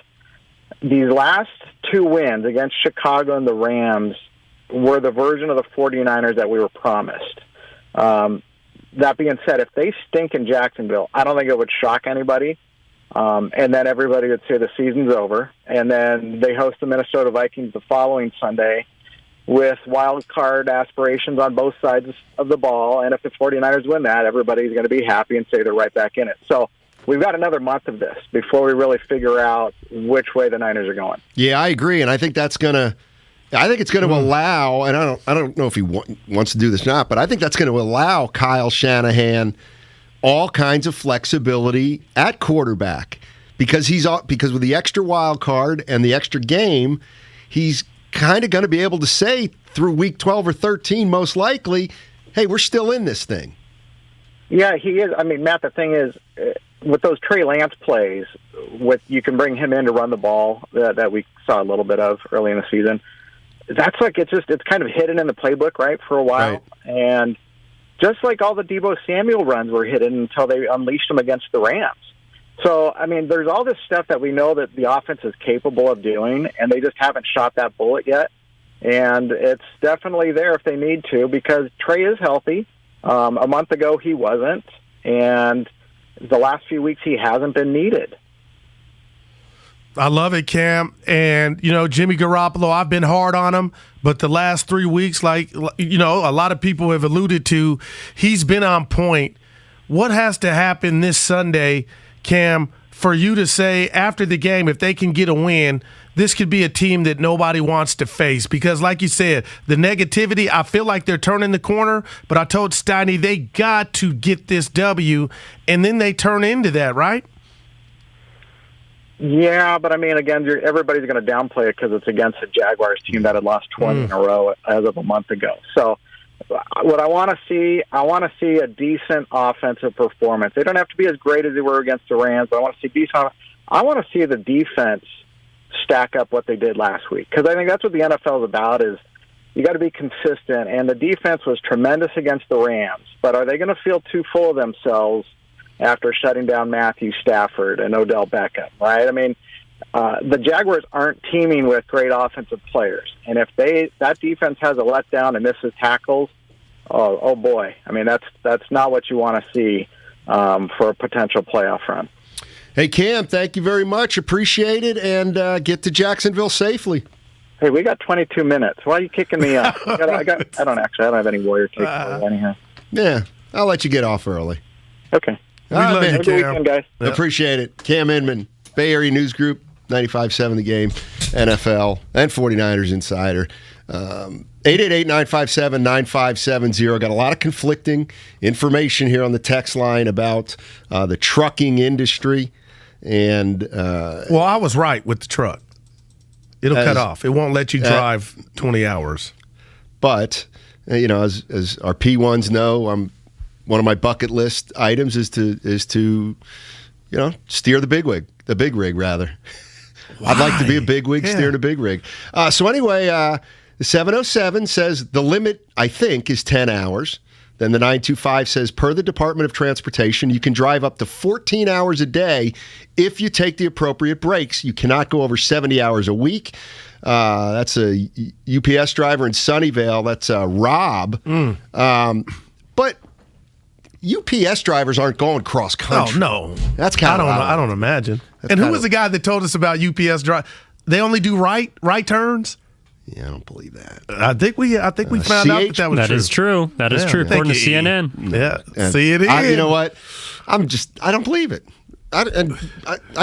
these last 2 wins against Chicago and the Rams were the version of the 49ers that we were promised. That being said, if they stink in Jacksonville, I don't think it would shock anybody. And then everybody would say the season's over. And then they host the Minnesota Vikings the following Sunday with wild card aspirations on both sides of the ball. And if the 49ers win that, everybody's going to be happy and say they're right back in it. So we've got another month of this before we really figure out which way the Niners are going.
Yeah, I agree. And I think that's going to allow, and I don't know if he wants to do this or not, but I think that's going to allow Kyle Shanahan all kinds of flexibility at quarterback because with the extra wild card and the extra game, he's kind of going to be able to say through week 12 or 13 most likely, hey, we're still in this thing.
Yeah, he is. Matt, the thing is, with those Trey Lance plays, you can bring him in to run the ball that we saw a little bit of early in the season. That's it's kind of hidden in the playbook, right, for a while. Right. And just like all the Deebo Samuel runs were hidden until they unleashed them against the Rams. So, I mean, there's all this stuff that we know that the offense is capable of doing, and they just haven't shot that bullet yet. And it's definitely there if they need to, because Trey is healthy. A month ago, he wasn't. And the last few weeks, he hasn't been needed.
I love it, Cam. And, Jimmy Garoppolo, I've been hard on him, but the last 3 weeks, a lot of people have alluded to, he's been on point. What has to happen this Sunday, Cam, for you to say after the game, if they can get a win, this could be a team that nobody wants to face? Because like you said, the negativity, I feel like they're turning the corner, but I told Steiny they got to get this W, and then they turn into that, right?
Yeah, but I mean, again, everybody's going to downplay it because it's against a Jaguars team that had lost 20 in a row as of a month ago. So what I want to see a decent offensive performance. They don't have to be as great as they were against the Rams, but I want to see decent. I want to see the defense stack up what they did last week, because I think that's what the NFL is about, is you got to be consistent, and the defense was tremendous against the Rams, but are they going to feel too full of themselves after shutting down Matthew Stafford and Odell Beckham, right? I mean, the Jaguars aren't teaming with great offensive players, and if that defense has a letdown and misses tackles, oh boy, I mean that's not what you want to see for a potential playoff run.
Hey, Cam, thank you very much. Appreciate it, and get to Jacksonville safely.
Hey, we got 22 minutes. Why are you kicking me up? I don't have any Warrior takes anyhow.
Yeah, I'll let you get off early.
Okay.
All right,
love
man.
you, Cam.
Weekend, guys.
Yep. Appreciate it. Cam Inman, Bay Area News Group, 95.7 The Game, NFL, and 49ers Insider. 888-957-9570. Got a lot of conflicting information here on the text line about the trucking industry. And
well, I was right with the truck. It'll cut off. It won't let you drive 20 hours.
But, as our P1s know, one of my bucket list items is to steer the big rig rather. Why? I'd like to be a big wig steering a big rig. So anyway, the 707 says the limit, I think, is 10 hours. Then the 925 says, per the Department of Transportation, you can drive up to 14 hours a day if you take the appropriate breaks. You cannot go over 70 hours a week. That's a UPS driver in Sunnyvale. That's Rob. But UPS drivers aren't going cross country.
Oh, no.
That's kind of
I don't imagine. And who was the guy that told us about UPS drive? They only do right turns?
Yeah, I don't believe that.
I think we found out that was true.
That is true. That is true, according to CNN.
Yeah. See it in.
You know what? I don't believe it. I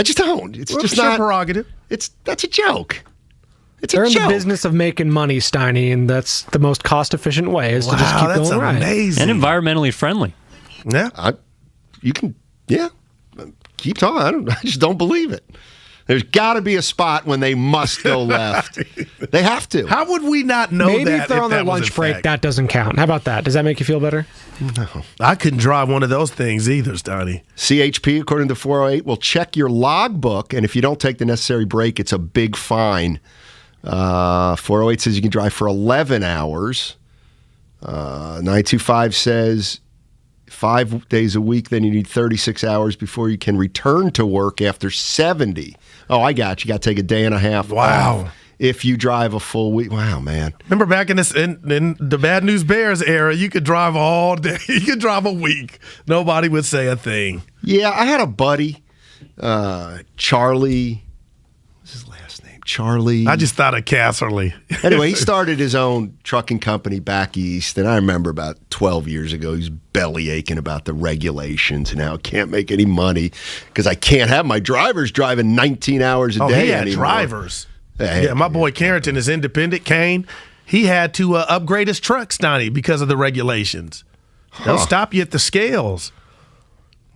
just don't. It's just not
prerogative.
That's a joke.
They're in the business of making money, Steiny, and that's the most cost-efficient way is to just keep going right.
Amazing.
And environmentally friendly.
Yeah.
Keep talking. I just don't believe it. There's got to be a spot when they must go left. They have to.
How would we not know
Maybe
that?
if they're on their lunch break, that doesn't count. How about that? Does that make you feel better?
No.
I couldn't drive one of those things either, Steiny.
CHP, according to 408, will check your logbook, and if you don't take the necessary break, it's a big fine. 408 says you can drive for 11 hours. 925 says 5 days a week, then you need 36 hours before you can return to work after 70. Oh, I got you. You got to take a day and a half off if you drive a full week. Wow, man.
Remember back in the Bad News Bears era, you could drive all day. You could drive a week. Nobody would say a thing.
Yeah, I had a buddy, Charlie. What's his last name? Charlie.
I just thought of Casserly.
Anyway, he started his own trucking company back east, and I remember about 12 years ago, he was belly aching about the regulations and how I can't make any money because I can't have my drivers driving 19 hours a day
he had
anymore.
drivers. Yeah, my boy Carrington is independent. Kane, he had to upgrade his truck, Steiny, because of the regulations. They'll stop you at the scales.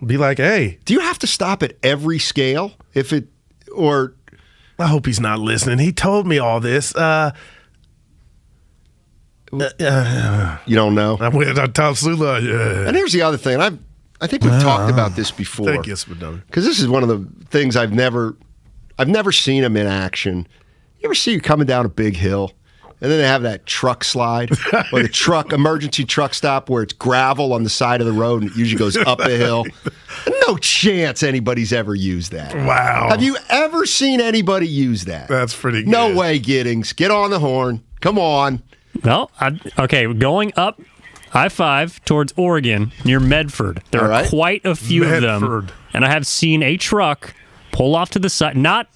Be like, hey.
Do you have to stop at every scale? Or
I hope he's not listening. He told me all this.
You don't know?
I went to Tapsula.
And here's the other thing. I think we've talked about this before.
Thank you, Spadona.
Because this is one of the things I've never seen him in action. You ever see you coming down a big hill And then they have that truck slide or the emergency truck stop where it's gravel on the side of the road and it usually goes up a hill. No chance anybody's ever used that.
Wow.
Have you ever seen anybody use that?
That's pretty good.
No way, Giddings. Get on the horn. Come on.
Well, okay, going up I-5 towards Oregon near Medford. There are quite a few of them. And I have seen a truck pull off to the side. Not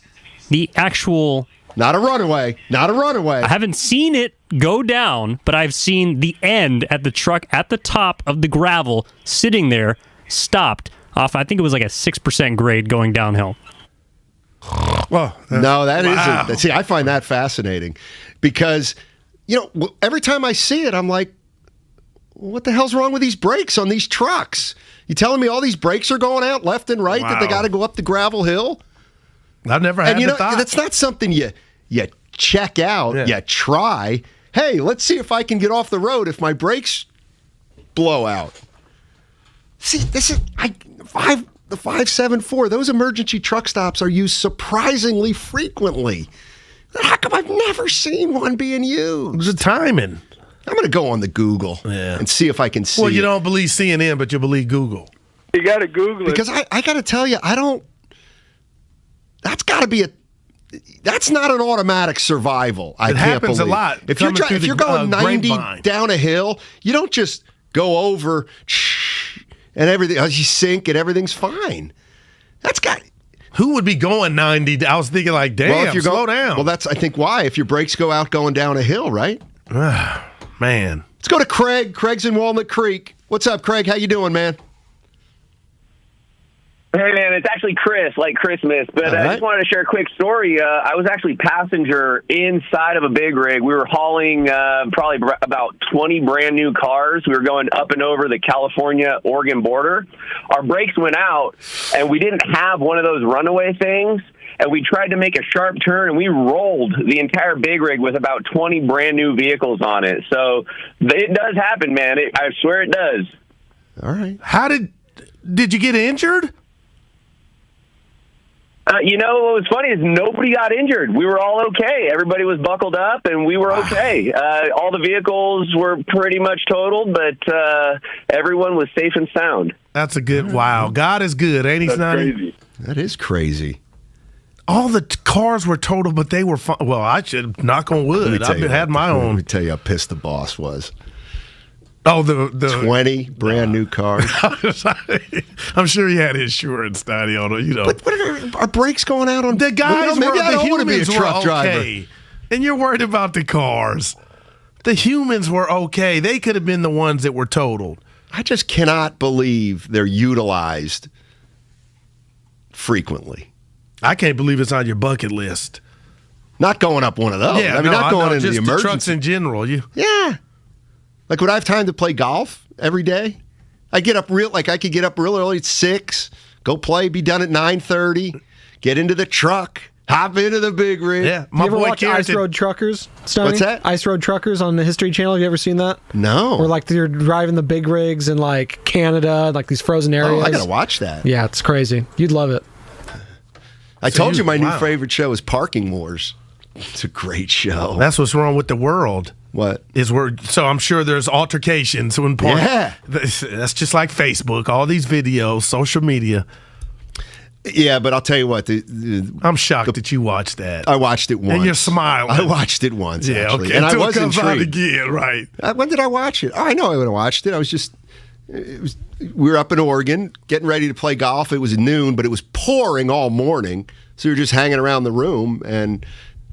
the actual...
Not a runaway.
I haven't seen it go down, but I've seen the end at the truck at the top of the gravel sitting there, stopped off, I think it was like a 6% grade going downhill.
Well,
no, that isn't. See, I find that fascinating because, every time I see it, I'm like, what the hell's wrong with these brakes on these trucks? You telling me all these brakes are going out left and right that they got to go up the gravel hill?
I've never had the thought.
That's not something you check out, you try. Hey, let's see if I can get off the road if my brakes blow out. See, this is the 574. Those emergency truck stops are used surprisingly frequently. How come I've never seen one being used?
The timing.
I'm going to go on the Google and see if I can see.
Well, you don't believe CNN, but you believe Google.
You got to Google it.
Because I got to tell you, that's got to be that's not an automatic survival.
It happens a lot.
If you're going 90 down a hill, you don't just go over and everything. You sink and everything's fine.
Who would be going 90? I was thinking like, damn, slow down.
Well, that's I think why if your brakes go out going down a hill, right?
Man,
let's go to Craig. Craig's in Walnut Creek. What's up, Craig? How you doing, man?
Hey, man, it's actually Chris, like Christmas. But I just wanted to share a quick story. I was actually passenger inside of a big rig. We were hauling probably about 20 brand new cars. We were going up and over the California-Oregon border. Our brakes went out, and we didn't have one of those runaway things. And we tried to make a sharp turn, and we rolled the entire big rig with about 20 brand new vehicles on it. So it does happen, man. I swear it does.
All right.
How did you get injured?
What was funny is nobody got injured. We were all okay. Everybody was buckled up, and we were okay. All the vehicles were pretty much totaled, but everyone was safe and sound.
That's a good wow. God is good, ain't he, Snotty?
Crazy.
That is crazy.
All the cars were totaled, but they were fine. Well, I should knock on wood. I've had my own.
Let me tell you how pissed the boss was.
Oh, the
20 brand new cars.
I'm sure he had insurance, Snotty, on it.
But what are brakes going out on?
The guys
maybe I don't want to be a truck
okay,
driver.
And you're worried about the cars. The humans were okay. They could have been the ones that were totaled.
I just cannot believe they're utilized frequently.
I can't believe it's on your bucket list.
Not going up one of those.
Yeah,
not going into the emergency.
Trucks in general.
Yeah. Like, would I have time to play golf every day? I could get up real early at 6, go play, be done at 9:30, get into the truck, hop into the big rig.
Yeah,
you ever watch Ice Road Truckers? Steiny?
What's that?
Ice Road Truckers on the History Channel. Have you ever seen that?
No.
Where like they're driving the big rigs in like Canada, like these frozen areas.
Oh, I gotta watch that.
Yeah, it's crazy. You'd love it.
I told you my new favorite show is Parking Wars. It's a great show.
That's what's wrong with the world.
What?
So I'm sure there's altercations when
Yeah.
That's just like Facebook, all these videos, social media.
Yeah, but I'll tell you what.
I'm shocked that you watched that.
I watched it once.
And you're smiling.
I watched it once, actually.
Okay.
And
Until
I was
it comes out
intrigued.
again, right.
When did I watch it? Oh, I know I would have watched it. We were up in Oregon getting ready to play golf. It was noon, but it was pouring all morning. So we were just hanging around the room, and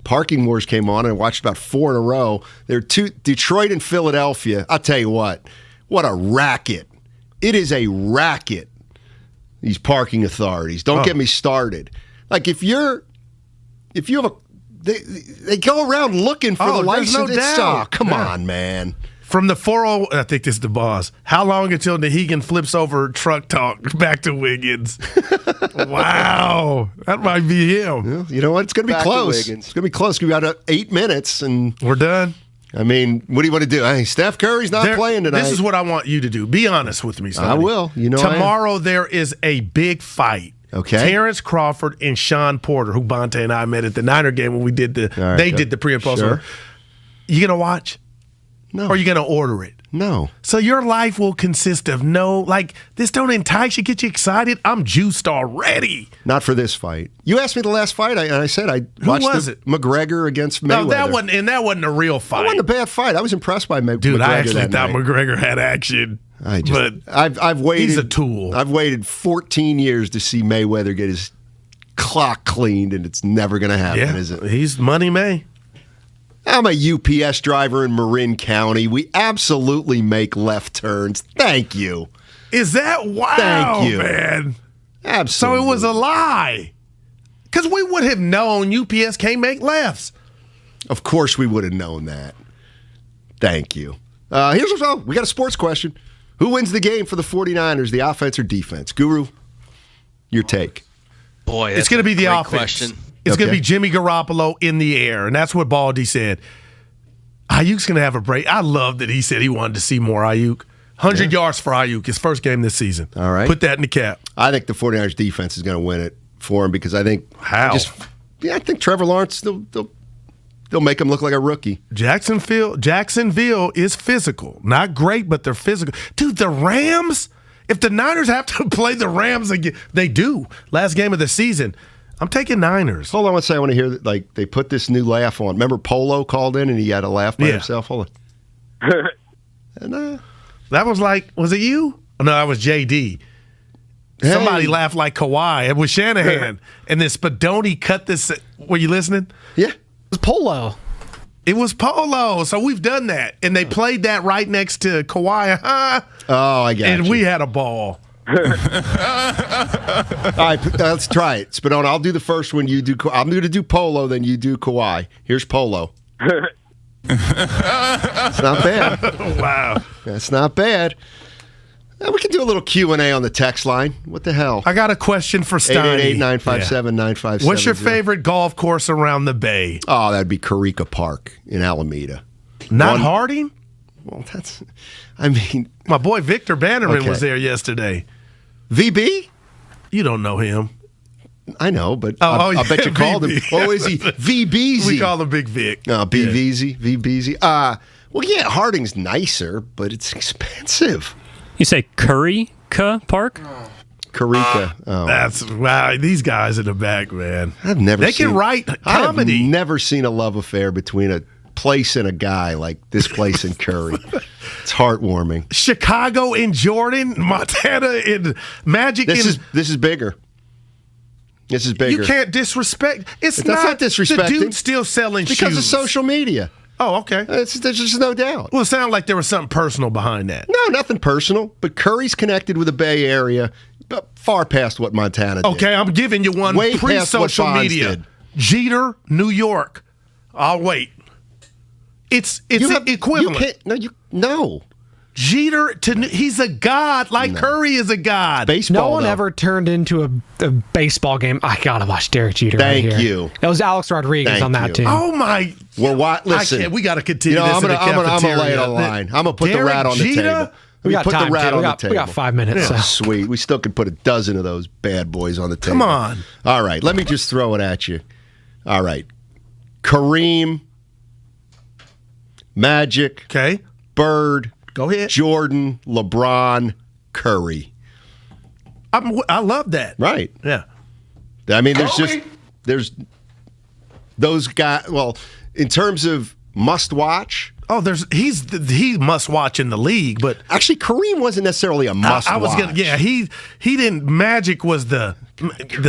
Parking Wars came on, and I watched about 4 in a row. There were two, Detroit and Philadelphia. I'll tell you what a racket. It is a racket, these parking authorities. Don't get me started. Like, if you have a, they go around looking for the license.
No doubt.
Come on, man.
From the 40, I think this is the boss. How long until Nahegan flips over truck talk back to Wiggins? Wow. That might be him.
Well, you know what? It's going to be close. It's going to be close. We got 8 minutes, and
we're done.
I mean, what do you want to do? Hey, Steph Curry's not playing tonight.
This is what I want you to do. Be honest with me, Sonny.
I will.
Tomorrow there is a big fight.
Okay.
Terrence Crawford and Sean Porter, who Bonte and I met at the Niner game when we did did the pre and post.
Sure.
You going to watch?
No.
Or are you going to order it?
No.
So your life will consist of this don't entice you, get you excited? I'm juiced already.
Not for this fight. You asked me the last fight, and I said I watched McGregor against Mayweather.
No, that wasn't a real fight.
It wasn't a bad fight. I was impressed by McGregor.
Dude, I actually
that
thought
night.
McGregor had action. But
I've waited.
He's a tool.
I've waited 14 years to see Mayweather get his clock cleaned, and it's never going to happen, is it?
He's money May.
I'm a UPS driver in Marin County. We absolutely make left turns. Thank you.
Is that wow,
Thank you.
man?
Absolutely.
So it was a lie. Because we would have known UPS can't make lefts.
Of course we would have known that. Thank you. Here's what's we got a sports question. Who wins the game for the 49ers, the offense or defense? Guru, your take.
Boy,
it's going to be the offense.
Question.
It's going to be Jimmy Garoppolo in the air, and that's what Baldy said. Ayuk's going to have a break. I love that he said he wanted to see more Ayuk. 100 yards for Ayuk, his first game this season.
All right.
Put that in the cap.
I think the 49ers defense is going to win it for him because I think
How?
I think Trevor Lawrence they'll make him look like a rookie.
Jacksonville is physical. Not great, but they're physical. Dude, the Rams, if the Niners have to play the Rams again, they do. Last game of the season. I'm taking Niners.
Hold on one second. I want to hear that. Like they put this new laugh on. Remember Polo called in and he had a laugh by himself. Hold on. And
that was was it you? Oh, no, that was JD. Hey. Somebody laughed like Kawhi. It was Shanahan. And then Spadoni cut this. Were you listening?
Yeah.
It was Polo.
It was Polo. So we've done that. And they played that right next to Kawhi.
Oh, I got
and
you.
we had a ball.
All right, let's try it. Spadona, I'll do the first one. You do. I'm going to do Polo, then you do Kawhi. Here's Polo. It's not bad.
Wow.
That's not bad. We can do a little Q&A on the text line. What the hell?
I got a question for Steiny.
888-957-9570.
What's your favorite golf course around the Bay?
Oh, that'd be Carica Park in Alameda.
Not Harding?
Well,
my boy Victor Bannerman was there yesterday.
VB?
You don't know him.
I know, but I bet you called him. Oh, is he VBZ?
We call him Big Vic.
No, BVZ, VBZ. Well, yeah, Harding's nicer, but it's expensive.
You say Carica Park?
Carica.
That's wow. These guys in the back, man. They can write comedy.
I've never seen a love affair between a place and a guy like this place in Curry. It's heartwarming.
Chicago and Jordan, Montana and Magic.
This is bigger. This is bigger.
You can't disrespect. That's
not disrespecting.
The dude's still selling shoes
because of social media.
Oh, okay.
There's just no doubt.
Well, it sounded like there was something personal behind that.
No, nothing personal. But Curry's connected with the Bay Area, far past what Montana did.
Okay, I'm giving you one pre-social media. Did. Jeter, New York. I'll wait. It's equivalent.
No.
Jeter, he's a god, like Curry is a god.
Baseball,
no one ever turned into a baseball game. I gotta watch Derek Jeter.
Thank
right here.
you.
That was Alex Rodriguez on that team.
Oh my!
Well, listen,
we got to continue this
I'm
in the cafeteria.
I'm gonna lay it on the line. I'm gonna put the rat on the table.
We got time. We got 5 minutes.
Yeah. So. Sweet. We still could put a dozen of those bad boys on the table.
Come on.
All right. Let me just throw it at you. All right. Kareem, Magic, Bird.
Go ahead.
Jordan, LeBron, Curry.
I love that.
Right.
Yeah.
I mean, there's those guys. Well, in terms of must watch.
Oh, he must watch in the league, but
actually Kareem wasn't necessarily a must watch.
He didn't. Magic was the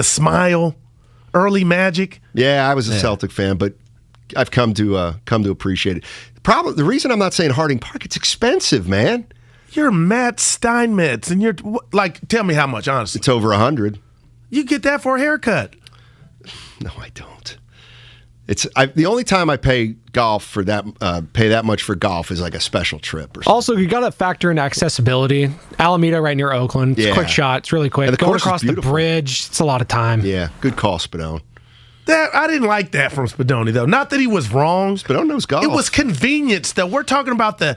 smile, early Magic.
Yeah, I was a Celtic fan, but I've come to appreciate it. The reason I'm not saying Harding Park, it's expensive, man.
You're Matt Steinmetz, and you're like, tell me how much, honestly.
It's over 100.
You get that for a haircut?
No, I don't. The only time I pay golf for that, pay that much for golf is like a special trip or something.
Also, you got to factor in accessibility. Alameda, right near Oakland. It's a quick shot. It's really quick. Going across the bridge, it's a lot of time.
Yeah, good call, Spadone.
I didn't like that from Spadoni, though. Not that he was wrong.
Spadone knows golf.
It was convenience, though. We're talking about the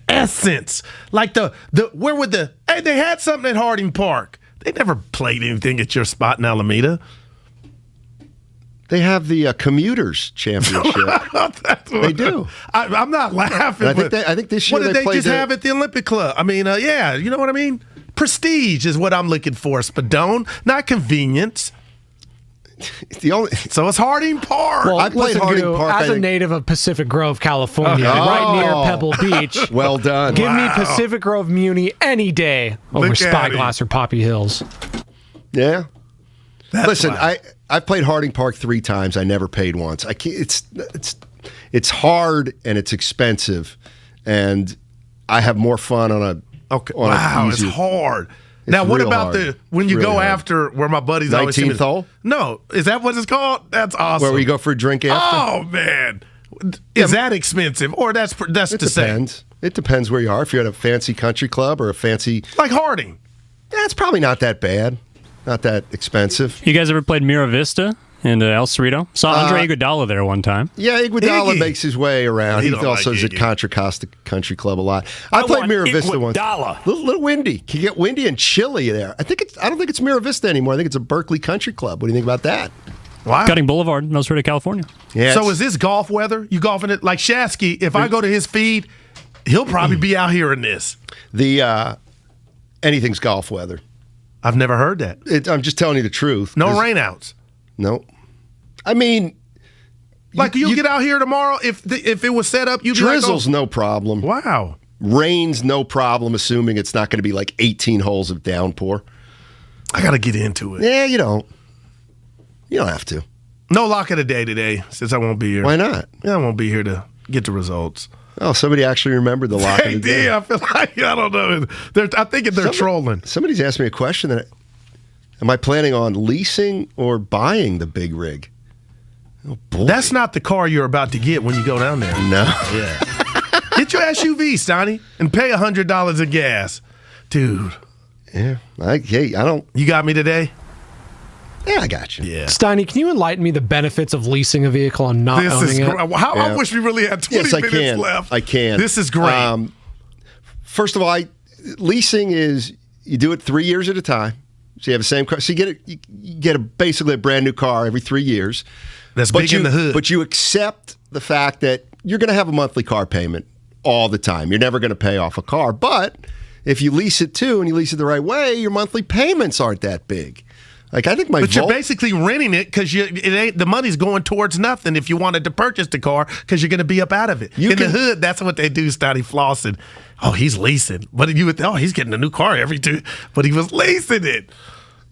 essence. Like they had something at Harding Park. They never played anything at your spot in Alameda.
They have the Commuters Championship. They do.
I'm not laughing.
I think this year
what did they
played
just have at the Olympic Club? I mean, yeah, you know what I mean? Prestige is what I'm looking for. Spadone, not convenience. So it's Harding Park.
Well,
I played Harding Park
as a native of Pacific Grove, California, right near Pebble Beach.
Well done.
Give me Pacific Grove Muni any day over Spyglass or Poppy Hills.
Yeah. Listen, I've played Harding Park 3 times. I never paid once. I can't. It's hard and it's expensive, and I have more fun on a.
Okay. Wow, it's hard. Now, what about when you go after where my buddies
19th hole?
No, is that what it's called? That's awesome.
Where we go for a drink after?
Oh man, is that expensive or that's
it
the
depends.
same?
It depends where you are. If you're at a fancy country club or a fancy
like Harding,
that's probably not that bad. Not that expensive.
You guys ever played Mira Vista in El Cerrito? Saw Andre Iguodala there one time.
Yeah, Iguodala makes his way around. He also is at Contra Costa Country Club a lot. I played Mira Vista once. Little windy. Can you get windy and chilly there? I don't think it's Mira Vista anymore. I think it's a Berkeley Country Club. What do you think about that?
Wow.
Cutting Boulevard, El Cerrito, California.
Yeah.
So is this golf weather? You golfing it like Shasky? If I go to his feed, he'll probably be out here in this.
Anything's golf weather.
I've never heard that.
I'm just telling you the truth.
No rainouts.
No. I mean,
like you get out here tomorrow. If it was set up, you'd
drizzle's no problem.
Wow.
Rain's no problem, assuming it's not going to be like 18 holes of downpour.
I got to get into it.
Yeah, you don't. You don't have to.
No lock of the day today, since I won't be here.
Why not?
Yeah, I won't be here to get the results.
Oh, somebody actually remembered the lock of the day.
I feel like, I don't know. I think they're trolling.
Somebody's asked me a question that, am I planning on leasing or buying the big rig? Oh, boy.
That's not the car you're about to get when you go down there.
No.
Yeah. Get your SUV, Steiny, and pay $100 of gas. Dude.
Yeah. I don't.
You got me today?
Yeah, I got you.
Yeah.
Steiny, can you enlighten me the benefits of leasing a vehicle and not owning it?
I wish we really had 20 minutes left.
I can.
This is great.
First of all, leasing is you do it 3 years at a time. So you have the same car. So you get basically a brand new car every 3 years.
That's big in the hood.
But you accept the fact that you're going to have a monthly car payment all the time. You're never going to pay off a car. But if you lease it too, and you lease it the right way, your monthly payments aren't that big. Like I think
you're basically renting it because the money's going towards nothing if you wanted to purchase the car because you're going to be up out of it. The hood, that's what they do. Steiny flossing. Oh, he's leasing, but he's getting a new car every 2, but he was leasing it.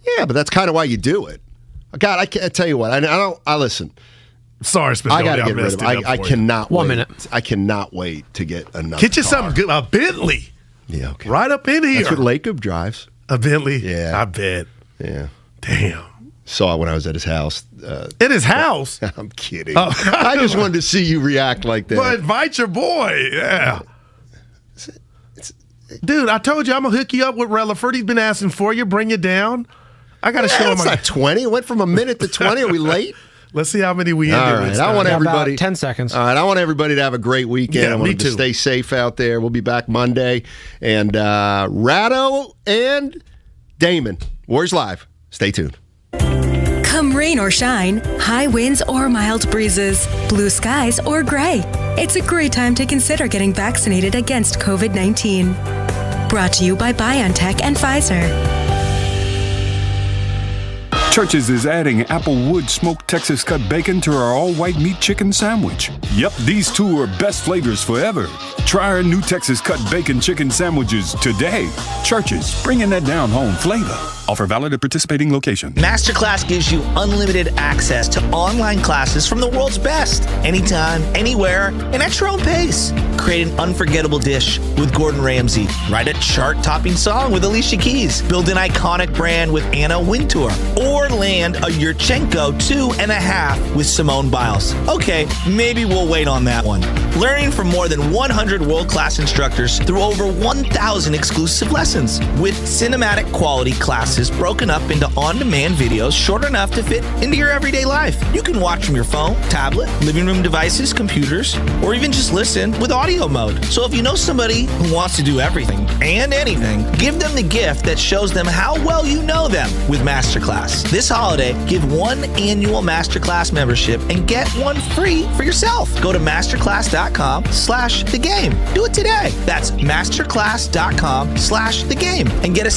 Yeah, but that's kind of why you do it. God, I tell you what, I listen.
Sorry, Spindle,
I got to get rid of it. I cannot.
1 minute.
I cannot wait to get another.
Get you
car.
something good, a Bentley.
Yeah, okay.
Right up in here.
That's what Lacob drives.
A Bentley.
Yeah,
I bet.
Yeah.
Damn.
Saw it when I was at his house.
At his house?
I'm kidding. Oh. I just wanted to see you react like that.
Well, invite your boy. Yeah. Dude, I told you I'm going to hook you up with Relaford. He's been asking for you. Bring you down. I got to show him.
It's not 20. It went from a minute to 20. Are we late?
Let's see how many we
ended with. I want everybody.
About 10 seconds.
All right. I want everybody to have a great weekend.
Yeah,
I want them to stay safe out there. We'll be back Monday. And Ratto and Damon, Warriors Live. Stay tuned.
Come rain or shine, high winds or mild breezes, blue skies or gray. It's a great time to consider getting vaccinated against COVID-19. Brought to you by BioNTech and Pfizer.
Church's is adding Applewood smoked Texas cut bacon to our all-white meat chicken sandwich. Yep, these two are best flavors forever. Try our new Texas cut bacon chicken sandwiches today. Church's, bringing that down home flavor. Offer valid at participating location.
Masterclass gives you unlimited access to online classes from the world's best, anytime, anywhere, and at your own pace. Create an unforgettable dish with Gordon Ramsay. Write a chart-topping song with Alicia Keys. Build an iconic brand with Anna Wintour. Or land a Yurchenko 2.5 with Simone Biles. Okay, maybe we'll wait on that one. Learning from more than 100 world-class instructors through over 1,000 exclusive lessons with cinematic quality classes broken up into on-demand videos short enough to fit into your everyday life. You can watch from your phone, tablet, living room devices, computers, or even just listen with audio
audio mode. So if you know somebody who wants to do everything and anything, give them the gift that shows them how well you know them with Masterclass. This holiday, give one annual Masterclass membership and get one free for yourself. Go to masterclass.com/thegame. Do it today. That's masterclass.com/thegame and get a